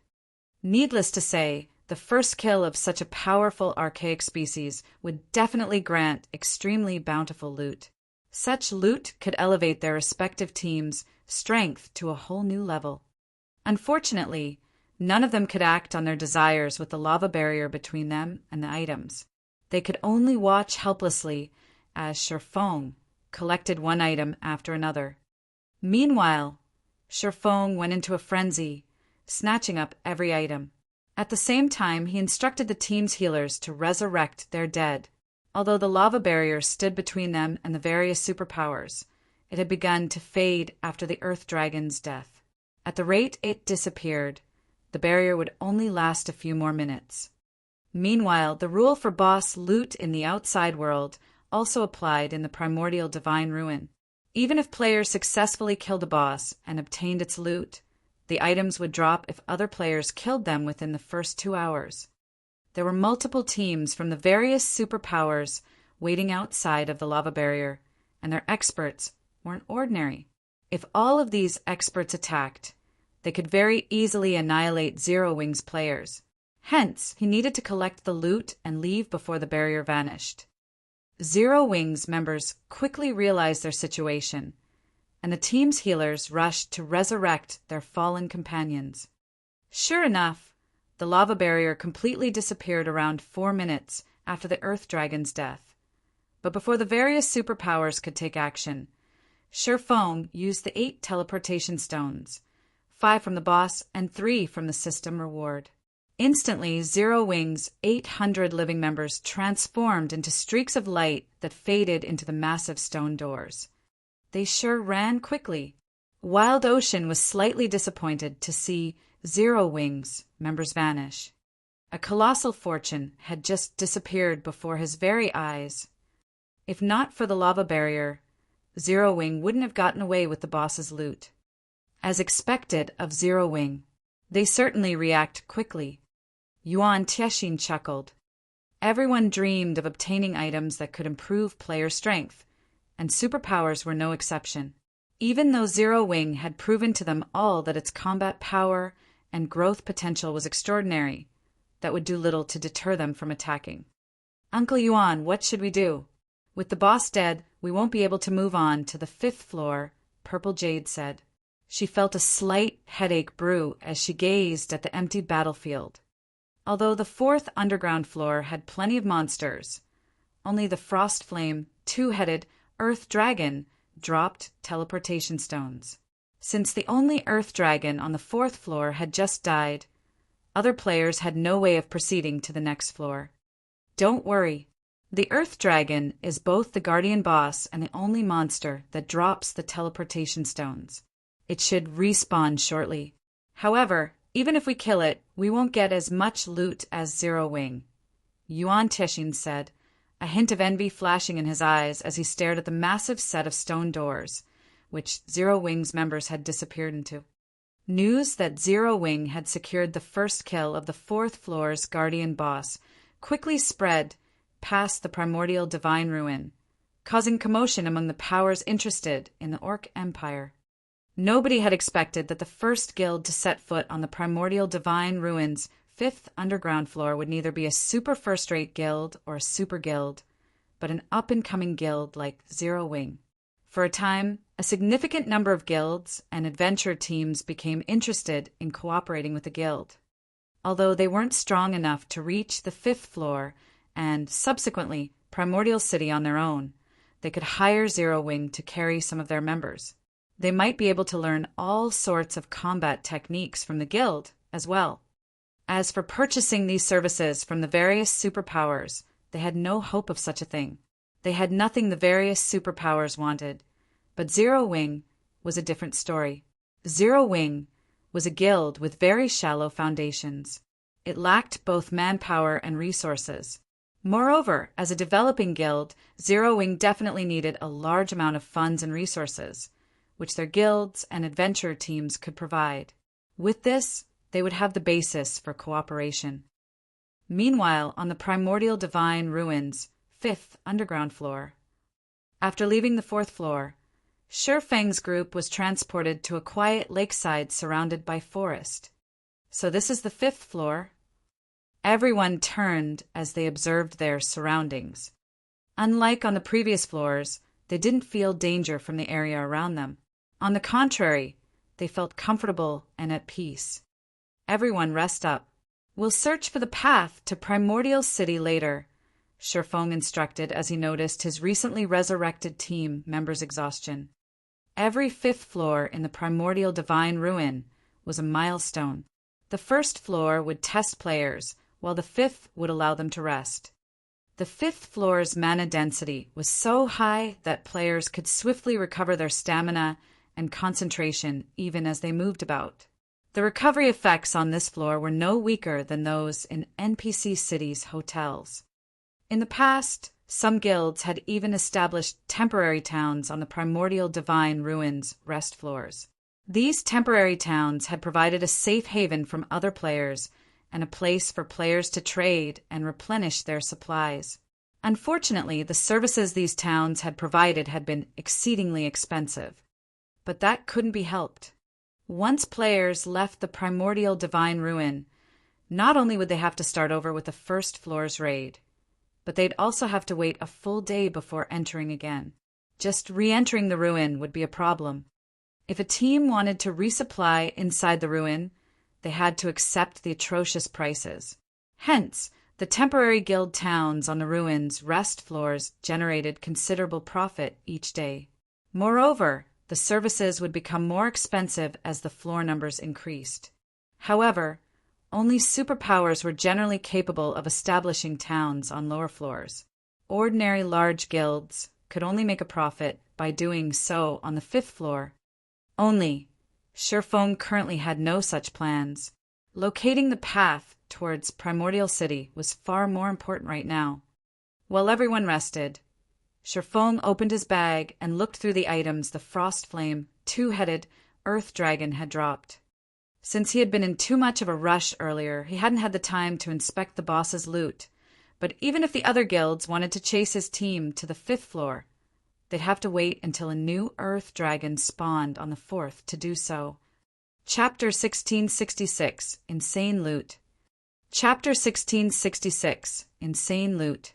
Needless to say, the first kill of such a powerful archaic species would definitely grant extremely bountiful loot. Such loot could elevate their respective teams' strength to a whole new level. Unfortunately, none of them could act on their desires with the lava barrier between them and the items. They could only watch helplessly as Sherfong collected one item after another. Meanwhile, Sherfong went into a frenzy, snatching up every item. At the same time, he instructed the team's healers to resurrect their dead. Although the lava barrier stood between them and the various superpowers, it had begun to fade after the Earth Dragon's death. At the rate it disappeared, the barrier would only last a few more minutes. Meanwhile, the rule for boss loot in the outside world also applied in the primordial divine ruin. Even if players successfully killed a boss and obtained its loot, the items would drop if other players killed them within the first 2 hours. There were multiple teams from the various superpowers waiting outside of the lava barrier, and their experts weren't ordinary. If all of these experts attacked, they could very easily annihilate Zero Wing's players. Hence, he needed to collect the loot and leave before the barrier vanished. Zero Wing's members quickly realized their situation, and the team's healers rushed to resurrect their fallen companions. Sure enough, the lava barrier completely disappeared around 4 minutes after the Earth Dragon's death. But before the various superpowers could take action, Sherfong used the 8 teleportation stones, 5 from the boss and 3 from the system reward. Instantly, Zero Wing's 800 living members transformed into streaks of light that faded into the massive stone doors. They sure ran quickly. Wild Ocean was slightly disappointed to see Zero Wing's members vanish. A colossal fortune had just disappeared before his very eyes. If not for the lava barrier, Zero Wing wouldn't have gotten away with the boss's loot. As expected of Zero Wing, they certainly react quickly. Yuan Tiexin chuckled. Everyone dreamed of obtaining items that could improve player strength, and superpowers were no exception. Even though Zero Wing had proven to them all that its combat power and growth potential was extraordinary, that would do little to deter them from attacking. Uncle Yuan, what should we do? With the boss dead, we won't be able to move on to the 5th floor, Purple Jade said. She felt a slight headache brew as she gazed at the empty battlefield. Although the 4th underground floor had plenty of monsters, only the Frost Flame, 2-headed Earth Dragon dropped teleportation stones. Since the only Earth Dragon on the 4th floor had just died, other players had no way of proceeding to the next floor. Don't worry. The Earth Dragon is both the guardian boss and the only monster that drops the teleportation stones. It should respawn shortly. However, even if we kill it, we won't get as much loot as Zero Wing, Yuan Tiexin said, a hint of envy flashing in his eyes as he stared at the massive set of stone doors, which Zero Wing's members had disappeared into. News that Zero Wing had secured the first kill of the 4th floor's guardian boss quickly spread past the primordial divine ruin, causing commotion among the powers interested in the Orc Empire. Nobody had expected that the first guild to set foot on the primordial divine ruin's 5th underground floor would neither be a super first-rate guild or a super guild, but an up-and-coming guild like Zero Wing. For a time, a significant number of guilds and adventure teams became interested in cooperating with the guild. Although they weren't strong enough to reach the 5th floor and, subsequently, Primordial City on their own, they could hire Zero Wing to carry some of their members. They might be able to learn all sorts of combat techniques from the guild as well. As for purchasing these services from the various superpowers, they had no hope of such a thing. They had nothing the various superpowers wanted. But Zero Wing was a different story. Zero Wing was a guild with very shallow foundations. It lacked both manpower and resources. Moreover, as a developing guild, Zero Wing definitely needed a large amount of funds and resources, which their guilds and adventure teams could provide. With this, they would have the basis for cooperation. Meanwhile, on the primordial divine ruins, 5th underground floor. After leaving the 4th floor, Shifeng's group was transported to a quiet lakeside surrounded by forest. So this is the 5th floor. Everyone turned as they observed their surroundings. Unlike on the previous floors, they didn't feel danger from the area around them. On the contrary, they felt comfortable and at peace. Everyone rest up. We'll search for the path to Primordial City later, Shifeng instructed as he noticed his recently resurrected team members' exhaustion. Every 5th floor in the Primordial Divine Ruin was a milestone. The 1st floor would test players, while the 5th would allow them to rest. The 5th floor's mana density was so high that players could swiftly recover their stamina and concentration even as they moved about. The recovery effects on this floor were no weaker than those in NPC cities' hotels. In the past, some guilds had even established temporary towns on the Primordial Divine Ruins rest floors. These temporary towns had provided a safe haven from other players and a place for players to trade and replenish their supplies. Unfortunately, the services these towns had provided had been exceedingly expensive. But that couldn't be helped. Once players left the primordial divine ruin, not only would they have to start over with the first floor's raid, but they'd also have to wait a full day before entering again. Just re-entering the ruin would be a problem. If a team wanted to resupply inside the ruin, they had to accept the atrocious prices. Hence, the temporary guild towns on the ruin's rest floors generated considerable profit each day. Moreover, the services would become more expensive as the floor numbers increased. However, only superpowers were generally capable of establishing towns on lower floors. Ordinary large guilds could only make a profit by doing so on the 5th floor. Only, Sherfone currently had no such plans. Locating the path towards Primordial City was far more important right now. While everyone rested, Sherfone opened his bag and looked through the items the Frostflame, two-headed Earth Dragon had dropped. Since he had been in too much of a rush earlier, he hadn't had the time to inspect the boss's loot. But even if the other guilds wanted to chase his team to the 5th floor, they'd have to wait until a new Earth Dragon spawned on the 4th to do so. Chapter 1666, Insane Loot. Chapter 1666, Insane Loot.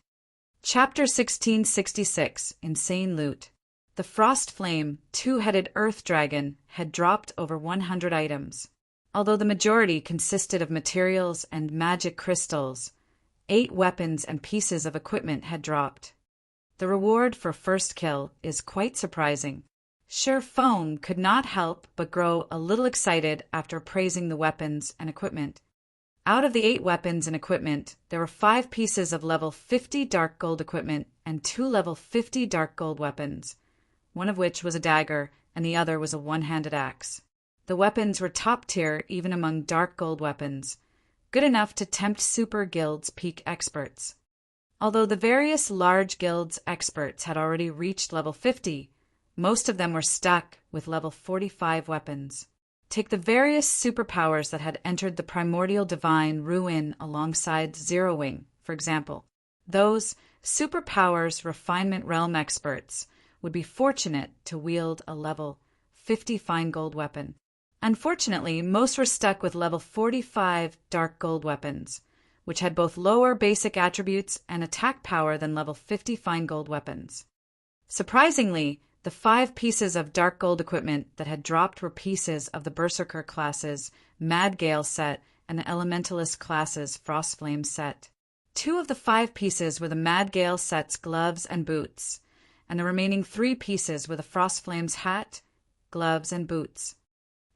Chapter 1666, Insane Loot. The Frostflame, two-headed Earth Dragon had dropped over 100 items. Although the majority consisted of materials and magic crystals, 8 weapons and pieces of equipment had dropped. The reward for first kill is quite surprising. Sherfone could not help but grow a little excited after praising the weapons and equipment. Out of the 8 weapons and equipment, there were 5 pieces of level 50 dark gold equipment and 2 level 50 dark gold weapons, one of which was a dagger and the other was a one-handed axe. The weapons were top tier even among dark gold weapons, good enough to tempt super guilds' peak experts. Although the various large guilds' experts had already reached level 50, most of them were stuck with level 45 weapons. Take the various superpowers that had entered the primordial divine ruin alongside Zero Wing, for example. Those superpowers refinement realm experts would be fortunate to wield a level 50 fine gold weapon. Unfortunately, most were stuck with level 45 dark gold weapons, which had both lower basic attributes and attack power than level 50 fine gold weapons. Surprisingly, the 5 pieces of dark gold equipment that had dropped were pieces of the Berserker class's Mad Gale set and the Elementalist class's Frostflame set. 2 of the 5 pieces were the Mad Gale set's gloves and boots, and the remaining 3 pieces were the Frostflame's hat, gloves, and boots.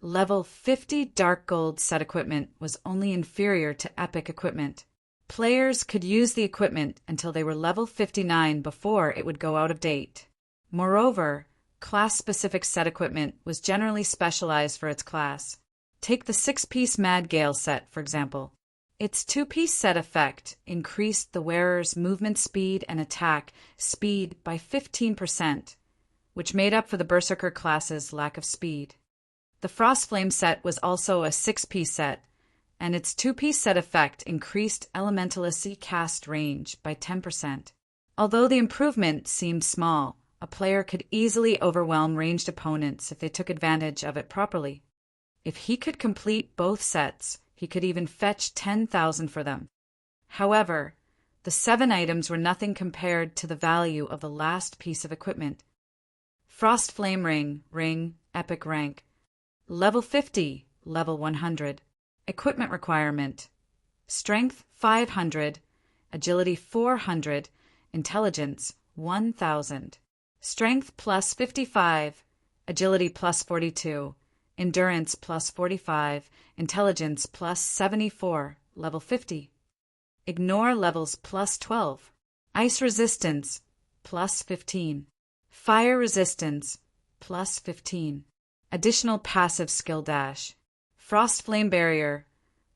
Level 50 dark gold set equipment was only inferior to epic equipment. Players could use the equipment until they were level 59 before it would go out of date. Moreover, class-specific set equipment was generally specialized for its class. Take the 6-piece Mad Gale set, for example. Its 2-piece set effect increased the wearer's movement speed and attack speed by 15%, which made up for the Berserker class's lack of speed. The Frostflame set was also a 6-piece set, and its 2-piece set effect increased Elementalist's cast range by 10%. Although the improvement seemed small, a player could easily overwhelm ranged opponents if they took advantage of it properly. If he could complete both sets, he could even fetch 10,000 for them. However, the 7 items were nothing compared to the value of the last piece of equipment. Frostflame Ring, Epic Rank. Level 50, Level 100. Equipment requirement: Strength 500, Agility 400, Intelligence 1000. Strength plus 55, Agility plus 42, Endurance plus 45, Intelligence plus 74, Level 50. Ignore levels plus 12. Ice Resistance plus 15. Fire Resistance plus 15. Additional passive skill dash. Frostflame Barrier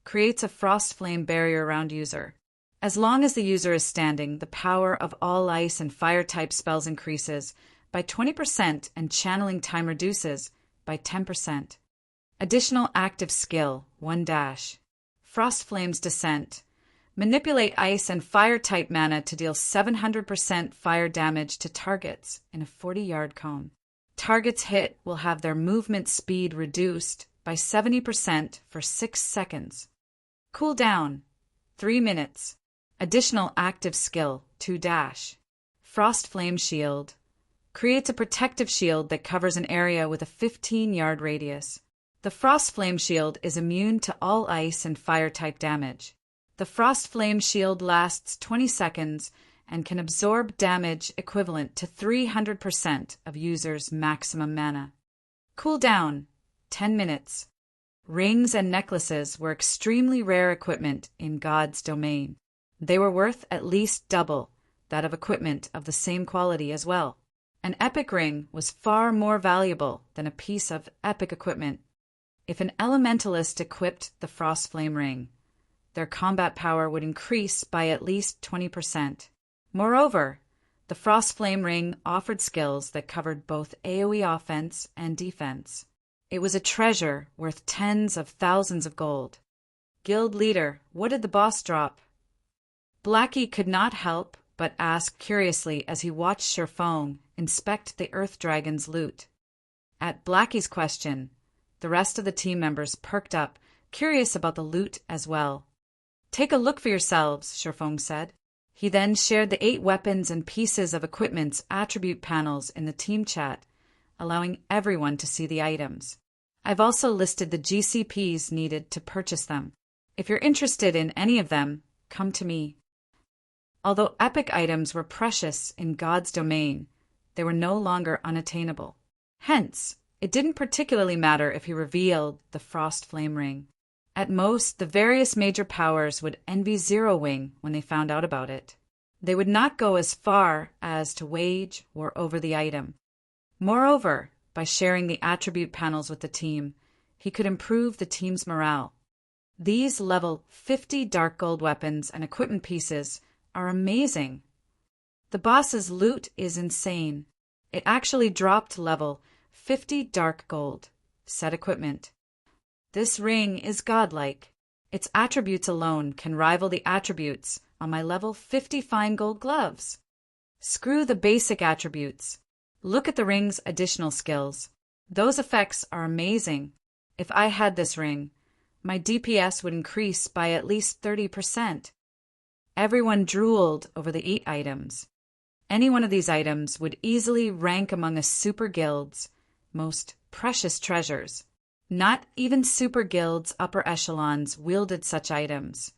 creates a Frostflame barrier around user. As long as the user is standing, the power of all ice and fire type spells increases by 20% and channeling time reduces by 10%. Additional active skill, 1 dash. Frostflame's Descent. Manipulate ice and fire-type mana to deal 700% fire damage to targets in a 40-yard cone. Targets hit will have their movement speed reduced by 70% for 6 seconds. Cooldown, 3 minutes. Additional active skill, 2-. Frost Flame Shield. Creates a protective shield that covers an area with a 15-yard radius. The Frost Flame Shield is immune to all ice and fire-type damage. The Frost Flame Shield lasts 20 seconds and can absorb damage equivalent to 300% of users' maximum mana. Cooldown, 10 minutes. Rings and necklaces were extremely rare equipment in God's domain. They were worth at least double that of equipment of the same quality as well. An epic ring was far more valuable than a piece of epic equipment. If an elementalist equipped the Frost Flame Ring, their combat power would increase by at least 20%. Moreover, the Frost Flame Ring offered skills that covered both AoE offense and defense. It was a treasure worth tens of thousands of gold. Guild leader, what did the boss drop? Blackie could not help but ask curiously as he watched Sherfong inspect the Earth Dragon's loot. At Blackie's question, the rest of the team members perked up, curious about the loot as well. Take a look for yourselves, Sherfong said. He then shared the 8 weapons and pieces of equipment's attribute panels in the team chat, allowing everyone to see the items. I've also listed the GCPs needed to purchase them. If you're interested in any of them, come to me. Although epic items were precious in God's domain, they were no longer unattainable. Hence, it didn't particularly matter if he revealed the Frost Flame Ring. At most, the various major powers would envy Zero Wing when they found out about it. They would not go as far as to wage war over the item. Moreover, by sharing the attribute panels with the team, he could improve the team's morale. These level 50 dark gold weapons and equipment pieces are amazing. The boss's loot is insane. It actually dropped level 50 dark gold. Set equipment. This ring is godlike. Its attributes alone can rival the attributes on my level 50 fine gold gloves. Screw the basic attributes. Look at the ring's additional skills. Those effects are amazing. If I had this ring, my DPS would increase by at least 30%. Everyone drooled over the 8 items. Any one of these items would easily rank among a super guild's most precious treasures. Not even super guilds' upper echelons wielded such items.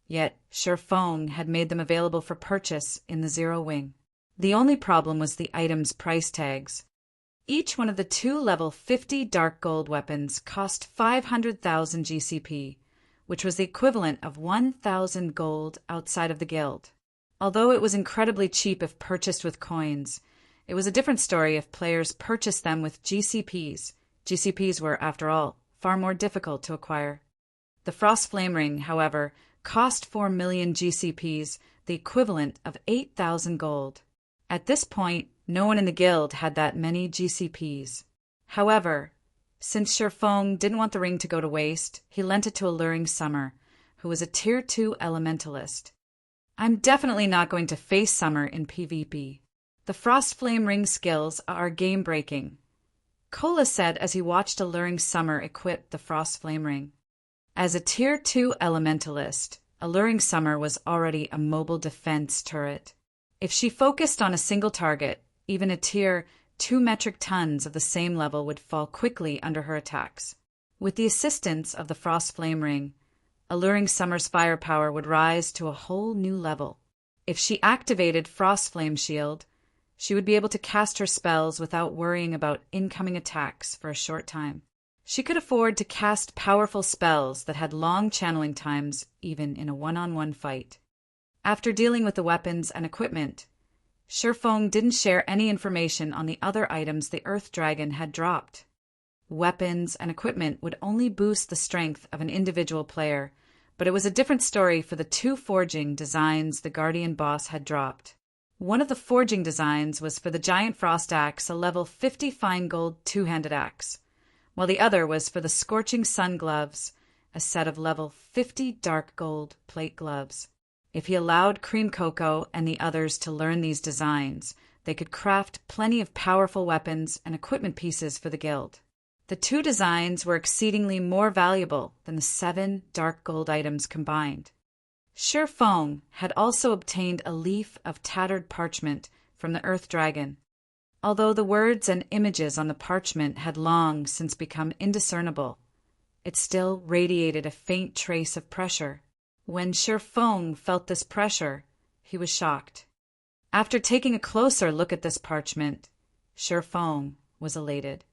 Yet Sherfong had made them available for purchase in the Zero Wing. The only problem was the items' price tags. Each one of the 2 level 50 dark gold weapons cost 500,000 GCP, which was the equivalent of 1,000 gold outside of the guild. Although it was incredibly cheap if purchased with coins, it was a different story if players purchased them with GCPs. GCPs were, after all, far more difficult to acquire. The Frost Flame Ring, however, cost 4 million GCPs, the equivalent of 8,000 gold. At this point, no one in the guild had that many GCPs. However, since Sherfong didn't want the ring to go to waste, he lent it to Alluring Summer, who was a Tier 2 elementalist. I'm definitely not going to face Summer in PvP. The Frost Flame Ring skills are game-breaking. Cola said as he watched Alluring Summer equip the Frost Flame Ring. As a Tier 2 elementalist, Alluring Summer was already a mobile defense turret. If she focused on a single target, even a Tier 2 metric tons of the same level would fall quickly under her attacks. With the assistance of the Frost Flame Ring, Alluring Summer's firepower would rise to a whole new level. If she activated Frost Flame Shield, she would be able to cast her spells without worrying about incoming attacks for a short time. She could afford to cast powerful spells that had long channeling times, even in a one-on-one fight. After dealing with the weapons and equipment, Sherfong didn't share any information on the other items the Earth Dragon had dropped. Weapons and equipment would only boost the strength of an individual player, but it was a different story for the 2 forging designs the Guardian boss had dropped. One of the forging designs was for the Giant Frost Axe, a level 50 fine gold 2-handed axe, while the other was for the Scorching Sun Gloves, a set of level 50 dark gold plate gloves. If he allowed Cream Cocoa and the others to learn these designs, they could craft plenty of powerful weapons and equipment pieces for the guild. The 2 designs were exceedingly more valuable than the 7 dark gold items combined. Shi Feng had also obtained a leaf of tattered parchment from the Earth Dragon. Although the words and images on the parchment had long since become indiscernible, it still radiated a faint trace of pressure. When Shi Feng felt this pressure, he was shocked. After taking a closer look at this parchment, Shi Feng was elated.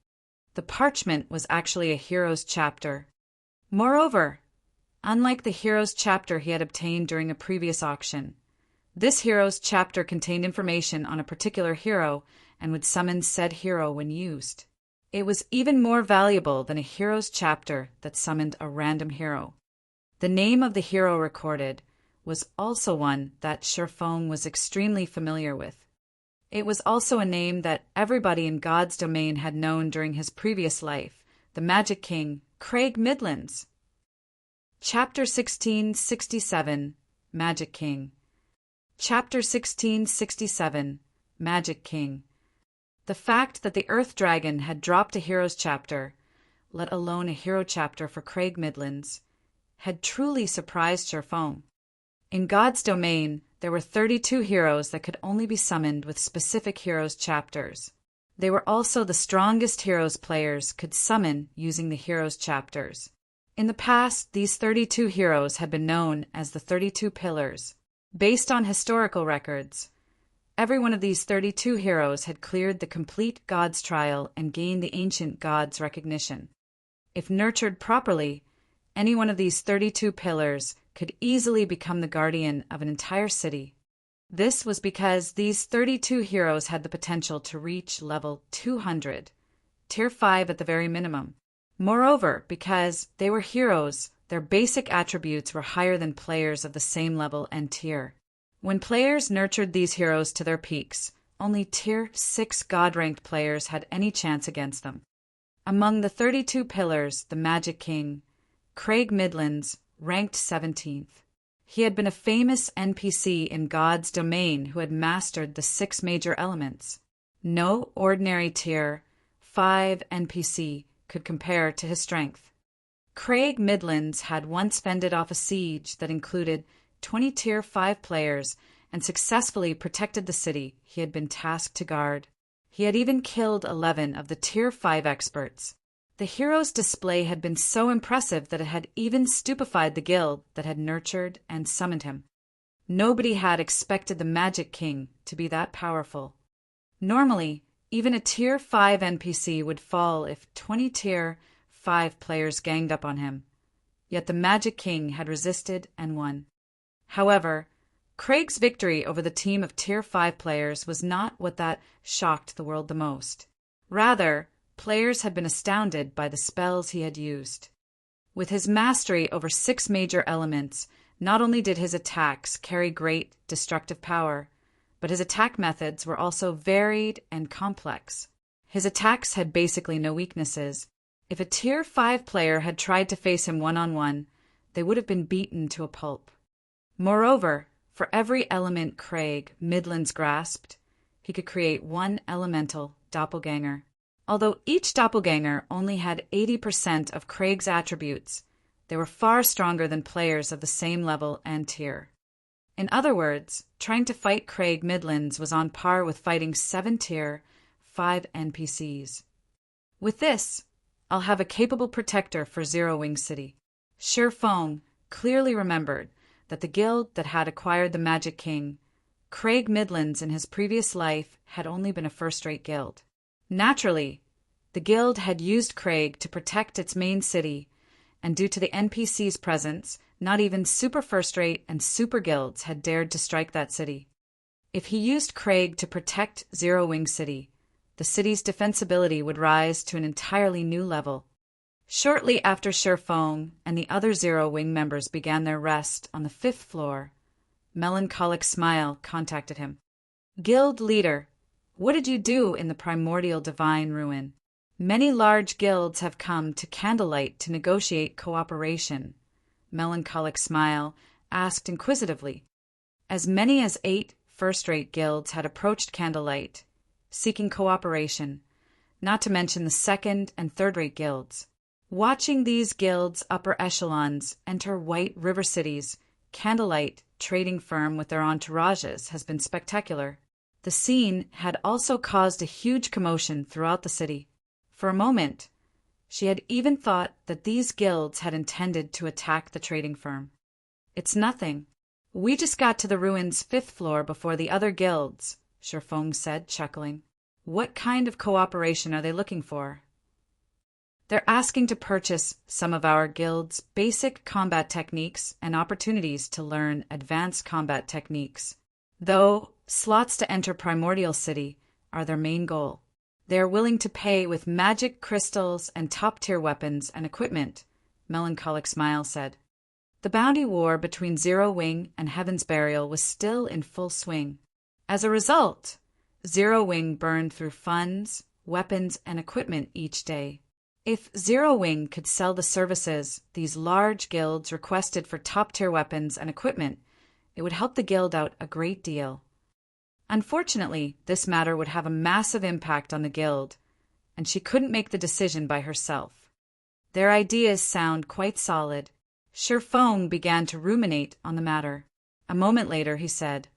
The parchment was actually a hero's chapter. Moreover, unlike the hero's chapter he had obtained during a previous auction, this hero's chapter contained information on a particular hero and would summon said hero when used. It was even more valuable than a hero's chapter that summoned a random hero. The name of the hero recorded was also one that Shi Feng was extremely familiar with. It was also a name that everybody in God's domain had known during his previous life, the Magic King, Craig Midlands. Chapter 1667, Magic King. Chapter 1667, Magic King. The fact that the Earth Dragon had dropped a hero's chapter, let alone a hero chapter for Craig Midlands, had truly surprised Shi Feng. In God's domain, there were 32 heroes that could only be summoned with specific heroes' chapters. They were also the strongest heroes players could summon using the heroes' chapters. In the past, these 32 heroes had been known as the 32 Pillars. Based on historical records, every one of these 32 heroes had cleared the complete God's trial and gained the ancient God's recognition. If nurtured properly, any one of these 32 pillars could easily become the guardian of an entire city. This was because these 32 heroes had the potential to reach level 200, tier 5 at the very minimum. Moreover, because they were heroes, their basic attributes were higher than players of the same level and tier. When players nurtured these heroes to their peaks, only tier 6 God-ranked players had any chance against them. Among the 32 pillars, the Magic King, Craig Midlands, ranked 17th. He had been a famous NPC in God's domain who had mastered the 6 major elements. No ordinary tier 5 NPC could compare to his strength. Craig Midlands had once fended off a siege that included 20 tier 5 players and successfully protected the city he had been tasked to guard. He had even killed 11 of the tier 5 experts. The hero's display had been so impressive that it had even stupefied the guild that had nurtured and summoned him. Nobody had expected the Magic King to be that powerful. Normally, even a tier 5 NPC would fall if 20 tier 5 players ganged up on him. Yet the Magic King had resisted and won. However, Craig's victory over the team of tier 5 players was not what that shocked the world the most. Rather, players had been astounded by the spells he had used. With his mastery over 6 major elements, not only did his attacks carry great destructive power, but his attack methods were also varied and complex. His attacks had basically no weaknesses. If a tier 5 player had tried to face him one-on-one, they would have been beaten to a pulp. Moreover, for every element Craig Midlands grasped, he could create one elemental doppelganger. Although each doppelganger only had 80% of Craig's attributes, they were far stronger than players of the same level and tier. In other words, trying to fight Craig Midlands was on par with fighting 7 tier 5 NPCs. With this, I'll have a capable protector for Zero Wing City. Shi Feng clearly remembered that the guild that had acquired the Magic King, Craig Midlands in his previous life, had only been a first-rate guild. Naturally, the guild had used Craig to protect its main city, and due to the NPC's presence, not even super first-rate and super guilds had dared to strike that city. If he used Craig to protect Zero Wing City, the city's defensibility would rise to an entirely new level. Shortly after Shi Feng and the other Zero Wing members began their rest on the 5th floor, Melancholic Smile contacted him. "Guild leader, what did you do in the primordial divine ruin? Many large guilds have come to Candlelight to negotiate cooperation," Melancholic Smile asked inquisitively. As many as 8 first-rate guilds had approached Candlelight, seeking cooperation, not to mention the second- and third-rate guilds. Watching these guilds' upper echelons enter white river cities, Candlelight trading firm with their entourages has been spectacular. The scene had also caused a huge commotion throughout the city. For a moment, she had even thought that these guilds had intended to attack the trading firm. "It's nothing. We just got to the ruins' 5th floor before the other guilds," Sherfong said, chuckling. "What kind of cooperation are they looking for?" "They're asking to purchase some of our guild's basic combat techniques and opportunities to learn advanced combat techniques. Though slots to enter Primordial City are their main goal. They are willing to pay with magic crystals and top-tier weapons and equipment," Melancholic Smile said. The bounty war between Zero Wing and Heaven's Burial was still in full swing. As a result, Zero Wing burned through funds, weapons, and equipment each day. If Zero Wing could sell the services these large guilds requested for top-tier weapons and equipment, it would help the guild out a great deal. Unfortunately, this matter would have a massive impact on the guild, and she couldn't make the decision by herself. Their ideas sound quite solid. Sherfong began to ruminate on the matter. A moment later he said,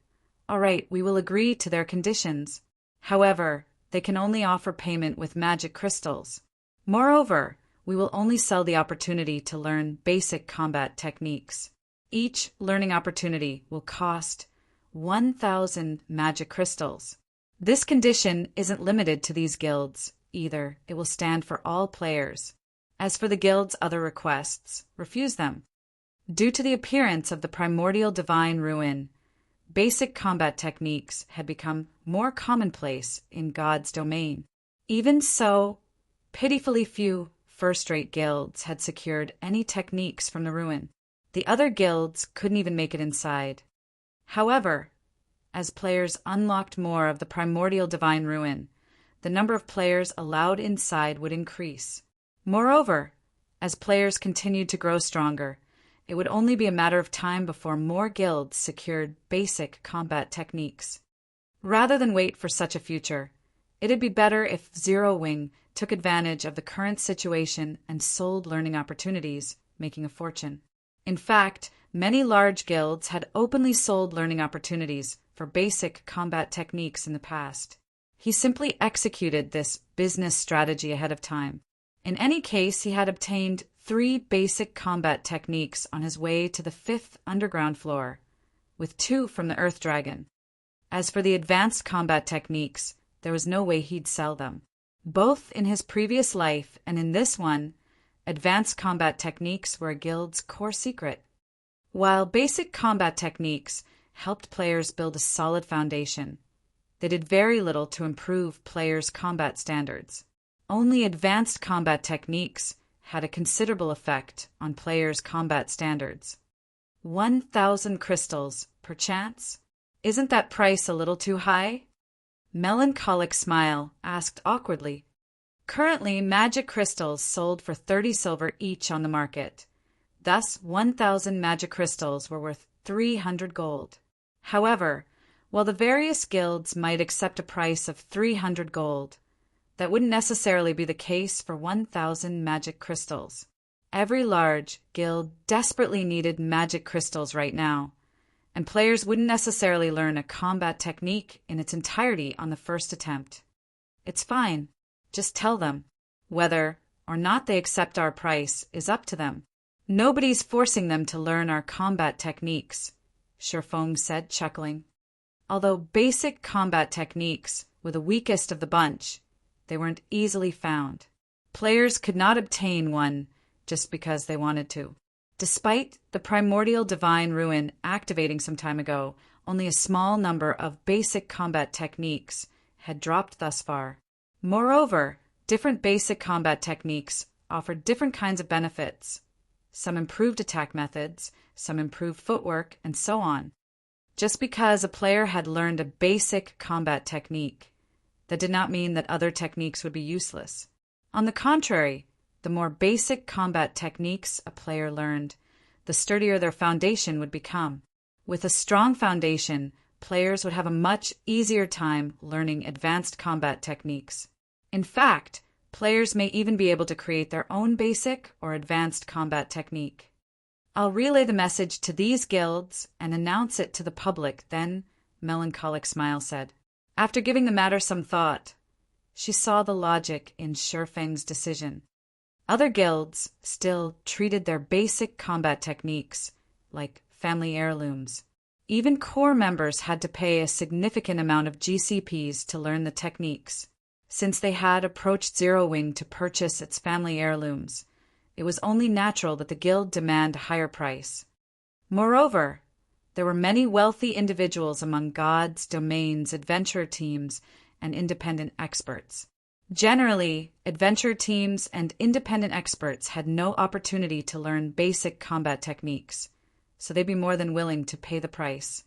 "All right, we will agree to their conditions. However, they can only offer payment with magic crystals. Moreover, we will only sell the opportunity to learn basic combat techniques. Each learning opportunity will cost 1,000 magic crystals. This condition isn't limited to these guilds either. It will stand for all players. As for the guild's other requests, refuse them." Due to the appearance of the primordial divine ruin, basic combat techniques had become more commonplace in God's domain. Even so, pitifully few first-rate guilds had secured any techniques from the ruin. The other guilds couldn't even make it inside. However, as players unlocked more of the primordial divine ruin, the number of players allowed inside would increase. Moreover, as players continued to grow stronger, it would only be a matter of time before more guilds secured basic combat techniques. Rather than wait for such a future, it'd be better if Zero Wing took advantage of the current situation and sold learning opportunities, making a fortune. In fact, many large guilds had openly sold learning opportunities for basic combat techniques in the past. He simply executed this business strategy ahead of time. In any case, he had obtained 3 basic combat techniques on his way to the 5th underground floor, with 2 from the Earth Dragon. As for the advanced combat techniques, there was no way he'd sell them. Both in his previous life and in this one, advanced combat techniques were a guild's core secret. While basic combat techniques helped players build a solid foundation, they did very little to improve players' combat standards. Only advanced combat techniques had a considerable effect on players' combat standards. 1,000 crystals, perchance? Isn't that price a little too high? Melancholic Smile asked awkwardly. Currently, magic crystals sold for 30 silver each on the market. Thus, 1,000 magic crystals were worth 300 gold. However, while the various guilds might accept a price of 300 gold, that wouldn't necessarily be the case for 1,000 magic crystals. Every large guild desperately needed magic crystals right now, and players wouldn't necessarily learn a combat technique in its entirety on the first attempt. It's fine. Just tell them. Whether or not they accept our price is up to them. Nobody's forcing them to learn our combat techniques, Sherfong said, chuckling. Although basic combat techniques were the weakest of the bunch, they weren't easily found. Players could not obtain one just because they wanted to. Despite the primordial divine ruin activating some time ago, only a small number of basic combat techniques had dropped thus far. Moreover, different basic combat techniques offered different kinds of benefits. Some improved attack methods, some improved footwork, and so on. Just because a player had learned a basic combat technique, that did not mean that other techniques would be useless. On the contrary, the more basic combat techniques a player learned, the sturdier their foundation would become. With a strong foundation, players would have a much easier time learning advanced combat techniques. In fact, players may even be able to create their own basic or advanced combat technique. I'll relay the message to these guilds and announce it to the public, then, Melancholic Smile said. After giving the matter some thought, she saw the logic in Shifeng's decision. Other guilds still treated their basic combat techniques like family heirlooms. Even core members had to pay a significant amount of GCPs to learn the techniques. Since they had approached Zero Wing to purchase its family heirlooms, it was only natural that the guild demand a higher price. Moreover, there were many wealthy individuals among gods, domains, adventure teams, and independent experts. Generally, adventure teams and independent experts had no opportunity to learn basic combat techniques, so they'd be more than willing to pay the price.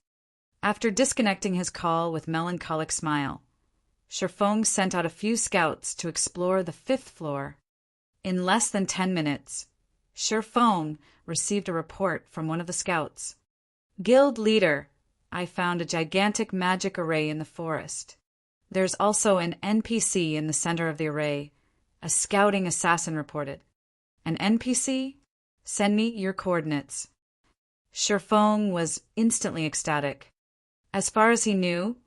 After disconnecting his call with Melancholic Smile, Shifeng sent out a few scouts to explore the 5th floor. In less than 10 minutes, Shifeng received a report from one of the scouts. Guild leader, I found a gigantic magic array in the forest. There's also an NPC in the center of the array, a scouting assassin reported. An NPC? Send me your coordinates. Shifeng was instantly ecstatic. As far as he knew,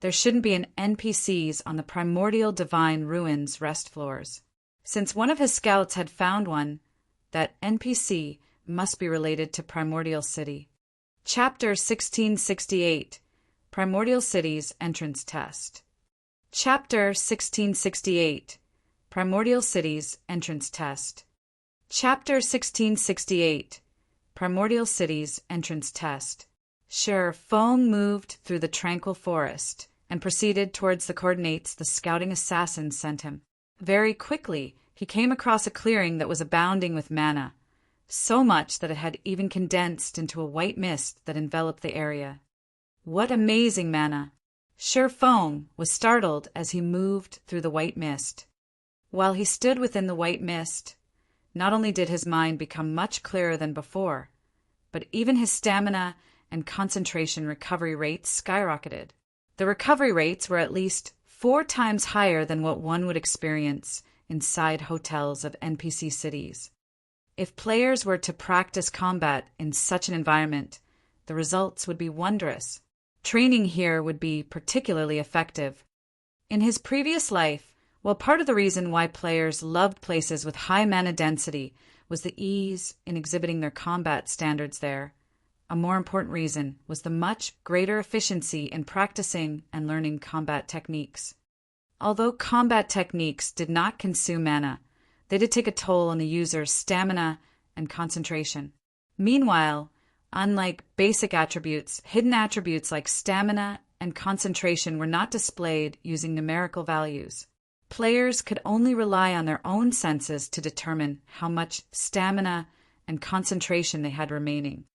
there shouldn't be an NPCs on the primordial divine ruins rest floors. Since one of his scouts had found one, that NPC must be related to Primordial City. Chapter 1668, Primordial City's Entrance Test. Chapter 1668, Primordial City's Entrance Test. Chapter 1668, Primordial City's Entrance Test. Shifeng moved through the tranquil forest and proceeded towards the coordinates the scouting assassin sent him. Very quickly, he came across a clearing that was abounding with mana, so much that it had even condensed into a white mist that enveloped the area. What amazing mana! Shifeng was startled as he moved through the white mist. While he stood within the white mist, not only did his mind become much clearer than before, but even his stamina and concentration recovery rates skyrocketed. The recovery rates were at least 4 times higher than what one would experience inside hotels of NPC cities. If players were to practice combat in such an environment, the results would be wondrous. Training here would be particularly effective. In his previous life, while part of the reason why players loved places with high mana density was the ease in exhibiting their combat standards there, a more important reason was the much greater efficiency in practicing and learning combat techniques. Although combat techniques did not consume mana, they did take a toll on the user's stamina and concentration. Meanwhile, unlike basic attributes, hidden attributes like stamina and concentration were not displayed using numerical values. Players could only rely on their own senses to determine how much stamina and concentration they had remaining.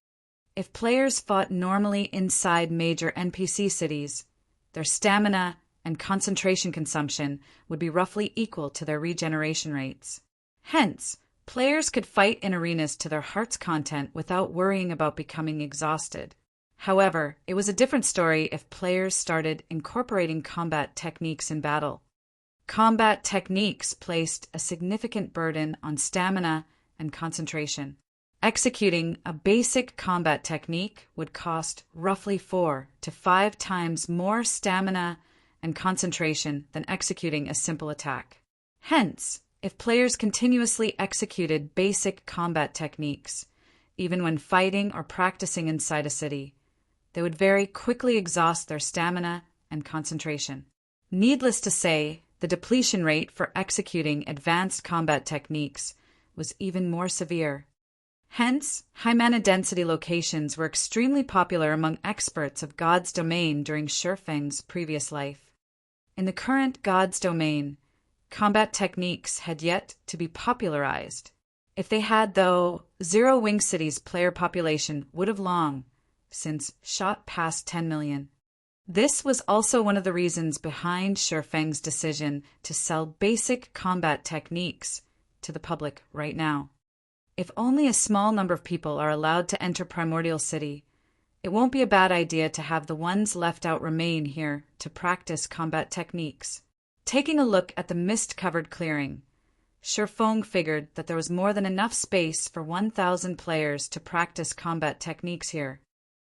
If players fought normally inside major NPC cities, their stamina and concentration consumption would be roughly equal to their regeneration rates. Hence, players could fight in arenas to their heart's content without worrying about becoming exhausted. However, it was a different story if players started incorporating combat techniques in battle. Combat techniques placed a significant burden on stamina and concentration. Executing a basic combat technique would cost roughly 4 to 5 times more stamina and concentration than executing a simple attack. Hence, if players continuously executed basic combat techniques, even when fighting or practicing inside a city, they would very quickly exhaust their stamina and concentration. Needless to say, the depletion rate for executing advanced combat techniques was even more severe. Hence, high mana density locations were extremely popular among experts of God's Domain during Shifeng's previous life. In the current God's Domain, combat techniques had yet to be popularized. If they had, though, Zero Wing City's player population would have long since shot past 10 million. This was also one of the reasons behind Shifeng's decision to sell basic combat techniques to the public right now. If only a small number of people are allowed to enter Primordial City, it won't be a bad idea to have the ones left out remain here to practice combat techniques. Taking a look at the mist-covered clearing, Shifeng figured that there was more than enough space for 1,000 players to practice combat techniques here.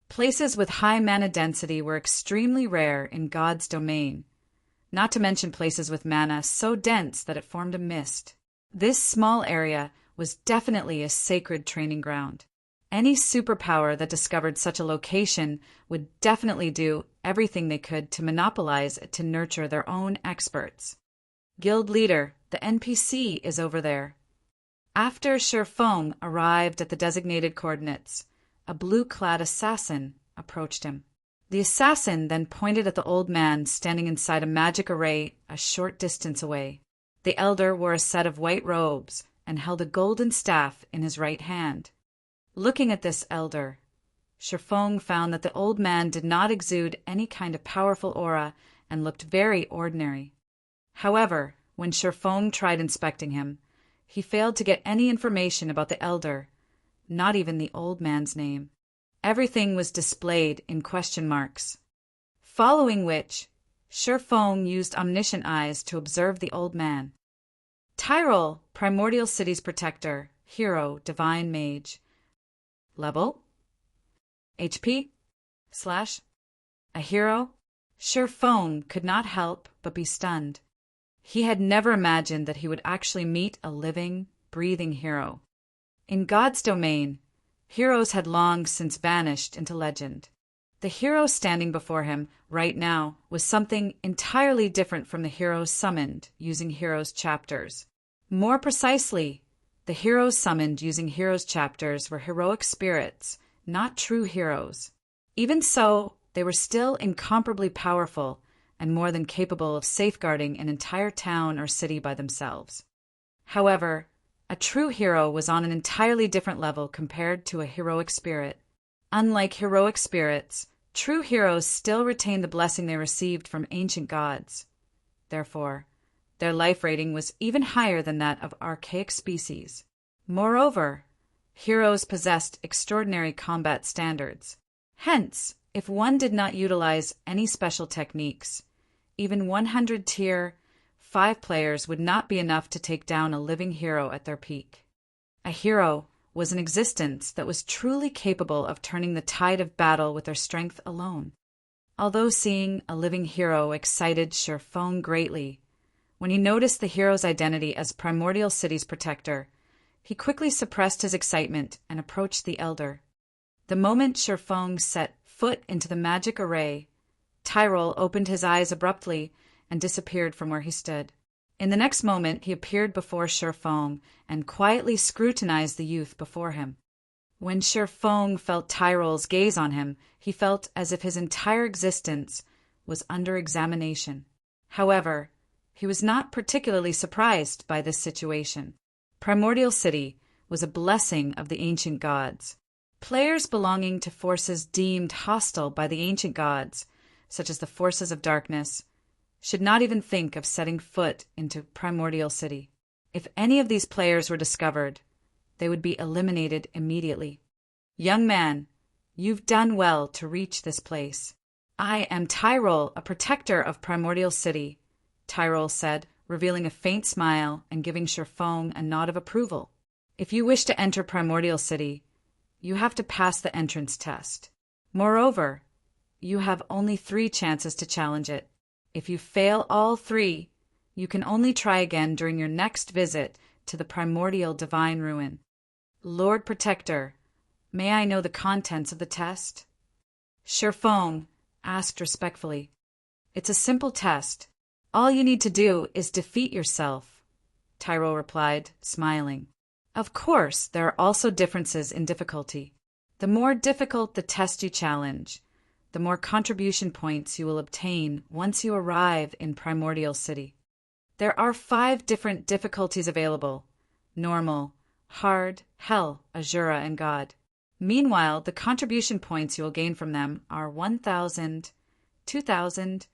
Places with high mana density were extremely rare in God's domain, not to mention places with mana so dense that it formed a mist. This small area was definitely a sacred training ground. Any superpower that discovered such a location would definitely do everything they could to monopolize it to nurture their own experts. Guild leader, the NPC is over there. After Shifeng arrived at the designated coordinates, a blue-clad assassin approached him. The assassin then pointed at the old man standing inside a magic array a short distance away. The elder wore a set of white robes and held a golden staff in his right hand. Looking at this elder, Shifeng found that the old man did not exude any kind of powerful aura and looked very ordinary. However, when Shifeng tried inspecting him, he failed to get any information about the elder, not even the old man's name. Everything was displayed in question marks. Following which, Shifeng used omniscient eyes to observe the old man. Tyrol, Primordial City's protector, hero, divine mage. Level? HP? / a hero? Shifeng could not help but be stunned. He had never imagined that he would actually meet a living, breathing hero. In God's domain, heroes had long since vanished into legend. The hero standing before him right now was something entirely different from the heroes summoned using heroes chapters. More precisely, the heroes summoned using heroes chapters were heroic spirits, not true heroes. Even so, they were still incomparably powerful and more than capable of safeguarding an entire town or city by themselves. However, a true hero was on an entirely different level compared to a heroic spirit. Unlike heroic spirits, true heroes still retain the blessing they received from ancient gods. Therefore, their life rating was even higher than that of archaic species. Moreover, heroes possessed extraordinary combat standards. Hence, if one did not utilize any special techniques, even 100-tier 5 players would not be enough to take down a living hero at their peak. A hero was an existence that was truly capable of turning the tide of battle with their strength alone. Although seeing a living hero excited Shifeng greatly, when he noticed the hero's identity as Primordial City's protector, he quickly suppressed his excitement and approached the elder. The moment Shifeng set foot into the magic array, Tyrol opened his eyes abruptly and disappeared from where he stood. In the next moment, he appeared before Shifeng and quietly scrutinized the youth before him. When Shifeng felt Tyrol's gaze on him, he felt as if his entire existence was under examination. However, he was not particularly surprised by this situation. Primordial City was a blessing of the ancient gods. Players belonging to forces deemed hostile by the ancient gods, such as the forces of darkness, should not even think of setting foot into Primordial City. If any of these players were discovered, they would be eliminated immediately. Young man, you've done well to reach this place. I am Tyrol, a protector of Primordial City, Tyrol said, revealing a faint smile and giving Shifeng a nod of approval. If you wish to enter Primordial City, you have to pass the entrance test. Moreover, you have only 3 chances to challenge it. If you fail all 3, you can only try again during your next visit to the Primordial Divine Ruin. Lord Protector, may I know the contents of the test? Shifeng asked respectfully. It's a simple test. All you need to do is defeat yourself, Tyrol replied, smiling. Of course, there are also differences in difficulty. The more difficult the test you challenge, the more contribution points you will obtain once you arrive in Primordial City. There are 5 different difficulties available: normal, hard, hell, Azura, and God. Meanwhile, the contribution points you will gain from them are 1,000, 2,000,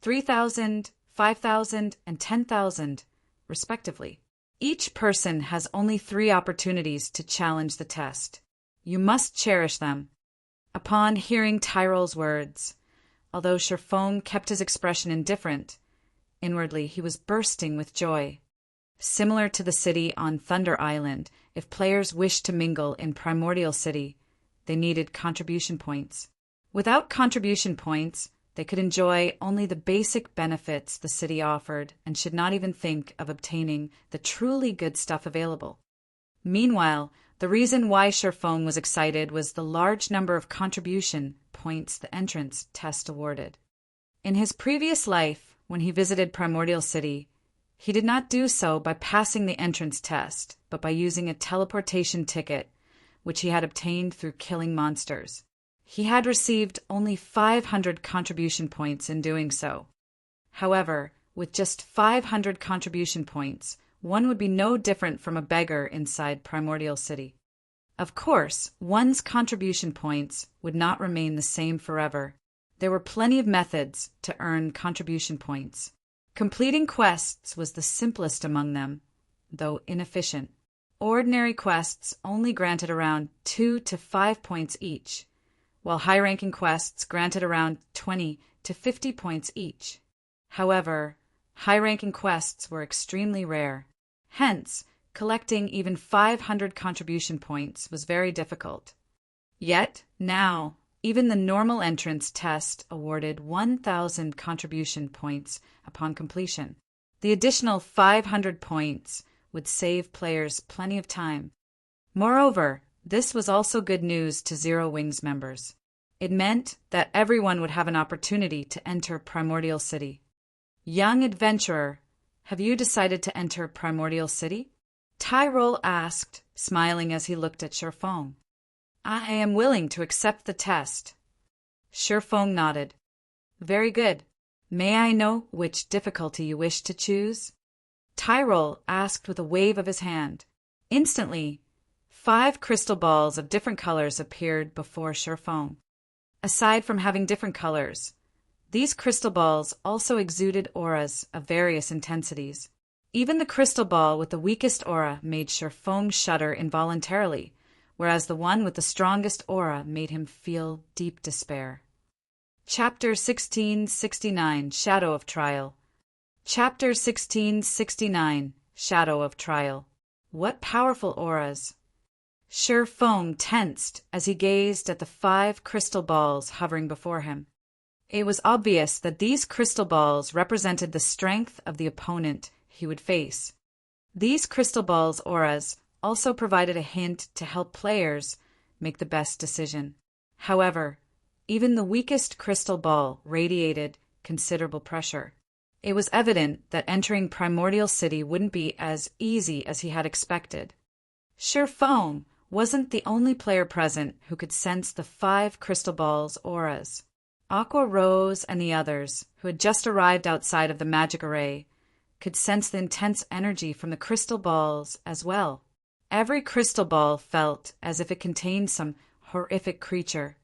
3,000, 5,000, and 10,000, respectively. Each person has only 3 opportunities to challenge the test. You must cherish them. Upon hearing Tyrole's words, although Sherfong kept his expression indifferent, inwardly he was bursting with joy. Similar to the city on Thunder Island, if players wished to mingle in Primordial City, they needed contribution points. Without contribution points, they could enjoy only the basic benefits the city offered and should not even think of obtaining the truly good stuff available. Meanwhile, the reason why Sherfong was excited was the large number of contribution points the entrance test awarded. In his previous life, when he visited Primordial City, he did not do so by passing the entrance test, but by using a teleportation ticket, which he had obtained through killing monsters. He had received only 500 contribution points in doing so. However, with just 500 contribution points, one would be no different from a beggar inside Primordial City. Of course, one's contribution points would not remain the same forever. There were plenty of methods to earn contribution points. Completing quests was the simplest among them, though inefficient. Ordinary quests only granted around 2 to 5 points each, while high-ranking quests granted around 20 to 50 points each. However, high-ranking quests were extremely rare. Hence, collecting even 500 contribution points was very difficult. Yet, now, even the normal entrance test awarded 1,000 contribution points upon completion. The additional 500 points would save players plenty of time. Moreover, this was also good news to Zero Wings members. It meant that everyone would have an opportunity to enter Primordial City. Young adventurer, have you decided to enter Primordial City? Tyrol asked, smiling as he looked at Sherfong. I am willing to accept the test. Sherfong nodded. Very good. May I know which difficulty you wish to choose? Tyrol asked with a wave of his hand. Instantly, 5 crystal balls of different colors appeared before Sherfong. Aside from having different colors, these crystal balls also exuded auras of various intensities. Even the crystal ball with the weakest aura made Sherfong shudder involuntarily, whereas the one with the strongest aura made him feel deep despair. Chapter 1669, Shadow of Trial. Chapter 1669, Shadow of Trial. What powerful auras! Sherfong tensed as he gazed at the 5 crystal balls hovering before him. It was obvious that these crystal balls represented the strength of the opponent he would face. These crystal balls' auras also provided a hint to help players make the best decision. However, even the weakest crystal ball radiated considerable pressure. It was evident that entering Primordial City wouldn't be as easy as he had expected. Sherfong wasn't the only player present who could sense the 5 crystal balls' auras. Aqua Rose and the others, who had just arrived outside of the magic array, could sense the intense energy from the crystal balls as well. Every crystal ball felt as if it contained some horrific creature.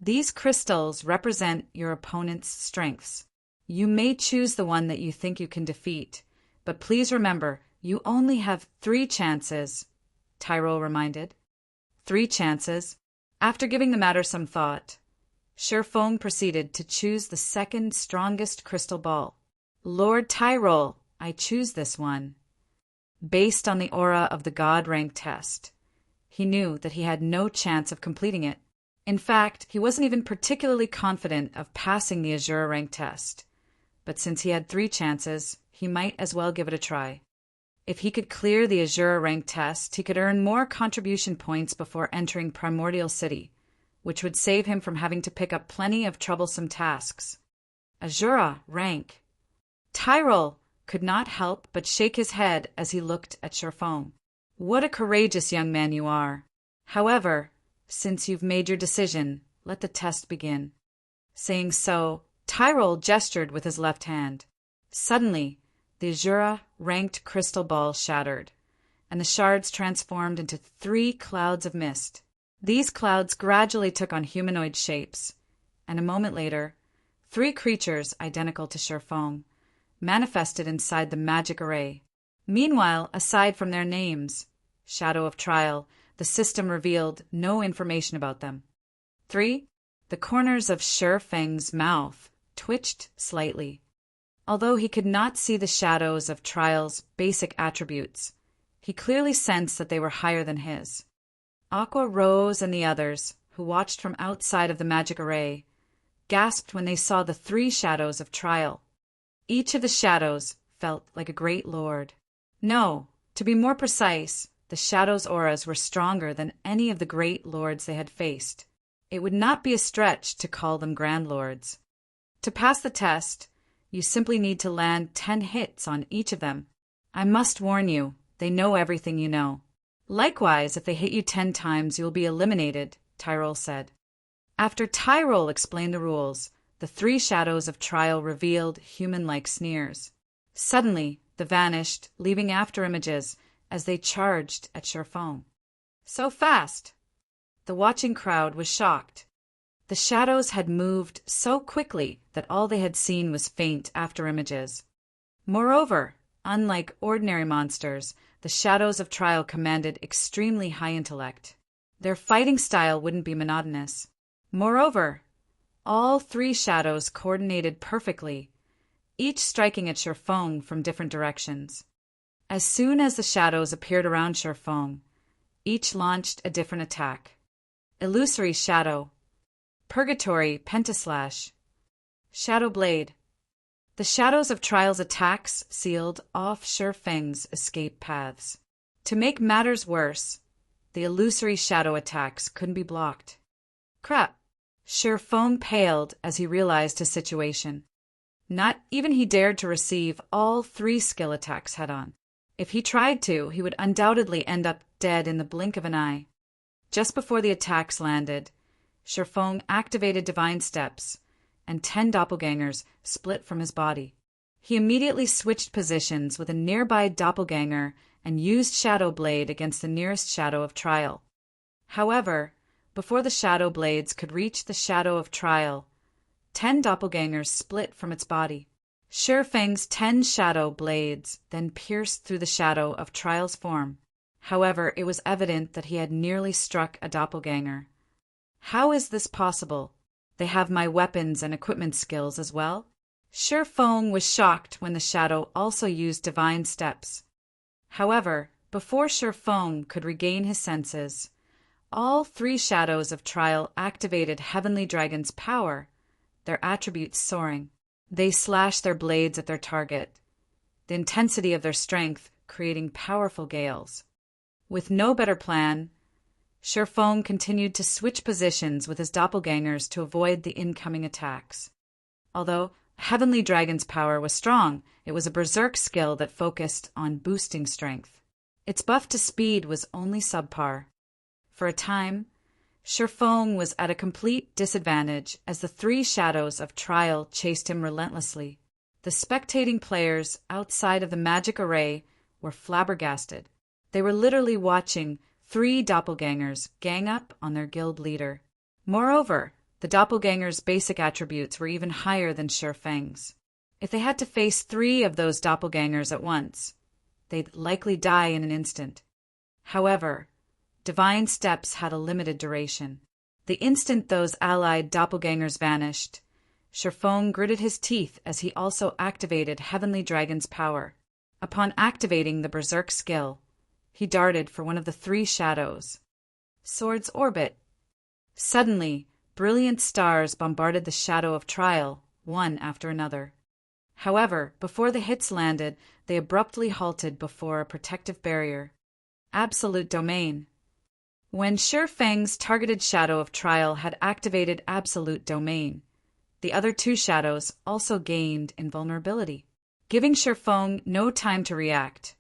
These crystals represent your opponent's strengths. You may choose the one that you think you can defeat, but please remember, you only have 3 chances, Tyrol reminded. 3 chances. After giving the matter some thought, Sherfong proceeded to choose the second strongest crystal ball. Lord Tyrol, I choose this one. Based on the aura of the God rank test, he knew that he had no chance of completing it. In fact, he wasn't even particularly confident of passing the Azure rank test. But since he had 3 chances, he might as well give it a try. If he could clear the Azure rank test, he could earn more contribution points before entering Primordial City, which would save him from having to pick up plenty of troublesome tasks. Azure rank. Tyrol could not help but shake his head as he looked at Sherfong. What a courageous young man you are. However, since you've made your decision, let the test begin. Saying so, Tyrol gestured with his left hand. Suddenly, the Azure ranked crystal ball shattered, and the shards transformed into 3 clouds of mist. These clouds gradually took on humanoid shapes, and a moment later, 3 creatures identical to Sherfong manifested inside the magic array. Meanwhile, aside from their names, Shadow of Trial, the system revealed no information about them. 3 The corners of Shi Feng's mouth twitched slightly. Although he could not see the shadows of Trial's basic attributes, he clearly sensed that they were higher than his. Aqua Rose and the others, who watched from outside of the magic array, gasped when they saw the 3 shadows of Trial. Each of the shadows felt like a great lord. No, to be more precise, the shadows' auras were stronger than any of the great lords they had faced. It would not be a stretch to call them grand lords. To pass the test, you simply need to land 10 hits on each of them. I must warn you, they know everything you know. Likewise, if they hit you 10 times, you will be eliminated, Tyrol said. After Tyrol explained the rules, the 3 shadows of Trial revealed human-like sneers. Suddenly, they vanished, leaving after images as they charged at Shi Feng. So fast! The watching crowd was shocked. The shadows had moved so quickly that all they had seen was faint after images. Moreover, unlike ordinary monsters, the shadows of Trial commanded extremely high intellect. Their fighting style wouldn't be monotonous. Moreover, all 3 shadows coordinated perfectly, each striking at Shi Feng from different directions. As soon as the shadows appeared around Shi Feng, each launched a different attack. Illusory Shadow, Purgatory Pentaslash, Shadow Blade. The shadows of Trial's attacks sealed off Shi Feng's escape paths. To make matters worse, the illusory shadow attacks couldn't be blocked. Crap! Shi Feng paled as he realized his situation. Not even he dared to receive all 3 skill attacks head-on. If he tried to, he would undoubtedly end up dead in the blink of an eye. Just before the attacks landed, Shi Feng activated Divine Steps, and 10 doppelgangers split from his body. He immediately switched positions with a nearby doppelganger and used Shadow Blade against the nearest shadow of Trial. However, before the Shadow Blades could reach the shadow of Trial, 10 doppelgangers split from its body. Shi Feng's 10 Shadow Blades then pierced through the shadow of Trial's form. However, it was evident that he had nearly struck a doppelganger. How is this possible? They have my weapons and equipment skills as well? Shi Feng was shocked when the shadow also used Divine Steps. However, before Shi Feng could regain his senses, all 3 shadows of Trial activated Heavenly Dragon's power, their attributes soaring. They slashed their blades at their target, the intensity of their strength creating powerful gales. With no better plan, Shi Feng continued to switch positions with his doppelgangers to avoid the incoming attacks. Although Heavenly Dragon's power was strong, it was a berserk skill that focused on boosting strength. Its buff to speed was only subpar. For a time, Shi Feng was at a complete disadvantage as the 3 shadows of Trial chased him relentlessly. The spectating players outside of the magic array were flabbergasted. They were literally watching 3 doppelgangers gang up on their guild leader. Moreover, the doppelgangers' basic attributes were even higher than Shi Feng's. If they had to face 3 of those doppelgangers at once, they'd likely die in an instant. However, Divine Steps had a limited duration. The instant those allied doppelgangers vanished, Shi Feng gritted his teeth as he also activated Heavenly Dragon's power. Upon activating the berserk skill, he darted for one of the 3 shadows. Sword's Orbit. Suddenly, brilliant stars bombarded the shadow of Trial, one after another. However, before the hits landed, they abruptly halted before a protective barrier. Absolute Domain. When Shi Feng's targeted shadow of Trial had activated Absolute Domain, the other 2 shadows also gained invulnerability. Giving Shi Feng no time to react,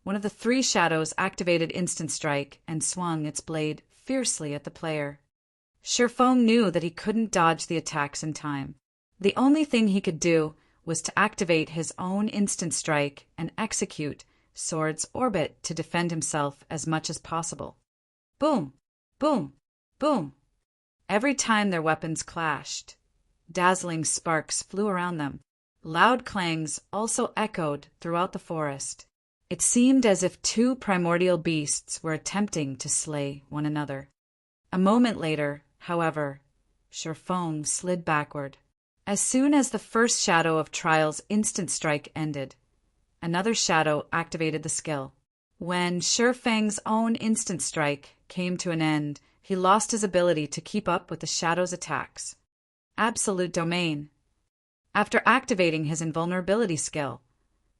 one of the 3 shadows activated Instant Strike and swung its blade fiercely at the player. Shi Feng knew that he couldn't dodge the attacks in time. The only thing he could do was to activate his own Instant Strike and execute Sword's Orbit to defend himself as much as possible. Boom! Boom! Boom! Every time their weapons clashed, dazzling sparks flew around them. Loud clangs also echoed throughout the forest. It seemed as if 2 primordial beasts were attempting to slay one another. A moment later, however, Feng slid backward. As soon as the first shadow of Trial's instant strike ended, another shadow activated the skill. When Feng's own instant strike came to an end, he lost his ability to keep up with the shadow's attacks. Absolute Domain. After activating his invulnerability skill,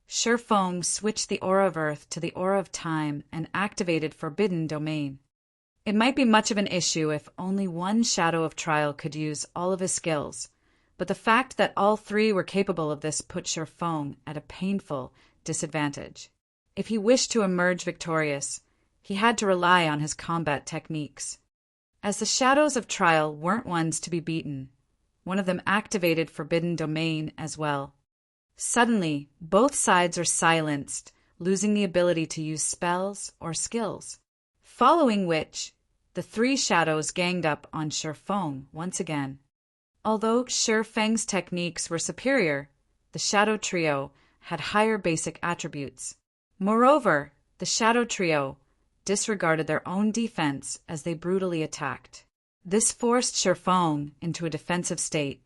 Feng switched the Aura of Earth to the Aura of Time and activated Forbidden Domain. It might be much of an issue if only one shadow of Trial could use all of his skills, but the fact that all three were capable of this put Feng at a painful disadvantage. If he wished to emerge victorious, he had to rely on his combat techniques. As the shadows of Trial weren't ones to be beaten, one of them activated Forbidden Domain as well. Suddenly, both sides are silenced, losing the ability to use spells or skills. Following which, the three shadows ganged up on Feng once again. Although Feng's techniques were superior, the Shadow Trio had higher basic attributes. Moreover, the Shadow Trio disregarded their own defense as they brutally attacked. This forced Feng into a defensive state.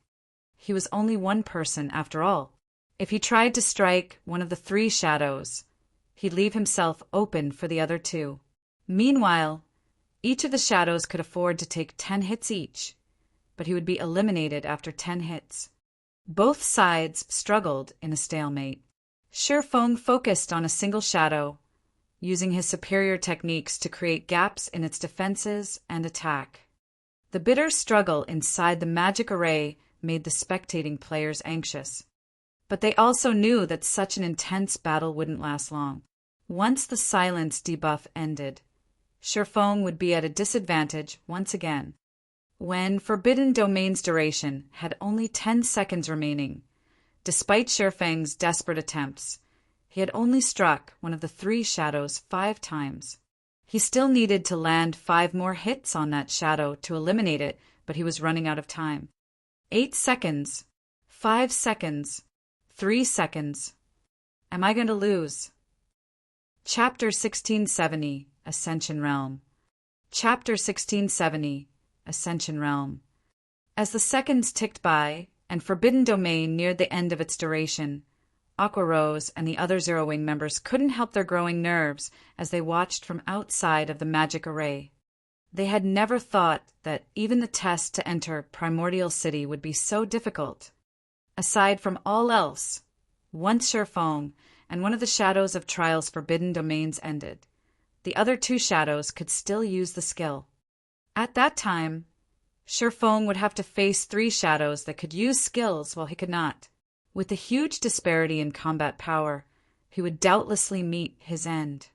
He was only one person after all. If he tried to strike one of the three shadows, he'd leave himself open for the other two. Meanwhile, each of the shadows could afford to take 10 hits each, but he would be eliminated after 10 hits. Both sides struggled in a stalemate. Feng focused on a single shadow, using his superior techniques to create gaps in its defenses and attack. The bitter struggle inside the magic array made the spectating players anxious. But they also knew that such an intense battle wouldn't last long. Once the silence debuff ended, Feng would be at a disadvantage once again. When Forbidden Domain's duration had only 10 seconds remaining, despite Feng's desperate attempts, he had only struck one of the three shadows 5 times. He still needed to land 5 more hits on that shadow to eliminate it, but he was running out of time. 8 seconds. 5 seconds. 3 seconds. Am I going to lose? Chapter 1670, Ascension Realm. Chapter 1670, Ascension Realm. As the seconds ticked by, and Forbidden Domain neared the end of its duration, Aqua Rose and the other Zero Wing members couldn't help their growing nerves as they watched from outside of the magic array. They had never thought that even the test to enter Primordial City would be so difficult. Aside from all else, once Feng and one of the shadows of Trial's Forbidden Domains ended, the other 2 shadows could still use the skill. At that time, Feng would have to face 3 shadows that could use skills while he could not. With the huge disparity in combat power, he would doubtlessly meet his end.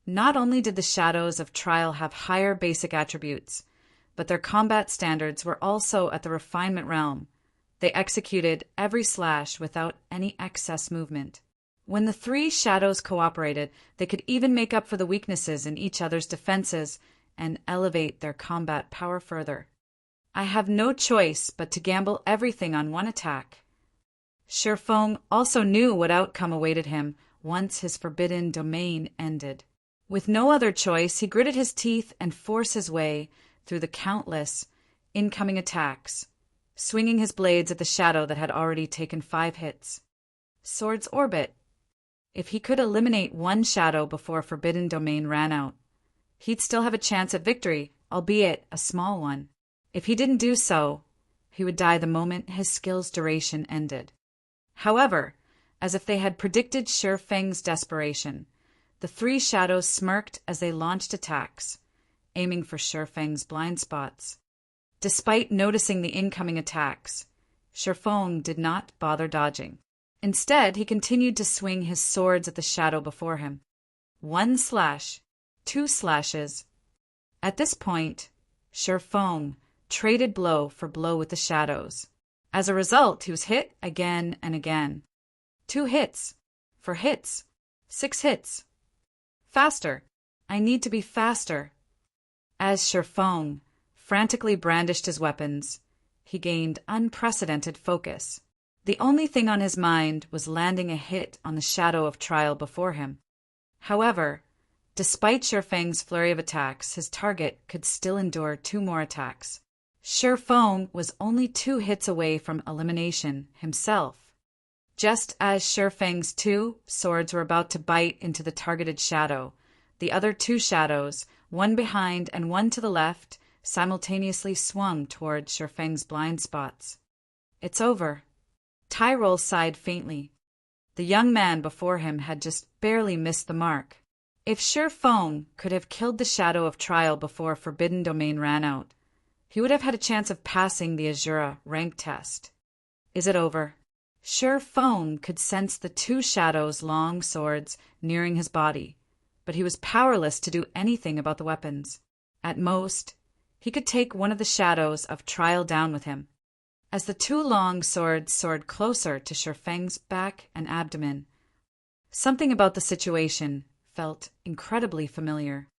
Not only did the shadows of Trial have higher basic attributes, but their combat standards were also at the refinement realm. They executed every slash without any excess movement. When the 3 shadows cooperated, they could even make up for the weaknesses in each other's defenses and elevate their combat power further. I have no choice but to gamble everything on one attack. Feng also knew what outcome awaited him once his Forbidden Domain ended. With no other choice, he gritted his teeth and forced his way through the countless incoming attacks, swinging his blades at the shadow that had already taken 5 hits. Sword's Orbit. If he could eliminate one shadow before Forbidden Domain ran out, he'd still have a chance at victory, albeit a small one. If he didn't do so, he would die the moment his skill's duration ended. However, as if they had predicted Feng's desperation, the 3 shadows smirked as they launched attacks, aiming for Feng's blind spots. Despite noticing the incoming attacks, Feng did not bother dodging. Instead, he continued to swing his swords at the shadow before him. 1 slash, 2 slashes. At this point, Feng traded blow for blow with the shadows. As a result, he was hit again and again. 2 hits. For hits. 6 hits. Faster. I need to be faster. As Feng frantically brandished his weapons, he gained unprecedented focus. The only thing on his mind was landing a hit on the shadow of Trial before him. However, despite Feng's flurry of attacks, his target could still endure 2 more attacks. Feng was only 2 hits away from elimination himself. Just as Feng's 2 swords were about to bite into the targeted shadow, the other 2 shadows, one behind and one to the left, simultaneously swung toward Feng's blind spots. It's over. Tyrol sighed faintly. The young man before him had just barely missed the mark. If Feng could have killed the shadow of trial before Forbidden Domain ran out, he would have had a chance of passing the Azura rank test. Is it over? Feng could sense the 2 shadows' long swords nearing his body, but he was powerless to do anything about the weapons. At most, he could take one of the shadows of trial down with him. As the 2 long swords soared closer to Feng's back and abdomen, something about the situation felt incredibly familiar.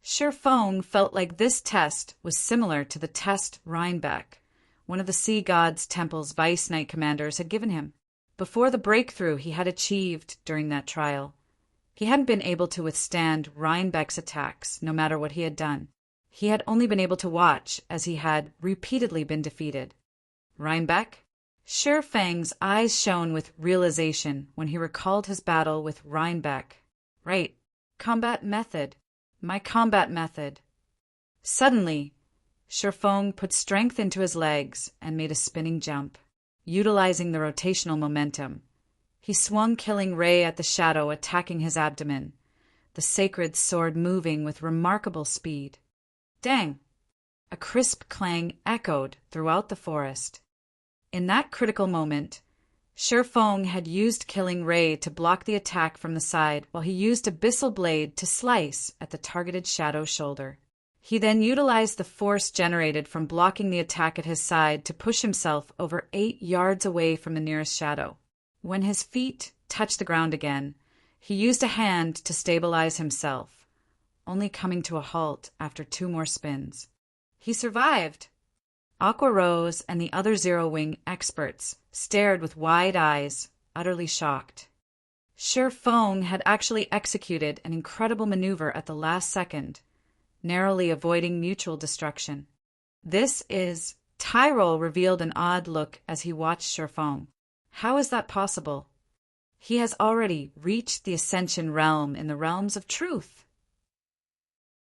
Feng felt like this test was similar to the test Rhinebeck, one of the Sea God's Temple's Vice Knight commanders, had given him. Before the breakthrough he had achieved during that trial, he hadn't been able to withstand Rhinebeck's attacks, no matter what he had done. He had only been able to watch as he had repeatedly been defeated. Rhinebeck? Feng's eyes shone with realization when he recalled his battle with Rhinebeck. Right. Combat method. My combat method. Suddenly, Feng put strength into his legs and made a spinning jump. Utilizing the rotational momentum, he swung Killing Ray at the shadow attacking his abdomen, the sacred sword moving with remarkable speed. Dang! A crisp clang echoed throughout the forest. In that critical moment, Feng had used Killing Ray to block the attack from the side while he used Abyssal Blade to slice at the targeted shadow's shoulder. He then utilized the force generated from blocking the attack at his side to push himself over 8 yards away from the nearest shadow. When his feet touched the ground again, he used a hand to stabilize himself, only coming to a halt after 2 more spins. He survived! Aqua Rose and the other Zero Wing experts stared with wide eyes, utterly shocked. Feng had actually executed an incredible maneuver at the last second, narrowly avoiding mutual destruction. This is... Tyrol revealed an odd look as he watched Feng. How is that possible? He has already reached the Ascension realm in the realms of truth.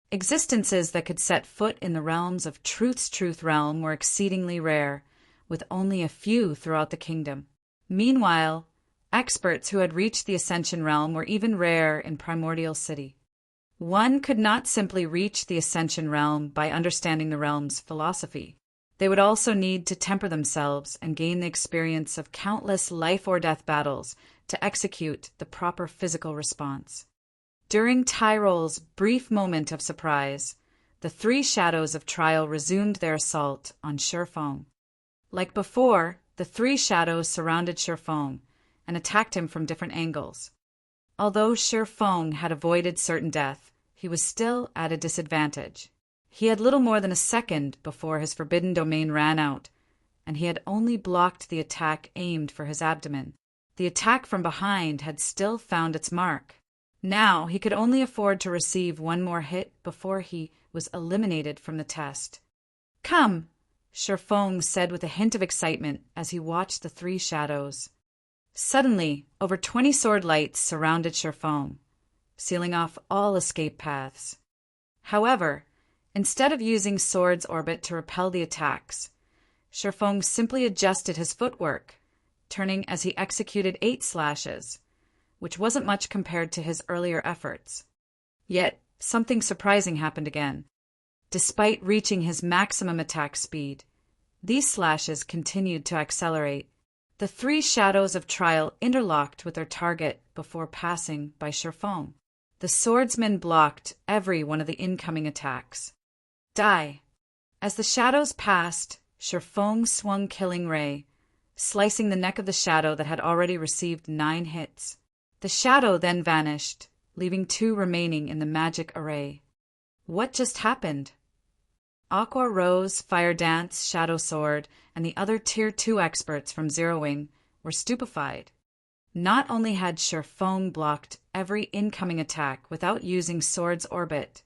Existences that could set foot in the realms of Truth's truth realm were exceedingly rare, with only a few throughout the kingdom. Meanwhile, experts who had reached the Ascension realm were even rare in Primordial City. One could not simply reach the Ascension realm by understanding the realm's philosophy. They would also need to temper themselves and gain the experience of countless life-or-death battles to execute the proper physical response. During Tyrol's brief moment of surprise, the 3 shadows of trial resumed their assault on Feng. Like before, the 3 shadows surrounded Feng and attacked him from different angles. Although Feng had avoided certain death, he was still at a disadvantage. He had little more than a second before his Forbidden Domain ran out, and he had only blocked the attack aimed for his abdomen. The attack from behind had still found its mark. Now he could only afford to receive 1 more hit before he was eliminated from the test. Come, Feng said with a hint of excitement as he watched the 3 shadows. Suddenly, over 20 sword lights surrounded Feng, sealing off all escape paths. However, instead of using Sword's orbit to repel the attacks, Feng simply adjusted his footwork, turning as he executed 8 slashes, which wasn't much compared to his earlier efforts. Yet, something surprising happened again. Despite reaching his maximum attack speed, these slashes continued to accelerate. The 3 shadows of trial interlocked with their target before passing by Feng. The swordsman blocked every one of the incoming attacks. Die! As the shadows passed, Feng swung Killing Ray, slicing the neck of the shadow that had already received 9 hits. The shadow then vanished, leaving 2 remaining in the magic array. What just happened? Aqua Rose, Fire Dance, Shadow Sword, and the other Tier 2 experts from Zero Wing were stupefied. Not only had Feng blocked every incoming attack without using Sword's orbit,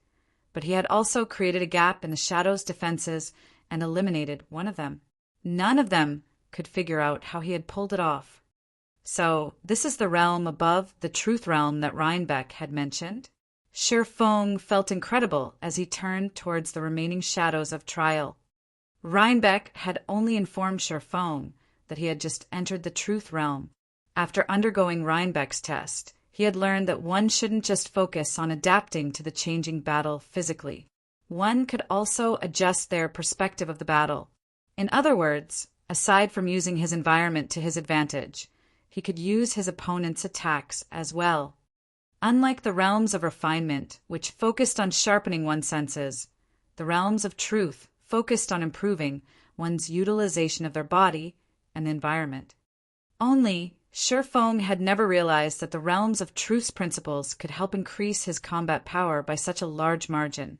but he had also created a gap in the Shadow's defenses and eliminated one of them. None of them could figure out how he had pulled it off. So, this is the realm above the truth realm that Rhinebeck had mentioned? Shi Feng felt incredible as he turned towards the remaining shadows of trial. Rhinebeck had only informed Shi Feng that he had just entered the truth realm. After undergoing Rhinebeck's test, he had learned that one shouldn't just focus on adapting to the changing battle physically. One could also adjust their perspective of the battle. In other words, aside from using his environment to his advantage, he could use his opponent's attacks as well. Unlike the realms of refinement, which focused on sharpening one's senses, the realms of truth focused on improving one's utilization of their body and the environment. Only, Shi Feng had never realized that the realms of truth's principles could help increase his combat power by such a large margin,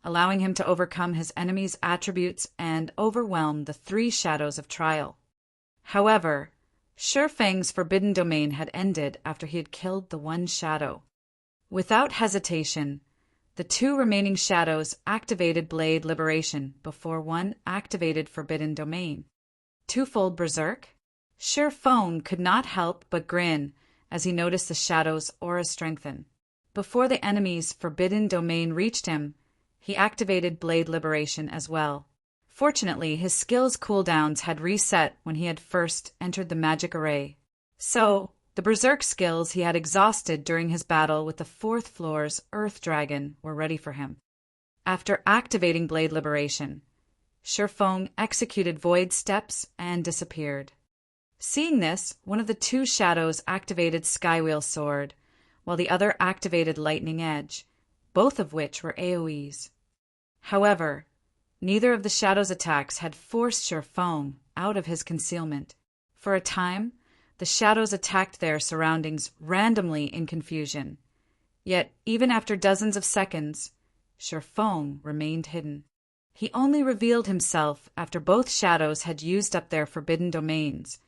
allowing him to overcome his enemy's attributes and overwhelm the 3 shadows of trial. However, Shi Feng's forbidden domain had ended after he had killed the one shadow. Without hesitation, the 2 remaining shadows activated Blade Liberation before one activated forbidden domain. Twofold berserk? Shi Feng could not help but grin as he noticed the shadow's aura strengthen. Before the enemy's forbidden domain reached him, he activated Blade Liberation as well. Fortunately, his skill's cooldowns had reset when he had first entered the magic array. So, the berserk skills he had exhausted during his battle with the 4th floor's Earth Dragon were ready for him. After activating Blade Liberation, Shi Feng executed Void Steps and disappeared. Seeing this, one of the 2 shadows activated Skywheel Sword, while the other activated Lightning Edge, both of which were AoEs. However, neither of the shadow's attacks had forced Shi Feng out of his concealment. For a time, the shadows attacked their surroundings randomly in confusion. Yet, even after dozens of seconds, Shi Feng remained hidden. He only revealed himself after both shadows had used up their forbidden domains,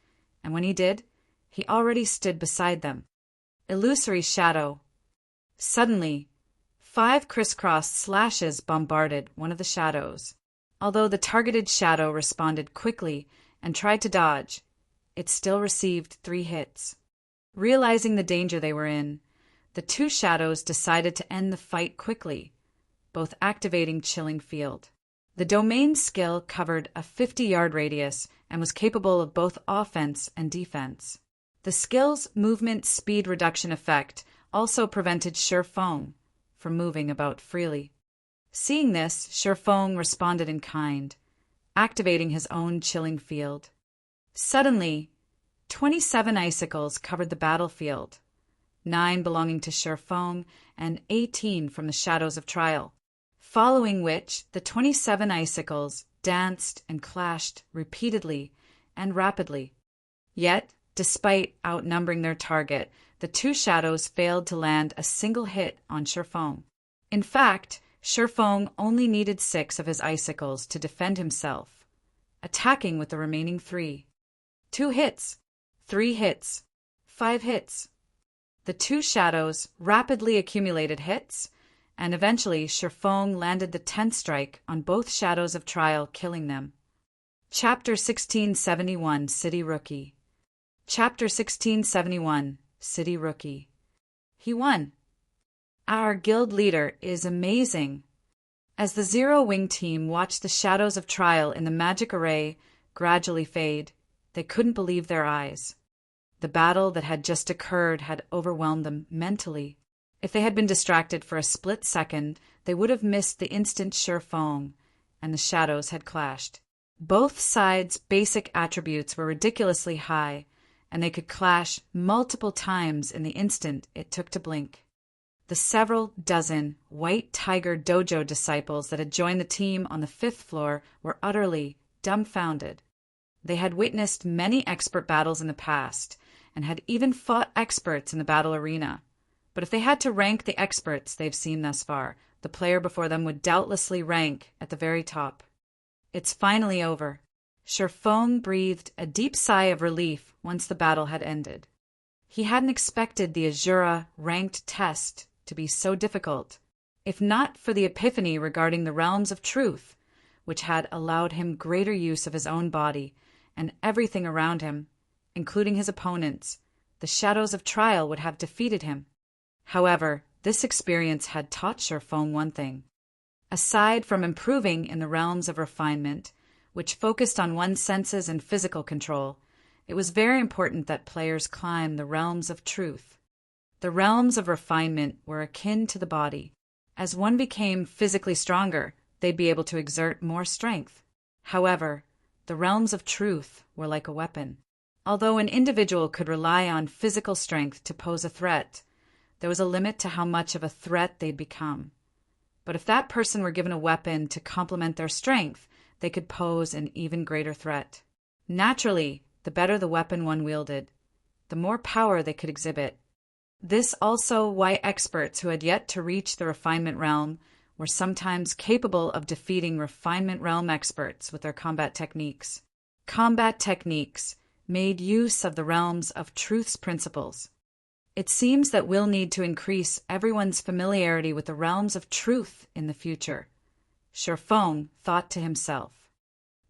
and when he did, he already stood beside them. Illusory shadow. Suddenly, 5 crisscross slashes bombarded one of the shadows. Although the targeted shadow responded quickly and tried to dodge, it still received 3 hits. Realizing the danger they were in, the 2 shadows decided to end the fight quickly, both activating Chilling Field. The domain skill covered a 50-yard radius and was capable of both offense and defense. The skill's movement speed reduction effect also prevented Shi Feng from moving about freely. Seeing this, Shi Feng responded in kind, activating his own Chilling Field. Suddenly, 27 icicles covered the battlefield, 9 belonging to Shi Feng and 18 from the Shadows of Trial, following which the 27 icicles danced and clashed repeatedly and rapidly. Yet, despite outnumbering their target, the 2 shadows failed to land a single hit on Shi Feng. In fact, Shi Feng only needed 6 of his icicles to defend himself, attacking with the remaining 3. 2 hits, 3 hits, 5 hits. The 2 shadows rapidly accumulated hits, and eventually Shi Feng landed the 10th strike on both Shadows of Trial, killing them. Chapter 1671, City Rookie. Chapter 1671, City Rookie. He won. Our guild leader is amazing. As the Zero Wing team watched the Shadows of Trial in the magic array gradually fade, they couldn't believe their eyes. The battle that had just occurred had overwhelmed them mentally. If they had been distracted for a split second, they would have missed the instant Shi Feng, and the shadows had clashed. Both sides' basic attributes were ridiculously high, and they could clash multiple times in the instant it took to blink. The several dozen White Tiger Dojo disciples that had joined the team on the 5th floor were utterly dumbfounded. They had witnessed many expert battles in the past, and had even fought experts in the battle arena. But if they had to rank the experts they've seen thus far, the player before them would doubtlessly rank at the very top. It's finally over. Shi Feng breathed a deep sigh of relief once the battle had ended. He hadn't expected the Azura ranked test to be so difficult. If not for the epiphany regarding the realms of truth, which had allowed him greater use of his own body and everything around him, including his opponents. The shadows of trial would have defeated him. However, this experience had taught Sherfong one thing. Aside from improving in the realms of refinement, which focused on one's senses and physical control, it was very important that players climb the realms of truth. The realms of refinement were akin to the body. As one became physically stronger, they'd be able to exert more strength. However, the realms of truth were like a weapon. Although an individual could rely on physical strength to pose a threat, there was a limit to how much of a threat they'd become. But if that person were given a weapon to complement their strength, they could pose an even greater threat. Naturally, the better the weapon one wielded, the more power they could exhibit. This also why experts who had yet to reach the refinement realm were sometimes capable of defeating refinement realm experts with their combat techniques. Combat techniques made use of the realms of truth's principles. It seems that we'll need to increase everyone's familiarity with the realms of truth in the future. Sherfong thought to himself.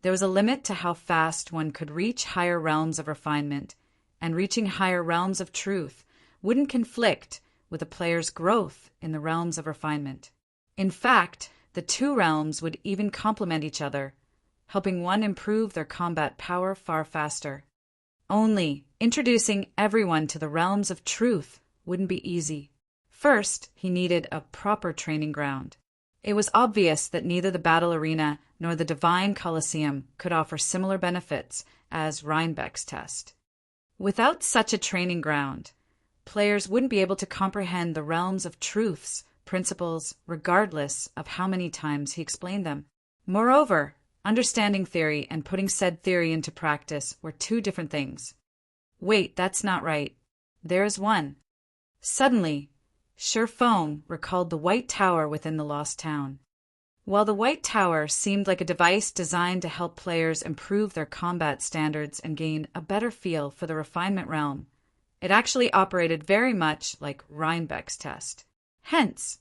There was a limit to how fast one could reach higher realms of refinement, and reaching higher realms of truth wouldn't conflict with a player's growth in the realms of refinement. In fact, the two realms would even complement each other, helping one improve their combat power far faster. Only introducing everyone to the realms of truth wouldn't be easy. First, he needed a proper training ground. It was obvious that neither the battle arena nor the divine Colosseum could offer similar benefits as Rhinebeck's test. Without such a training ground, players wouldn't be able to comprehend the realms of truth's principles regardless of how many times he explained them. Moreover, understanding theory and putting said theory into practice were two different things. Wait, that's not right. There is one. Suddenly, Sherfong recalled the White Tower within the Lost Town. While the White Tower seemed like a device designed to help players improve their combat standards and gain a better feel for the refinement realm, it actually operated very much like Rhinebeck's test. Hence,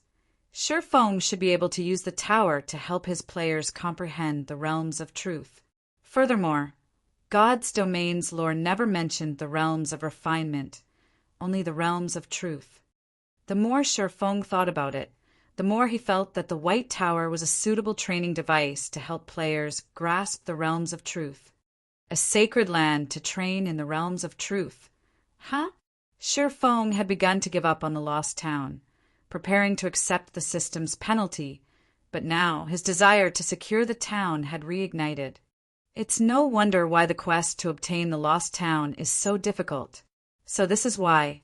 Sherfong should be able to use the tower to help his players comprehend the realms of truth. Furthermore, God's domain's lore never mentioned the realms of refinement, only the realms of truth. The more Sherfong thought about it, the more he felt that the White Tower was a suitable training device to help players grasp the realms of truth. A sacred land to train in the realms of truth. Huh? Sherfong had begun to give up on the Lost Town, preparing to accept the system's penalty, but now his desire to secure the town had reignited. It's no wonder why the quest to obtain the Lost Town is so difficult. So this is why.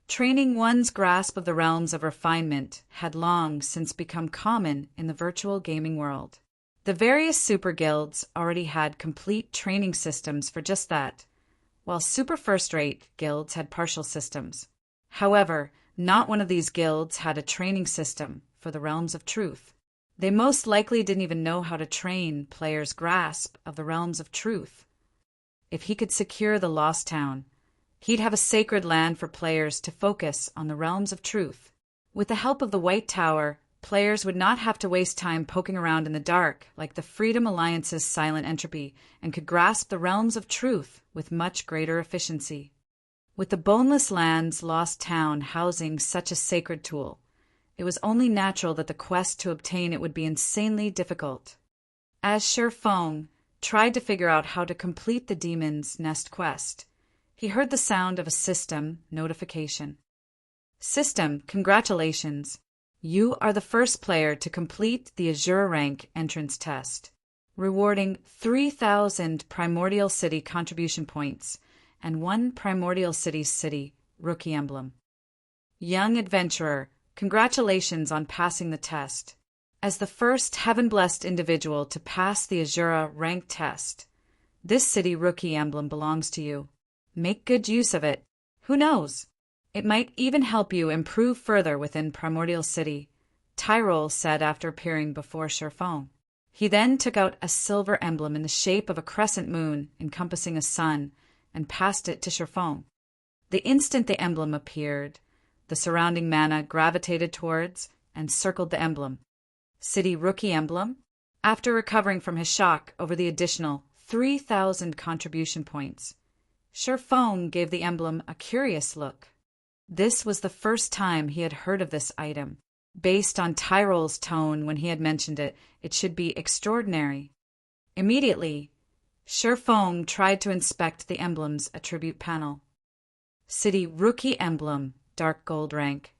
Training one's grasp of the realms of refinement had long since become common in the virtual gaming world. The various super guilds already had complete training systems for just that, while super first-rate guilds had partial systems. However, not one of these guilds had a training system for the realms of truth. They most likely didn't even know how to train players' grasp of the realms of truth. If he could secure the Lost Town, he'd have a sacred land for players to focus on the realms of truth. With the help of the White Tower, players would not have to waste time poking around in the dark like the Freedom Alliance's Silent Entropy and could grasp the realms of truth with much greater efficiency. With the Boneless Land's Lost Town housing such a sacred tool, it was only natural that the quest to obtain it would be insanely difficult. As Sherfong tried to figure out how to complete the Demon's Nest quest, he heard the sound of a system notification. System, congratulations. You are the first player to complete the Azure rank entrance test, rewarding 3,000 Primordial City contribution points and 1 Primordial City rookie emblem. Young adventurer, congratulations on passing the test. As the first heaven-blessed individual to pass the Azure rank test, this city rookie emblem belongs to you. Make good use of it. Who knows? It might even help you improve further within Primordial City, Tyrol said after appearing before Sherfong. He then took out a silver emblem in the shape of a crescent moon encompassing a sun and passed it to Sherfong. The instant the emblem appeared, the surrounding mana gravitated towards and circled the emblem. City rookie emblem? After recovering from his shock over the additional 3,000 contribution points, Sherfong gave the emblem a curious look. This was the first time he had heard of this item. Based on Tyrole's tone when he had mentioned it, it should be extraordinary. Immediately, Sherfong tried to inspect the emblem's attribute panel. City Rookie Emblem, Dark Gold Rank.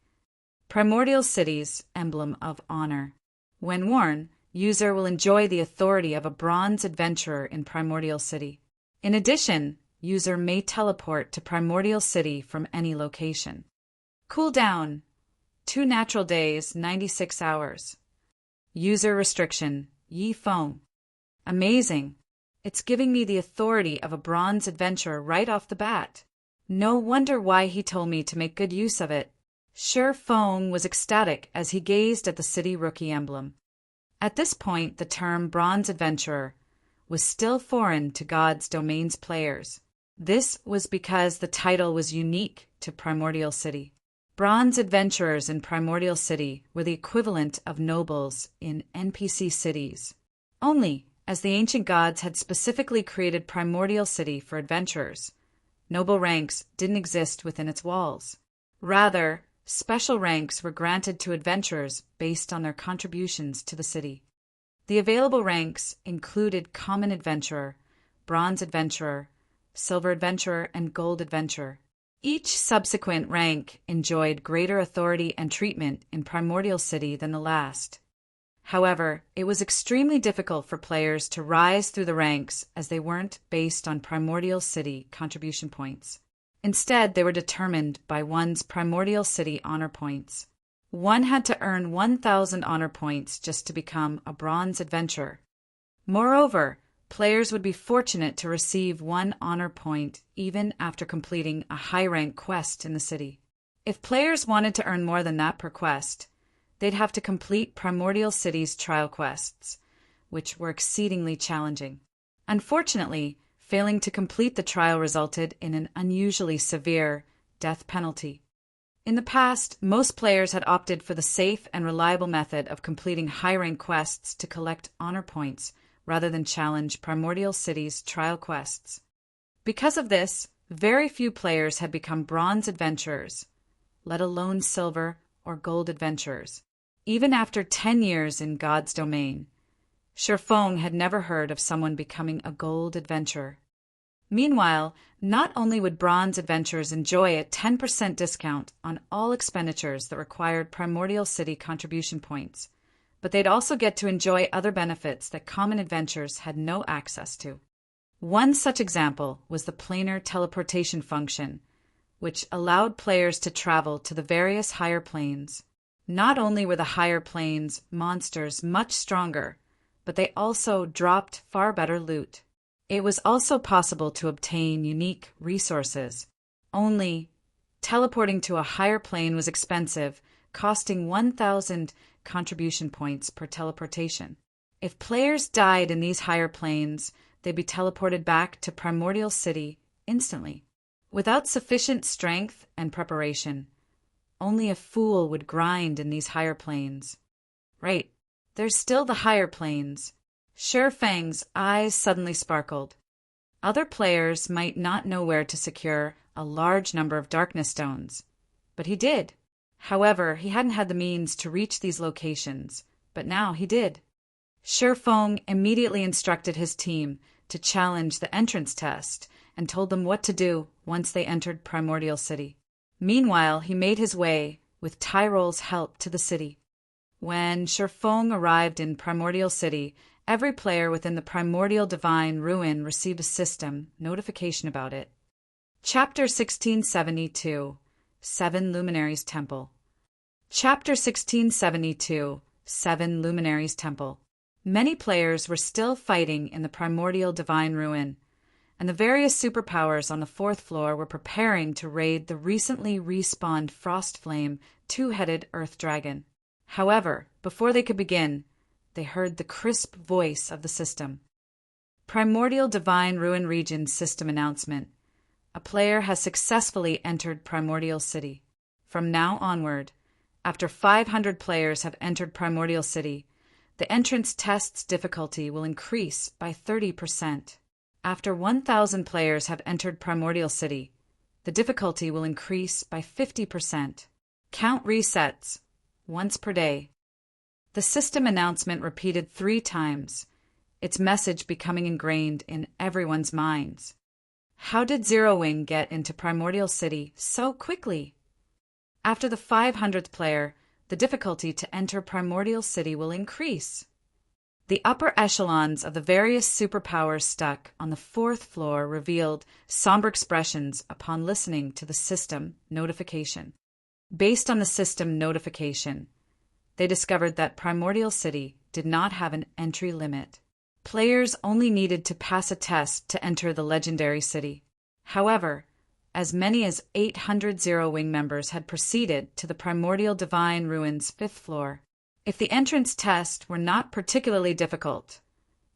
Primordial City's Emblem of Honor. When worn, user will enjoy the authority of a bronze adventurer in Primordial City. In addition, user may teleport to Primordial City from any location. Cooldown: 2 natural days, 96 hours. User restriction: Yi Feng. Amazing. It's giving me the authority of a bronze adventurer right off the bat. No wonder why he told me to make good use of it. Sherfong was ecstatic as he gazed at the city rookie emblem. At this point, the term Bronze Adventurer was still foreign to God's Domain's players. This was because the title was unique to Primordial City. Bronze Adventurers in Primordial City were the equivalent of nobles in NPC cities. Only, as the ancient gods had specifically created Primordial City for adventurers, noble ranks didn't exist within its walls. Rather, special ranks were granted to adventurers based on their contributions to the city. The available ranks included Common Adventurer, Bronze Adventurer, Silver Adventurer, and Gold Adventurer. Each subsequent rank enjoyed greater authority and treatment in Primordial City than the last. However, it was extremely difficult for players to rise through the ranks as they weren't based on Primordial City contribution points. Instead, they were determined by one's Primordial City honor points. One had to earn 1,000 honor points just to become a Bronze Adventurer. Moreover, players would be fortunate to receive 1 honor point even after completing a high-rank quest in the city. If players wanted to earn more than that per quest, they'd have to complete Primordial City's trial quests, which were exceedingly challenging. Unfortunately, failing to complete the trial resulted in an unusually severe death penalty. In the past, most players had opted for the safe and reliable method of completing high-rank quests to collect honor points rather than challenge Primordial City's trial quests. Because of this, very few players had become Bronze Adventurers, let alone Silver or Gold Adventurers. Even after 10 years in God's Domain, Sherfong had never heard of someone becoming a Gold Adventurer. Meanwhile, not only would Bronze Adventurers enjoy a 10% discount on all expenditures that required Primordial City contribution points, but they'd also get to enjoy other benefits that common adventurers had no access to. One such example was the planar teleportation function, which allowed players to travel to the various higher planes. Not only were the higher planes monsters much stronger, but they also dropped far better loot. It was also possible to obtain unique resources. Only, teleporting to a higher plane was expensive, costing 1,000 contribution points per teleportation. If players died in these higher planes, they'd be teleported back to Primordial City instantly. Without sufficient strength and preparation, only a fool would grind in these higher planes. Right, there's still the higher planes. Sherfang's eyes suddenly sparkled. Other players might not know where to secure a large number of darkness stones, but he did. However, he hadn't had the means to reach these locations, but now he did. Sherfong immediately instructed his team to challenge the entrance test and told them what to do once they entered Primordial City. Meanwhile, he made his way, with Tyrole's help, to the city. When Sherfong arrived in Primordial City, every player within the Primordial Divine Ruin received a system notification about it. Chapter 1672, 7 Luminaries Temple. Chapter 1672, 7 Luminaries Temple. Many players were still fighting in the Primordial Divine Ruin, and the various superpowers on the 4th floor were preparing to raid the recently respawned Frostflame 2-headed Earth Dragon. However, before they could begin, they heard the crisp voice of the system. Primordial Divine Ruin Region System Announcement. A player has successfully entered Primordial City. From now onward, after 500 players have entered Primordial City, The entrance test's difficulty will increase by 30%. After 1,000 players have entered Primordial City, the difficulty will increase by 50%. Count resets, once per day. The system announcement repeated 3 times, its message becoming ingrained in everyone's minds. How did Zero Wing get into Primordial City so quickly? After the 500th player, the difficulty to enter Primordial City will increase. The upper echelons of the various superpowers stuck on the 4th floor revealed somber expressions upon listening to the system notification. Based on the system notification, they discovered that Primordial City did not have an entry limit. Players only needed to pass a test to enter the legendary city. However, as many as 800 Zero Wing members had proceeded to the Primordial Divine Ruins 5th floor. If the entrance test were not particularly difficult,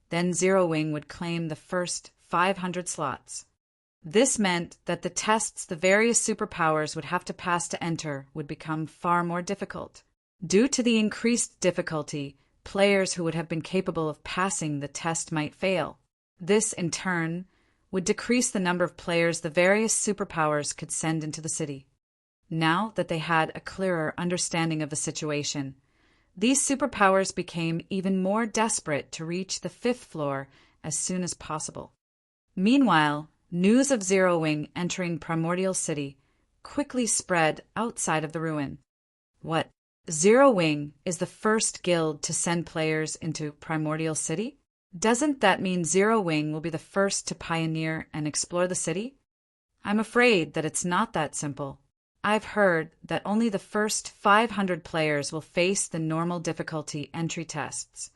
then Zero Wing would claim the first 500 slots. This meant that the tests the various superpowers would have to pass to enter would become far more difficult. Due to the increased difficulty, players who would have been capable of passing the test might fail. This, in turn, would decrease the number of players the various superpowers could send into the city. Now that they had a clearer understanding of the situation, these superpowers became even more desperate to reach the 5th floor as soon as possible. Meanwhile, news of Zero Wing entering Primordial City quickly spread outside of the ruin. What? Zero Wing is the first guild to send players into Primordial City? Doesn't that mean Zero Wing will be the first to pioneer and explore the city? I'm afraid that it's not that simple. I've heard that only the first 500 players will face the normal difficulty entry tests,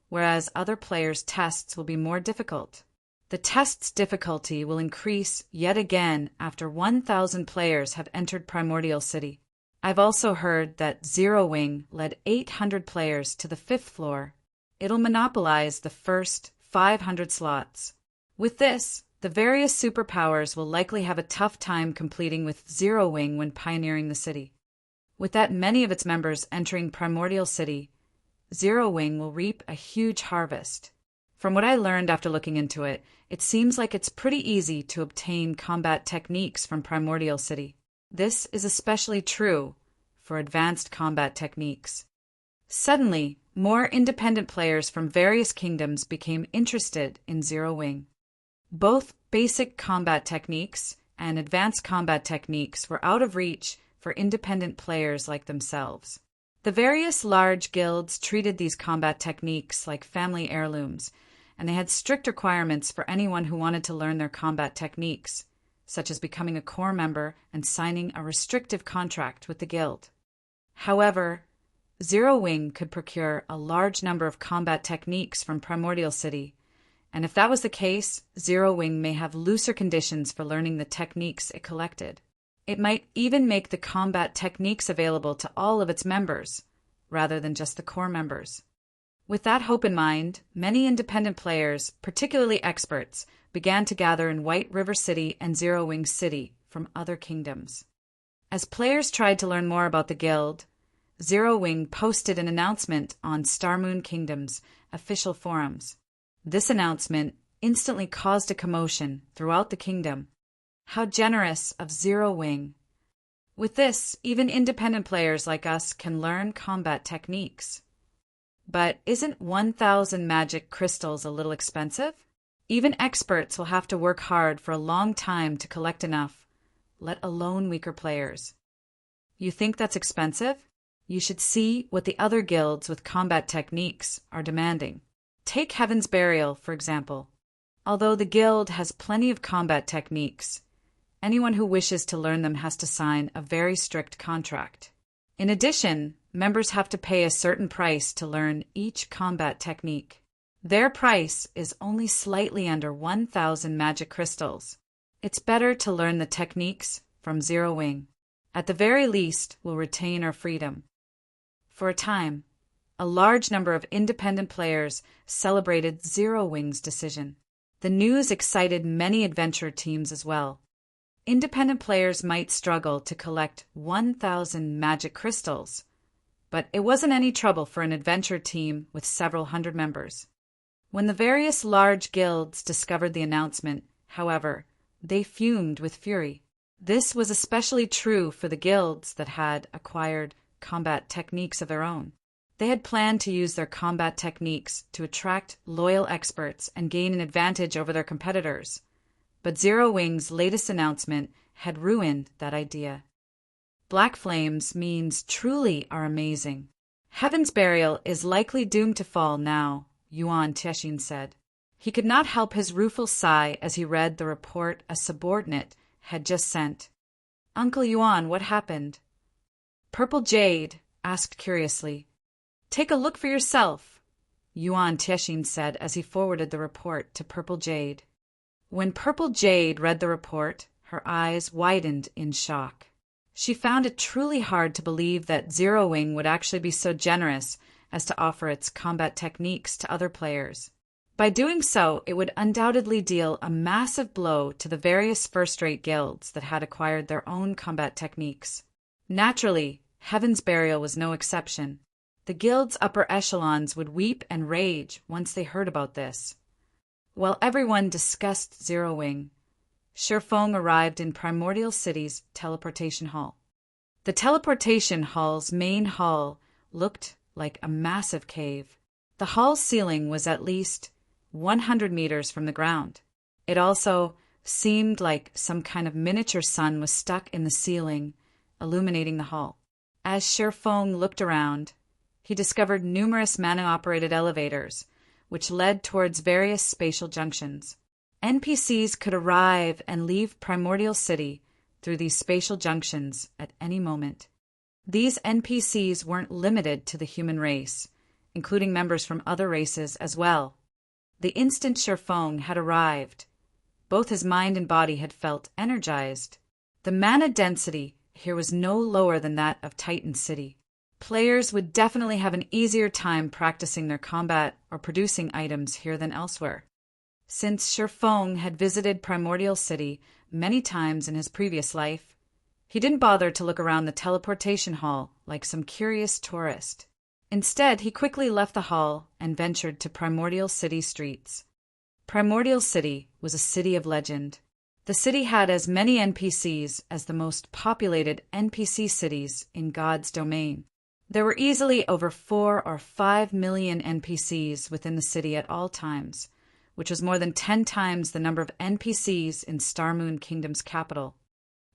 whereas other players' tests will be more difficult. The test's difficulty will increase yet again after 1,000 players have entered Primordial City. I've also heard that Zero Wing led 800 players to the 5th floor. It'll monopolize the first 500 slots. With this, the various superpowers will likely have a tough time competing with Zero Wing when pioneering the city. With that many of its members entering Primordial City, Zero Wing will reap a huge harvest. From what I learned after looking into it, it seems like it's pretty easy to obtain combat techniques from Primordial City. This is especially true for advanced combat techniques. Suddenly, more independent players from various kingdoms became interested in Zero Wing. Both basic combat techniques and advanced combat techniques were out of reach for independent players like themselves. The various large guilds treated these combat techniques like family heirlooms, and they had strict requirements for anyone who wanted to learn their combat techniques, such as becoming a core member and signing a restrictive contract with the guild. However, Zero Wing could procure a large number of combat techniques from Primordial City, and if that was the case, Zero Wing may have looser conditions for learning the techniques it collected. It might even make the combat techniques available to all of its members, rather than just the core members. With that hope in mind, many independent players, particularly experts, began to gather in White River City and Zero Wing City from other kingdoms. As players tried to learn more about the guild, Zero Wing posted an announcement on Star Moon Kingdom's official forums. This announcement instantly caused a commotion throughout the kingdom. How generous of Zero Wing! With this, even independent players like us can learn combat techniques. But isn't 1,000 magic crystals a little expensive? Even experts will have to work hard for a long time to collect enough, let alone weaker players. You think that's expensive? You should see what the other guilds with combat techniques are demanding. Take Heaven's Burial, for example. Although the guild has plenty of combat techniques, anyone who wishes to learn them has to sign a very strict contract. In addition, members have to pay a certain price to learn each combat technique. Their price is only slightly under 1,000 magic crystals. It's better to learn the techniques from Zero Wing. At the very least, we'll retain our freedom. For a time, a large number of independent players celebrated Zero Wing's decision. The news excited many adventure teams as well. Independent players might struggle to collect 1,000 magic crystals, But it wasn't any trouble for an adventure team with several hundred members. When the various large guilds discovered the announcement, however, they fumed with fury. This was especially true for the guilds that had acquired combat techniques of their own. They had planned to use their combat techniques to attract loyal experts and gain an advantage over their competitors. But Zero Wing's latest announcement had ruined that idea. Black flames means truly are amazing. Heaven's burial is likely doomed to fall now, Yuan Tiexian said. He could not help his rueful sigh as he read the report a subordinate had just sent. Uncle Yuan, what happened? Purple Jade asked curiously. Take a look for yourself, Yuan Tiexian said as he forwarded the report to Purple Jade. When Purple Jade read the report, her eyes widened in shock. She found it truly hard to believe that Zero Wing would actually be so generous as to offer its combat techniques to other players. By doing so, it would undoubtedly deal a massive blow to the various first-rate guilds that had acquired their own combat techniques. Naturally, Heaven's Burial was no exception. The guild's upper echelons would weep and rage once they heard about this. While everyone discussed Zero Wing, Shifeng arrived in Primordial City's teleportation hall. The teleportation hall's main hall looked like a massive cave. The hall's ceiling was at least 100 meters from the ground. It also seemed like some kind of miniature sun was stuck in the ceiling, illuminating the hall. As Shifeng looked around, he discovered numerous mana-operated elevators, which led towards various spatial junctions. NPCs could arrive and leave Primordial City through these spatial junctions at any moment. These NPCs weren't limited to the human race, including members from other races as well. The instant Shifeng had arrived, both his mind and body had felt energized. The mana density here was no lower than that of Titan City. Players would definitely have an easier time practicing their combat or producing items here than elsewhere. Since Shifeng had visited Primordial City many times in his previous life, he didn't bother to look around the teleportation hall like some curious tourist. Instead, he quickly left the hall and ventured to Primordial City streets. Primordial City was a city of legend. The city had as many NPCs as the most populated NPC cities in God's domain. There were easily over 4 or 5 million NPCs within the city at all times, which was more than 10 times the number of NPCs in Starmoon Kingdom's capital.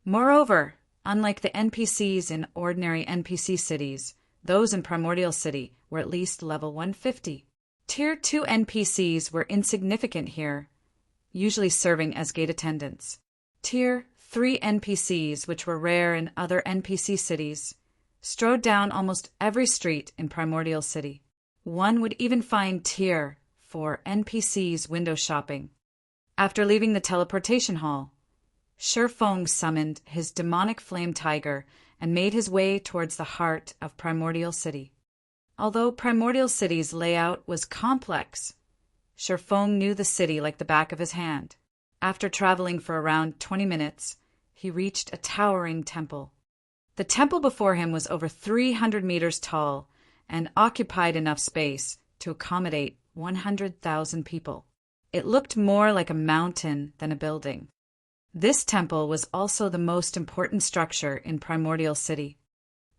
Moreover, unlike the NPCs in ordinary NPC cities, those in Primordial City were at least level 150. Tier 2 NPCs were insignificant here, usually serving as gate attendants. Tier 3 NPCs, which were rare in other NPC cities, strode down almost every street in Primordial City. One would even find Tier 4 NPCs window shopping. After leaving the teleportation hall, Shifeng summoned his demonic flame tiger and made his way towards the heart of Primordial City. Although Primordial City's layout was complex, Shifeng knew the city like the back of his hand. After traveling for around 20 minutes, he reached a towering temple. The temple before him was over 300 meters tall and occupied enough space to accommodate 100,000 people. It looked more like a mountain than a building. This temple was also the most important structure in Primordial City,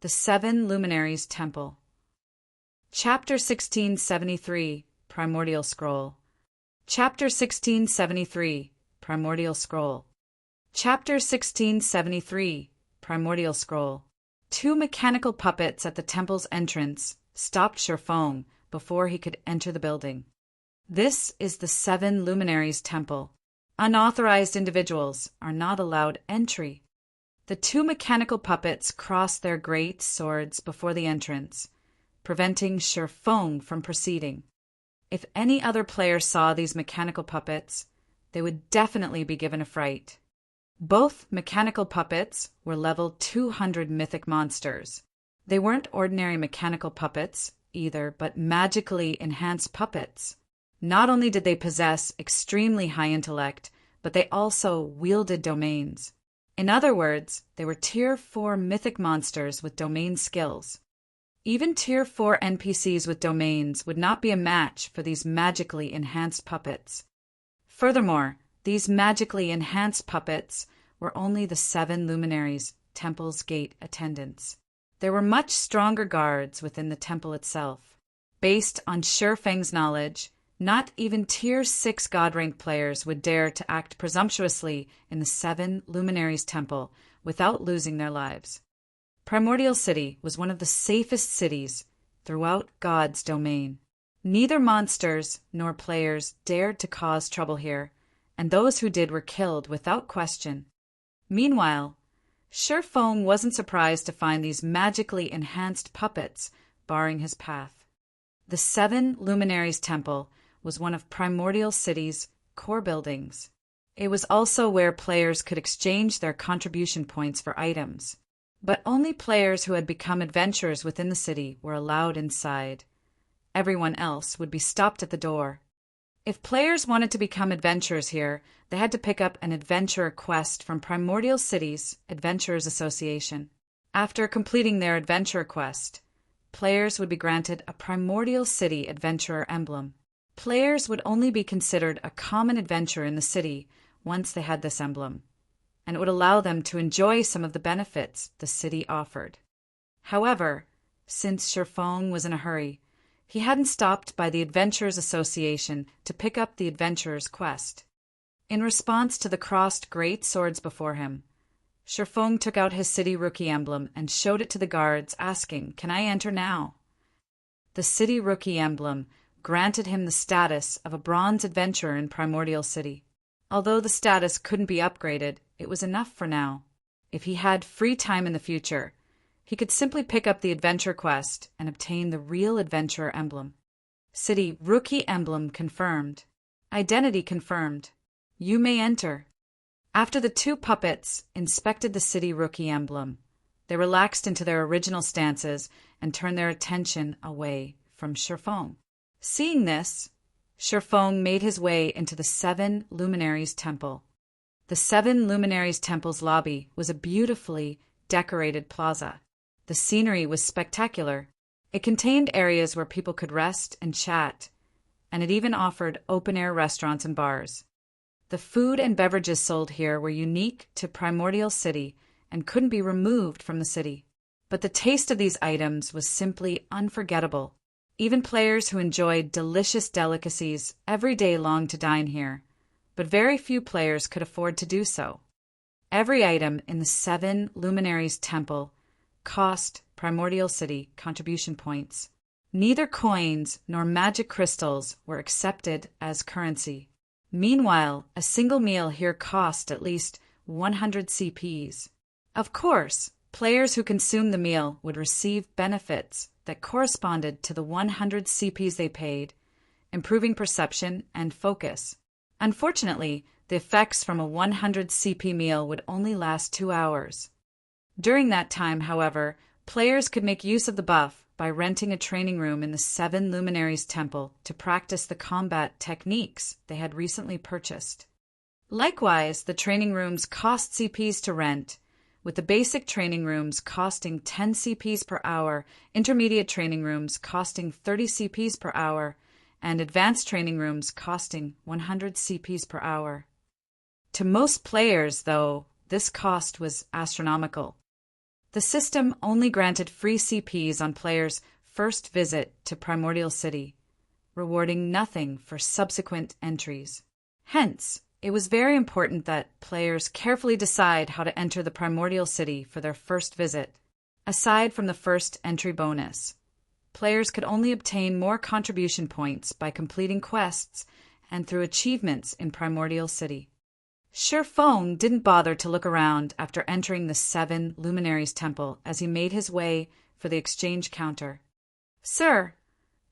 the Seven Luminaries Temple. Chapter 1673, Primordial Scroll. Chapter 1673, Primordial Scroll. Chapter 1673, Primordial Scroll. 2 mechanical puppets at the temple's entrance stopped Shifeng before he could enter the building. This is the Seven Luminaries Temple. Unauthorized individuals are not allowed entry. The 2 mechanical puppets crossed their great swords before the entrance, preventing Shifeng from proceeding. If any other player saw these mechanical puppets, they would definitely be given a fright. Both mechanical puppets were level 200 mythic monsters. They weren't ordinary mechanical puppets either, but magically enhanced puppets. Not only did they possess extremely high intellect, but they also wielded domains. In other words, they were Tier 4 mythic monsters with domain skills. Even Tier 4 NPCs with domains would not be a match for these magically enhanced puppets. Furthermore, these magically enhanced puppets were only the 7 luminaries' temple's gate attendants. There were much stronger guards within the temple itself. Based on Shifeng's knowledge, not even Tier 6 God-rank players would dare to act presumptuously in the 7 luminaries' temple without losing their lives. Primordial City was one of the safest cities throughout God's domain. Neither monsters nor players dared to cause trouble here, and those who did were killed without question. Meanwhile, Shifeng wasn't surprised to find these magically enhanced puppets barring his path. The 7 Luminaries Temple was one of Primordial City's core buildings. It was also where players could exchange their contribution points for items. But only players who had become adventurers within the city were allowed inside. Everyone else would be stopped at the door. If players wanted to become adventurers here, they had to pick up an adventurer quest from Primordial City's Adventurers Association. After completing their adventurer quest, players would be granted a Primordial City Adventurer emblem. Players would only be considered a common adventurer in the city once they had this emblem, and it would allow them to enjoy some of the benefits the city offered. However, since Shifeng was in a hurry, he hadn't stopped by the Adventurers Association to pick up the Adventurer's quest. In response to the crossed great swords before him, Shifeng took out his city rookie emblem and showed it to the guards, asking, "Can I enter now?" The city rookie emblem granted him the status of a bronze adventurer in Primordial City. Although the status couldn't be upgraded, it was enough for now. If he had free time in the future, he could simply pick up the adventure quest and obtain the real adventurer emblem. City rookie emblem confirmed. Identity confirmed. You may enter. After the 2 puppets inspected the city rookie emblem, they relaxed into their original stances and turned their attention away from Shifeng. Seeing this, Shifeng made his way into the 7 Luminaries Temple. The 7 Luminaries Temple's lobby was a beautifully decorated plaza. The scenery was spectacular. It contained areas where people could rest and chat, and it even offered open-air restaurants and bars. The food and beverages sold here were unique to Primordial City and couldn't be removed from the city. But the taste of these items was simply unforgettable. Even players who enjoyed delicious delicacies every day longed to dine here, but very few players could afford to do so. Every item in the 7 Luminaries Temple cost Primordial City contribution points. Neither coins nor magic crystals were accepted as currency. Meanwhile, a single meal here cost at least 100 CPs. Of course, players who consumed the meal would receive benefits that corresponded to the 100 CPs they paid, improving perception and focus. Unfortunately, the effects from a 100 CP meal would only last 2 hours. During that time, however, players could make use of the buff by renting a training room in the 7 Luminaries Temple to practice the combat techniques they had recently purchased. Likewise, the training rooms cost CPs to rent, with the basic training rooms costing 10 CPs per hour, intermediate training rooms costing 30 CPs per hour, and advanced training rooms costing 100 CPs per hour. To most players, though, this cost was astronomical. The system only granted free CPs on players' first visit to Primordial City, rewarding nothing for subsequent entries. Hence, it was very important that players carefully decide how to enter the Primordial City for their first visit. Aside from the first entry bonus, players could only obtain more contribution points by completing quests and through achievements in Primordial City. Shifeng didn't bother to look around after entering the 7 Luminaries Temple as he made his way for the exchange counter. "Sir,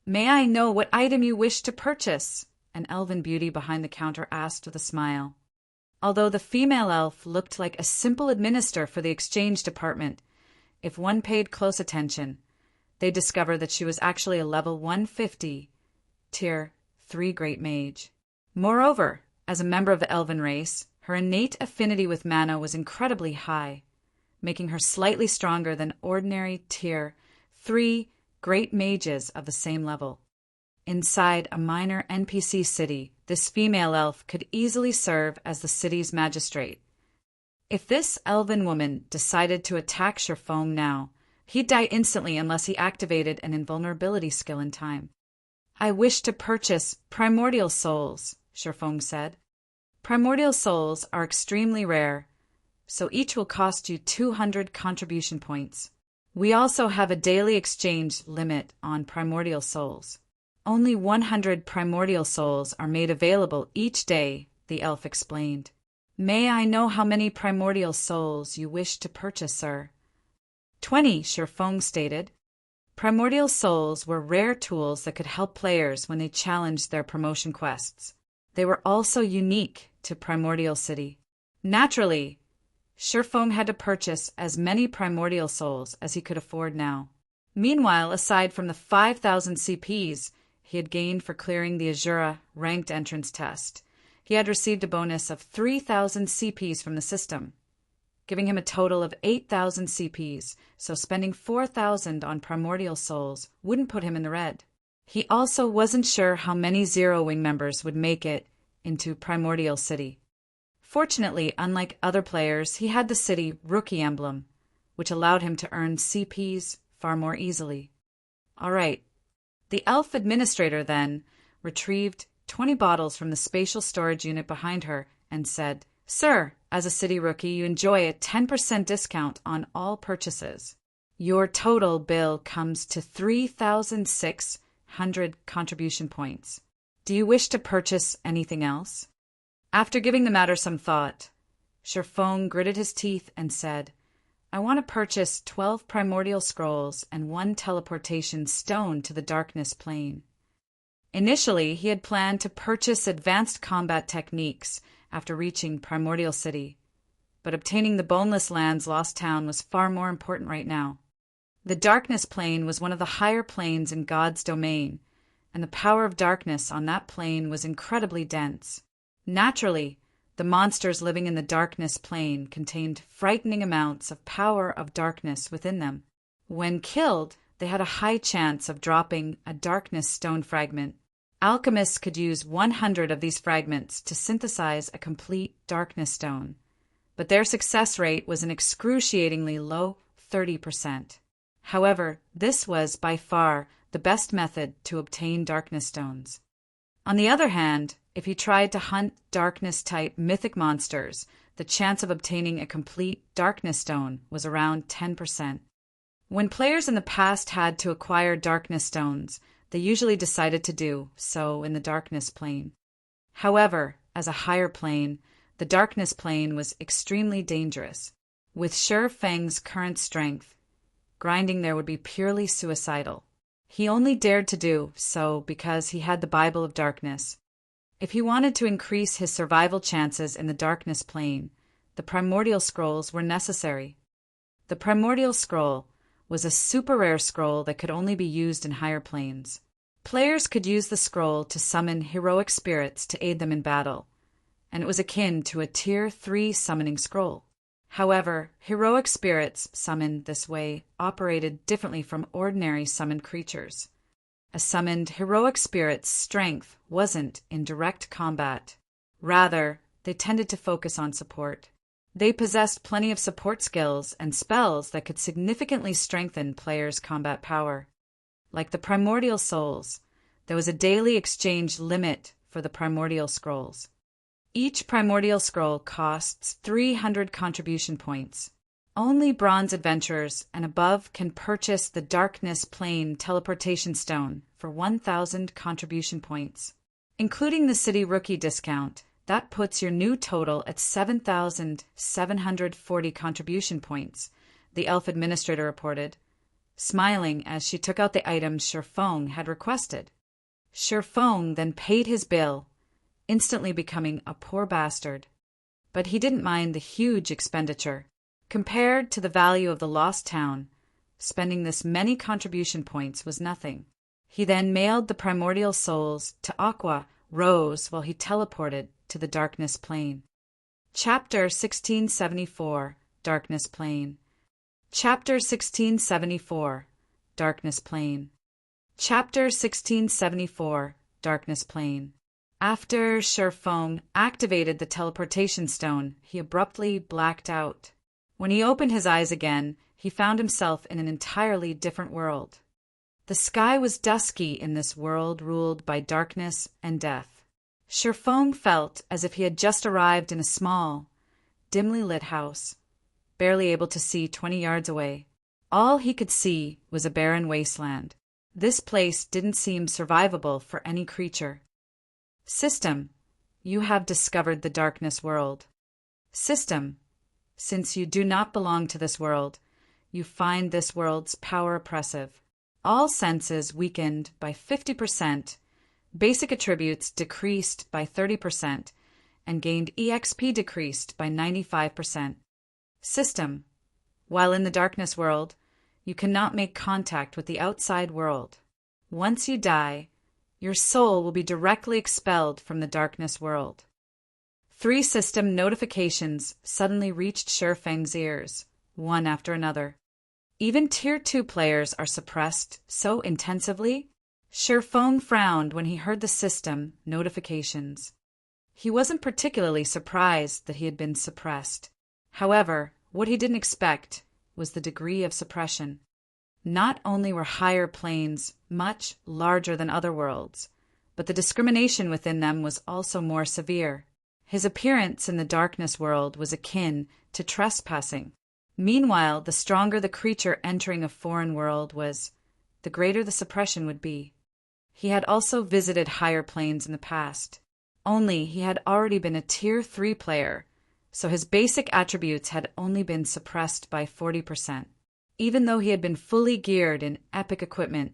may I know what item you wish to purchase?" an elven beauty behind the counter asked with a smile. Although the female elf looked like a simple administrator for the exchange department, if one paid close attention, they discovered that she was actually a level 150, tier 3 great mage. Moreover, as a member of the elven race, her innate affinity with mana was incredibly high, making her slightly stronger than ordinary tier 3 great mages of the same level. Inside a minor NPC city, this female elf could easily serve as the city's magistrate. If this elven woman decided to attack Sherfong now, he'd die instantly unless he activated an invulnerability skill in time. "I wish to purchase primordial souls," Sherfong said. "Primordial souls are extremely rare, so each will cost you 200 contribution points. We also have a daily exchange limit on primordial souls. Only 100 primordial souls are made available each day," the elf explained. "May I know how many primordial souls you wish to purchase, sir?" 20, Sherfong stated. Primordial souls were rare tools that could help players when they challenged their promotion quests. They were also unique to Primordial City. Naturally, Sherfong had to purchase as many primordial souls as he could afford now. Meanwhile, aside from the 5,000 CPs he had gained for clearing the Azura ranked entrance test, he had received a bonus of 3,000 CPs from the system, giving him a total of 8,000 CPs, so spending 4,000 on primordial souls wouldn't put him in the red. He also wasn't sure how many Zero Wing members would make it into Primordial City. Fortunately, unlike other players, he had the city rookie emblem, which allowed him to earn CPs far more easily. All right. The elf administrator then retrieved 20 bottles from the spatial storage unit behind her and said, "Sir, as a city rookie, you enjoy a 10% discount on all purchases. Your total bill comes to 3,600 contribution points. Do you wish to purchase anything else?" After giving the matter some thought, Sherfong gritted his teeth and said, "I want to purchase 12 primordial scrolls and 1 teleportation stone to the darkness plane." Initially, he had planned to purchase advanced combat techniques after reaching Primordial City, but obtaining the Boneless Land's lost town was far more important right now. The darkness plane was one of the higher planes in God's domain, and the power of darkness on that plane was incredibly dense. Naturally, the monsters living in the darkness plane contained frightening amounts of power of darkness within them. When killed, they had a high chance of dropping a darkness stone fragment. Alchemists could use 100 of these fragments to synthesize a complete darkness stone, but their success rate was an excruciatingly low 30%. However, this was by far the best method to obtain darkness stones. On the other hand, if you tried to hunt darkness-type mythic monsters, the chance of obtaining a complete darkness stone was around 10%. When players in the past had to acquire darkness stones, they usually decided to do so in the darkness plane. However, as a higher plane, the darkness plane was extremely dangerous. With Sherfang's current strength, grinding there would be purely suicidal. He only dared to do so because he had the Bible of Darkness. If he wanted to increase his survival chances in the darkness plane, the primordial scrolls were necessary. The primordial scroll was a super rare scroll that could only be used in higher planes. Players could use the scroll to summon heroic spirits to aid them in battle, and it was akin to a Tier 3 summoning scroll. However, heroic spirits summoned this way operated differently from ordinary summoned creatures. A summoned heroic spirit's strength wasn't in direct combat. Rather, they tended to focus on support. They possessed plenty of support skills and spells that could significantly strengthen players' combat power. Like the primordial souls, there was a daily exchange limit for the primordial scrolls. Each primordial scroll costs 300 contribution points. Only bronze adventurers and above can purchase the Darkness Plane teleportation stone for 1,000 contribution points. Including the city rookie discount, that puts your new total at 7,740 contribution points, the elf administrator reported, smiling as she took out the items Sherfong had requested. Sherfong then paid his bill, instantly becoming a poor bastard. But he didn't mind the huge expenditure. Compared to the value of the lost town, spending this many contribution points was nothing. He then mailed the primordial souls to Aqua Rose while he teleported to the Darkness Plane. Chapter 1674, Darkness Plane. Chapter 1674, Darkness Plane. Chapter 1674, Darkness Plane. After Shifeng activated the teleportation stone, he abruptly blacked out. When he opened his eyes again, he found himself in an entirely different world. The sky was dusky in this world ruled by darkness and death. Shifeng felt as if he had just arrived in a small, dimly lit house, barely able to see 20 yards away. All he could see was a barren wasteland. This place didn't seem survivable for any creature. System, you have discovered the darkness world. System, since you do not belong to this world, you find this world's power oppressive. All senses weakened by 50%, basic attributes decreased by 30%, and gained EXP decreased by 95%. System, while in the darkness world, you cannot make contact with the outside world. Once you die, your soul will be directly expelled from the darkness world. 3 system notifications suddenly reached Shifeng's ears, one after another. Even Tier 2 players are suppressed so intensively. Shifeng frowned when he heard the system notifications. He wasn't particularly surprised that he had been suppressed. However, what he didn't expect was the degree of suppression. Not only were higher planes much larger than other worlds, but the discrimination within them was also more severe. His appearance in the darkness world was akin to trespassing. Meanwhile, the stronger the creature entering a foreign world was, the greater the suppression would be. He had also visited higher planes in the past. Only he had already been a Tier 3 player, so his basic attributes had only been suppressed by 40%. Even though he had been fully geared in epic equipment,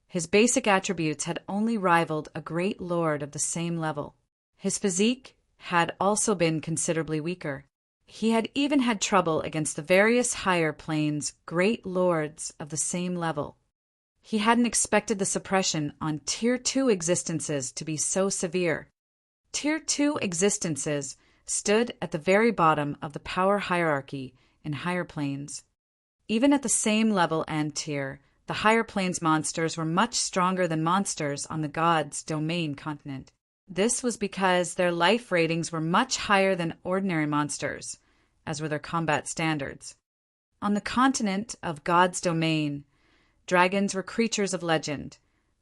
his basic attributes had only rivaled a great lord of the same level. His physique had also been considerably weaker. He had even had trouble against the various higher planes' great lords of the same level. He hadn't expected the suppression on Tier 2 existences to be so severe. Tier 2 existences stood at the very bottom of the power hierarchy in higher planes. Even at the same level and tier, the higher planes monsters were much stronger than monsters on the gods' domain continent. This was because their life ratings were much higher than ordinary monsters, as were their combat standards. On the continent of God's domain, dragons were creatures of legend,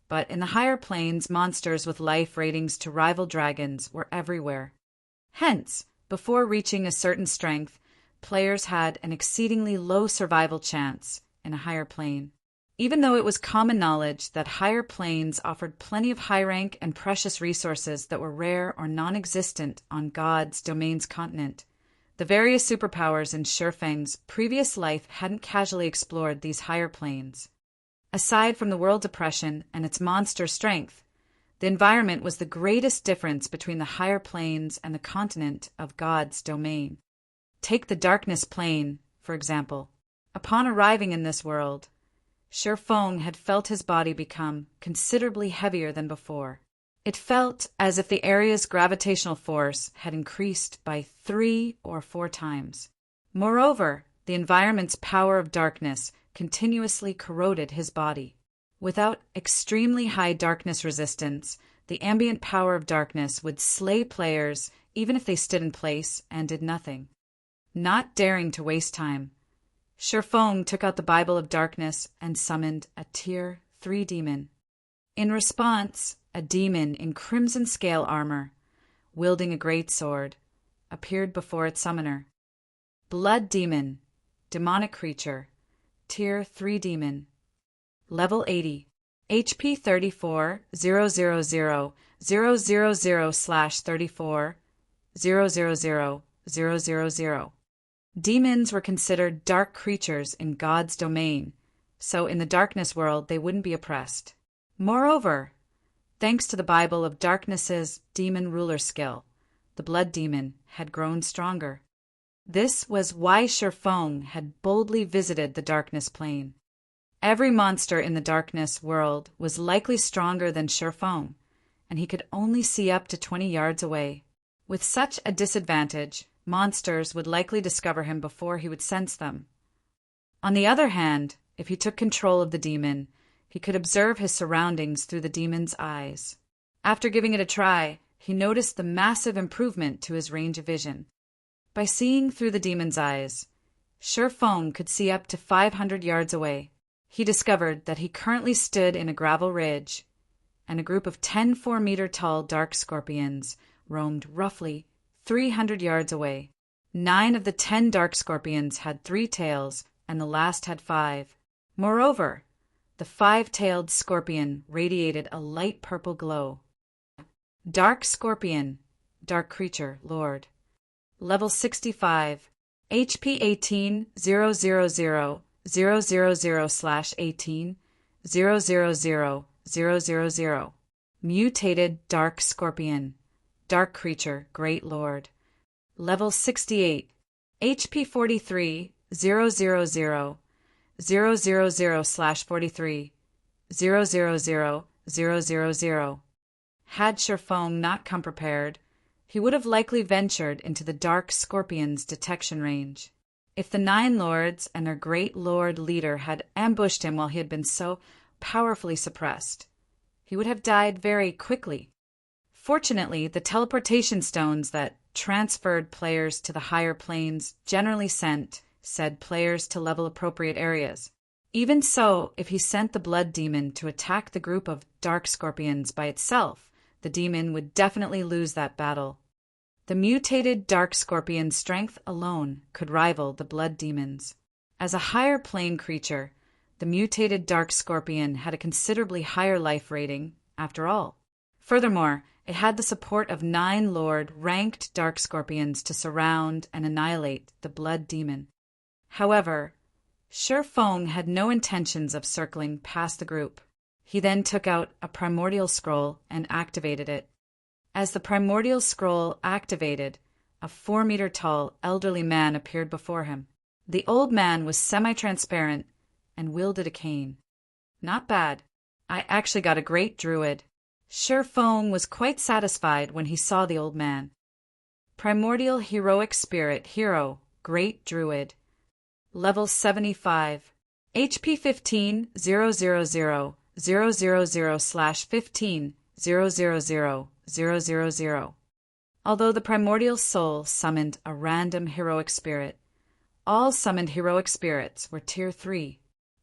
but in the higher planes, monsters with life ratings to rival dragons were everywhere. Hence, before reaching a certain strength, players had an exceedingly low survival chance in a higher plane. Even though it was common knowledge that higher planes offered plenty of high rank and precious resources that were rare or non-existent on God's domain's continent, the various superpowers in Shifeng's previous life hadn't casually explored these higher planes. Aside from the world depression and its monster strength, the environment was the greatest difference between the higher planes and the continent of God's domain. Take the darkness plane, for example. Upon arriving in this world, Shifeng had felt his body become considerably heavier than before. It felt as if the area's gravitational force had increased by 3 or 4 times. Moreover, the environment's power of darkness continuously corroded his body. Without extremely high darkness resistance, the ambient power of darkness would slay players even if they stood in place and did nothing. Not daring to waste time, Shifeng took out the Bible of Darkness and summoned a Tier 3 demon. In response, a demon in crimson scale armor, wielding a great sword, appeared before its summoner. Blood Demon, demonic creature, Tier 3 demon, level 80, HP 34 000 000/34 000 Demons were considered dark creatures in God's domain, so in the darkness world they wouldn't be oppressed. Moreover, thanks to the Bible of Darkness's demon ruler skill, the blood demon had grown stronger. This was why Shifeng had boldly visited the darkness plane. Every monster in the darkness world was likely stronger than Shifeng, and he could only see up to 20 yards away. With such a disadvantage, monsters would likely discover him before he would sense them. On the other hand, if he took control of the demon, He could observe his surroundings through the demon's eyes. After giving it a try, he noticed the massive improvement to his range of vision. By seeing through the demon's eyes, Feng could see up to 500 yards away. He discovered that he currently stood in a gravel ridge, and a group of 10 4-meter-tall dark scorpions roamed roughly 300 yards away. 9 of the 10 dark scorpions had 3 tails, and the last had 5. Moreover, the 5-tailed scorpion radiated a light purple glow. Dark Scorpion, Dark Creature, Lord. Level 65. HP 18-000/18-000-000. Mutated Dark Scorpion, Dark Creature, Great Lord. Level 68. HP 43-000/43-000-000. Had Feng not come prepared, he would have likely ventured into the Dark Scorpion's detection range. If the 9 lords and their great lord leader had ambushed him while he had been so powerfully suppressed, he would have died very quickly. Fortunately, the teleportation stones that transferred players to the higher planes generally sent said players to level-appropriate areas. Even so, if he sent the blood demon to attack the group of dark scorpions by itself, the demon would definitely lose that battle. The mutated dark scorpion's strength alone could rival the blood demon's. As a higher plane creature, the mutated dark scorpion had a considerably higher life rating, after all. Furthermore, it had the support of 9 Lord-ranked dark scorpions to surround and annihilate the blood demon. However, Feng had no intentions of circling past the group. He then took out a primordial scroll and activated it. As the primordial scroll activated, a 4-meter-tall elderly man appeared before him. The old man was semi-transparent and wielded a cane. Not bad. I actually got a great druid. Feng was quite satisfied when he saw the old man. Primordial Heroic Spirit Hero, Great Druid. Level 75. HP 15-000/15-000-000. Although the primordial soul summoned a random heroic spirit, all summoned heroic spirits were Tier 3.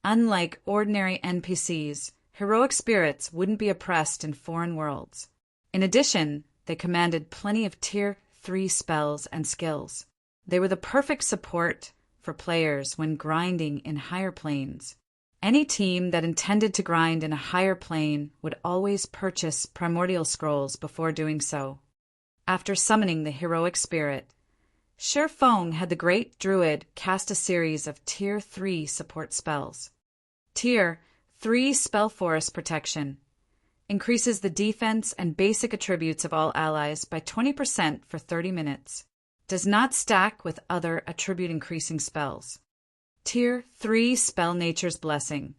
Unlike ordinary NPCs, heroic spirits wouldn't be oppressed in foreign worlds. In addition, they commanded plenty of Tier 3 spells and skills. They were the perfect support for players when grinding in higher planes. Any team that intended to grind in a higher plane would always purchase primordial scrolls before doing so. After summoning the heroic spirit, Feng had the great druid cast a series of Tier 3 support spells. Tier 3 Spell Force Protection increases the defense and basic attributes of all allies by 20% for 30 minutes. Does not stack with other attribute-increasing spells. Tier 3 Spell Nature's Blessing.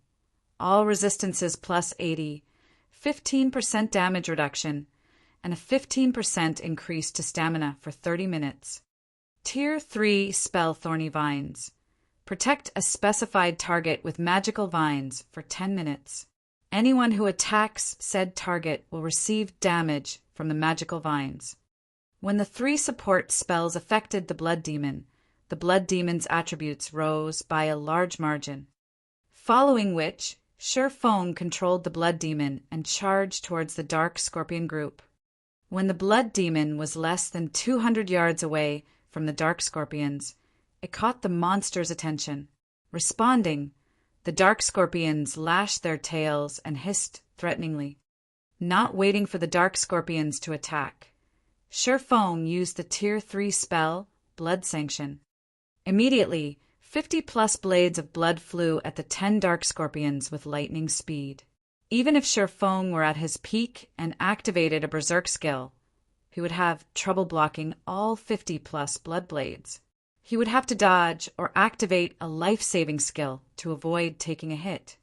All resistances plus 80, 15% damage reduction, and a 15% increase to stamina for 30 minutes. Tier 3 Spell Thorny Vines. Protect a specified target with magical vines for 10 minutes. Anyone who attacks said target will receive damage from the magical vines. When the 3 support spells affected the blood demon's attributes rose by a large margin. Following which, Feng controlled the blood demon and charged towards the dark scorpion group. When the blood demon was less than 200 yards away from the dark scorpions, it caught the monster's attention. Responding, the dark scorpions lashed their tails and hissed threateningly. Not waiting for the dark scorpions to attack, Feng used the Tier 3 spell, Blood Sanction. Immediately, 50-plus blades of blood flew at the 10 dark scorpions with lightning speed. Even if Feng were at his peak and activated a berserk skill, he would have trouble blocking all 50-plus blood blades. He would have to dodge or activate a life-saving skill to avoid taking a hit.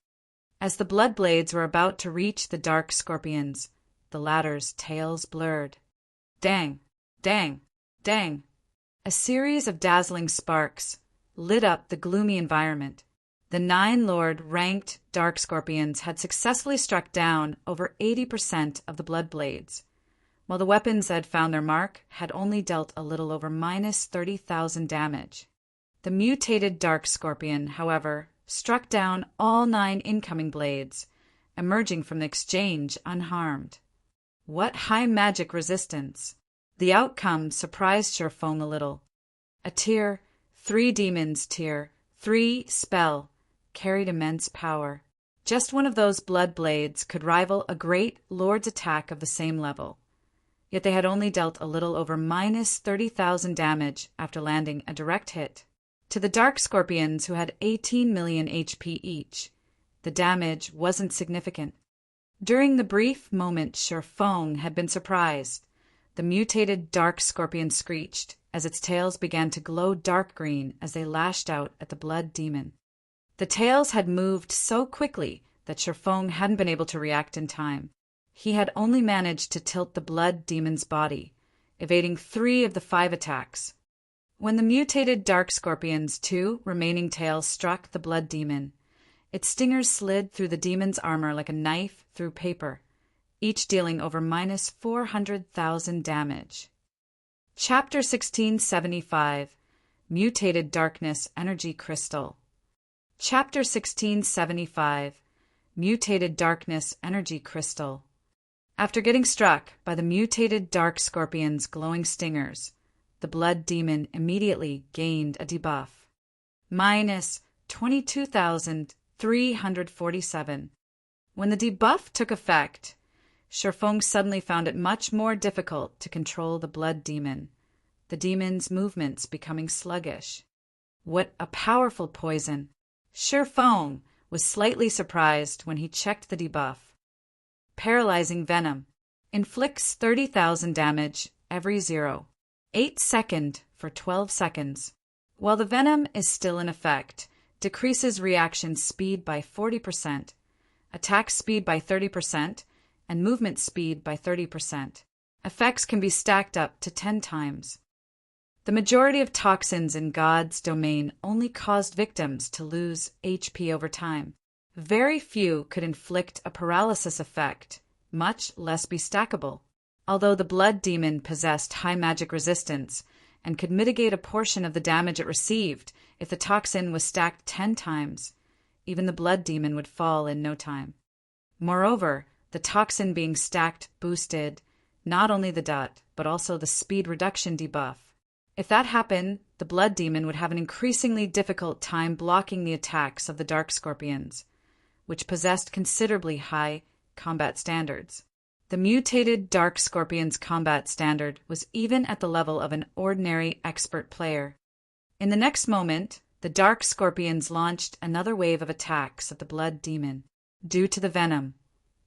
As the blood blades were about to reach the dark scorpions, the latter's tails blurred. Dang! Dang! Dang! A series of dazzling sparks lit up the gloomy environment. The 9 Lord-ranked dark scorpions had successfully struck down over 80% of the blood blades, while the weapons that had found their mark had only dealt a little over minus 30,000 damage. The mutated dark scorpion, however, struck down all 9 incoming blades, emerging from the exchange unharmed. What high magic resistance! The outcome surprised Sherfong a little. A tier 3 demons tier 3 spell carried immense power. Just one of those blood blades could rival a great lord's attack of the same level. Yet they had only dealt a little over minus 30,000 damage after landing a direct hit. To the dark scorpions, who had 18 million HP each, the damage wasn't significant. During the brief moment Sherfong had been surprised, the mutated dark scorpion screeched as its tails began to glow dark green as they lashed out at the blood demon. The tails had moved so quickly that Sherfong hadn't been able to react in time. He had only managed to tilt the blood demon's body, evading 3 of the 5 attacks. When the mutated dark scorpion's 2 remaining tails struck the blood demon, its stingers slid through the demon's armor like a knife through paper, each dealing over minus 400,000 damage. Chapter 1675, Mutated Darkness Energy Crystal. Chapter 1675, Mutated Darkness Energy Crystal. After getting struck by the mutated dark scorpion's glowing stingers, the blood demon immediately gained a debuff. Minus 22,347. When the debuff took effect, Sherfong suddenly found it much more difficult to control the blood demon, the demon's movements becoming sluggish. What a powerful poison! Sherfong was slightly surprised when he checked the debuff. Paralyzing Venom. Inflicts 30,000 damage every 0.8 second for 12 seconds. While the venom is still in effect, decreases reaction speed by 40%, attack speed by 30%, and movement speed by 30%. Effects can be stacked up to 10 times. The majority of toxins in God's domain only caused victims to lose HP over time. Very few could inflict a paralysis effect, much less be stackable. Although the blood demon possessed high magic resistance and could mitigate a portion of the damage it received if the toxin was stacked 10 times, even the blood demon would fall in no time. Moreover, the toxin being stacked boosted not only the DUT, but also the speed reduction debuff. If that happened, the blood demon would have an increasingly difficult time blocking the attacks of the dark scorpions, which possessed considerably high combat standards. The mutated dark scorpion's combat standard was even at the level of an ordinary expert player. In the next moment, the dark scorpions launched another wave of attacks at the blood demon. Due to the venom,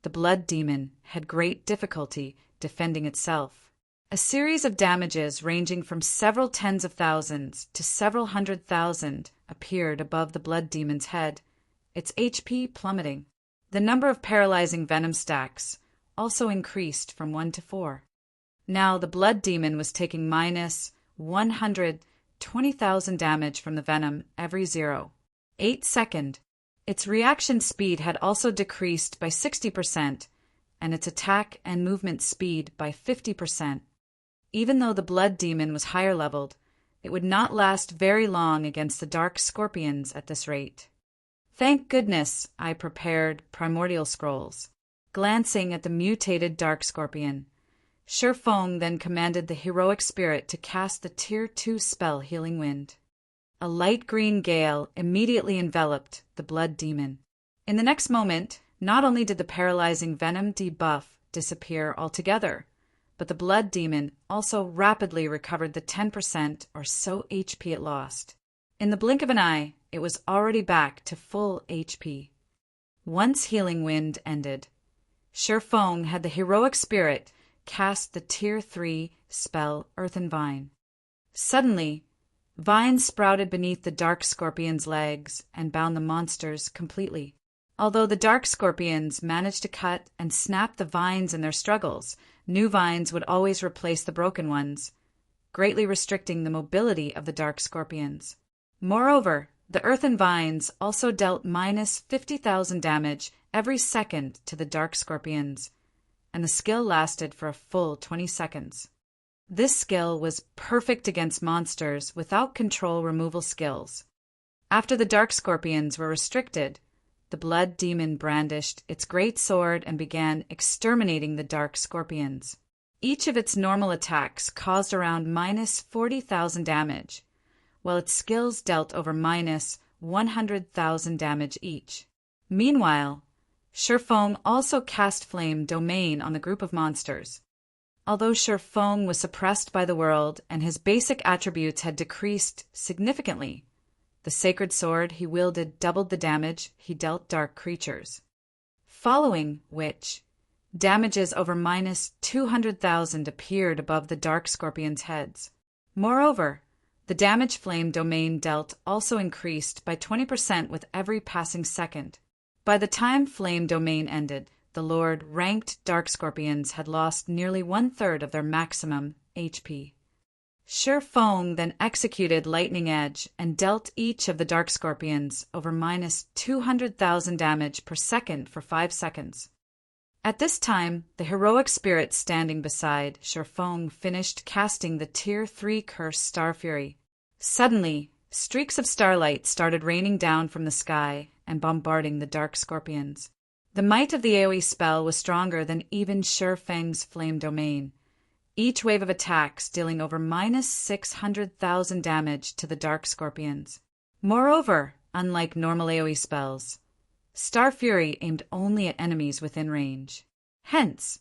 the blood demon had great difficulty defending itself. A series of damages ranging from several tens of thousands to several 100,000 appeared above the blood demon's head, its HP plummeting. The number of paralyzing venom stacks also increased from 1 to 4. Now the blood demon was taking minus 120,000 damage from the venom every 0.8 second. Its reaction speed had also decreased by 60%, and its attack and movement speed by 50%. Even though the blood demon was higher leveled, it would not last very long against the dark scorpions at this rate. Thank goodness I prepared primordial scrolls. Glancing at the mutated dark scorpion, Sherfong then commanded the heroic spirit to cast the Tier 2 spell Healing Wind. A light green gale immediately enveloped the blood demon. In the next moment, not only did the paralyzing venom debuff disappear altogether, but the blood demon also rapidly recovered the 10% or so HP it lost. In the blink of an eye, it was already back to full HP. Once Healing Wind ended, Sherfong had the heroic spirit cast the Tier 3 spell Earthen Vine. Suddenly, vines sprouted beneath the dark scorpion's legs and bound the monsters completely. Although the dark scorpions managed to cut and snap the vines in their struggles, new vines would always replace the broken ones, greatly restricting the mobility of the dark scorpions. Moreover, The earthen vines also dealt minus 50,000 damage every second to the dark scorpions, and the skill lasted for a full 20 seconds. This skill was perfect against monsters without control removal skills. After the dark scorpions were restricted, the blood demon brandished its great sword and began exterminating the dark scorpions. Each of its normal attacks caused around minus 40,000 damage, while its skills dealt over minus 100,000 damage each. Meanwhile, Shifeng also cast Flame Domain on the group of monsters. Although Shifeng was suppressed by the world and his basic attributes had decreased significantly, the sacred sword he wielded doubled the damage he dealt dark creatures. Following which, damages over minus 200,000 appeared above the dark scorpions' heads. Moreover, the damage Flame Domain dealt also increased by 20% with every passing second. By the time Flame Domain ended, the Lord-ranked dark scorpions had lost nearly 1/3 of their maximum HP. Shifeng then executed Lightning Edge and dealt each of the dark scorpions over minus 200,000 damage per second for 5 seconds. At this time, the heroic spirit standing beside Shifeng finished casting the Tier 3 curse Star Fury. Suddenly, streaks of starlight started raining down from the sky and bombarding the dark scorpions. The might of the AoE spell was stronger than even Shifeng's Flame Domain, each wave of attacks dealing over minus 600,000 damage to the dark scorpions. Moreover, unlike normal AoE spells, Star Fury aimed only at enemies within range. Hence,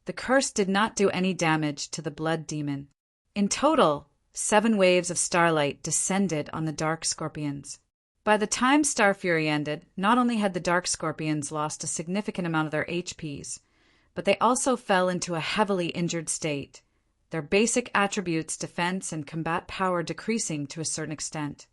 the curse did not do any damage to the blood demon. In total, 7 waves of starlight descended on the dark scorpions. By the time Star Fury ended, not only had the dark scorpions lost a significant amount of their HPs, but they also fell into a heavily injured state, their basic attributes, defense and combat power, decreasing to a certain extent.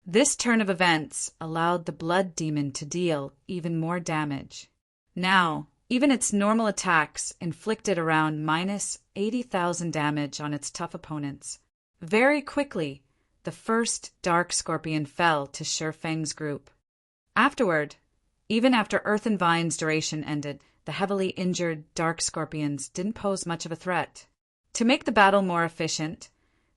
This turn of events allowed the blood demon to deal even more damage. Now, even its normal attacks inflicted around minus 80,000 damage on its tough opponents. Very quickly, the first dark scorpion fell to Shifeng's group. Afterward, even after Earthen Vine's duration ended, the heavily injured dark scorpions didn't pose much of a threat. To make the battle more efficient,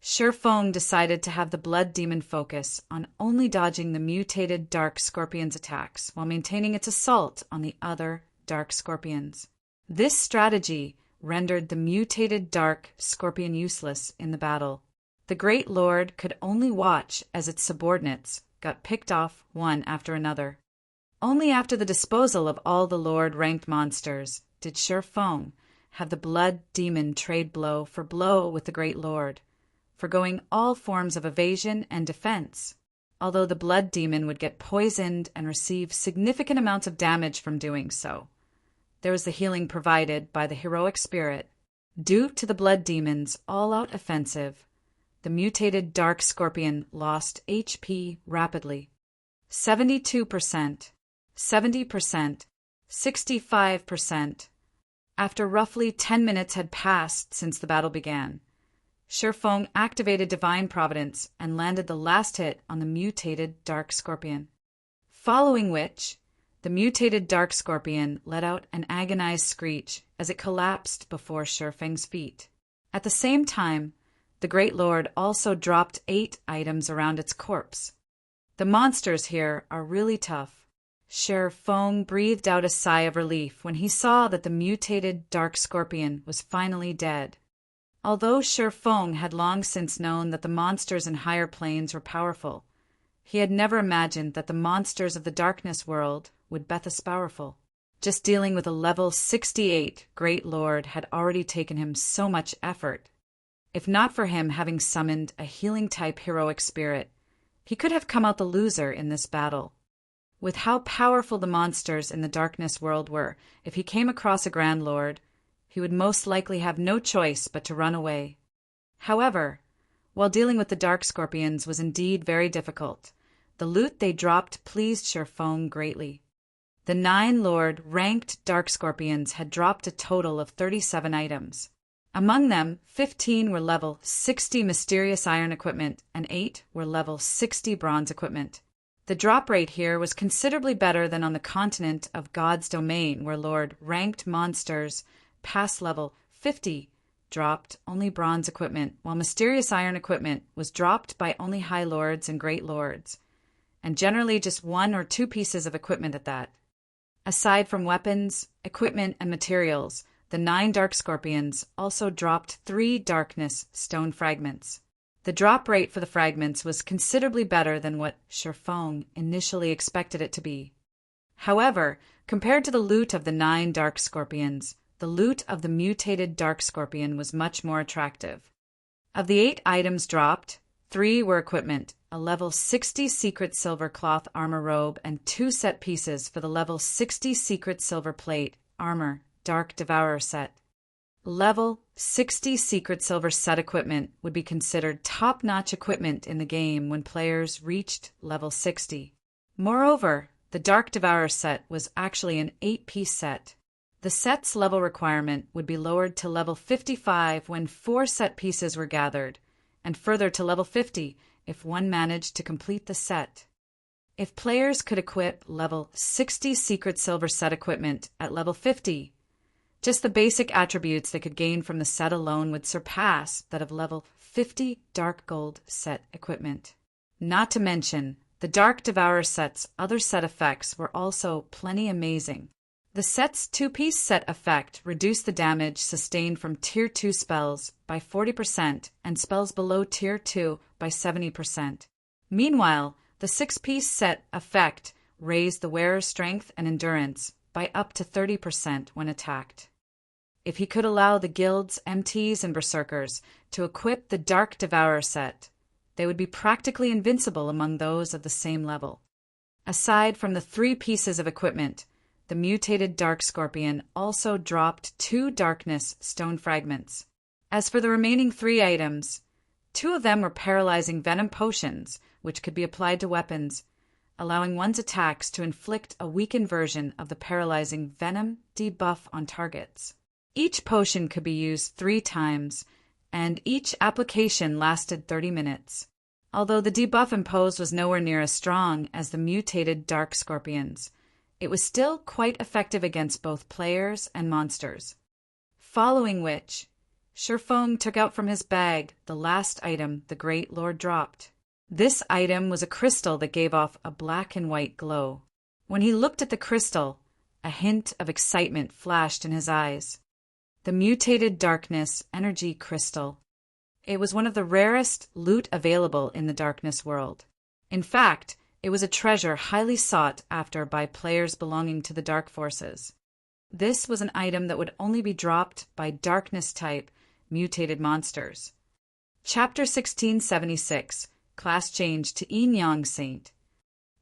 Shifeng decided to have the blood demon focus on only dodging the mutated dark scorpion's attacks while maintaining its assault on the other dark scorpions. This strategy rendered the mutated dark scorpion useless in the battle. The Great Lord could only watch as its subordinates got picked off one after another. Only after the disposal of all the Lord-ranked monsters did Shifeng have the blood demon trade blow for blow with the Great Lord, forgoing all forms of evasion and defense. Although the blood demon would get poisoned and receive significant amounts of damage from doing so, there was the healing provided by the heroic spirit. Due to the blood demon's all-out offensive, the mutated dark scorpion lost HP rapidly. 72%, 70%, 65%. After roughly 10 minutes had passed since the battle began, Shifeng activated Divine Providence and landed the last hit on the mutated dark scorpion. Following which, the mutated dark scorpion let out an agonized screech as it collapsed before Shifeng's feet. At the same time, the Great Lord also dropped 8 items around its corpse. The monsters here are really tough. Shifeng breathed out a sigh of relief when he saw that the mutated dark scorpion was finally dead. Although Shifeng had long since known that the monsters in higher planes were powerful, he had never imagined that the monsters of the darkness world would be this powerful. Just dealing with a level 68 Great Lord had already taken him so much effort. If not for him having summoned a healing-type heroic spirit, he could have come out the loser in this battle. With how powerful the monsters in the darkness world were, if he came across a Grand Lord, he would most likely have no choice but to run away. However, while dealing with the dark scorpions was indeed very difficult, the loot they dropped pleased Shifeng greatly. The 9 Lord-ranked dark scorpions had dropped a total of 37 items. Among them, 15 were level 60 mysterious iron equipment and 8 were level 60 bronze equipment. The drop rate here was considerably better than on the continent of God's domain, where Lord ranked monsters past level 50 dropped only bronze equipment, while mysterious iron equipment was dropped by only high lords and great lords, and generally just 1 or 2 pieces of equipment at that. Aside from weapons, equipment, and materials, the 9 Dark Scorpions also dropped 3 Darkness stone fragments. The drop rate for the fragments was considerably better than what Sherfong initially expected it to be. However, compared to the loot of the 9 Dark Scorpions, the loot of the mutated Dark Scorpion was much more attractive. Of the 8 items dropped, 3 were equipment, a level 60 secret silver cloth armor robe and 2 set pieces for the level 60 secret silver plate armor Dark Devourer set. Level 60 secret silver set equipment would be considered top-notch equipment in the game when players reached level 60. Moreover, the Dark Devourer set was actually an 8-piece set. The set's level requirement would be lowered to level 55 when 4 set pieces were gathered, and further to level 50 if one managed to complete the set. If players could equip level 60 secret silver set equipment at level 50, just the basic attributes they could gain from the set alone would surpass that of level 50 Dark Gold set equipment. Not to mention, the Dark Devourer set's other set effects were also plenty amazing. The set's 2-piece set effect reduced the damage sustained from Tier 2 spells by 40% and spells below Tier 2 by 70%. Meanwhile, the 6-piece set effect raised the wearer's strength and endurance by up to 30% when attacked. If he could allow the guild's MTs and berserkers to equip the Dark Devourer set, they would be practically invincible among those of the same level. Aside from the 3 pieces of equipment, the mutated Dark Scorpion also dropped 2 Darkness stone fragments. As for the remaining 3 items, 2 of them were paralyzing venom potions, which could be applied to weapons, allowing one's attacks to inflict a weakened version of the paralyzing venom debuff on targets. Each potion could be used 3 times, and each application lasted 30 minutes. Although the debuff imposed was nowhere near as strong as the mutated Dark Scorpions, it was still quite effective against both players and monsters. Following which, Sherfong took out from his bag the last item the Great Lord dropped. This item was a crystal that gave off a black and white glow. When he looked at the crystal, a hint of excitement flashed in his eyes. The mutated Darkness energy crystal. It was one of the rarest loot available in the Darkness world. In fact, it was a treasure highly sought after by players belonging to the Dark Forces. This was an item that would only be dropped by Darkness-type mutated monsters. Chapter 1676, Class Change to Yin Yang Saint.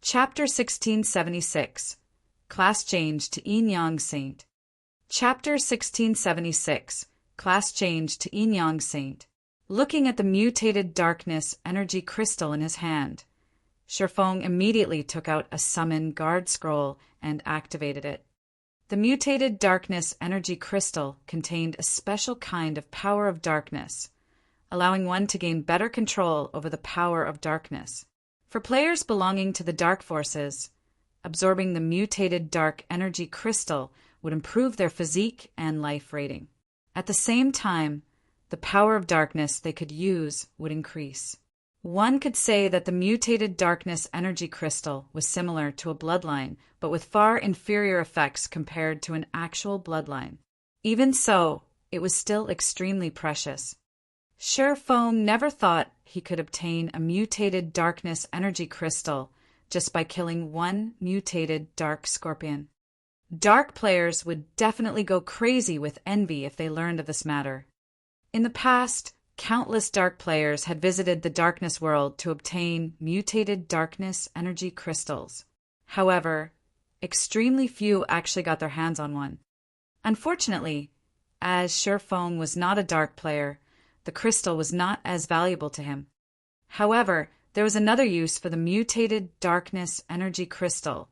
Chapter 1676, Class Change to Yin Yang Saint. Chapter 1676, Class Change to Yin Yang Saint. Looking at the mutated Darkness energy crystal in his hand, Sherfong immediately took out a summon guard scroll and activated it. The mutated Darkness energy crystal contained a special kind of power of darkness, allowing one to gain better control over the power of darkness. For players belonging to the Dark Forces, absorbing the mutated dark energy crystal would improve their physique and life rating. At the same time, the power of darkness they could use would increase. One could say that the mutated Darkness energy crystal was similar to a bloodline, but with far inferior effects compared to an actual bloodline. Even so, it was still extremely precious. Sherfong never thought he could obtain a mutated Darkness energy crystal just by killing one mutated Dark Scorpion. Dark players would definitely go crazy with envy if they learned of this matter. In the past, countless Dark players had visited the Darkness world to obtain mutated Darkness energy crystals. However, extremely few actually got their hands on one. Unfortunately, as Sherfong was not a Dark player, the crystal was not as valuable to him. However, there was another use for the mutated Darkness energy crystal,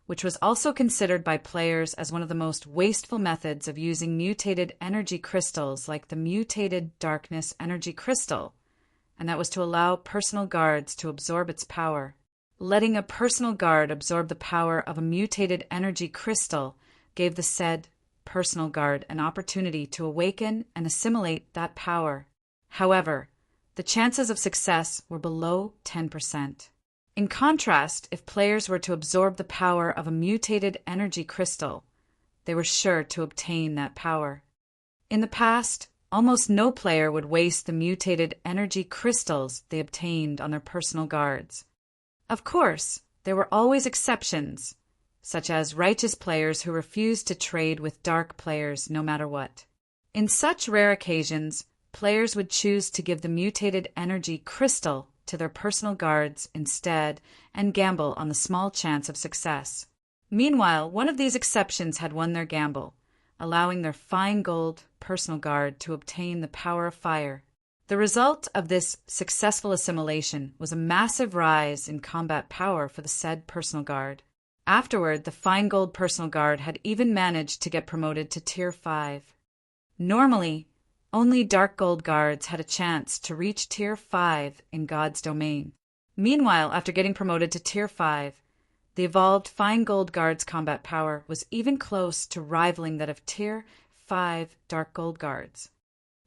which was also considered by players as one of the most wasteful methods of using mutated energy crystals like the mutated Darkness energy crystal, and that was to allow personal guards to absorb its power. Letting a personal guard absorb the power of a mutated energy crystal gave the said personal guard an opportunity to awaken and assimilate that power. However, the chances of success were below 10%. In contrast, if players were to absorb the power of a mutated energy crystal, they were sure to obtain that power. In the past, almost no player would waste the mutated energy crystals they obtained on their personal guards. Of course, there were always exceptions, such as righteous players who refused to trade with dark players no matter what. In such rare occasions, players would choose to give the mutated energy crystal to their personal guards instead and gamble on the small chance of success. Meanwhile, one of these exceptions had won their gamble, allowing their fine gold personal guard to obtain the power of fire. The result of this successful assimilation was a massive rise in combat power for the said personal guard. Afterward, the fine gold personal guard had even managed to get promoted to Tier 5. Normally, only dark gold guards had a chance to reach Tier 5 in God's domain. Meanwhile, after getting promoted to Tier 5, the evolved fine gold guard's combat power was even close to rivaling that of Tier 5 dark gold guards.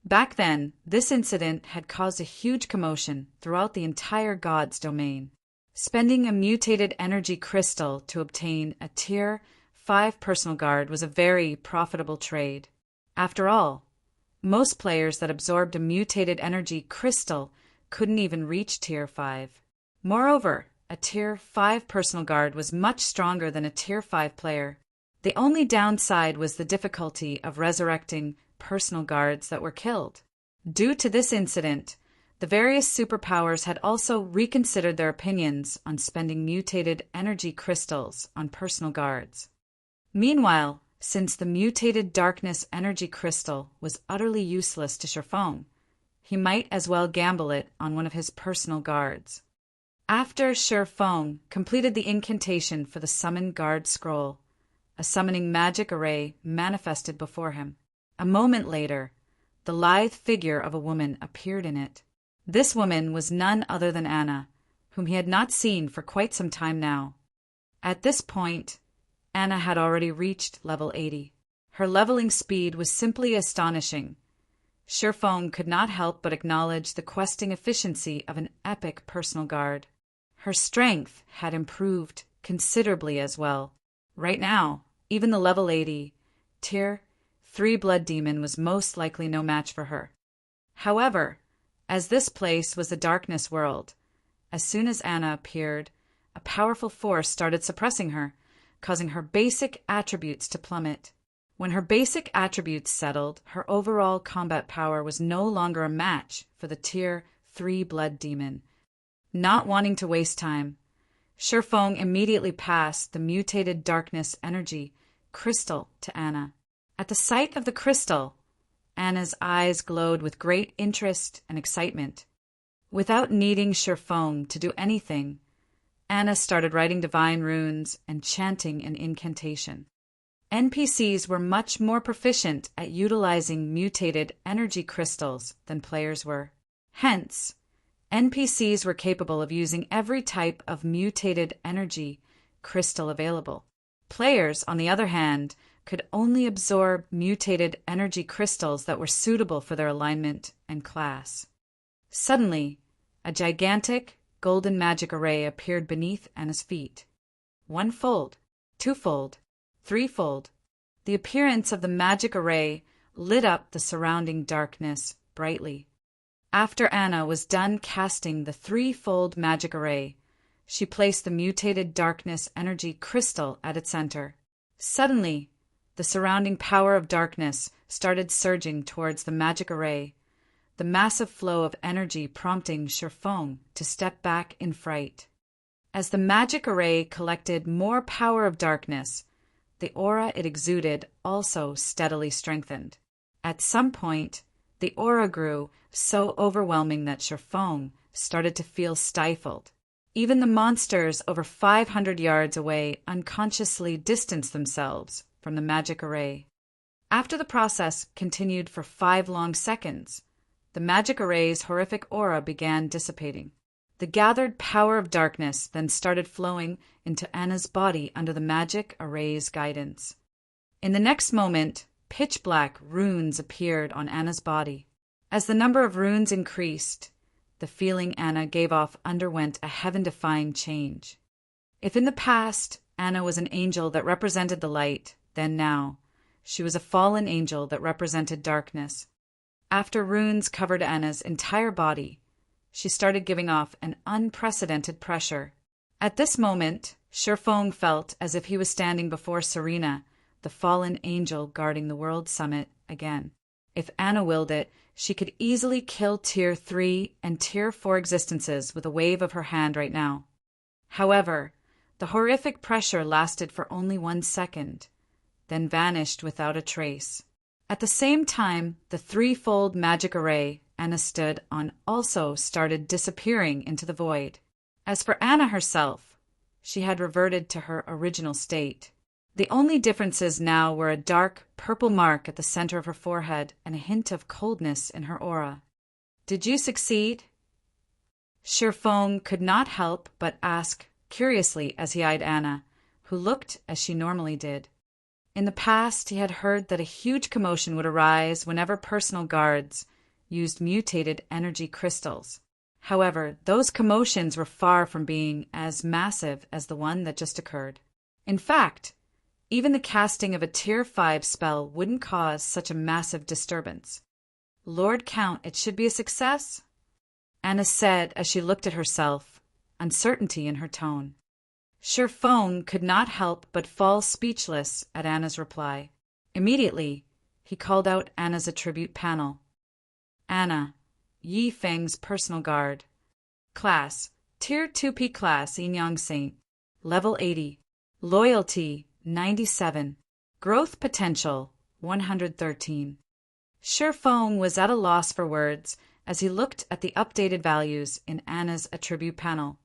Back then, this incident had caused a huge commotion throughout the entire God's domain. Spending a mutated energy crystal to obtain a Tier 5 personal guard was a very profitable trade. After all, most players that absorbed a mutated energy crystal couldn't even reach Tier 5. Moreover, a Tier 5 personal guard was much stronger than a Tier 5 player. The only downside was the difficulty of resurrecting personal guards that were killed. Due to this incident, the various superpowers had also reconsidered their opinions on spending mutated energy crystals on personal guards. Meanwhile, since the mutated darkness energy crystal was utterly useless to Shifeng, he might as well gamble it on one of his personal guards. After Shifeng completed the incantation for the Summon Guard Scroll, a summoning magic array manifested before him. A moment later, the lithe figure of a woman appeared in it. This woman was none other than Anna, whom he had not seen for quite some time now. At this point, Anna had already reached level 80. Her leveling speed was simply astonishing. Shifeng could not help but acknowledge the questing efficiency of an epic personal guard. Her strength had improved considerably as well. Right now, even the level 80, Tier 3 blood demon was most likely no match for her. However, as this place was a darkness world, as soon as Anna appeared, a powerful force started suppressing her, causing her basic attributes to plummet. When her basic attributes settled, her overall combat power was no longer a match for the Tier 3 blood demon. Not wanting to waste time, Shifeng immediately passed the mutated darkness energy crystal to Anna. At the sight of the crystal, Anna's eyes glowed with great interest and excitement. Without needing Shifeng to do anything, Anna started writing divine runes and chanting an incantation. NPCs were much more proficient at utilizing mutated energy crystals than players were. Hence, NPCs were capable of using every type of mutated energy crystal available. Players, on the other hand, could only absorb mutated energy crystals that were suitable for their alignment and class. Suddenly, a gigantic golden magic array appeared beneath Anna's feet. 1-fold, 2-fold, 3-fold. The appearance of the magic array lit up the surrounding darkness brightly. After Anna was done casting the 3-fold magic array, she placed the mutated darkness energy crystal at its center. Suddenly, the surrounding power of darkness started surging towards the magic array, the massive flow of energy prompting Shifeng to step back in fright. As the magic array collected more power of darkness, the aura it exuded also steadily strengthened. At some point, the aura grew so overwhelming that Shifeng started to feel stifled. Even the monsters over 500 yards away unconsciously distanced themselves from the magic array. After the process continued for 5 long seconds, the magic array's horrific aura began dissipating. The gathered power of darkness then started flowing into Anna's body under the magic array's guidance. In the next moment, pitch-black runes appeared on Anna's body. As the number of runes increased, the feeling Anna gave off underwent a heaven-defying change. If in the past Anna was an angel that represented the light, then now she was a fallen angel that represented darkness. After runes covered Anna's entire body, she started giving off an unprecedented pressure. At this moment, Shifeng felt as if he was standing before Serena, the fallen angel guarding the World Summit, again. If Anna willed it, she could easily kill Tier 3 and Tier 4 existences with a wave of her hand right now. However, the horrific pressure lasted for only 1 second, then vanished without a trace. At the same time, the threefold magic array Anna stood on also started disappearing into the void. As for Anna herself, she had reverted to her original state. The only differences now were a dark purple mark at the center of her forehead and a hint of coldness in her aura. "Did you succeed?" Shifeng could not help but ask curiously as he eyed Anna, who looked as she normally did. In the past, he had heard that a huge commotion would arise whenever personal guards used mutated energy crystals. However, those commotions were far from being as massive as the one that just occurred. In fact, even the casting of a Tier 5 spell wouldn't cause such a massive disturbance. "Lord Count, it should be a success?" Anna said as she looked at herself, uncertainty in her tone. Shifeng could not help but fall speechless at Anna's reply. Immediately, he called out Anna's attribute panel. Anna, Yi Feng's personal guard. Class, Tier 2P class, Yin Yang Saint. Level 80. Loyalty, 97. Growth potential, 113. Shifeng was at a loss for words as he looked at the updated values in Anna's attribute panel.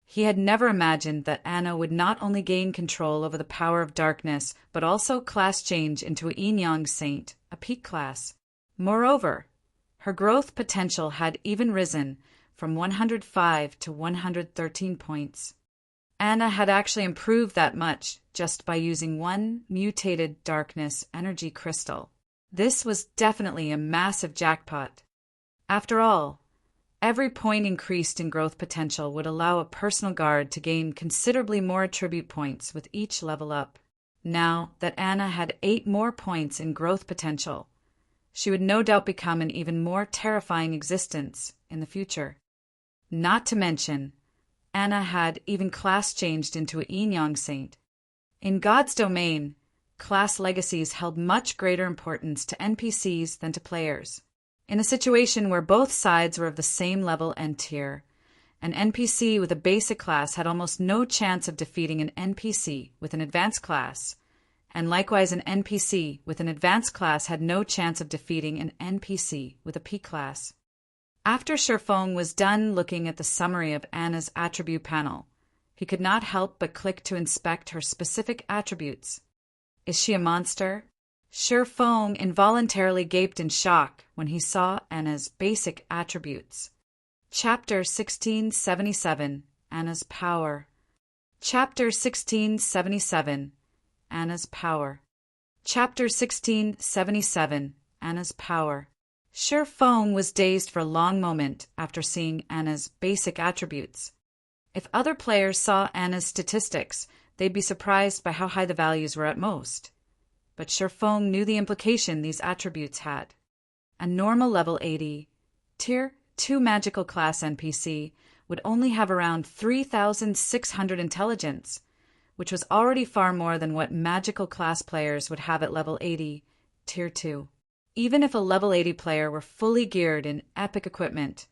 He had never imagined that Anna would not only gain control over the power of darkness, but also class change into a Yin Yang Saint, a peak class. Moreover, her growth potential had even risen from 105 to 113 points. Anna had actually improved that much just by using one mutated darkness energy crystal. This was definitely a massive jackpot. After all, every point increased in growth potential would allow a personal guard to gain considerably more attribute points with each level up. Now that Anna had 8 more points in growth potential, she would no doubt become an even more terrifying existence in the future. Not to mention, Anna had even class changed into a Yin Yang Saint. In God's domain, class legacies held much greater importance to NPCs than to players. In a situation where both sides were of the same level and tier, an NPC with a basic class had almost no chance of defeating an NPC with an advanced class, and likewise an NPC with an advanced class had no chance of defeating an NPC with a P class. After Shifeng was done looking at the summary of Anna's attribute panel, he could not help but click to inspect her specific attributes. Is she a monster? Shifeng involuntarily gaped in shock when he saw Anna's basic attributes. Chapter 1677, Anna's Power. Chapter 1677, Anna's Power. Chapter 1677, Anna's Power. Shifeng was dazed for a long moment after seeing Anna's basic attributes. If other players saw Anna's statistics, they'd be surprised by how high the values were at most. But Shifeng knew the implication these attributes had. A normal level 80, Tier 2 magical class NPC would only have around 3,600 intelligence, which was already far more than what magical class players would have at level 80, Tier 2. Even if a level 80 player were fully geared in epic equipment,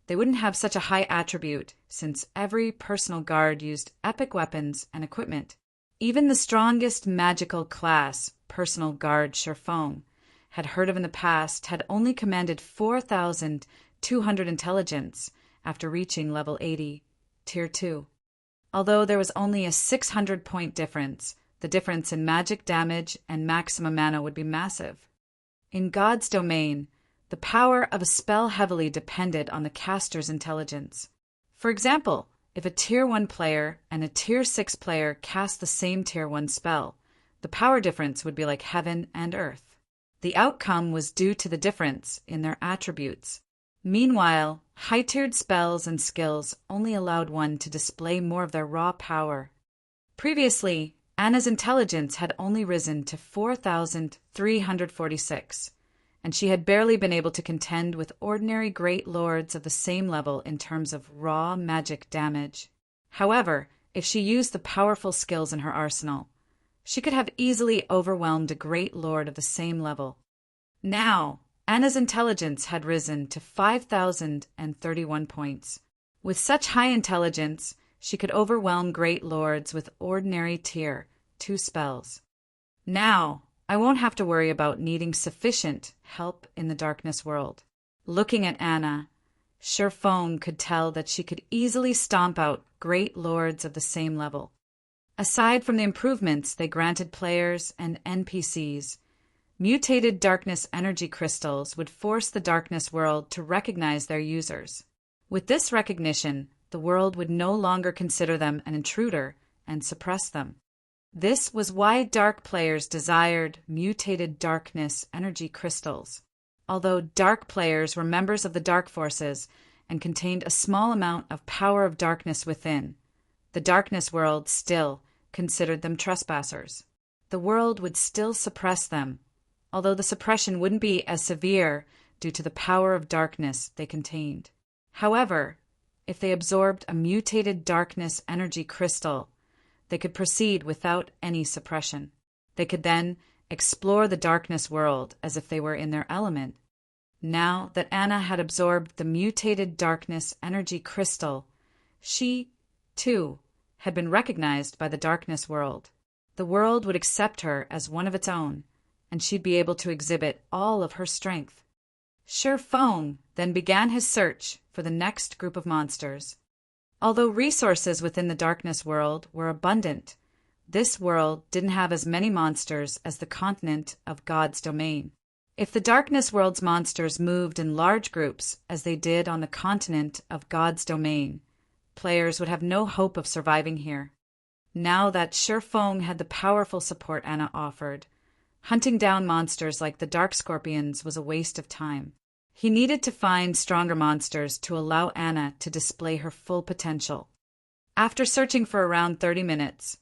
they wouldn't have such a high attribute since every personal guard used epic weapons and equipment. Even the strongest magical class personal guard Shifeng had heard of in the past had only commanded 4,200 intelligence after reaching level 80, Tier 2. Although there was only a 600-point difference, the difference in magic damage and maximum mana would be massive. In God's domain, the power of a spell heavily depended on the caster's intelligence. For example, if a Tier 1 player and a Tier 6 player cast the same Tier 1 spell, the power difference would be like heaven and earth. The outcome was due to the difference in their attributes. Meanwhile, high-tiered spells and skills only allowed one to display more of their raw power. Previously, Anna's intelligence had only risen to 4,346, and she had barely been able to contend with ordinary great lords of the same level in terms of raw magic damage. However, if she used the powerful skills in her arsenal, she could have easily overwhelmed a great lord of the same level. Now, Anna's intelligence had risen to 5,031 points. With such high intelligence, she could overwhelm great lords with ordinary Tier 2 spells. Now, I won't have to worry about needing sufficient help in the darkness world. Looking at Anna, Sherfone could tell that she could easily stomp out great lords of the same level. Aside from the improvements they granted players and NPCs, mutated darkness energy crystals would force the darkness world to recognize their users. With this recognition, the world would no longer consider them an intruder and suppress them. This was why dark players desired mutated darkness energy crystals. Although dark players were members of the dark forces and contained a small amount of power of darkness within, the darkness world still considered them trespassers. The world would still suppress them, although the suppression wouldn't be as severe due to the power of darkness they contained. However, if they absorbed a mutated darkness energy crystal, they could proceed without any suppression. They could then explore the darkness world as if they were in their element. Now that Anna had absorbed the mutated darkness energy crystal, she, too, had been recognized by the darkness world. The world would accept her as one of its own, and she'd be able to exhibit all of her strength. Sherfone then began his search for the next group of monsters. Although resources within the darkness world were abundant, this world didn't have as many monsters as the continent of God's domain. If the darkness world's monsters moved in large groups as they did on the continent of God's domain, players would have no hope of surviving here. Now that Sherfone had the powerful support Anna offered, hunting down monsters like the Dark Scorpions was a waste of time. He needed to find stronger monsters to allow Anna to display her full potential. After searching for around 30 minutes,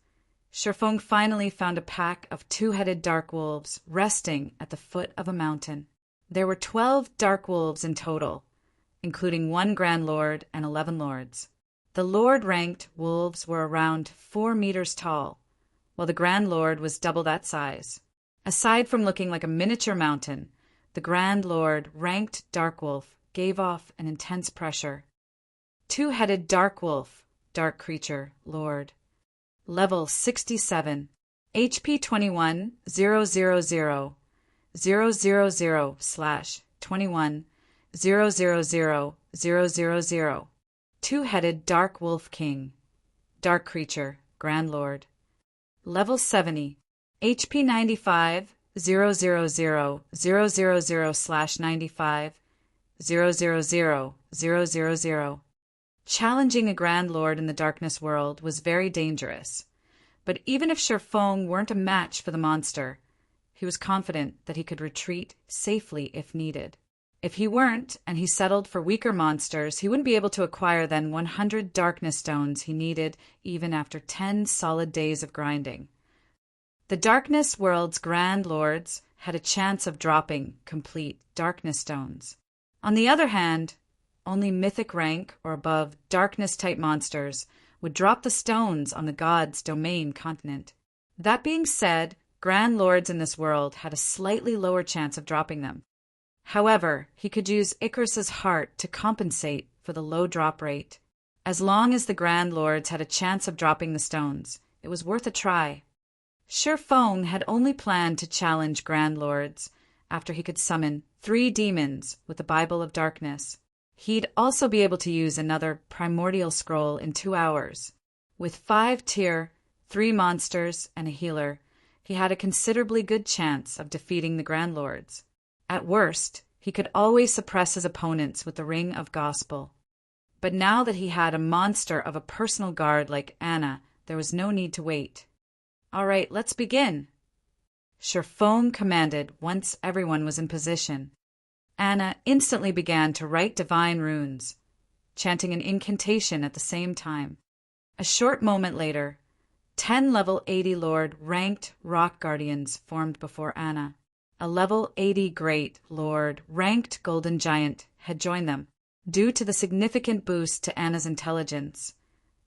Sherfone finally found a pack of two-headed dark wolves resting at the foot of a mountain. There were 12 dark wolves in total, including 1 Grand Lord and 11 lords. The Lord-ranked wolves were around 4 meters tall, while the Grand Lord was double that size. Aside from looking like a miniature mountain, the Grand Lord-ranked dark wolf gave off an intense pressure. Two-headed dark wolf, dark creature, Lord. Level 67. HP 21 000 000 /21 000 000. Two-headed dark wolf king, dark creature, Grand Lord. Level 70. HP 95 000 000 /95 000 000. Challenging a Grand Lord in the darkness world was very dangerous, but even if Sherfone weren't a match for the monster, he was confident that he could retreat safely if needed. If he weren't, and he settled for weaker monsters, he wouldn't be able to acquire then 100 darkness stones he needed even after 10 solid days of grinding. The darkness world's Grand Lords had a chance of dropping complete darkness stones. On the other hand, only mythic rank or above darkness-type monsters would drop the stones on the God's domain continent. That being said, Grand Lords in this world had a slightly lower chance of dropping them. However, he could use Icarus's heart to compensate for the low drop rate. As long as the Grand Lords had a chance of dropping the stones, it was worth a try. Sherfone had only planned to challenge Grand Lords after he could summon 3 demons with the Bible of Darkness. He'd also be able to use another primordial scroll in 2 hours. With 5 tier, 3 monsters, and a healer, he had a considerably good chance of defeating the Grand Lords. At worst, he could always suppress his opponents with the Ring of Gospel. But now that he had a monster of a personal guard like Anna, there was no need to wait. "All right, let's begin," Sherfone commanded once everyone was in position. Anna instantly began to write divine runes, chanting an incantation at the same time. A short moment later, 10 level 80 Lord ranked rock guardians formed before Anna. A level 80 Great Lord ranked golden giant had joined them. Due to the significant boost to Anna's intelligence,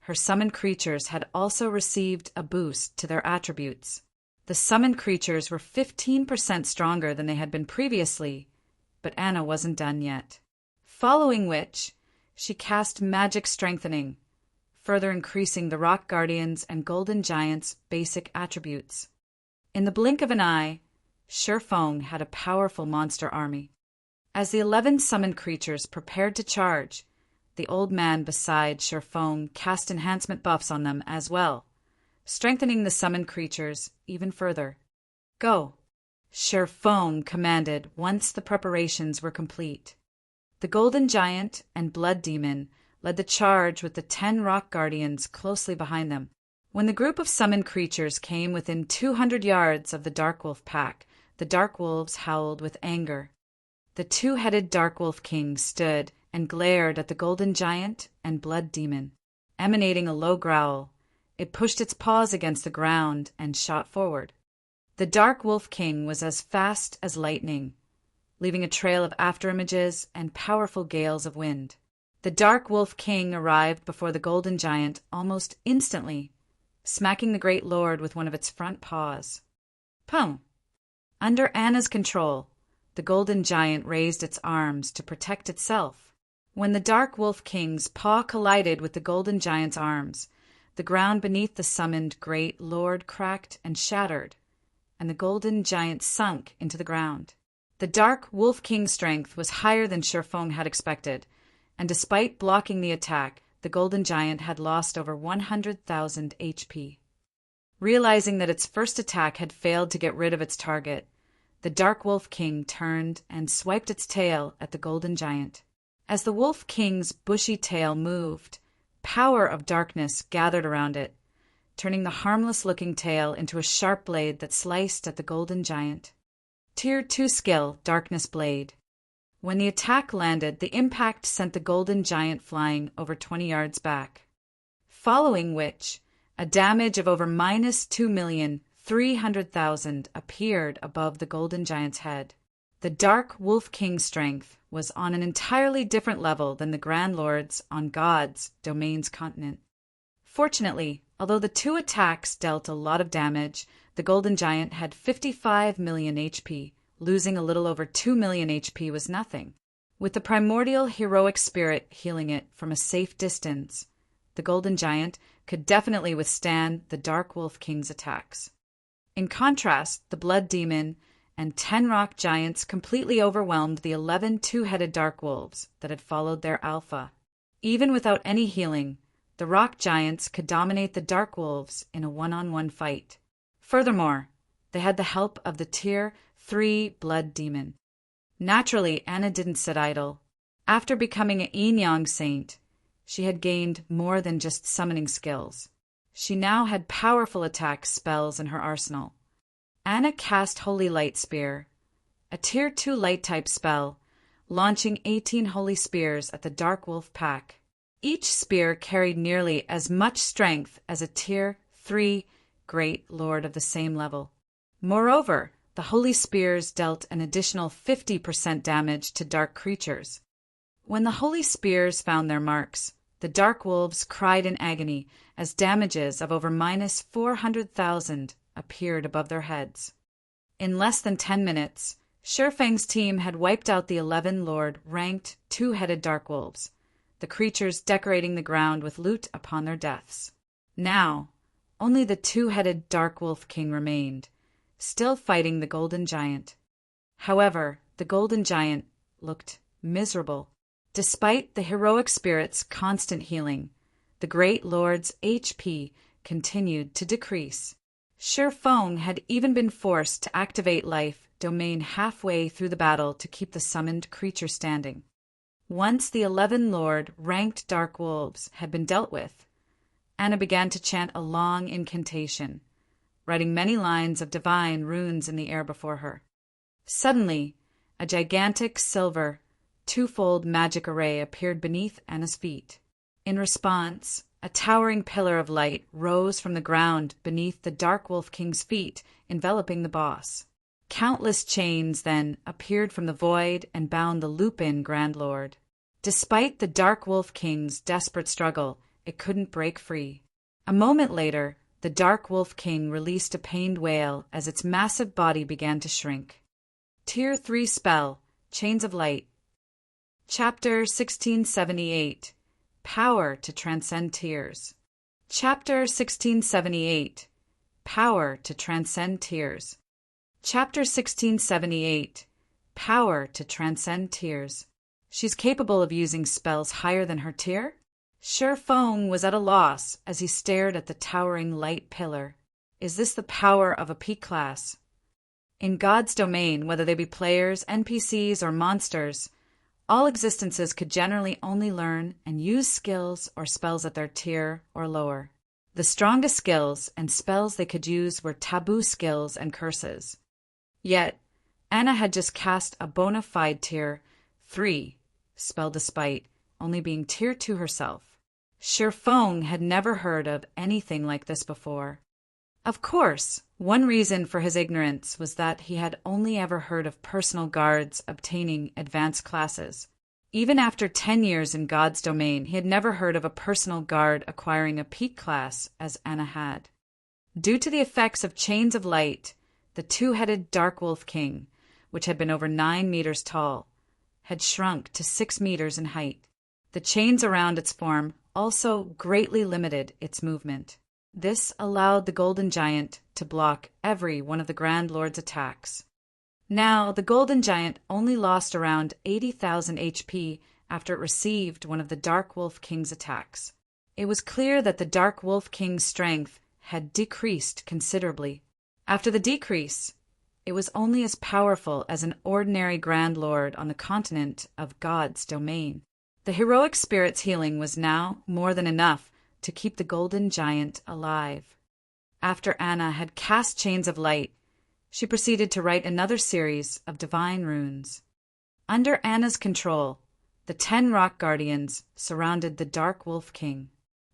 her summoned creatures had also received a boost to their attributes. The summoned creatures were 15% stronger than they had been previously, but Anna wasn't done yet. Following which, she cast Magic Strengthening, further increasing the Rock Guardians and Golden Giant's basic attributes. In the blink of an eye, Sherfone had a powerful monster army. As the 11 summoned creatures prepared to charge, the old man beside Sherfone cast enhancement buffs on them as well, strengthening the summoned creatures even further. "Go," Sherfone commanded once the preparations were complete. The Golden Giant and Blood Demon led the charge with the 10 Rock Guardians closely behind them. When the group of summoned creatures came within 200 yards of the Darkwolf pack, the Darkwolves howled with anger. The two-headed Darkwolf King stood and glared at the Golden Giant and Blood Demon. Emanating a low growl, it pushed its paws against the ground and shot forward. The Darkwolf King was as fast as lightning, leaving a trail of afterimages and powerful gales of wind. The Darkwolf King arrived before the Golden Giant almost instantly, smacking the Great Lord with one of its front paws. Pum! Under Anna's control, the Golden Giant raised its arms to protect itself. When the Darkwolf King's paw collided with the Golden Giant's arms, the ground beneath the summoned Great Lord cracked and shattered, and the Golden Giant sunk into the ground. The Dark Wolf King's strength was higher than Sherfone had expected, and despite blocking the attack, the Golden Giant had lost over 100,000 HP. Realizing that its first attack had failed to get rid of its target, the Dark Wolf King turned and swiped its tail at the Golden Giant. As the Wolf King's bushy tail moved, power of darkness gathered around it, turning the harmless-looking tail into a sharp blade that sliced at the Golden Giant. Tier 2 skill, Darkness Blade. When the attack landed, the impact sent the Golden Giant flying over 20 yards back. Following which, a damage of over -2,300,000 appeared above the Golden Giant's head. The Dark Wolf King's strength was on an entirely different level than the Grand Lord's on God's Domains continent. Fortunately, although the two attacks dealt a lot of damage, the Golden Giant had 55 million HP. Losing a little over 2 million HP was nothing. With the primordial heroic spirit healing it from a safe distance, the Golden Giant could definitely withstand the Dark Wolf King's attacks. In contrast, the Blood Demon and 10 Rock Giants completely overwhelmed the 11 two-headed Dark Wolves that had followed their alpha. Even without any healing, the Rock Giants could dominate the Dark Wolves in a one-on-one fight. Furthermore, they had the help of the Tier 3 Blood Demon. Naturally, Anna didn't sit idle. After becoming an Yin-Yang saint, she had gained more than just summoning skills. She now had powerful attack spells in her arsenal. Anna cast Holy Light Spear, a Tier 2 light-type spell, launching 18 holy spears at the Dark Wolf pack. Each spear carried nearly as much strength as a Tier 3 Great Lord of the same level. Moreover, the holy spears dealt an additional 50% damage to dark creatures. When the holy spears found their marks, the Dark Wolves cried in agony as damages of over -400,000 appeared above their heads. In less than 10 minutes, Sherfang's team had wiped out the 11 Lord-ranked two-headed Dark Wolves, the creatures decorating the ground with loot upon their deaths. Now, only the two-headed Dark Wolf King remained, still fighting the Golden Giant. However, the Golden Giant looked miserable. Despite the heroic spirit's constant healing, the Great Lord's HP continued to decrease. Sherfone had even been forced to activate Life Domain halfway through the battle to keep the summoned creature standing. Once the 11 Lord-ranked dark wolves had been dealt with, Anna began to chant a long incantation, writing many lines of divine runes in the air before her. Suddenly, a gigantic silver, twofold magic array appeared beneath Anna's feet. In response, a towering pillar of light rose from the ground beneath the Dark Wolf King's feet, enveloping the boss. Countless chains then appeared from the void and bound the Lupin Grand Lord. Despite the Dark Wolf King's desperate struggle, it couldn't break free. A moment later, the Dark Wolf King released a pained wail as its massive body began to shrink. Tier 3 Spell, Chains of Light. Chapter 1678, Power to Transcend Tears. Chapter 1678, Power to Transcend Tears. Chapter 1678, Power to Transcend Tears. She's capable of using spells higher than her tier? Shi Feng was at a loss as he stared at the towering light pillar. Is this the power of a peak class? In God's domain, whether they be players, NPCs, or monsters, all existences could generally only learn and use skills or spells at their tier or lower. The strongest skills and spells they could use were taboo skills and curses. Yet, Anna had just cast a bona fide tier 3 spell despite only being tier 2 herself. Shi Feng had never heard of anything like this before. Of course, one reason for his ignorance was that he had only ever heard of personal guards obtaining advanced classes. Even after 10 years in God's domain, he had never heard of a personal guard acquiring a peak class as Anna had. Due to the effects of chains of light, the two-headed Dark Wolf King, which had been over 9 meters tall, had shrunk to 6 meters in height. The chains around its form also greatly limited its movement. This allowed the Golden Giant to block every one of the Grand Lord's attacks. Now, the Golden Giant only lost around 80,000 HP after it received one of the Dark Wolf King's attacks. It was clear that the Dark Wolf King's strength had decreased considerably. After the decrease, it was only as powerful as an ordinary Grand Lord on the continent of God's domain. The heroic spirit's healing was now more than enough to keep the Golden Giant alive. After Anna had cast Chains of Light, she proceeded to write another series of divine runes. Under Anna's control, the 10 rock guardians surrounded the Dark Wolf King.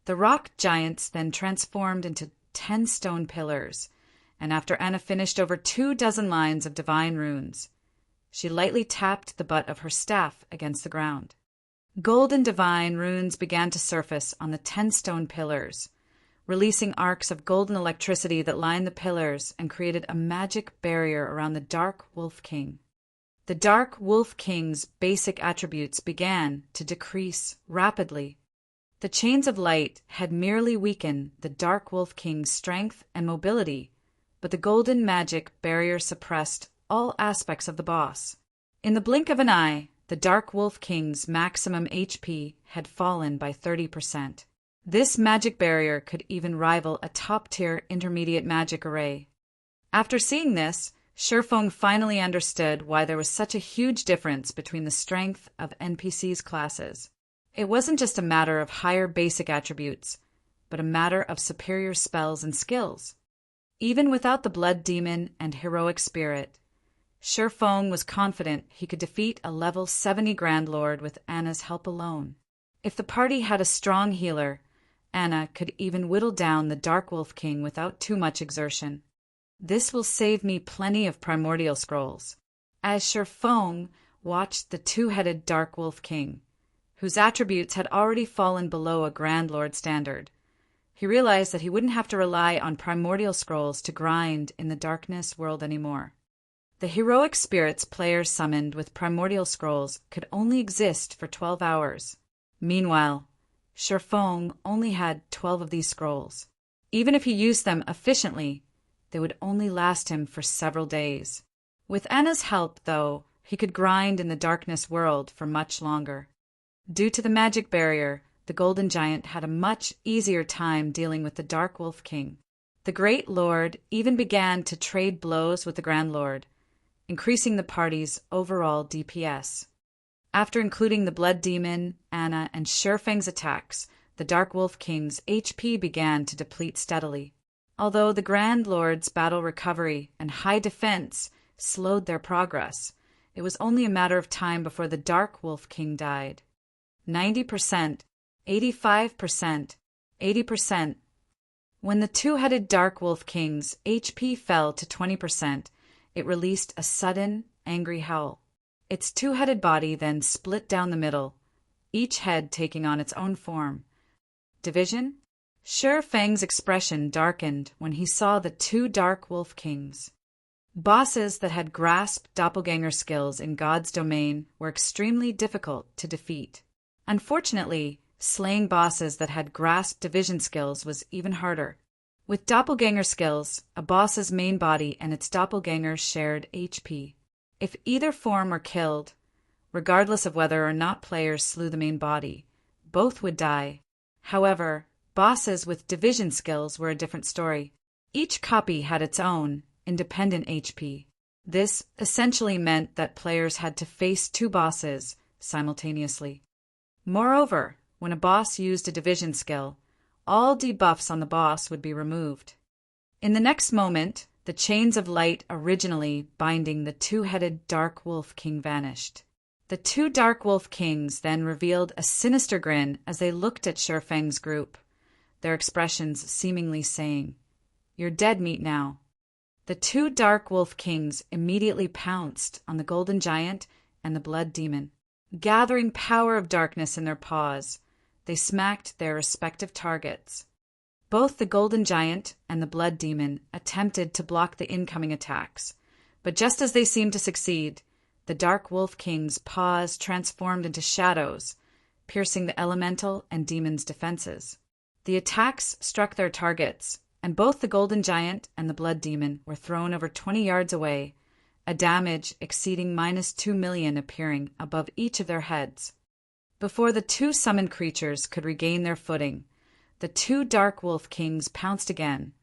The rock giants then transformed into 10 stone pillars, and after Anna finished over 24 lines of divine runes, she lightly tapped the butt of her staff against the ground. Golden divine runes began to surface on the 10 stone pillars, releasing arcs of golden electricity that lined the pillars and created a magic barrier around the Dark Wolf King. The Dark Wolf King's basic attributes began to decrease rapidly. The Chains of Light had merely weakened the Dark Wolf King's strength and mobility, but the golden magic barrier suppressed all aspects of the boss. In the blink of an eye, the Dark Wolf King's maximum HP had fallen by 30%. This magic barrier could even rival a top-tier intermediate magic array. After seeing this, Shi Feng finally understood why there was such a huge difference between the strength of NPCs' classes. It wasn't just a matter of higher basic attributes, but a matter of superior spells and skills. Even without the Blood Demon and Heroic Spirit, Shi Feng was confident he could defeat a level 70 Grand Lord with Anna's help alone. If the party had a strong healer, Anna could even whittle down the Dark Wolf King without too much exertion. This will save me plenty of primordial scrolls. As Shi Feng watched the two-headed Dark Wolf King, whose attributes had already fallen below a Grand Lord standard, he realized that he wouldn't have to rely on primordial scrolls to grind in the darkness world anymore. The heroic spirits players summoned with primordial scrolls could only exist for 12 hours. Meanwhile, Shi Feng only had 12 of these scrolls. Even if he used them efficiently, they would only last him for several days. With Anna's help, though, he could grind in the darkness world for much longer. Due to the magic barrier, the Golden Giant had a much easier time dealing with the Dark Wolf King. The Great Lord even began to trade blows with the Grand Lord, increasing the party's overall DPS. After including the Blood Demon, Anna, and Sherfang's attacks, the Dark Wolf King's HP began to deplete steadily. Although the Grand Lord's battle recovery and high defense slowed their progress, it was only a matter of time before the Dark Wolf King died. 90%, 85%, 80%. When the two-headed Dark Wolf King's HP fell to 20%, it released a sudden, angry howl. Its two-headed body then split down the middle, each head taking on its own form. Division? Sherfang's expression darkened when he saw the two Dark Wolf Kings. Bosses that had grasped doppelganger skills in God's domain were extremely difficult to defeat. Unfortunately, slaying bosses that had grasped division skills was even harder. With doppelganger skills, a boss's main body and its doppelganger shared HP. If either form were killed, regardless of whether or not players slew the main body, both would die. However, bosses with division skills were a different story. Each copy had its own, independent HP. This essentially meant that players had to face two bosses simultaneously. Moreover, when a boss used a division skill, all debuffs on the boss would be removed. In the next moment, the chains of light originally binding the two-headed Dark Wolf King vanished. The two Dark Wolf Kings then revealed a sinister grin as they looked at Sherfang's group, their expressions seemingly saying, "You're dead meat now." The two Dark Wolf Kings immediately pounced on the Golden Giant and the Blood Demon. Gathering power of darkness in their paws, they smacked their respective targets. Both the Golden Giant and the Blood Demon attempted to block the incoming attacks, but just as they seemed to succeed, the Dark Wolf King's paws transformed into shadows, piercing the elemental and demon's defenses. The attacks struck their targets, and both the Golden Giant and the Blood Demon were thrown over 20 yards away, a damage exceeding -2 million appearing above each of their heads. Before the two summoned creatures could regain their footing, the two Dark Wolf Kings pounced again,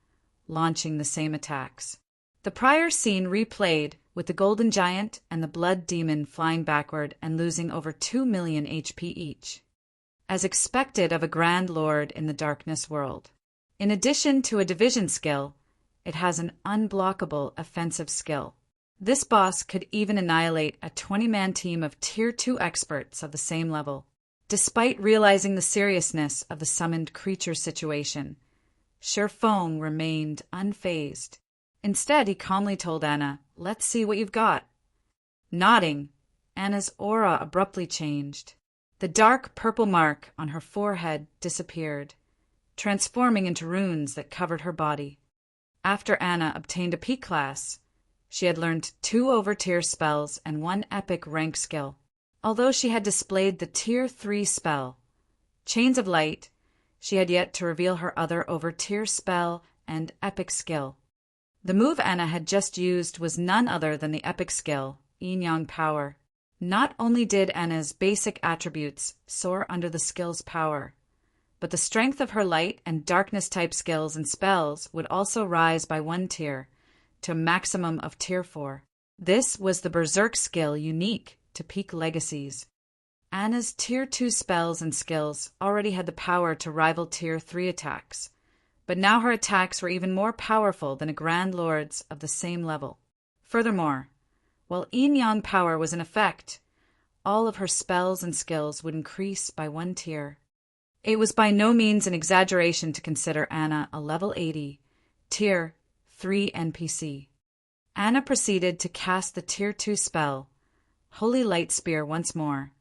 launching the same attacks. The prior scene replayed, with the Golden Giant and the Blood Demon flying backward and losing over 2 million HP each. As expected of a Grand Lord in the Darkness world. In addition to a division skill, it has an unblockable offensive skill. This boss could even annihilate a 20-man team of Tier 2 experts of the same level. Despite realizing the seriousness of the summoned creature situation, Sherfang remained unfazed. Instead, he calmly told Anna, "Let's see what you've got." Nodding, Anna's aura abruptly changed. The dark purple mark on her forehead disappeared, transforming into runes that covered her body. After Anna obtained a P class, she had learned 2 over-tier spells and 1 epic rank skill. Although she had displayed the Tier 3 spell, Chains of Light, she had yet to reveal her other over-tier spell and epic skill. The move Anna had just used was none other than the epic skill, Yin-Yang Power. Not only did Anna's basic attributes soar under the skill's power, but the strength of her light and darkness type skills and spells would also rise by 1 tier, to a maximum of Tier 4. This was the Berserk skill unique to peak legacies. Anna's Tier 2 spells and skills already had the power to rival Tier 3 attacks, but now her attacks were even more powerful than a Grand Lord's of the same level. Furthermore, while Yin-Yang Power was in effect, all of her spells and skills would increase by 1 tier. It was by no means an exaggeration to consider Anna a level 80, Tier 3 NPC. Anna proceeded to cast the Tier 2 spell, Holy Light Spear, once more,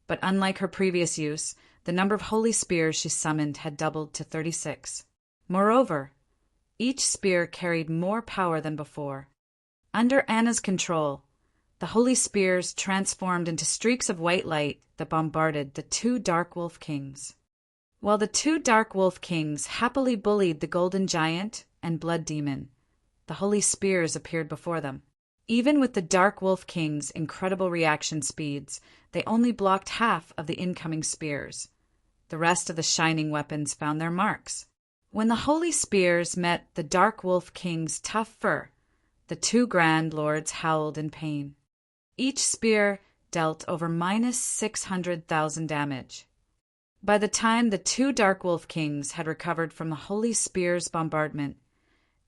but unlike her previous use, the number of holy spears she summoned had doubled to 36. Moreover, each spear carried more power than before. Under Anna's control, the holy spears transformed into streaks of white light that bombarded the two Dark Wolf Kings. While the two Dark Wolf Kings happily bullied the Golden Giant and Blood Demon, the holy spears appeared before them. Even with the Dark Wolf King's incredible reaction speeds, they only blocked half of the incoming spears. The rest of the shining weapons found their marks. When the holy spears met the Dark Wolf King's tough fur, the two Grand Lords howled in pain. Each spear dealt over minus 600,000 damage. By the time the two Dark Wolf Kings had recovered from the Holy Spear's bombardment,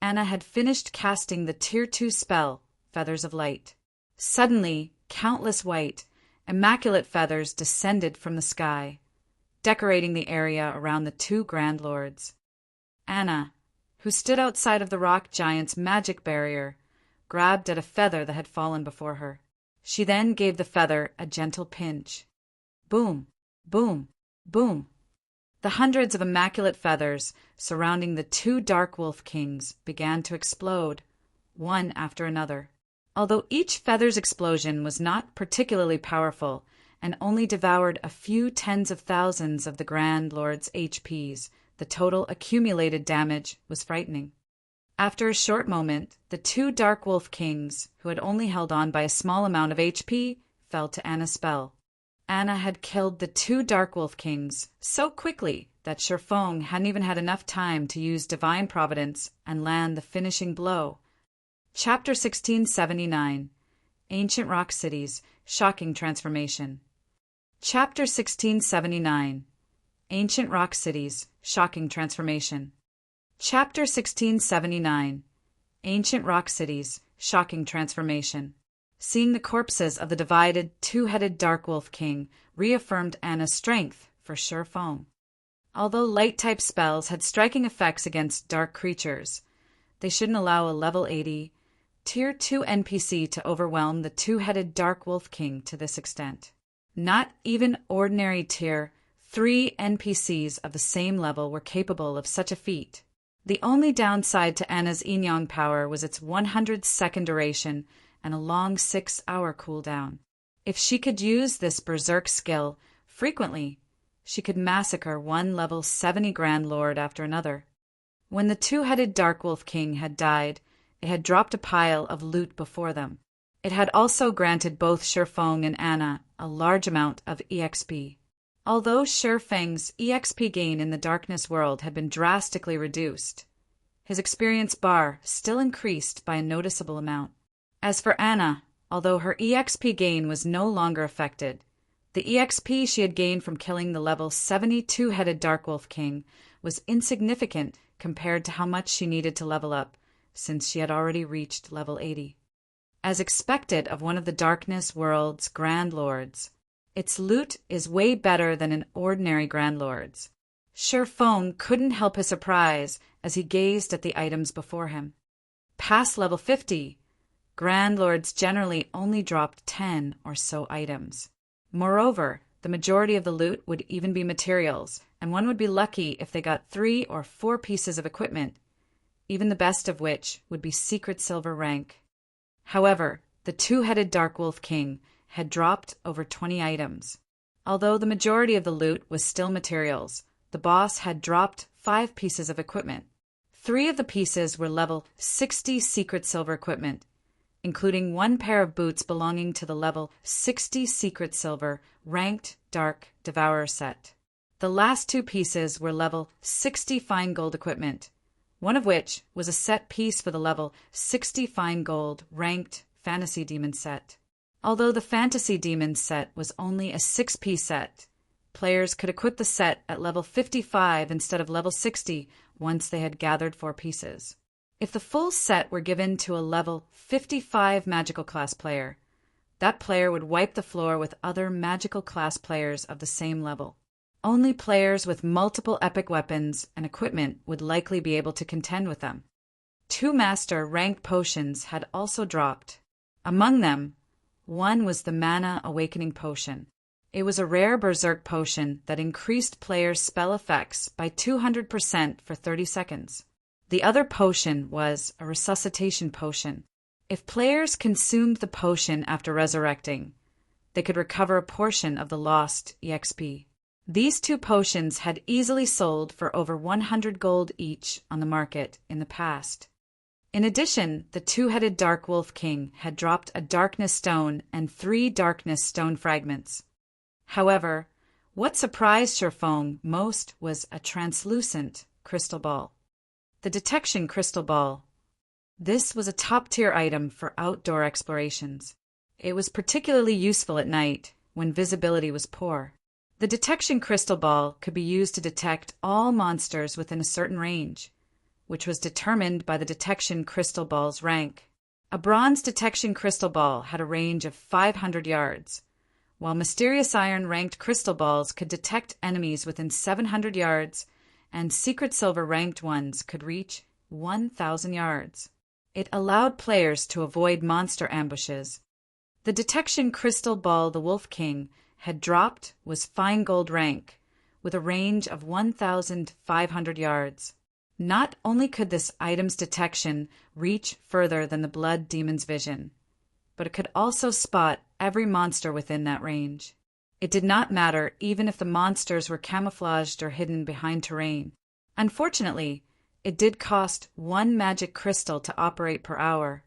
Anna had finished casting the Tier 2 spell, Feathers of Light. Suddenly, countless white, immaculate feathers descended from the sky, decorating the area around the two Grand Lords. Anna, who stood outside of the rock giant's magic barrier, grabbed at a feather that had fallen before her. She then gave the feather a gentle pinch. Boom, boom, boom. The hundreds of immaculate feathers surrounding the two Dark Wolf Kings began to explode, one after another. Although each feather's explosion was not particularly powerful and only devoured a few tens of thousands of the Grand Lord's HPs, the total accumulated damage was frightening. After a short moment, the two Dark Wolf Kings, who had only held on by a small amount of HP, fell to Anna's spell. Anna had killed the two Dark Wolf Kings so quickly that Sherfong hadn't even had enough time to use Divine Providence and land the finishing blow. Chapter 1679, Ancient Rock Cities, Shocking Transformation. Chapter 1679, Ancient Rock Cities, Shocking Transformation. Chapter 1679, Ancient Rock Cities, Shocking Transformation. Seeing the corpses of the divided, two-headed Dark Wolf King reaffirmed Anna's strength for Sherfong. Although light-type spells had striking effects against dark creatures, they shouldn't allow a level 80, Tier 2 NPC to overwhelm the two-headed Dark Wolf King to this extent. Not even ordinary Tier 3 NPCs of the same level were capable of such a feat. The only downside to Anna's Inyong power was its 100-second duration and a long 6-hour cooldown. If she could use this berserk skill frequently, she could massacre one level 70 Grand Lord after another. When the two-headed Dark Wolf King had died, it had dropped a pile of loot before them. It had also granted both Sherfong and Anna a large amount of EXP. Although Sherfeng's EXP gain in the Darkness world had been drastically reduced, his experience bar still increased by a noticeable amount. As for Anna, although her EXP gain was no longer affected, the EXP she had gained from killing the level 72-headed Dark Wolf King was insignificant compared to how much she needed to level up, since she had already reached level 80. As expected of one of the Darkness world's Grand Lords, its loot is way better than an ordinary Grand Lord's. Sherfong couldn't help his surprise as he gazed at the items before him. Past level 50, Grand Lords generally only dropped 10 or so items. Moreover, the majority of the loot would even be materials, and one would be lucky if they got 3 or 4 pieces of equipment, even the best of which would be secret silver rank. However, the two-headed Dark Wolf King had dropped over 20 items. Although the majority of the loot was still materials, the boss had dropped 5 pieces of equipment. 3 of the pieces were level 60 secret silver equipment, including 1 pair of boots belonging to the level 60 secret silver ranked Dark Devourer set. The last 2 pieces were level 60 fine gold equipment, one of which was a set piece for the level 60 fine gold ranked Fantasy Demon set. Although the Fantasy Demon set was only a 6-piece set, players could equip the set at level 55 instead of level 60 once they had gathered 4 pieces. If the full set were given to a level 55 magical class player, that player would wipe the floor with other magical class players of the same level. Only players with multiple epic weapons and equipment would likely be able to contend with them. 2 master ranked potions had also dropped. Among them, one was the Mana Awakening Potion. It was a rare berserk potion that increased players' spell effects by 200% for 30 seconds. The other potion was a Resuscitation Potion. If players consumed the potion after resurrecting, they could recover a portion of the lost EXP. These 2 potions had easily sold for over 100 gold each on the market in the past. In addition, the two-headed Dark Wolf King had dropped a Darkness Stone and 3 Darkness Stone fragments. However, what surprised Sherfong most was a translucent crystal ball. The Detection Crystal Ball. This was a top-tier item for outdoor explorations. It was particularly useful at night, when visibility was poor. The detection crystal ball could be used to detect all monsters within a certain range, which was determined by the detection crystal ball's rank. A bronze detection crystal ball had a range of 500 yards, while mysterious iron-ranked crystal balls could detect enemies within 700 yards, and secret silver-ranked ones could reach 1,000 yards. It allowed players to avoid monster ambushes. The detection crystal ball the Wolf King had dropped was fine gold rank, with a range of 1,500 yards. Not only could this item's detection reach further than the blood demon's vision, but it could also spot every monster within that range. It did not matter even if the monsters were camouflaged or hidden behind terrain. Unfortunately, it did cost 1 magic crystal to operate per hour.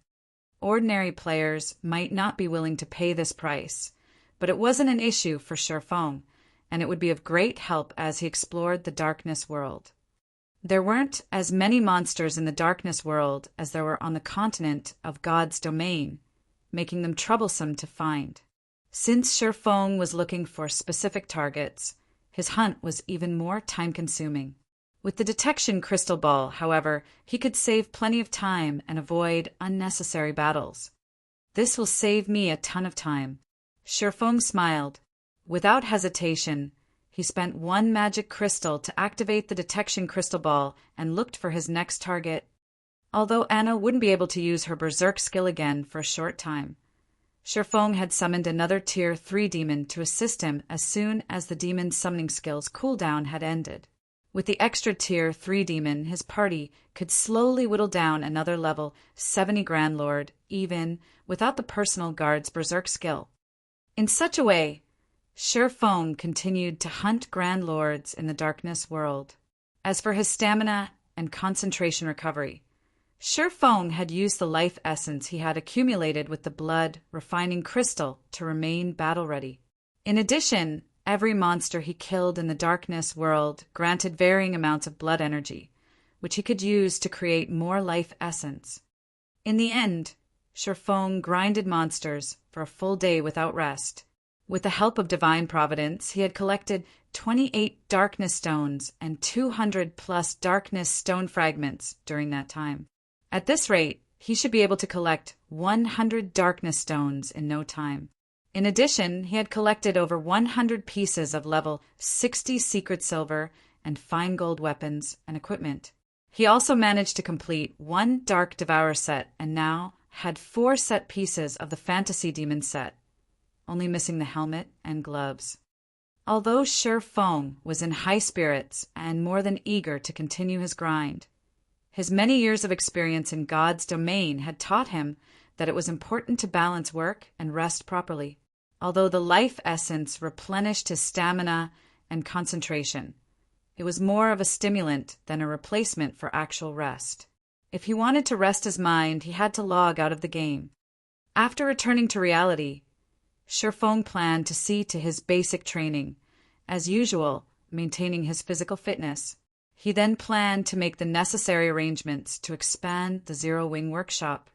Ordinary players might not be willing to pay this price, but it wasn't an issue for Sherfong, and it would be of great help as he explored the darkness world. There weren't as many monsters in the darkness world as there were on the continent of God's domain, making them troublesome to find. Since Sherfong was looking for specific targets, his hunt was even more time-consuming. With the detection crystal ball, however, he could save plenty of time and avoid unnecessary battles. "This will save me a ton of time." Sherfong smiled. Without hesitation, he spent 1 magic crystal to activate the detection crystal ball and looked for his next target. Although Anna wouldn't be able to use her berserk skill again for a short time, Sherfong had summoned another Tier 3 demon to assist him as soon as the demon's summoning skill's cooldown had ended. With the extra Tier 3 demon, his party could slowly whittle down another level 70 Grand Lord, even without the personal guard's berserk skill. In such a way, Sherfong continued to hunt Grand Lords in the darkness world. As for his stamina and concentration recovery, Sherfong had used the life essence he had accumulated with the blood refining crystal to remain battle-ready. In addition, every monster he killed in the darkness world granted varying amounts of blood energy, which he could use to create more life essence. In the end, Sherfong grinded monsters for a full day without rest. With the help of divine providence, he had collected 28 darkness stones and 200+ darkness stone fragments during that time. At this rate, he should be able to collect 100 darkness stones in no time. In addition, he had collected over 100 pieces of level 60 secret silver and fine gold weapons and equipment. He also managed to complete 1 Dark Devourer set and now had 4 set pieces of the Fantasy Demon set, only missing the helmet and gloves. Although Sherfong was in high spirits and more than eager to continue his grind, his many years of experience in God's domain had taught him that it was important to balance work and rest properly. Although the life essence replenished his stamina and concentration, it was more of a stimulant than a replacement for actual rest. If he wanted to rest his mind, he had to log out of the game. After returning to reality, Sherfong planned to see to his basic training, as usual, maintaining his physical fitness. He then planned to make the necessary arrangements to expand the Zero Wing workshop.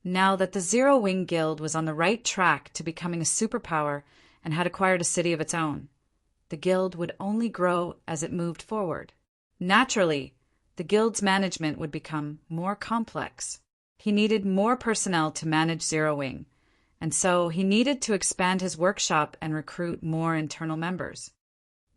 Now that the Zero Wing Guild was on the right track to becoming a superpower and had acquired a city of its own, the guild would only grow as it moved forward. Naturally, the guild's management would become more complex. He needed more personnel to manage Zero Wing, and so he needed to expand his workshop and recruit more internal members.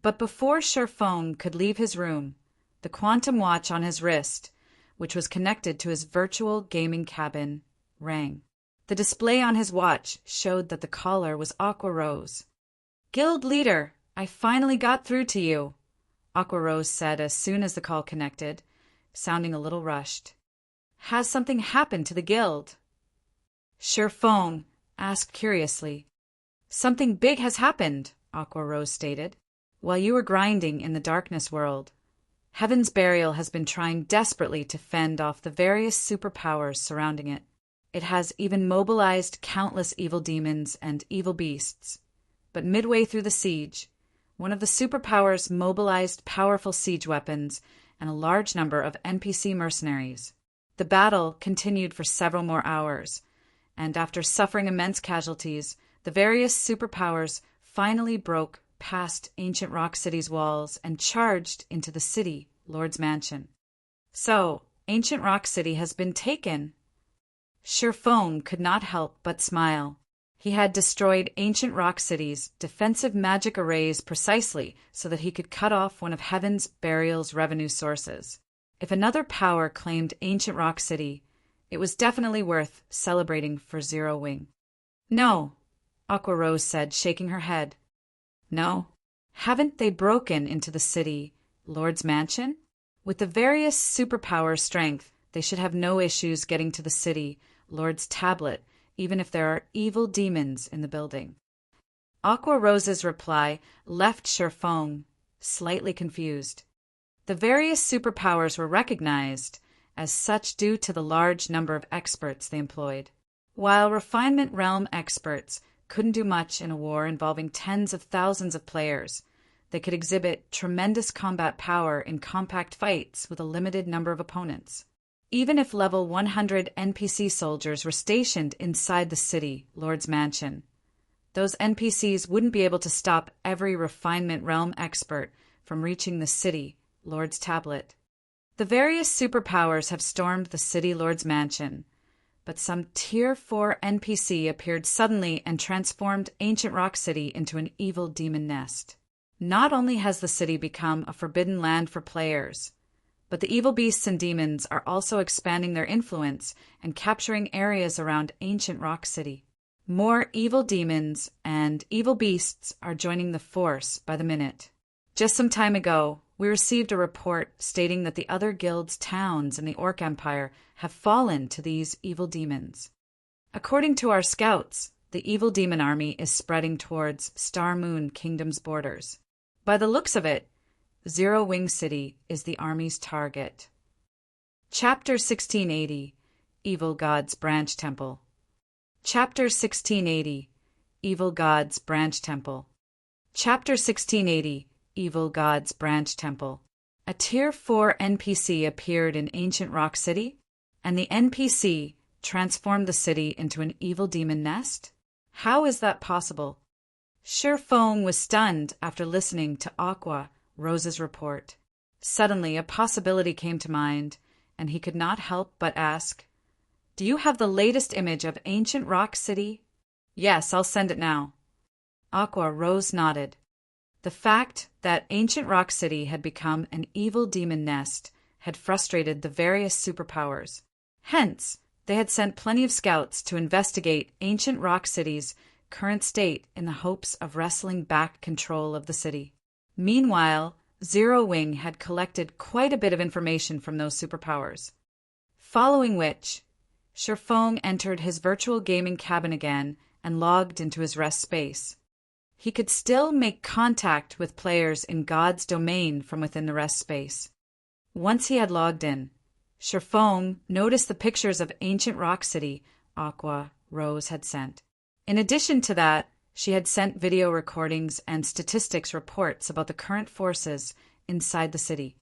But before Sherfong could leave his room, the quantum watch on his wrist, which was connected to his virtual gaming cabin, rang. The display on his watch showed that the caller was Aqua Rose. "Guild leader, I finally got through to you," Aqua Rose said as soon as the call connected, sounding a little rushed. "Has something happened to the guild?" Sherfong asked curiously. "Something big has happened," Aqua Rose stated. "While you were grinding in the darkness world, Heaven's Burial has been trying desperately to fend off the various superpowers surrounding it. It has even mobilized countless evil demons and evil beasts. But midway through the siege, one of the superpowers mobilized powerful siege weapons and a large number of NPC mercenaries. The battle continued for several more hours, and after suffering immense casualties, the various superpowers finally broke past ancient Rock City's walls and charged into the city, Lord's mansion. So, ancient Rock City has been taken. Shirfong could not help but smile. He had destroyed ancient Rock City's defensive magic arrays precisely so that he could cut off one of Heaven's Burial's revenue sources. If another power claimed ancient Rock City, it was definitely worth celebrating for Zero Wing. No, Aqua Rose said, shaking her head. No, haven't they broken into the city, Lord's mansion? With the various superpower strength, they should have no issues getting to the city, Lord's tablet, even if there are evil demons in the building. Aqua Rose's reply left Shirfong slightly confused. The various superpowers were recognized as such due to the large number of experts they employed. While Refinement Realm experts couldn't do much in a war involving tens of thousands of players, they could exhibit tremendous combat power in compact fights with a limited number of opponents. Even if level 100 NPC soldiers were stationed inside the city, Lord's mansion, those NPCs wouldn't be able to stop every Refinement Realm expert from reaching the city, Lord's tablet. The various superpowers have stormed the city, Lord's mansion, but some Tier 4 NPC appeared suddenly and transformed ancient Rock City into an evil demon nest. Not only has the city become a forbidden land for players, but the evil beasts and demons are also expanding their influence and capturing areas around ancient Rock City. More evil demons and evil beasts are joining the force by the minute. Just some time ago, we received a report stating that the other guilds' towns in the Orc Empire have fallen to these evil demons. According to our scouts, the evil demon army is spreading towards Star Moon Kingdom's borders. By the looks of it, Zero Wing City is the army's target. Chapter 1680, Evil God's Branch Temple. Chapter 1680, Evil God's Branch Temple. Chapter 1680, Evil God's Branch Temple. A Tier 4 NPC appeared in ancient Rock City, and the NPC transformed the city into an evil demon nest? How is that possible? Shirfong was stunned after listening to Aqua Rose's report. Suddenly, a possibility came to mind, and he could not help but ask, "Do you have the latest image of ancient Rock City?" "Yes, I'll send it now." Aqua Rose nodded. The fact that ancient Rock City had become an evil demon nest had frustrated the various superpowers. Hence, they had sent plenty of scouts to investigate ancient Rock City's current state in the hopes of wresting back control of the city. Meanwhile, Zero Wing had collected quite a bit of information from those superpowers. Following which, Shirfong entered his virtual gaming cabin again and logged into his rest space. He could still make contact with players in God's domain from within the rest space. Once he had logged in, Shirfong noticed the pictures of ancient Rock City Aqua Rose had sent. In addition to that, she had sent video recordings and statistics reports about the current forces inside the city.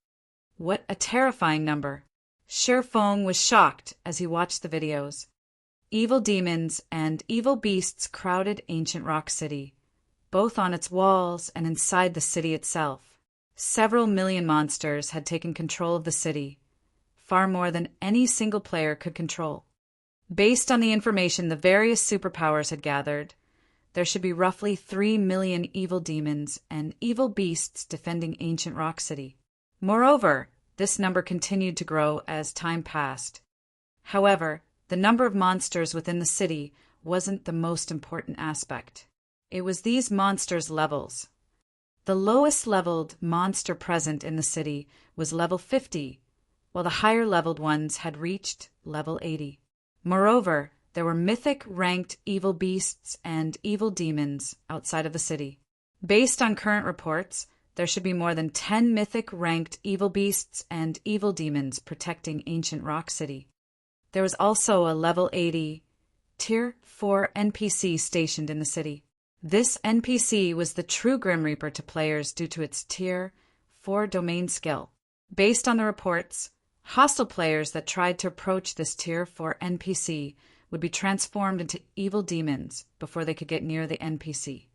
What a terrifying number! Shirfong was shocked as he watched the videos. Evil demons and evil beasts crowded ancient Rock City, both on its walls and inside the city itself. Several million monsters had taken control of the city, far more than any single player could control. Based on the information the various superpowers had gathered, there should be roughly 3 million evil demons and evil beasts defending ancient Rock City. Moreover, this number continued to grow as time passed. However, the number of monsters within the city wasn't the most important aspect. It was these monsters' levels. The lowest leveled monster present in the city was level 50, while the higher leveled ones had reached level 80. Moreover, there were mythic ranked evil beasts and evil demons outside of the city. Based on current reports, there should be more than 10 mythic ranked evil beasts and evil demons protecting ancient Rock City. There was also a level 80 Tier 4 NPC stationed in the city. This NPC was the true Grim Reaper to players due to its Tier 4 domain skill. Based on the reports, hostile players that tried to approach this Tier 4 NPC would be transformed into evil demons before they could get near the NPC.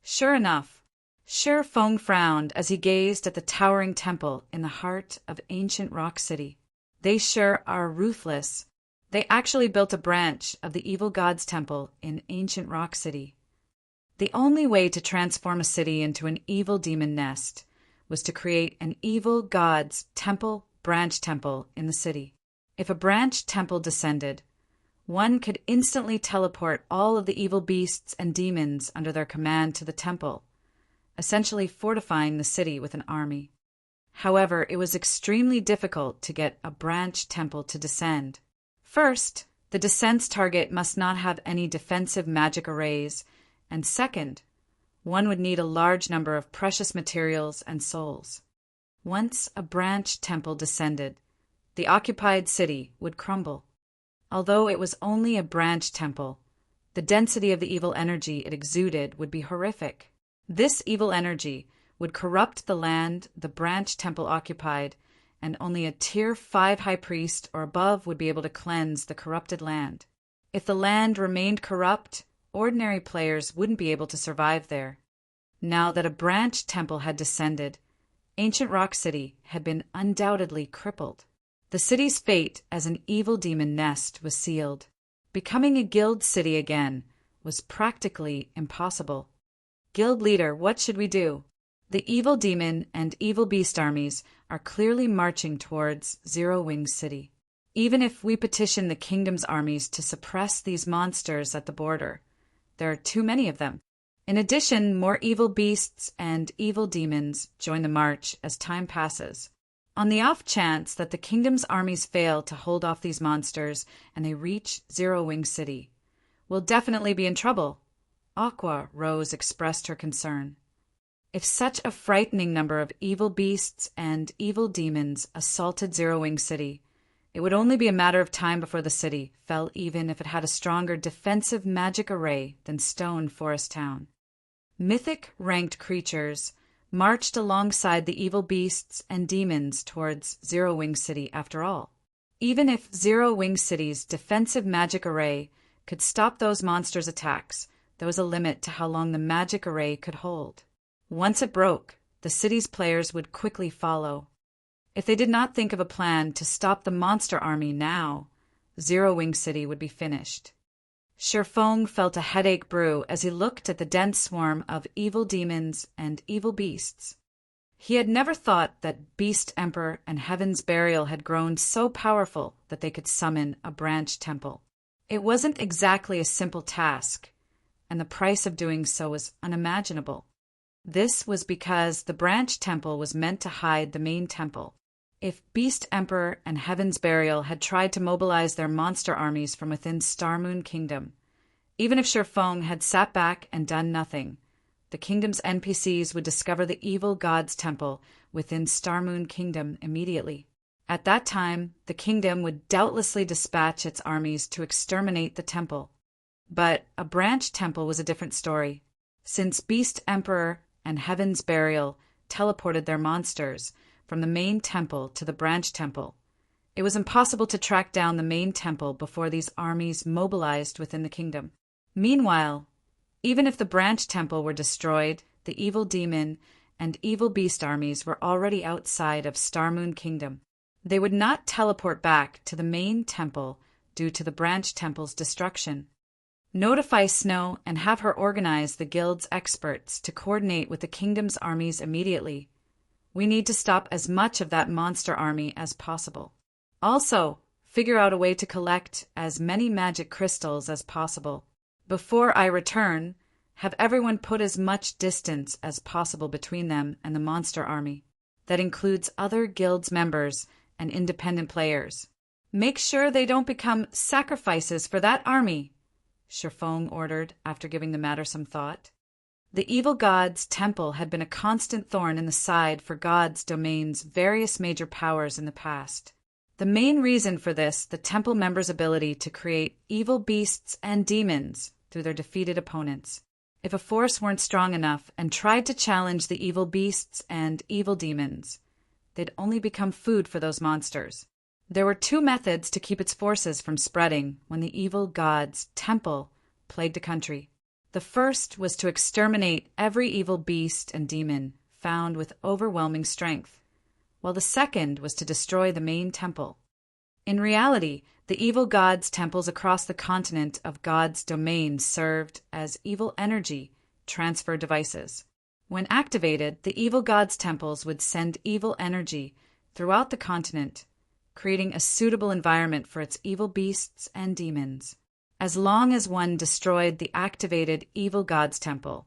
Sure enough, Shi Feng frowned as he gazed at the towering temple in the heart of ancient Rock City. They sure are ruthless. They actually built a branch of the evil god's temple in ancient Rock City. The only way to transform a city into an evil demon nest was to create an evil god's temple, branch temple in the city. If a branch temple descended, one could instantly teleport all of the evil beasts and demons under their command to the temple, essentially fortifying the city with an army. However, it was extremely difficult to get a branch temple to descend. First, the descent's target must not have any defensive magic arrays, and second, one would need a large number of precious materials and souls. Once a branch temple descended, the occupied city would crumble. Although it was only a branch temple, the density of the evil energy it exuded would be horrific. This evil energy would corrupt the land the branch temple occupied, and only a Tier 5 high priest or above would be able to cleanse the corrupted land. If the land remained corrupt, ordinary players wouldn't be able to survive there. Now that a branch temple had descended, ancient Rock City had been undoubtedly crippled. The city's fate as an evil demon nest was sealed. Becoming a guild city again was practically impossible. Guild leader, what should we do? The evil demon and evil beast armies are clearly marching towards Zero Wing City. Even if we petition the kingdom's armies to suppress these monsters at the border, there are too many of them. In addition, more evil beasts and evil demons join the march as time passes. On the off chance that the kingdom's armies fail to hold off these monsters and they reach Zero Wing City, we'll definitely be in trouble. Aqua Rose expressed her concern. If such a frightening number of evil beasts and evil demons assaulted Zero Wing City, it would only be a matter of time before the city fell, even if it had a stronger defensive magic array than Stone Forest Town. Mythic ranked creatures marched alongside the evil beasts and demons towards Zero Wing City after all. Even if Zero Wing City's defensive magic array could stop those monsters' attacks, there was a limit to how long the magic array could hold. Once it broke, the city's players would quickly follow. If they did not think of a plan to stop the monster army now, Zero Wing City would be finished. Shi Feng felt a headache brew as he looked at the dense swarm of evil demons and evil beasts. He had never thought that Beast Emperor and Heaven's Burial had grown so powerful that they could summon a branch temple. It wasn't exactly a simple task, and the price of doing so was unimaginable. This was because the branch temple was meant to hide the main temple. If Beast Emperor and Heaven's Burial had tried to mobilize their monster armies from within Star Moon Kingdom, even if Shi Feng had sat back and done nothing, the kingdom's NPCs would discover the evil god's temple within Star Moon Kingdom immediately. At that time, the kingdom would doubtlessly dispatch its armies to exterminate the temple. But a branch temple was a different story. Since Beast Emperor and Heaven's Burial teleported their monsters from the main temple to the branch temple, it was impossible to track down the main temple before these armies mobilized within the kingdom. Meanwhile, even if the branch temple were destroyed, the evil demon and evil beast armies were already outside of Star Moon Kingdom. They would not teleport back to the main temple due to the branch temple's destruction. Notify Snow and have her organize the guild's experts to coordinate with the kingdom's armies immediately. We need to stop as much of that monster army as possible. Also, figure out a way to collect as many magic crystals as possible. Before I return, have everyone put as much distance as possible between them and the monster army. That includes other guild's members and independent players. Make sure they don't become sacrifices for that army, Shi Feng ordered after giving the matter some thought. The evil god's temple had been a constant thorn in the side for God's domain's various major powers in the past. The main reason for this, the temple members' ability to create evil beasts and demons through their defeated opponents. If a force weren't strong enough and tried to challenge the evil beasts and evil demons, they'd only become food for those monsters. There were two methods to keep its forces from spreading when the evil god's temple plagued a country. The first was to exterminate every evil beast and demon found with overwhelming strength, while the second was to destroy the main temple. In reality, the evil god's temples across the continent of God's domain served as evil energy transfer devices. When activated, the evil god's temples would send evil energy throughout the continent, creating a suitable environment for its evil beasts and demons. As long as one destroyed the activated evil god's temple,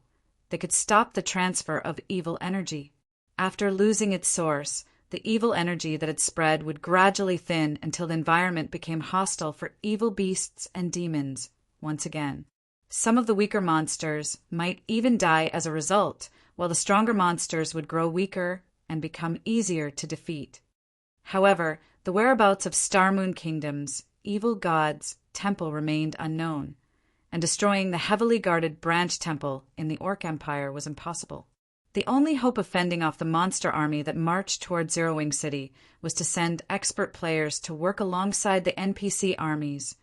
they could stop the transfer of evil energy. After losing its source, the evil energy that had spread would gradually thin until the environment became hostile for evil beasts and demons once again. Some of the weaker monsters might even die as a result, while the stronger monsters would grow weaker and become easier to defeat. However, the whereabouts of Star Moon Kingdom's evil god's temple remained unknown, and destroying the heavily guarded branch temple in the Orc Empire was impossible. The only hope of fending off the monster army that marched toward Zero Wing City was to send expert players to work alongside the NPC armies,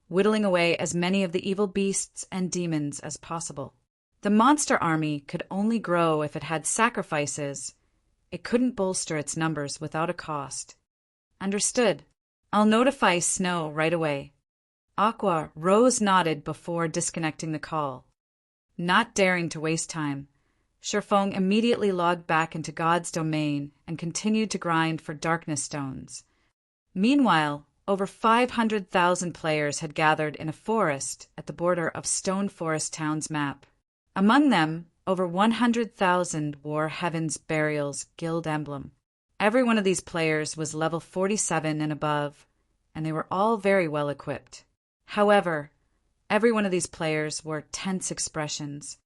whittling away as many of the evil beasts and demons as possible. The monster army could only grow if it had sacrifices. It couldn't bolster its numbers without a cost. Understood. I'll notify Snow right away. Aqua Rose nodded before disconnecting the call. Not daring to waste time, Sherfong immediately logged back into God's domain and continued to grind for darkness stones. Meanwhile, over 500,000 players had gathered in a forest at the border of Stone Forest Town's map. Among them, over 100,000 wore Heaven's Burial's guild emblem. Every one of these players was level 47 and above, and they were all very well equipped. However, every one of these players wore tense expressions.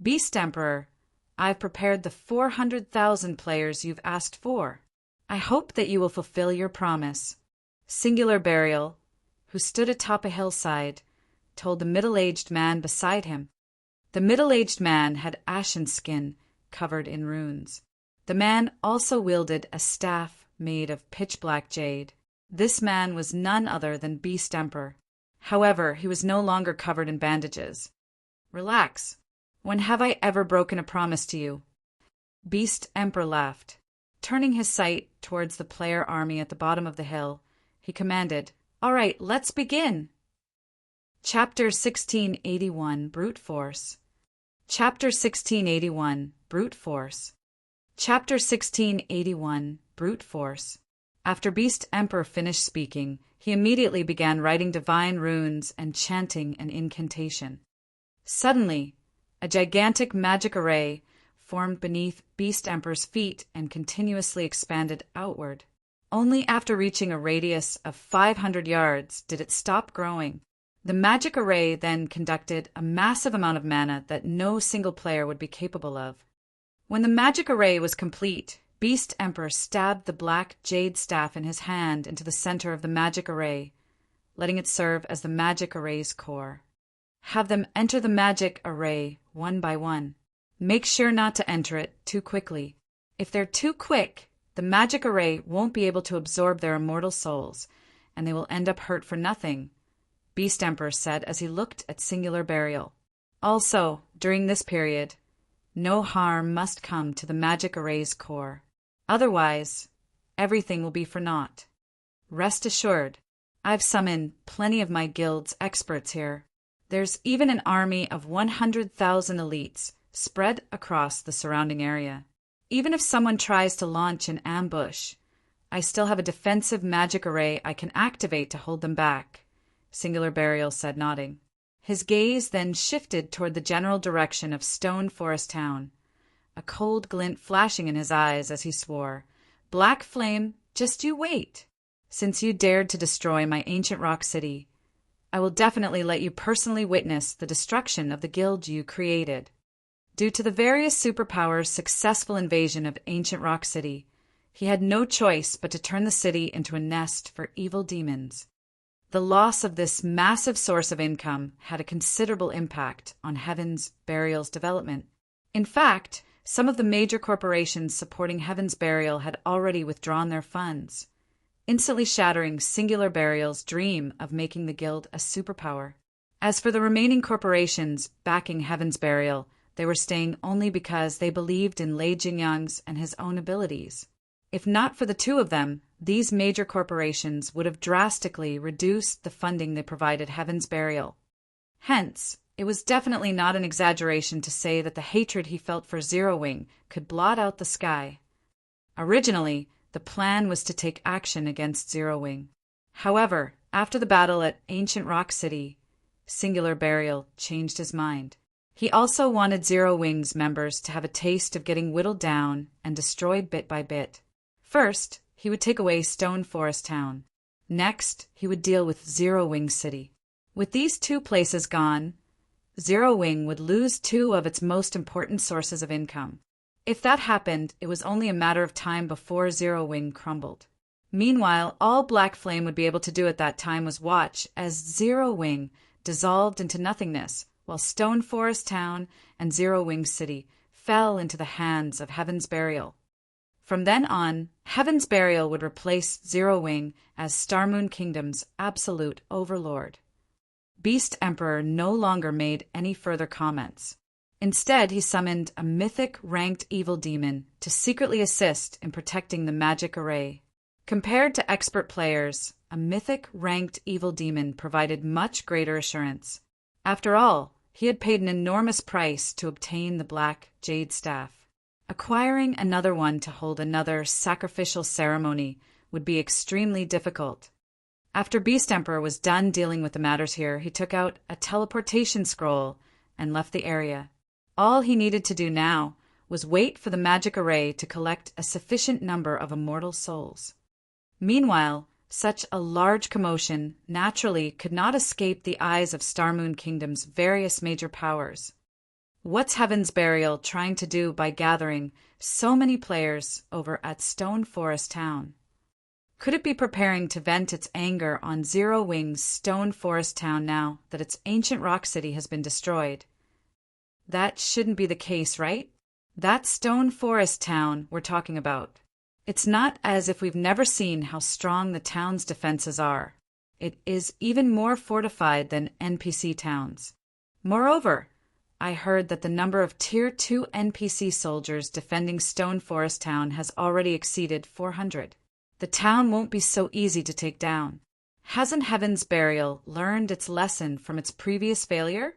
Beast Emperor, I've prepared the 400,000 players you've asked for. I hope that you will fulfill your promise. Singular Burial, who stood atop a hillside, told the middle-aged man beside him. The middle-aged man had ashen skin covered in runes. The man also wielded a staff made of pitch-black jade. This man was none other than Beast Emperor. However, he was no longer covered in bandages. Relax. When have I ever broken a promise to you? Beast Emperor laughed. Turning his sight towards the player army at the bottom of the hill, he commanded, "All right, let's begin." Chapter 1681, Brute Force. Chapter 1681, Brute Force. Chapter 1681, Brute Force. After Beast Emperor finished speaking, he immediately began writing divine runes and chanting an incantation. Suddenly, a gigantic magic array formed beneath Beast Emperor's feet and continuously expanded outward. Only after reaching a radius of 500 yards did it stop growing. The magic array then conducted a massive amount of mana that no single player would be capable of. When the magic array was complete, Beast Emperor stabbed the black jade staff in his hand into the center of the magic array, letting it serve as the magic array's core. Have them enter the magic array one by one. Make sure not to enter it too quickly. If they're too quick, the magic array won't be able to absorb their immortal souls, and they will end up hurt for nothing, Beast Emperor said as he looked at Singular Burial. Also, during this period, no harm must come to the magic array's core. Otherwise, everything will be for naught. Rest assured, I've summoned plenty of my guild's experts here. There's even an army of 100,000 elites spread across the surrounding area. Even if someone tries to launch an ambush, I still have a defensive magic array I can activate to hold them back, Singular Burial said, nodding. His gaze then shifted toward the general direction of Stone Forest Town, a cold glint flashing in his eyes as he swore, "Black Flame, just you wait. Since you dared to destroy my ancient rock city, I will definitely let you personally witness the destruction of the guild you created." Due to the various superpowers' successful invasion of ancient rock city, he had no choice but to turn the city into a nest for evil demons. The loss of this massive source of income had a considerable impact on Heaven's Burial's development. In fact, some of the major corporations supporting Heaven's Burial had already withdrawn their funds. instantly shattering Singular Burial's dream of making the guild a superpower. As for the remaining corporations backing Heaven's Burial, they were staying only because they believed in Lei Jingyang's and his own abilities. If not for the two of them, these major corporations would have drastically reduced the funding they provided Heaven's Burial. Hence, it was definitely not an exaggeration to say that the hatred he felt for Zero Wing could blot out the sky. Originally, the plan was to take action against Zero Wing. However, after the battle at Ancient Rock City, Singular Burial changed his mind. He also wanted Zero Wing's members to have a taste of getting whittled down and destroyed bit by bit. First, he would take away Stone Forest Town. Next, he would deal with Zero Wing City. With these two places gone, Zero Wing would lose two of its most important sources of income. If that happened, it was only a matter of time before Zero Wing crumbled. Meanwhile, all Black Flame would be able to do at that time was watch as Zero Wing dissolved into nothingness, while Stone Forest Town and Zero Wing City fell into the hands of Heaven's Burial. From then on, Heaven's Burial would replace Zero Wing as Star Moon Kingdom's absolute overlord. Beast Emperor no longer made any further comments. Instead, he summoned a mythic ranked evil demon to secretly assist in protecting the magic array. Compared to expert players, a mythic ranked evil demon provided much greater assurance. After all, he had paid an enormous price to obtain the Black Jade Staff. Acquiring another one to hold another sacrificial ceremony would be extremely difficult. After Beast Emperor was done dealing with the matters here, he took out a teleportation scroll and left the area. All he needed to do now was wait for the magic array to collect a sufficient number of immortal souls. Meanwhile, such a large commotion naturally could not escape the eyes of Star Moon Kingdom's various major powers. What's Heaven's Burial trying to do by gathering so many players over at Stone Forest Town? Could it be preparing to vent its anger on Zero Wing's Stone Forest Town now that its ancient rock city has been destroyed? That shouldn't be the case, right? That Stone Forest Town we're talking about. It's not as if we've never seen how strong the town's defenses are. It is even more fortified than NPC towns. Moreover, I heard that the number of Tier 2 NPC soldiers defending Stone Forest Town has already exceeded 400. The town won't be so easy to take down. Hasn't Heaven's Burial learned its lesson from its previous failure?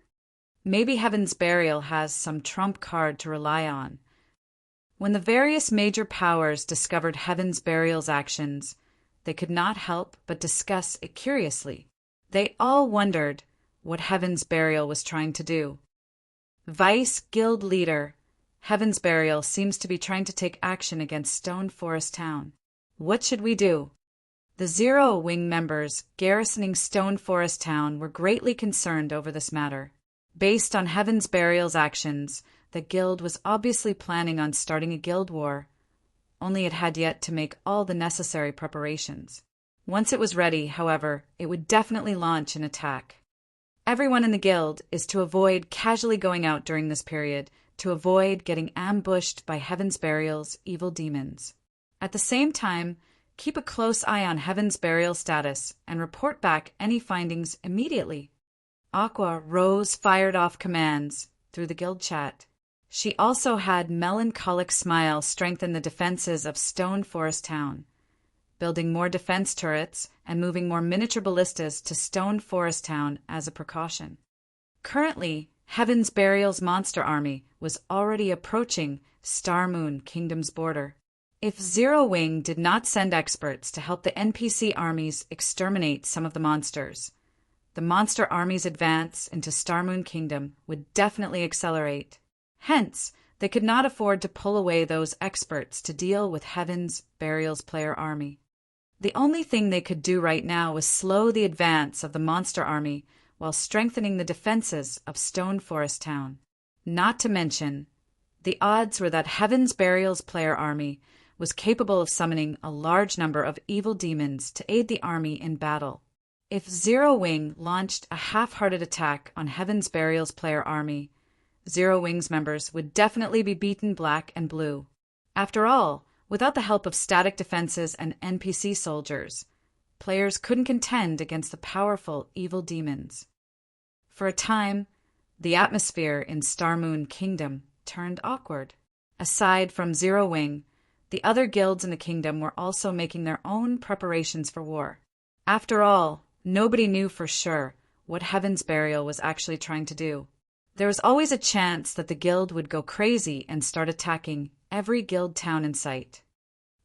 Maybe Heaven's Burial has some trump card to rely on. When the various major powers discovered Heaven's Burial's actions, they could not help but discuss it curiously. They all wondered what Heaven's Burial was trying to do. Vice Guild Leader, Heaven's Burial seems to be trying to take action against Stone Forest Town. What should we do? The Zero Wing members garrisoning Stone Forest Town were greatly concerned over this matter. Based on Heaven's Burial's actions, the guild was obviously planning on starting a guild war, only it had yet to make all the necessary preparations. Once it was ready, however, it would definitely launch an attack. Everyone in the guild is to avoid casually going out during this period, to avoid getting ambushed by Heaven's Burial's evil demons. At the same time, keep a close eye on Heaven's Burial status and report back any findings immediately. Aqua Rose fired off commands through the guild chat. She also had Melancholic Smile strengthen the defenses of Stone Forest Town, building more defense turrets and moving more miniature ballistas to Stone Forest Town as a precaution. Currently, Heaven's Burial's monster army was already approaching Star Moon Kingdom's border. If Zero Wing did not send experts to help the NPC armies exterminate some of the monsters, the monster army's advance into Star Moon Kingdom would definitely accelerate. Hence, they could not afford to pull away those experts to deal with Heaven's Burial's player army. The only thing they could do right now was slow the advance of the monster army while strengthening the defenses of Stone Forest Town. Not to mention, the odds were that Heaven's Burial's player army was capable of summoning a large number of evil demons to aid the army in battle. If Zero Wing launched a half-hearted attack on Heaven's Burial's player army, Zero Wing's members would definitely be beaten black and blue. After all, Without the help of static defenses and NPC soldiers, players couldn't contend against the powerful evil demons. For a time, the atmosphere in Starmoon Kingdom turned awkward. Aside from Zero Wing, the other guilds in the kingdom were also making their own preparations for war. After all, nobody knew for sure what Heaven's Burial was actually trying to do. There was always a chance that the guild would go crazy and start attacking every guild town in sight.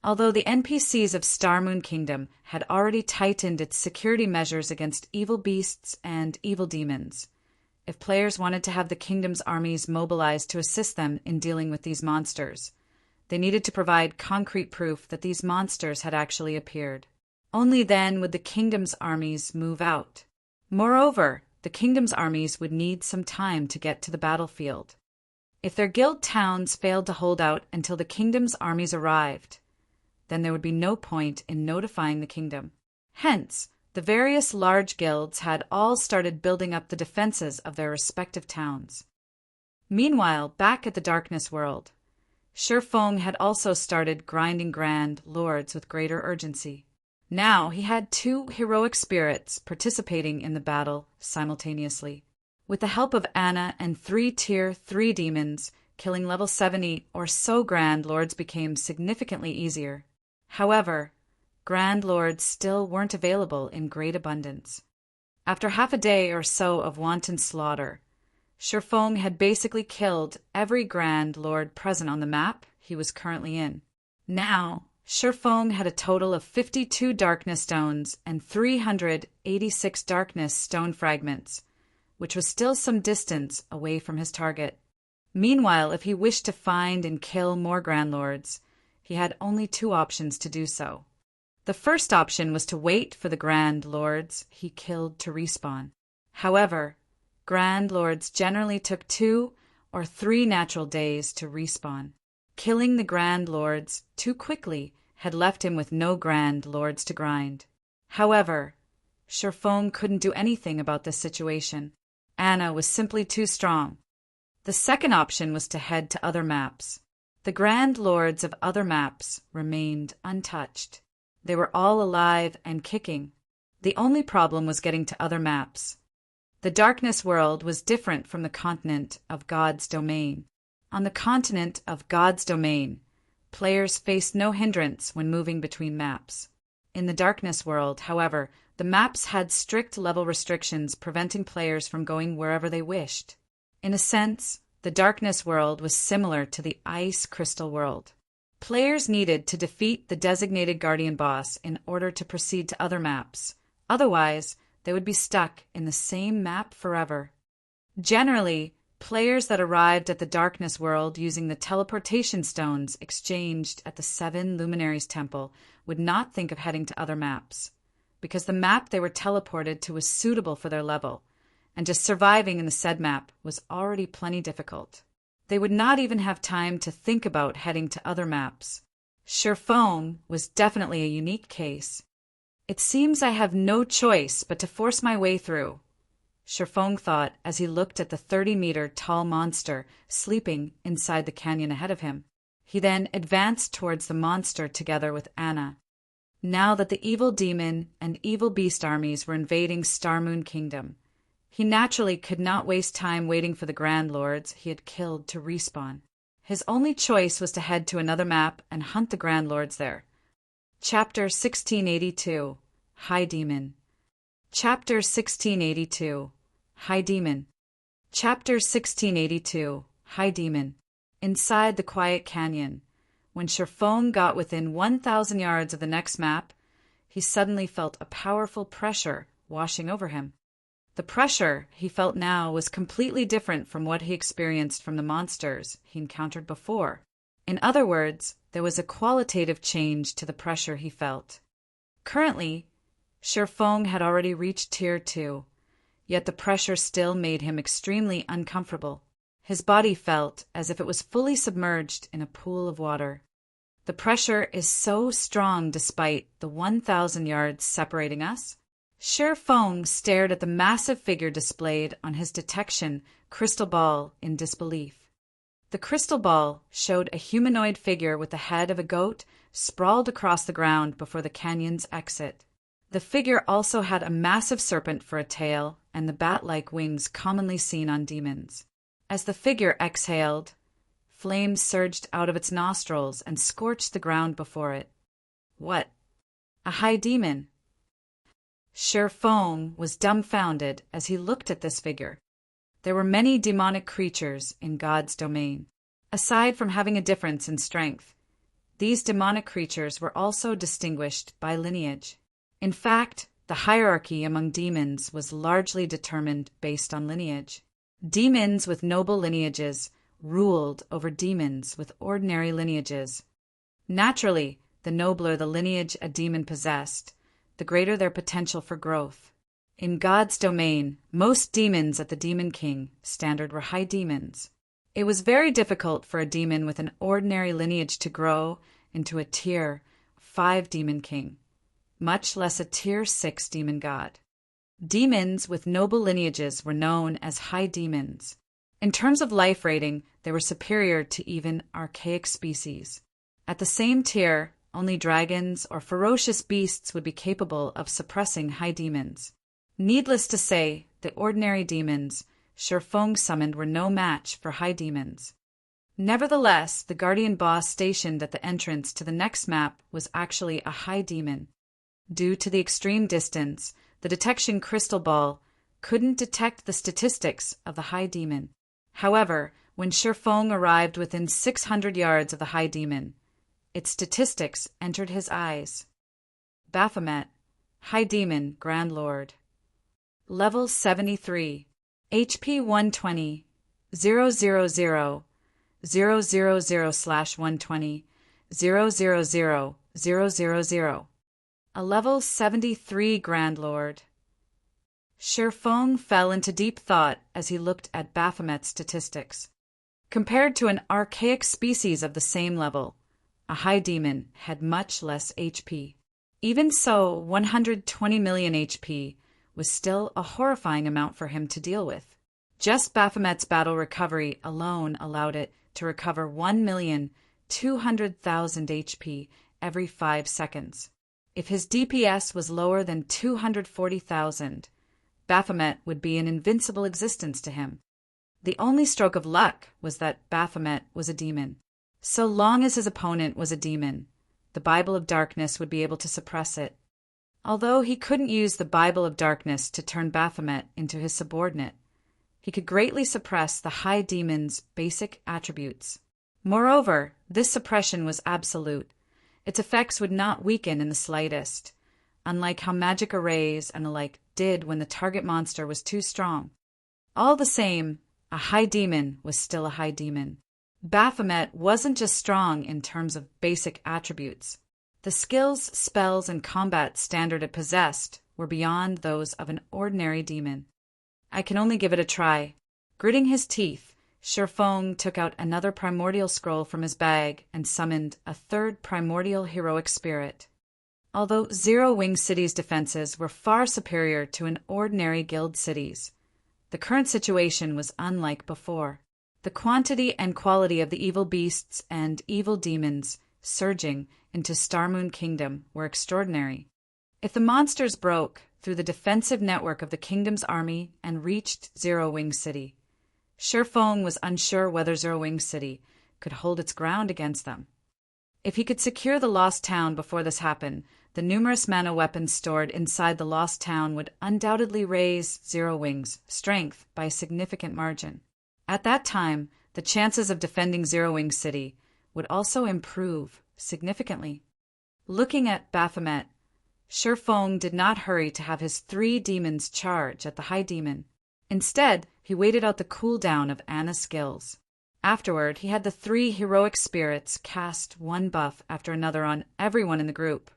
Although the NPCs of Starmoon Kingdom had already tightened its security measures against evil beasts and evil demons, if players wanted to have the kingdom's armies mobilized to assist them in dealing with these monsters, they needed to provide concrete proof that these monsters had actually appeared. Only then would the kingdom's armies move out. Moreover, the kingdom's armies would need some time to get to the battlefield. If their guild towns failed to hold out until the kingdom's armies arrived, then there would be no point in notifying the kingdom. Hence, the various large guilds had all started building up the defenses of their respective towns. Meanwhile, back at the Darkness World, Shifeng had also started grinding grand lords with greater urgency. Now he had 2 heroic spirits participating in the battle simultaneously. With the help of Anna and 3 Tier 3 demons, killing level 70 or so grand lords became significantly easier. However, grand lords still weren't available in great abundance. After half a day or so of wanton slaughter, Shifeng had basically killed every grand lord present on the map he was currently in. Now, Shifeng had a total of 52 darkness stones and 386 darkness stone fragments, which was still some distance away from his target. Meanwhile, if he wished to find and kill more grand lords, he had only 2 options to do so. The first option was to wait for the grand lords he killed to respawn. However, grand lords generally took 2 or 3 natural days to respawn. Killing the grand lords too quickly had left him with no grand lords to grind. However, Shifeng couldn't do anything about this situation. Anna was simply too strong. The second option was to head to other maps. The grand lords of other maps remained untouched. They were all alive and kicking. The only problem was getting to other maps. The Darkness World was different from the continent of God's domain. On the continent of God's domain, players faced no hindrance when moving between maps. In the Darkness World, however, the maps had strict level restrictions preventing players from going wherever they wished. In a sense, the Darkness World was similar to the Ice Crystal World. Players needed to defeat the designated Guardian boss in order to proceed to other maps. Otherwise, they would be stuck in the same map forever. Generally, players that arrived at the Darkness World using the teleportation stones exchanged at the 7 Luminaries Temple would not think of heading to other maps, because the map they were teleported to was suitable for their level, and just surviving in the said map was already plenty difficult. They would not even have time to think about heading to other maps. Shifeng was definitely a unique case. It seems I have no choice but to force my way through, Shifeng thought as he looked at the 30-meter tall monster sleeping inside the canyon ahead of him. He then advanced towards the monster together with Anna. Now that the evil demon and evil beast armies were invading Starmoon Kingdom, he naturally could not waste time waiting for the Grand Lords he had killed to respawn. His only choice was to head to another map and hunt the Grand Lords there. Chapter 1682, High Demon. Chapter 1682, High Demon. Chapter 1682, High Demon. Inside the quiet canyon, when Shifeng got within 1,000 yards of the next map, he suddenly felt a powerful pressure washing over him. The pressure he felt now was completely different from what he experienced from the monsters he encountered before. In other words, there was a qualitative change to the pressure he felt. Currently, Shifeng had already reached Tier 2, yet the pressure still made him extremely uncomfortable. His body felt as if it was fully submerged in a pool of water. The pressure is so strong despite the 1,000 yards separating us. Shifeng stared at the massive figure displayed on his detection crystal ball in disbelief. The crystal ball showed a humanoid figure with the head of a goat sprawled across the ground before the canyon's exit. The figure also had a massive serpent for a tail and the bat-like wings commonly seen on demons. As the figure exhaled, flames surged out of its nostrils and scorched the ground before it. What? A high demon? Feng was dumbfounded as he looked at this figure. There were many demonic creatures in God's domain. Aside from having a difference in strength, these demonic creatures were also distinguished by lineage. In fact, the hierarchy among demons was largely determined based on lineage. Demons with noble lineages ruled over demons with ordinary lineages. Naturally, the nobler the lineage a demon possessed, the greater their potential for growth. In God's domain, most demons at the Demon King standard were high demons. It was very difficult for a demon with an ordinary lineage to grow into a Tier 5 Demon King, much less a Tier 6 Demon God. Demons with noble lineages were known as high demons. In terms of life rating, they were superior to even archaic species. At the same tier, only dragons or ferocious beasts would be capable of suppressing high demons. Needless to say, the ordinary demons Feng summoned were no match for high demons. Nevertheless, the guardian boss stationed at the entrance to the next map was actually a high demon. Due to the extreme distance, the detection crystal ball couldn't detect the statistics of the high demon. However, when Feng arrived within 600 yards of the high demon, its statistics entered his eyes. Baphomet, High Demon, Grand Lord. Level 73. HP 120. 000. 000/120. 000/000. A level 73 Grand Lord. Feng fell into deep thought as he looked at Baphomet's statistics. Compared to an archaic species of the same level, a high demon had much less HP. Even so, 120 million HP was still a horrifying amount for him to deal with. Just Baphomet's battle recovery alone allowed it to recover 1,200,000 HP every 5 seconds. If his DPS was lower than 240,000, Baphomet would be an invincible existence to him. The only stroke of luck was that Baphomet was a demon. So long as his opponent was a demon, the Bible of Darkness would be able to suppress it. Although he couldn't use the Bible of Darkness to turn Baphomet into his subordinate, he could greatly suppress the high demon's basic attributes. Moreover, this suppression was absolute. Its effects would not weaken in the slightest, unlike how magic arrays and the like did when the target monster was too strong. All the same, a high demon was still a high demon. Baphomet wasn't just strong in terms of basic attributes. The skills, spells, and combat standard it possessed were beyond those of an ordinary demon. I can only give it a try. Gritting his teeth, Feng took out another primordial scroll from his bag and summoned a third primordial heroic spirit. Although Zero Wing City's defenses were far superior to an ordinary guild city's, the current situation was unlike before. The quantity and quality of the evil beasts and evil demons surging into Starmoon Kingdom were extraordinary. If the monsters broke through the defensive network of the kingdom's army and reached Zero Wing City, Feng was unsure whether Zero Wing City could hold its ground against them. If he could secure the Lost Town before this happened, the numerous mana weapons stored inside the Lost Town would undoubtedly raise Zero Wing's strength by a significant margin. At that time, the chances of defending Zero Wing City would also improve significantly. Looking at Baphomet, Feng did not hurry to have his 3 demons charge at the high demon. Instead, he waited out the cooldown of Anna's skills. Afterward, he had the 3 heroic spirits cast one buff after another on everyone in the group,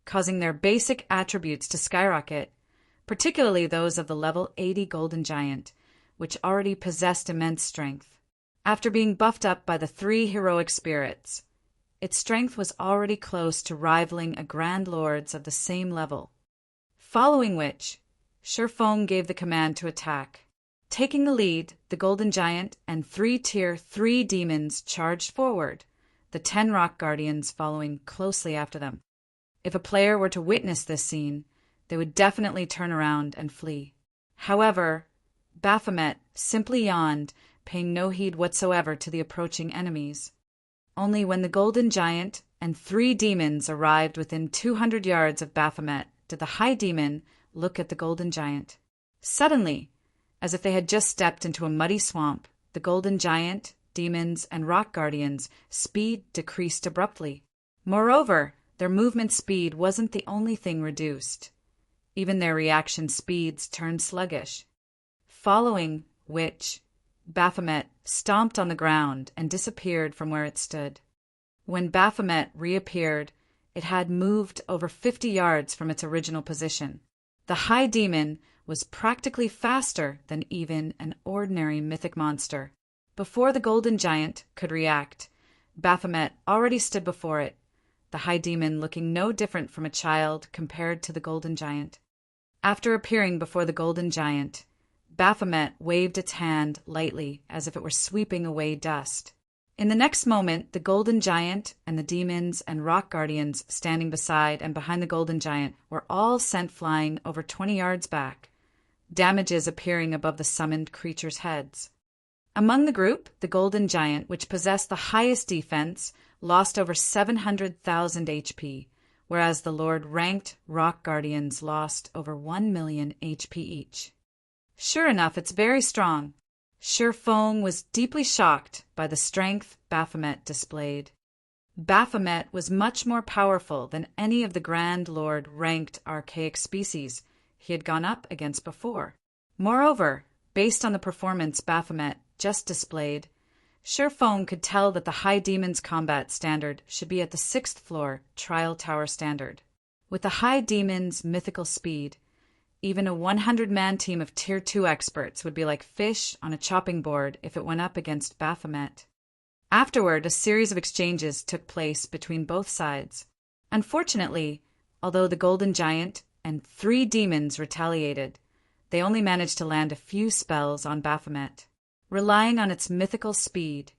causing their basic attributes to skyrocket, particularly those of the level 80 Golden Giant, which already possessed immense strength. After being buffed up by the 3 heroic spirits, its strength was already close to rivaling a Grand Lord's of the same level. Following which, Feng gave the command to attack. Taking the lead, the Golden Giant and 3 Tier 3 demons charged forward, the 10 rock guardians following closely after them. If a player were to witness this scene, they would definitely turn around and flee. However, Baphomet simply yawned, paying no heed whatsoever to the approaching enemies. Only when the Golden Giant and 3 demons arrived within 200 yards of Baphomet did the High Demon look at the Golden Giant. Suddenly, as if they had just stepped into a muddy swamp, the Golden Giant, demons, and rock guardians' speed decreased abruptly. Moreover, their movement speed wasn't the only thing reduced. Even their reaction speeds turned sluggish. Following which, Baphomet stomped on the ground and disappeared from where it stood. When Baphomet reappeared, it had moved over 50 yards from its original position. The High Demon was practically faster than even an ordinary mythic monster. Before the Golden Giant could react, Baphomet already stood before it, the High Demon looking no different from a child compared to the Golden Giant. After appearing before the Golden Giant, Baphomet waved its hand lightly as if it were sweeping away dust. In the next moment, the Golden Giant and the demons and rock guardians standing beside and behind the Golden Giant were all sent flying over 20 yards back, damages appearing above the summoned creatures' heads. Among the group, the Golden Giant, which possessed the highest defense, lost over 700,000 HP, whereas the Lord-ranked rock guardians lost over 1 million HP each. Sure enough, it's very strong. Feng was deeply shocked by the strength Baphomet displayed. Baphomet was much more powerful than any of the Grand Lord-ranked archaic species he had gone up against before. Moreover, based on the performance Baphomet just displayed, Feng could tell that the High Demon's combat standard should be at the 6th floor Trial Tower standard. With the High Demon's mythical speed, even a 100-man team of Tier 2 experts would be like fish on a chopping board if it went up against Baphomet. Afterward, a series of exchanges took place between both sides. Unfortunately, although the Golden Giant and 3 demons retaliated, they only managed to land a few spells on Baphomet. Relying on its mythical speed,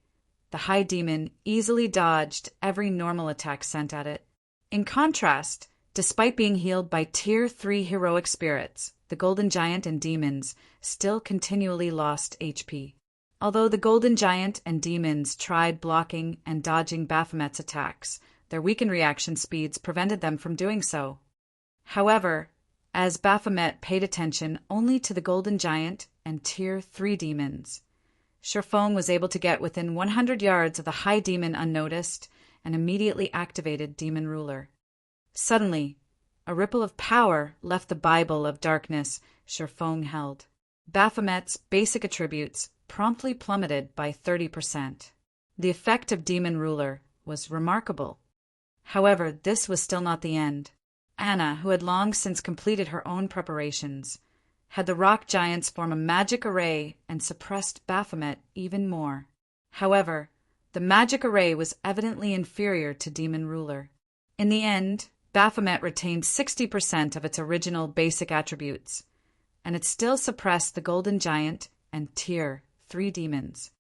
the High Demon easily dodged every normal attack sent at it. In contrast, despite being healed by Tier 3 heroic spirits, the Golden Giant and demons still continually lost HP. Although the Golden Giant and demons tried blocking and dodging Baphomet's attacks, their weakened reaction speeds prevented them from doing so. However, as Baphomet paid attention only to the Golden Giant and Tier 3 demons, Feng was able to get within 100 yards of the High Demon unnoticed and immediately activated Demon Ruler. Suddenly, a ripple of power left the Bible of darkness Feng held. Baphomet's basic attributes promptly plummeted by 30%. The effect of Demon Ruler was remarkable. However, this was still not the end. Anna, who had long since completed her own preparations, had the rock giants form a magic array and suppressed Baphomet even more. However, the magic array was evidently inferior to Demon Ruler. In the end, Baphomet retained 60% of its original basic attributes, and it still suppressed the Golden Giant and Tier 3 demons.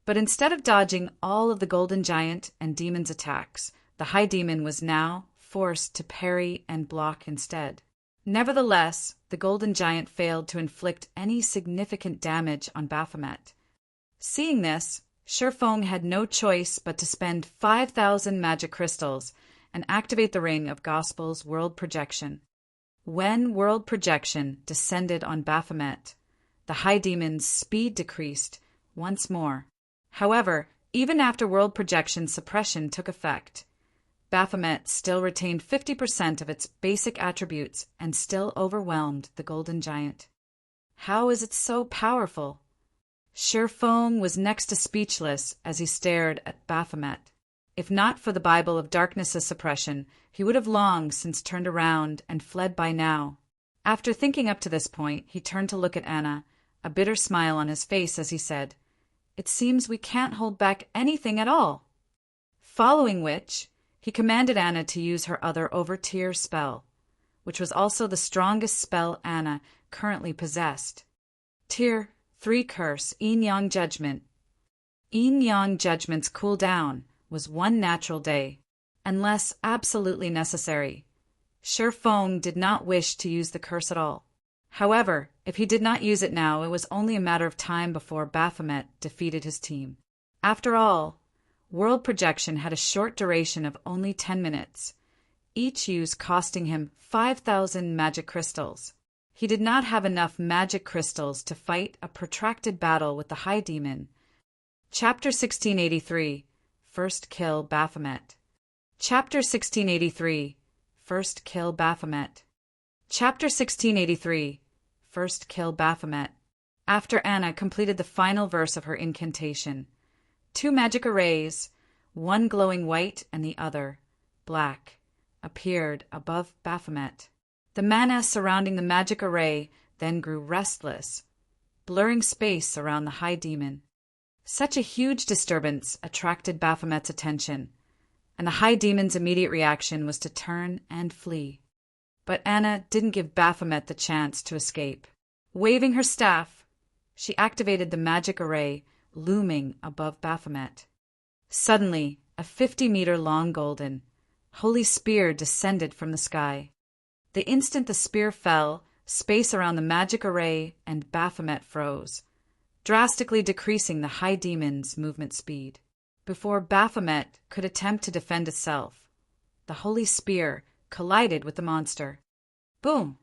But instead of dodging all of the Golden Giant and demons' attacks, the High Demon was now forced to parry and block instead. Nevertheless, the Golden Giant failed to inflict any significant damage on Baphomet. Seeing this, Feng had no choice but to spend 5,000 magic crystals and activate the Ring of Gospel's World Projection. When World Projection descended on Baphomet, the High Demon's speed decreased once more. However, even after World Projection suppression took effect, Baphomet still retained 50% of its basic attributes and still overwhelmed the Golden Giant. How is it so powerful? Feng was next to speechless as he stared at Baphomet. If not for the Bible of Darkness's suppression, he would have long since turned around and fled by now. After thinking up to this point, he turned to look at Anna, a bitter smile on his face as he said, "It seems we can't hold back anything at all." Following which, he commanded Anna to use her other over-tier spell, which was also the strongest spell Anna currently possessed. Tier 3 curse, Yin Yang judgment. Yin Yang judgment's cool down was 1 natural day, unless absolutely necessary. Shi Feng did not wish to use the curse at all. However, if he did not use it now, it was only a matter of time before Baphomet defeated his team. After all, world projection had a short duration of only 10 minutes, each use costing him 5,000 magic crystals. He did not have enough magic crystals to fight a protracted battle with the High Demon. Chapter 1683, First Kill Baphomet. Chapter 1683, First Kill Baphomet. Chapter 1683, First Kill Baphomet. After Anna completed the final verse of her incantation, 2 magic arrays, one glowing white and the other black, appeared above Baphomet. The mana surrounding the magic array then grew restless, blurring space around the High Demon. Such a huge disturbance attracted Baphomet's attention, and the High Demon's immediate reaction was to turn and flee. But Anna didn't give Baphomet the chance to escape. Waving her staff, she activated the magic array looming above Baphomet. Suddenly, a 50-meter-long golden, holy spear descended from the sky. The instant the spear fell, space around the magic array and Baphomet froze, drastically decreasing the High Demon's movement speed. Before Baphomet could attempt to defend itself, the holy spear collided with the monster. Boom!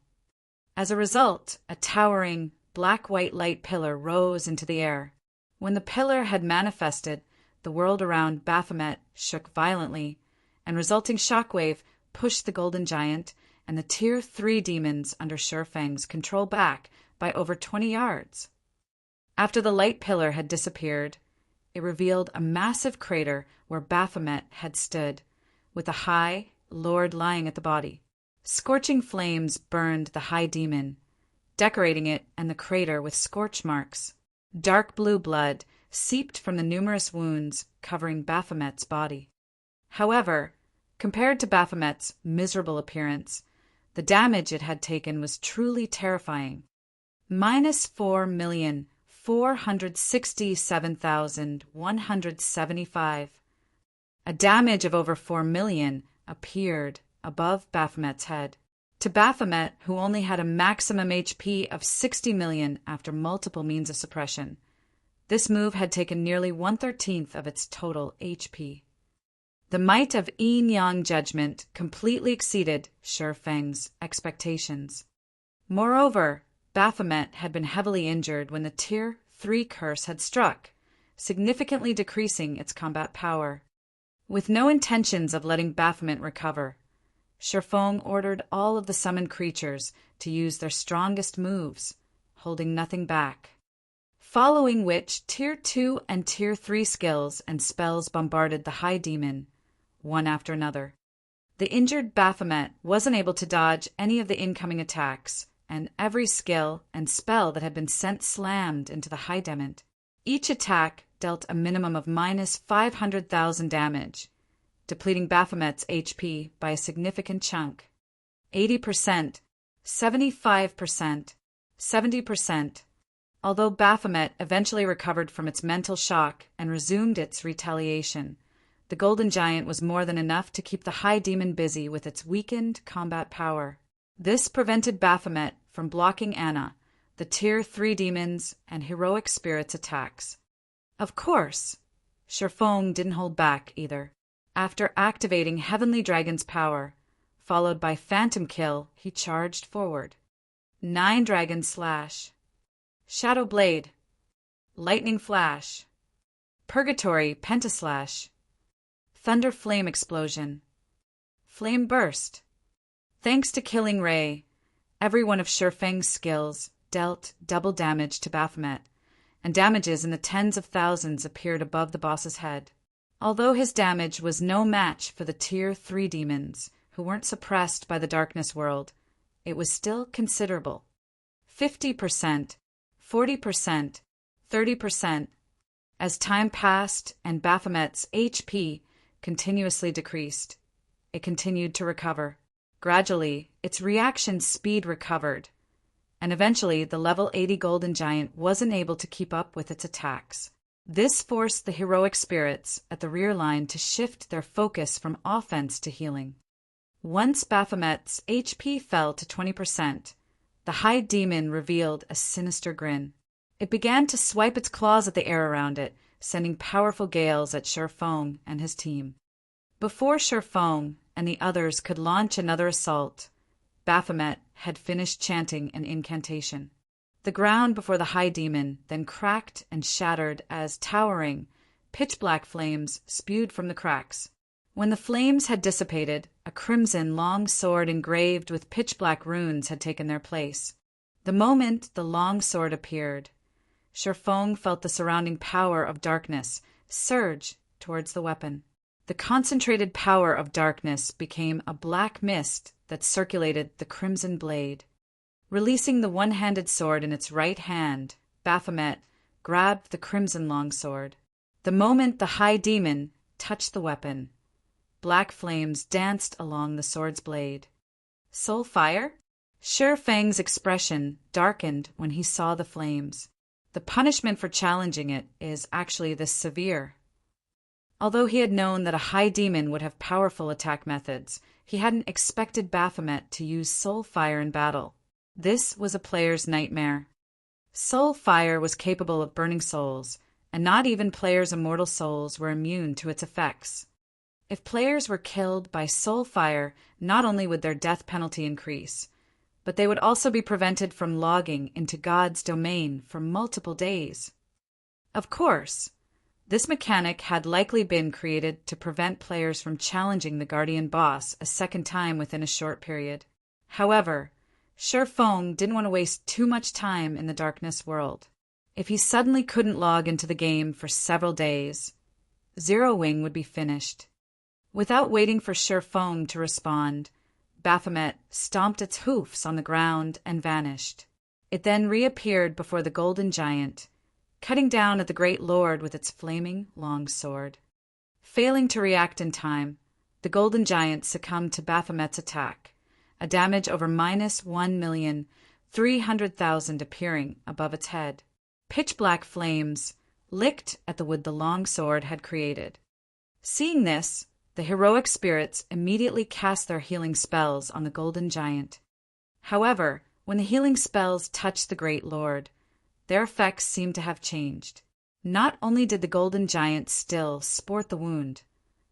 As a result, a towering, black-white light pillar rose into the air. When the pillar had manifested, the world around Baphomet shook violently, and resulting shockwave pushed the Golden Giant and the Tier 3 demons under Shi Feng's control back by over 20 yards. After the light pillar had disappeared, it revealed a massive crater where Baphomet had stood, with a High Lord lying at the body. Scorching flames burned the High Demon, decorating it and the crater with scorch marks. Dark blue blood seeped from the numerous wounds covering Baphomet's body. However, compared to Baphomet's miserable appearance, the damage it had taken was truly terrifying. -4,467,175. A damage of over 4 million appeared above Baphomet's head. To Baphomet, who only had a maximum HP of 60 million after multiple means of suppression, this move had taken nearly 1/13 of its total HP. The might of Yin Yang judgment completely exceeded Shi Feng's expectations. Moreover, Baphomet had been heavily injured when the Tier 3 curse had struck, significantly decreasing its combat power. With no intentions of letting Baphomet recover, Shi Feng ordered all of the summoned creatures to use their strongest moves, holding nothing back. Following which, Tier 2 and Tier 3 skills and spells bombarded the High Demon, one after another. The injured Baphomet wasn't able to dodge any of the incoming attacks, and every skill and spell that had been sent slammed into the High Demon. Each attack dealt a minimum of -500,000 damage, depleting Baphomet's HP by a significant chunk. 80%, 75%, 70%. Although Baphomet eventually recovered from its mental shock and resumed its retaliation, the Golden Giant was more than enough to keep the High Demon busy with its weakened combat power. This prevented Baphomet from blocking Anna, the Tier 3 demons, and heroic spirits' attacks. Of course, Shi Feng didn't hold back either. After activating Heavenly Dragon's power, followed by Phantom Kill, he charged forward. 9 Dragon Slash, Shadow Blade, Lightning Flash, Purgatory Pentaslash, Thunder Flame Explosion, Flame Burst. Thanks to Killing Ray, every one of Shi Feng's skills dealt double damage to Baphomet, and damages in the tens of thousands appeared above the boss's head. Although his damage was no match for the Tier 3 demons, who weren't suppressed by the darkness world, it was still considerable. 50%, 40%, 30%. As time passed and Baphomet's HP continuously decreased, it continued to recover. Gradually, its reaction speed recovered, and eventually the level 80 golden giant wasn't able to keep up with its attacks. This forced the heroic spirits at the rear line to shift their focus from offense to healing. Once Baphomet's HP fell to 20%, the High Demon revealed a sinister grin. It began to swipe its claws at the air around it, sending powerful gales at Shurfeng and his team. Before Shurfeng and the others could launch another assault, Baphomet had finished chanting an incantation. The ground before the High Demon then cracked and shattered as towering, pitch-black flames spewed from the cracks. When the flames had dissipated, a crimson long sword engraved with pitch-black runes had taken their place. The moment the long sword appeared, Shurfeng felt the surrounding power of darkness surge towards the weapon. The concentrated power of darkness became a black mist that circulated the crimson blade. Releasing the one-handed sword in its right hand, Baphomet grabbed the crimson longsword. The moment the High Demon touched the weapon, black flames danced along the sword's blade. Soul fire? Shurfeng's expression darkened when he saw the flames. The punishment for challenging it is actually this severe. Although he had known that a High Demon would have powerful attack methods, he hadn't expected Baphomet to use soul fire in battle. This was a player's nightmare. Soul fire was capable of burning souls, and not even players' immortal souls were immune to its effects. If players were killed by soul fire, not only would their death penalty increase, but they would also be prevented from logging into God's domain for multiple days. Of course, this mechanic had likely been created to prevent players from challenging the Guardian boss a second time within a short period. However, Shurfeng didn't want to waste too much time in the darkness world. If he suddenly couldn't log into the game for several days, Zero Wing would be finished. Without waiting for Shurfeng to respond, Baphomet stomped its hoofs on the ground and vanished. It then reappeared before the golden giant, cutting down at the great lord with its flaming long sword. Failing to react in time, the golden giant succumbed to Baphomet's attack, a damage over -1,300,000 appearing above its head. Pitch-black flames licked at the wood the long sword had created. Seeing this, the heroic spirits immediately cast their healing spells on the golden giant. However, when the healing spells touched the great lord, their effects seemed to have changed. Not only did the golden giant still sport the wound,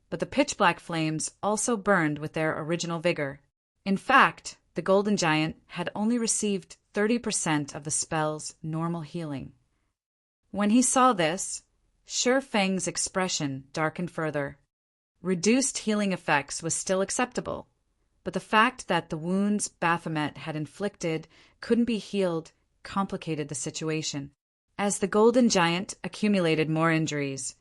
but the pitch-black flames also burned with their original vigor. In fact, the golden giant had only received 30% of the spell's normal healing. When he saw this, Shurfeng's expression darkened further. Reduced healing effects was still acceptable, but the fact that the wounds Baphomet had inflicted couldn't be healed complicated the situation. As the golden giant accumulated more injuries,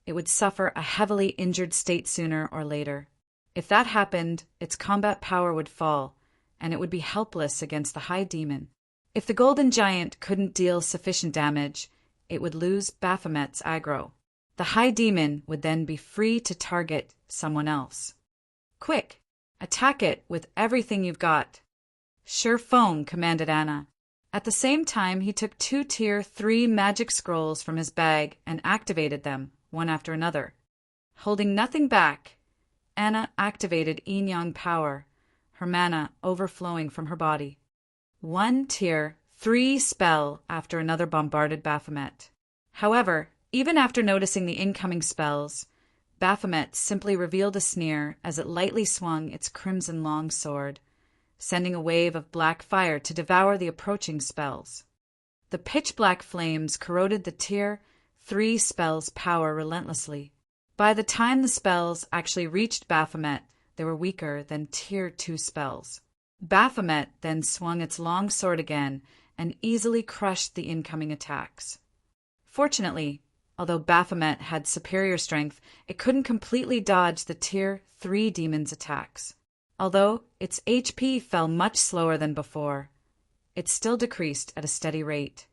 it would suffer a heavily injured state sooner or later. If that happened, its combat power would fall, and it would be helpless against the High Demon. If the golden giant couldn't deal sufficient damage, it would lose Baphomet's aggro. The High Demon would then be free to target someone else. Quick, attack it with everything you've got. Shurfeng commanded Anna. At the same time, he took 2 Tier 3 magic scrolls from his bag and activated them, one after another. Holding nothing back, Anna activated Yin-Yang power, her mana overflowing from her body. 1 Tier 3 spell after another bombarded Baphomet. However, even after noticing the incoming spells, Baphomet simply revealed a sneer as it lightly swung its crimson long sword, sending a wave of black fire to devour the approaching spells. The pitch-black flames corroded the Tier 3 spell's power relentlessly. By the time the spells actually reached Baphomet, they were weaker than Tier 2 spells. Baphomet then swung its long sword again and easily crushed the incoming attacks. Fortunately, although Baphomet had superior strength, it couldn't completely dodge the Tier 3 demon's attacks. Although its HP fell much slower than before, it still decreased at a steady rate.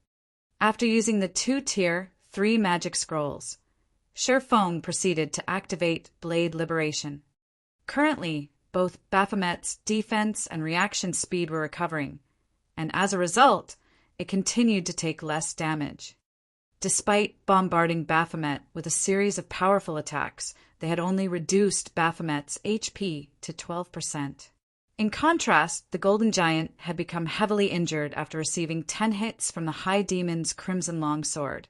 After using the 2 Tier 3 magic scrolls, Shurfeng proceeded to activate Blade Liberation. Currently, both Baphomet's defense and reaction speed were recovering, and as a result, it continued to take less damage. Despite bombarding Baphomet with a series of powerful attacks, they had only reduced Baphomet's HP to 12%. In contrast, the Golden Giant had become heavily injured after receiving 10 hits from the High Demon's Crimson Longsword,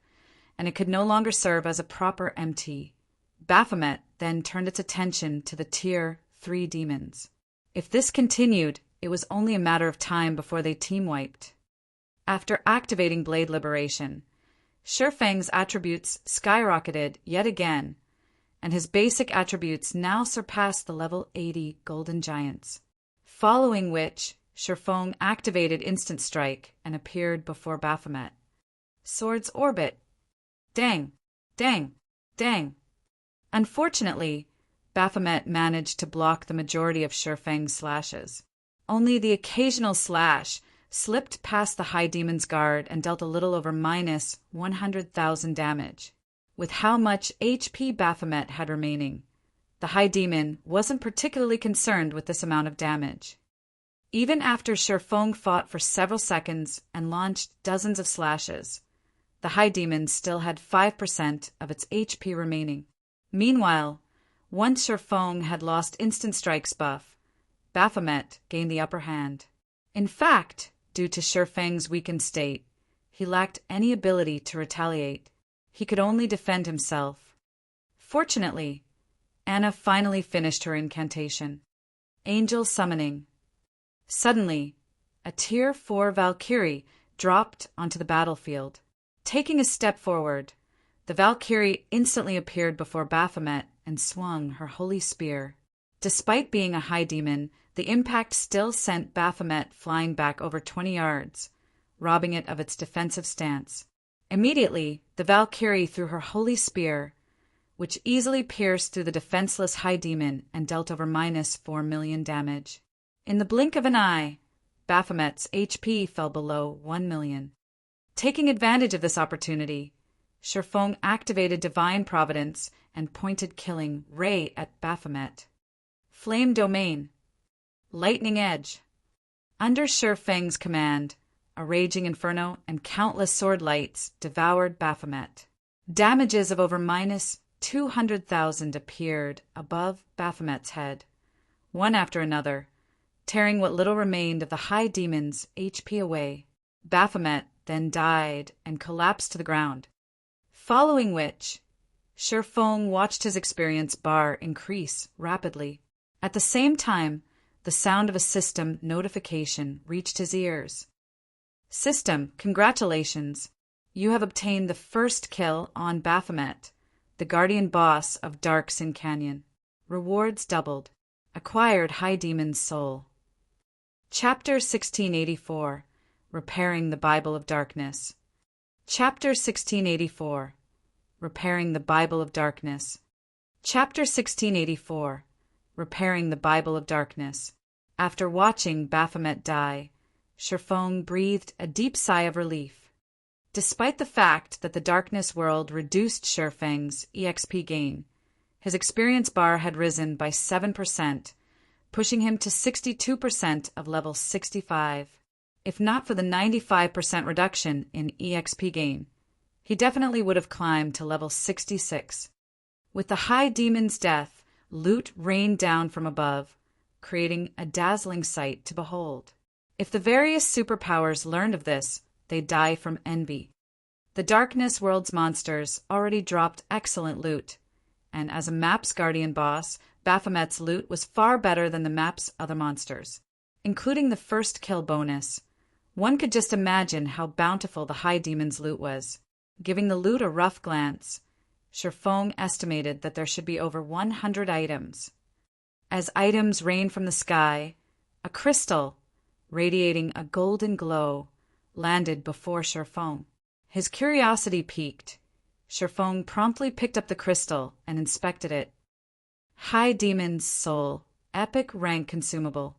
and it could no longer serve as a proper MT. Baphomet then turned its attention to the Tier 3 demons. If this continued, it was only a matter of time before they team-wiped. After activating Blade Liberation, Shifeng's attributes skyrocketed yet again, and his basic attributes now surpassed the level 80 Golden Giants. Following which, Shifeng activated Instant Strike and appeared before Baphomet. Sword's Orbit. Dang, dang, dang. Unfortunately, Baphomet managed to block the majority of Shifeng's slashes. Only the occasional slash slipped past the High Demon's guard and dealt a little over minus 100,000 damage. With how much HP Baphomet had remaining, the High Demon wasn't particularly concerned with this amount of damage. Even after Shifeng fought for several seconds and launched dozens of slashes, the High Demon still had 5% of its HP remaining. Meanwhile, once Shifeng had lost Instant Strike's buff, Baphomet gained the upper hand. In fact, due to Shifeng's weakened state, he lacked any ability to retaliate. He could only defend himself. Fortunately, Anna finally finished her incantation. Angel Summoning. Suddenly, a Tier 4 Valkyrie dropped onto the battlefield. Taking a step forward, the Valkyrie instantly appeared before Baphomet and swung her holy spear. Despite being a High Demon, the impact still sent Baphomet flying back over 20 yards, robbing it of its defensive stance. Immediately, the Valkyrie threw her holy spear, which easily pierced through the defenseless High Demon and dealt over minus 4 million damage. In the blink of an eye, Baphomet's HP fell below 1 million. Taking advantage of this opportunity, Shifeng activated Divine Providence and pointed Killing Ray at Baphomet. Flame Domain. Lightning Edge. Under Shifeng's command, a raging inferno and countless sword lights devoured Baphomet. Damages of over minus 200,000 appeared above Baphomet's head, one after another, tearing what little remained of the High Demon's HP away. Baphomet then died and collapsed to the ground. Following which, Shifeng watched his experience bar increase rapidly. At the same time, the sound of a system notification reached his ears. System, congratulations. You have obtained the first kill on Baphomet, the guardian boss of Dark Sin Canyon. Rewards doubled. Acquired High Demon's Soul. Chapter 1684. Repairing the Bible of Darkness. Chapter 1684. Repairing the Bible of Darkness. Chapter 1684. Repairing the Bible of Darkness. After watching Baphomet die, Shifeng breathed a deep sigh of relief. Despite the fact that the Darkness world reduced Shifeng's EXP gain, his experience bar had risen by 7%, pushing him to 62% of level 65. If not for the 95% reduction in EXP gain, he definitely would have climbed to level 66. With the High Demon's death, loot rained down from above, creating a dazzling sight to behold. If the various superpowers learned of this, they'd die from envy. The Darkness world's monsters already dropped excellent loot, and as a map's guardian boss, Baphomet's loot was far better than the map's other monsters. Including the first kill bonus, one could just imagine how bountiful the High Demon's loot was. Giving the loot a rough glance, Shifeng estimated that there should be over 100 items. As items rained from the sky, a crystal, radiating a golden glow, landed before Shifeng. His curiosity piqued. Shifeng promptly picked up the crystal and inspected it. High Demon's Soul, epic rank consumable.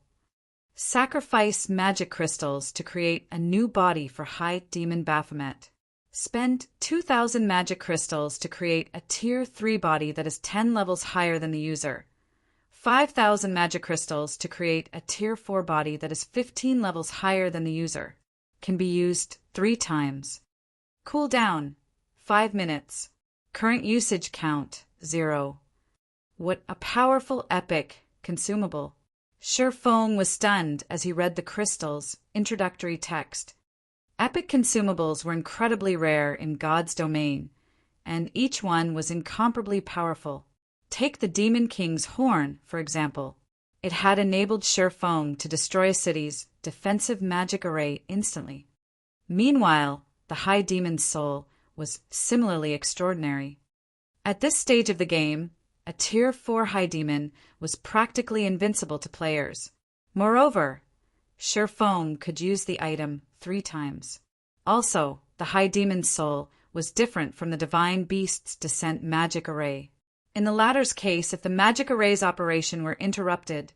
Sacrifice magic crystals to create a new body for High Demon Baphomet. Spend 2,000 magic crystals to create a Tier 3 body that is 10 levels higher than the user. 5,000 magic crystals to create a Tier 4 body that is 15 levels higher than the user. Can be used 3 times. Cooldown, 5 minutes. Current usage count, 0. What a powerful epic consumable. Sure Feng was stunned as he read the crystal's introductory text. Epic consumables were incredibly rare in God's domain, and each one was incomparably powerful. Take the Demon King's horn, for example. It had enabled Sure Feng to destroy a city's defensive magic array instantly. Meanwhile, the High Demon's soul was similarly extraordinary. At this stage of the game, a Tier 4 High Demon was practically invincible to players. Moreover, Sure Feng could use the item 3 times. Also, the High Demon's soul was different from the Divine Beast's Descent magic array. In the latter's case, if the magic array's operation were interrupted,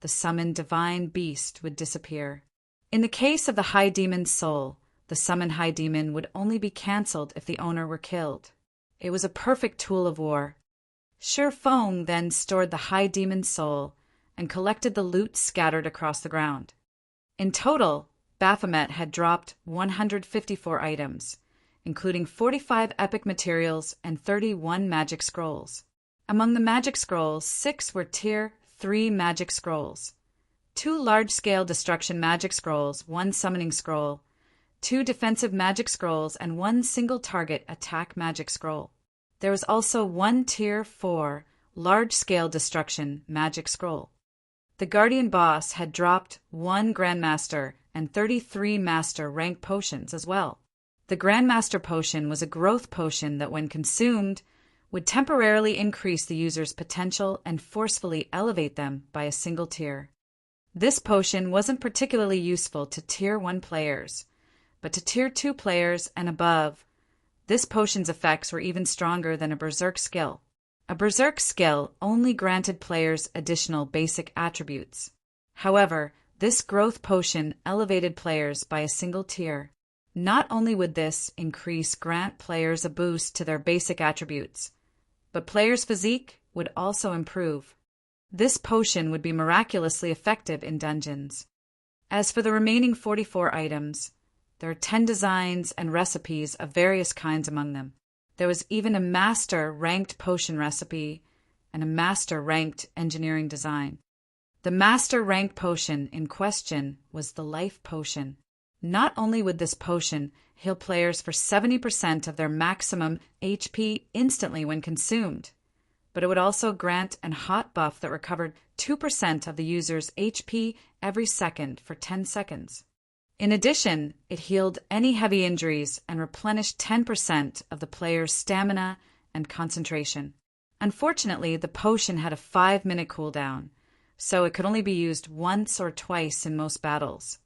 the summoned Divine Beast would disappear. In the case of the High Demon's soul, the summoned High Demon would only be cancelled if the owner were killed. It was a perfect tool of war. Sure Feng then stored the High Demon's soul and collected the loot scattered across the ground. In total, Baphomet had dropped 154 items, including 45 epic materials and 31 magic scrolls. Among the magic scrolls, 6 were Tier 3 magic scrolls, 2 large-scale destruction magic scrolls, 1 summoning scroll, 2 defensive magic scrolls, and 1 single-target attack magic scroll. There was also 1 Tier 4 large-scale destruction magic scroll. The Guardian boss had dropped 1 Grandmaster and 33 Master rank potions as well. The Grandmaster potion was a growth potion that, when consumed, would temporarily increase the user's potential and forcefully elevate them by a single tier. This potion wasn't particularly useful to Tier 1 players, but to Tier 2 players and above, this potion's effects were even stronger than a Berserk skill. A Berserk skill only granted players additional basic attributes. However, this growth potion elevated players by a single tier. Not only would this increase grant players a boost to their basic attributes, but players' physique would also improve. This potion would be miraculously effective in dungeons. As for the remaining 44 items, there are 10 designs and recipes of various kinds among them. There was even a Master-ranked potion recipe and a Master-ranked engineering design. The Master-ranked potion in question was the Life Potion. Not only would this potion heal players for 70% of their maximum HP instantly when consumed, but it would also grant an hot buff that recovered 2% of the user's HP every second for 10 seconds. In addition, it healed any heavy injuries and replenished 10% of the player's stamina and concentration. Unfortunately, the potion had a 5-minute cooldown, so it could only be used once or twice in most battles.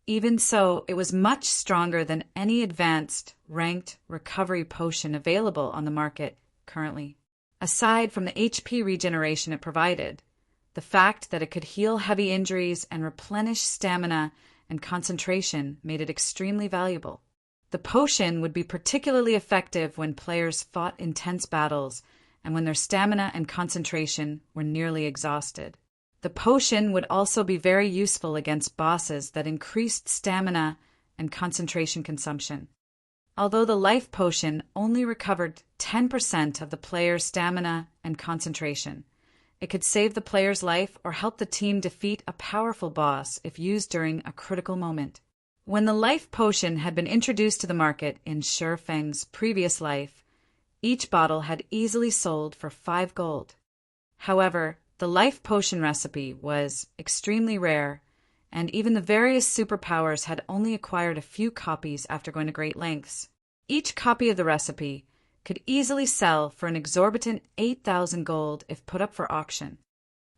Even so, it was much stronger than any advanced, ranked recovery potion available on the market currently. Aside from the HP regeneration it provided, the fact that it could heal heavy injuries and replenish stamina and concentration made it extremely valuable. The potion would be particularly effective when players fought intense battles and when their stamina and concentration were nearly exhausted. The potion would also be very useful against bosses that increased stamina and concentration consumption. Although the life potion only recovered 10% of the player's stamina and concentration, it could save the player's life or help the team defeat a powerful boss if used during a critical moment. When the life potion had been introduced to the market in Sure Feng's previous life, each bottle had easily sold for 5 gold. However, the life potion recipe was extremely rare, and even the various superpowers had only acquired a few copies after going to great lengths. Each copy of the recipe could easily sell for an exorbitant 8,000 gold if put up for auction.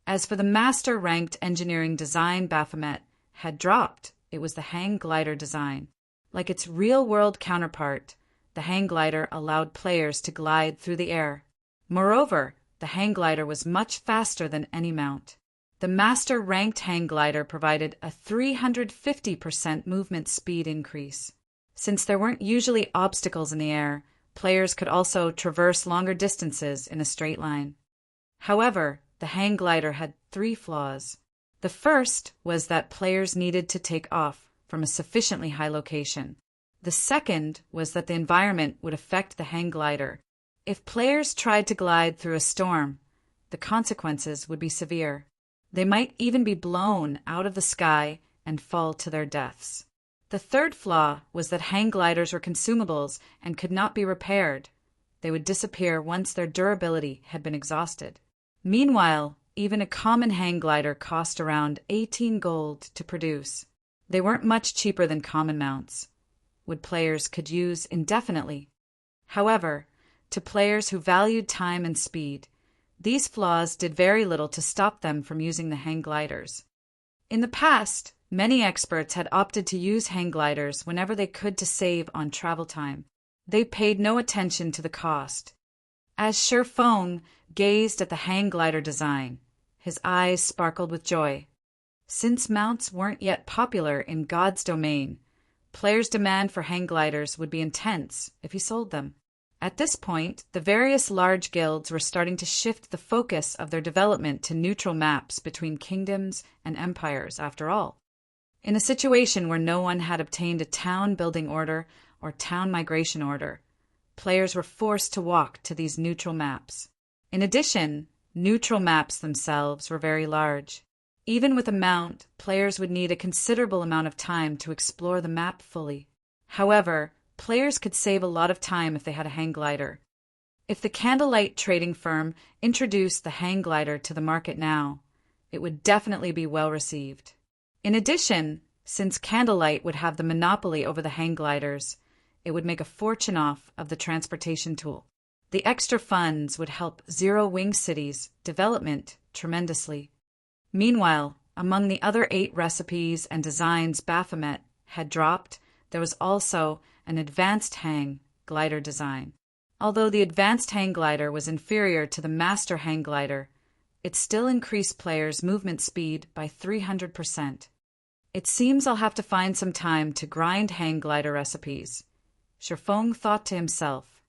As for the master-ranked engineering design Baphomet had dropped, it was the hang glider design. Like its real-world counterpart, the hang glider allowed players to glide through the air. Moreover, the hang glider was much faster than any mount. The master-ranked hang glider provided a 350% movement speed increase. Since there weren't usually obstacles in the air, players could also traverse longer distances in a straight line. However, the hang glider had 3 flaws. The first was that players needed to take off from a sufficiently high location. The second was that the environment would affect the hang glider. If players tried to glide through a storm, the consequences would be severe. They might even be blown out of the sky and fall to their deaths. The third flaw was that hang gliders were consumables and could not be repaired. They would disappear once their durability had been exhausted. Meanwhile, even a common hang glider cost around 18 gold to produce. They weren't much cheaper than common mounts, which players could use indefinitely. However, to players who valued time and speed, these flaws did very little to stop them from using the hang gliders. In the past, many experts had opted to use hang gliders whenever they could to save on travel time. They paid no attention to the cost. As Sherfong gazed at the hang glider design, his eyes sparkled with joy. Since mounts weren't yet popular in God's domain, players' demand for hang gliders would be intense if he sold them. At this point, the various large guilds were starting to shift the focus of their development to neutral maps between kingdoms and empires, after all. In a situation where no one had obtained a town building order or town migration order, players were forced to walk to these neutral maps. In addition, neutral maps themselves were very large. Even with a mount, players would need a considerable amount of time to explore the map fully. However, players could save a lot of time if they had a hang glider. If the Candlelight trading firm introduced the hang glider to the market now, it would definitely be well received. In addition, since Candlelight would have the monopoly over the hang gliders, it would make a fortune off of the transportation tool. The extra funds would help Zero Wing City's development tremendously. Meanwhile, among the other 8 recipes and designs Baphomet had dropped, there was also an advanced hang glider design. Although the advanced hang glider was inferior to the master hang glider, it still increased players' movement speed by 300%. It seems I'll have to find some time to grind hang glider recipes, Sherfong thought to himself.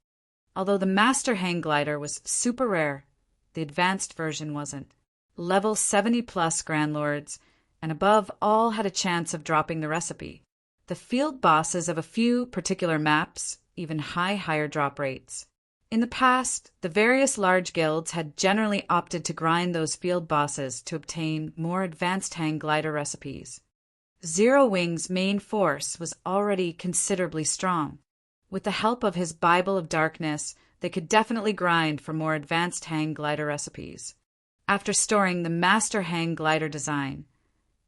Although the master hang glider was super rare, the advanced version wasn't. Level 70+ Grand Lords and above all had a chance of dropping the recipe. The field bosses of a few particular maps even higher drop rates. In the past, the various large guilds had generally opted to grind those field bosses to obtain more advanced hang glider recipes. Zero Wing's main force was already considerably strong. With the help of his Bible of Darkness, they could definitely grind for more advanced hang glider recipes. After storing the master hang glider design,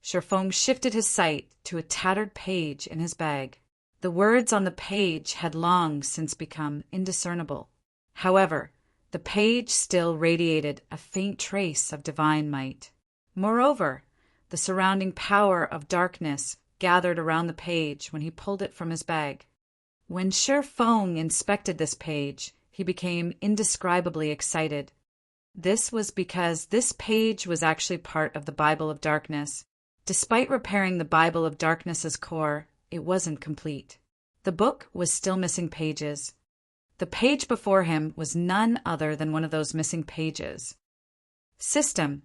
Sherfong shifted his sight to a tattered page in his bag. The words on the page had long since become indiscernible. However, the page still radiated a faint trace of divine might. Moreover, the surrounding power of darkness gathered around the page when he pulled it from his bag. When Sherfong inspected this page, he became indescribably excited. This was because this page was actually part of the Bible of Darkness. Despite repairing the Bible of Darkness's core, it wasn't complete. The book was still missing pages. The page before him was none other than one of those missing pages. System,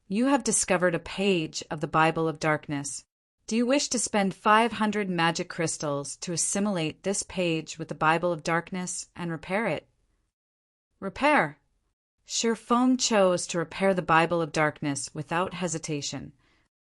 you have discovered a page of the Bible of Darkness. Do you wish to spend 500 magic crystals to assimilate this page with the Bible of Darkness and repair it? Repair. Sherfong chose to repair the Bible of Darkness without hesitation.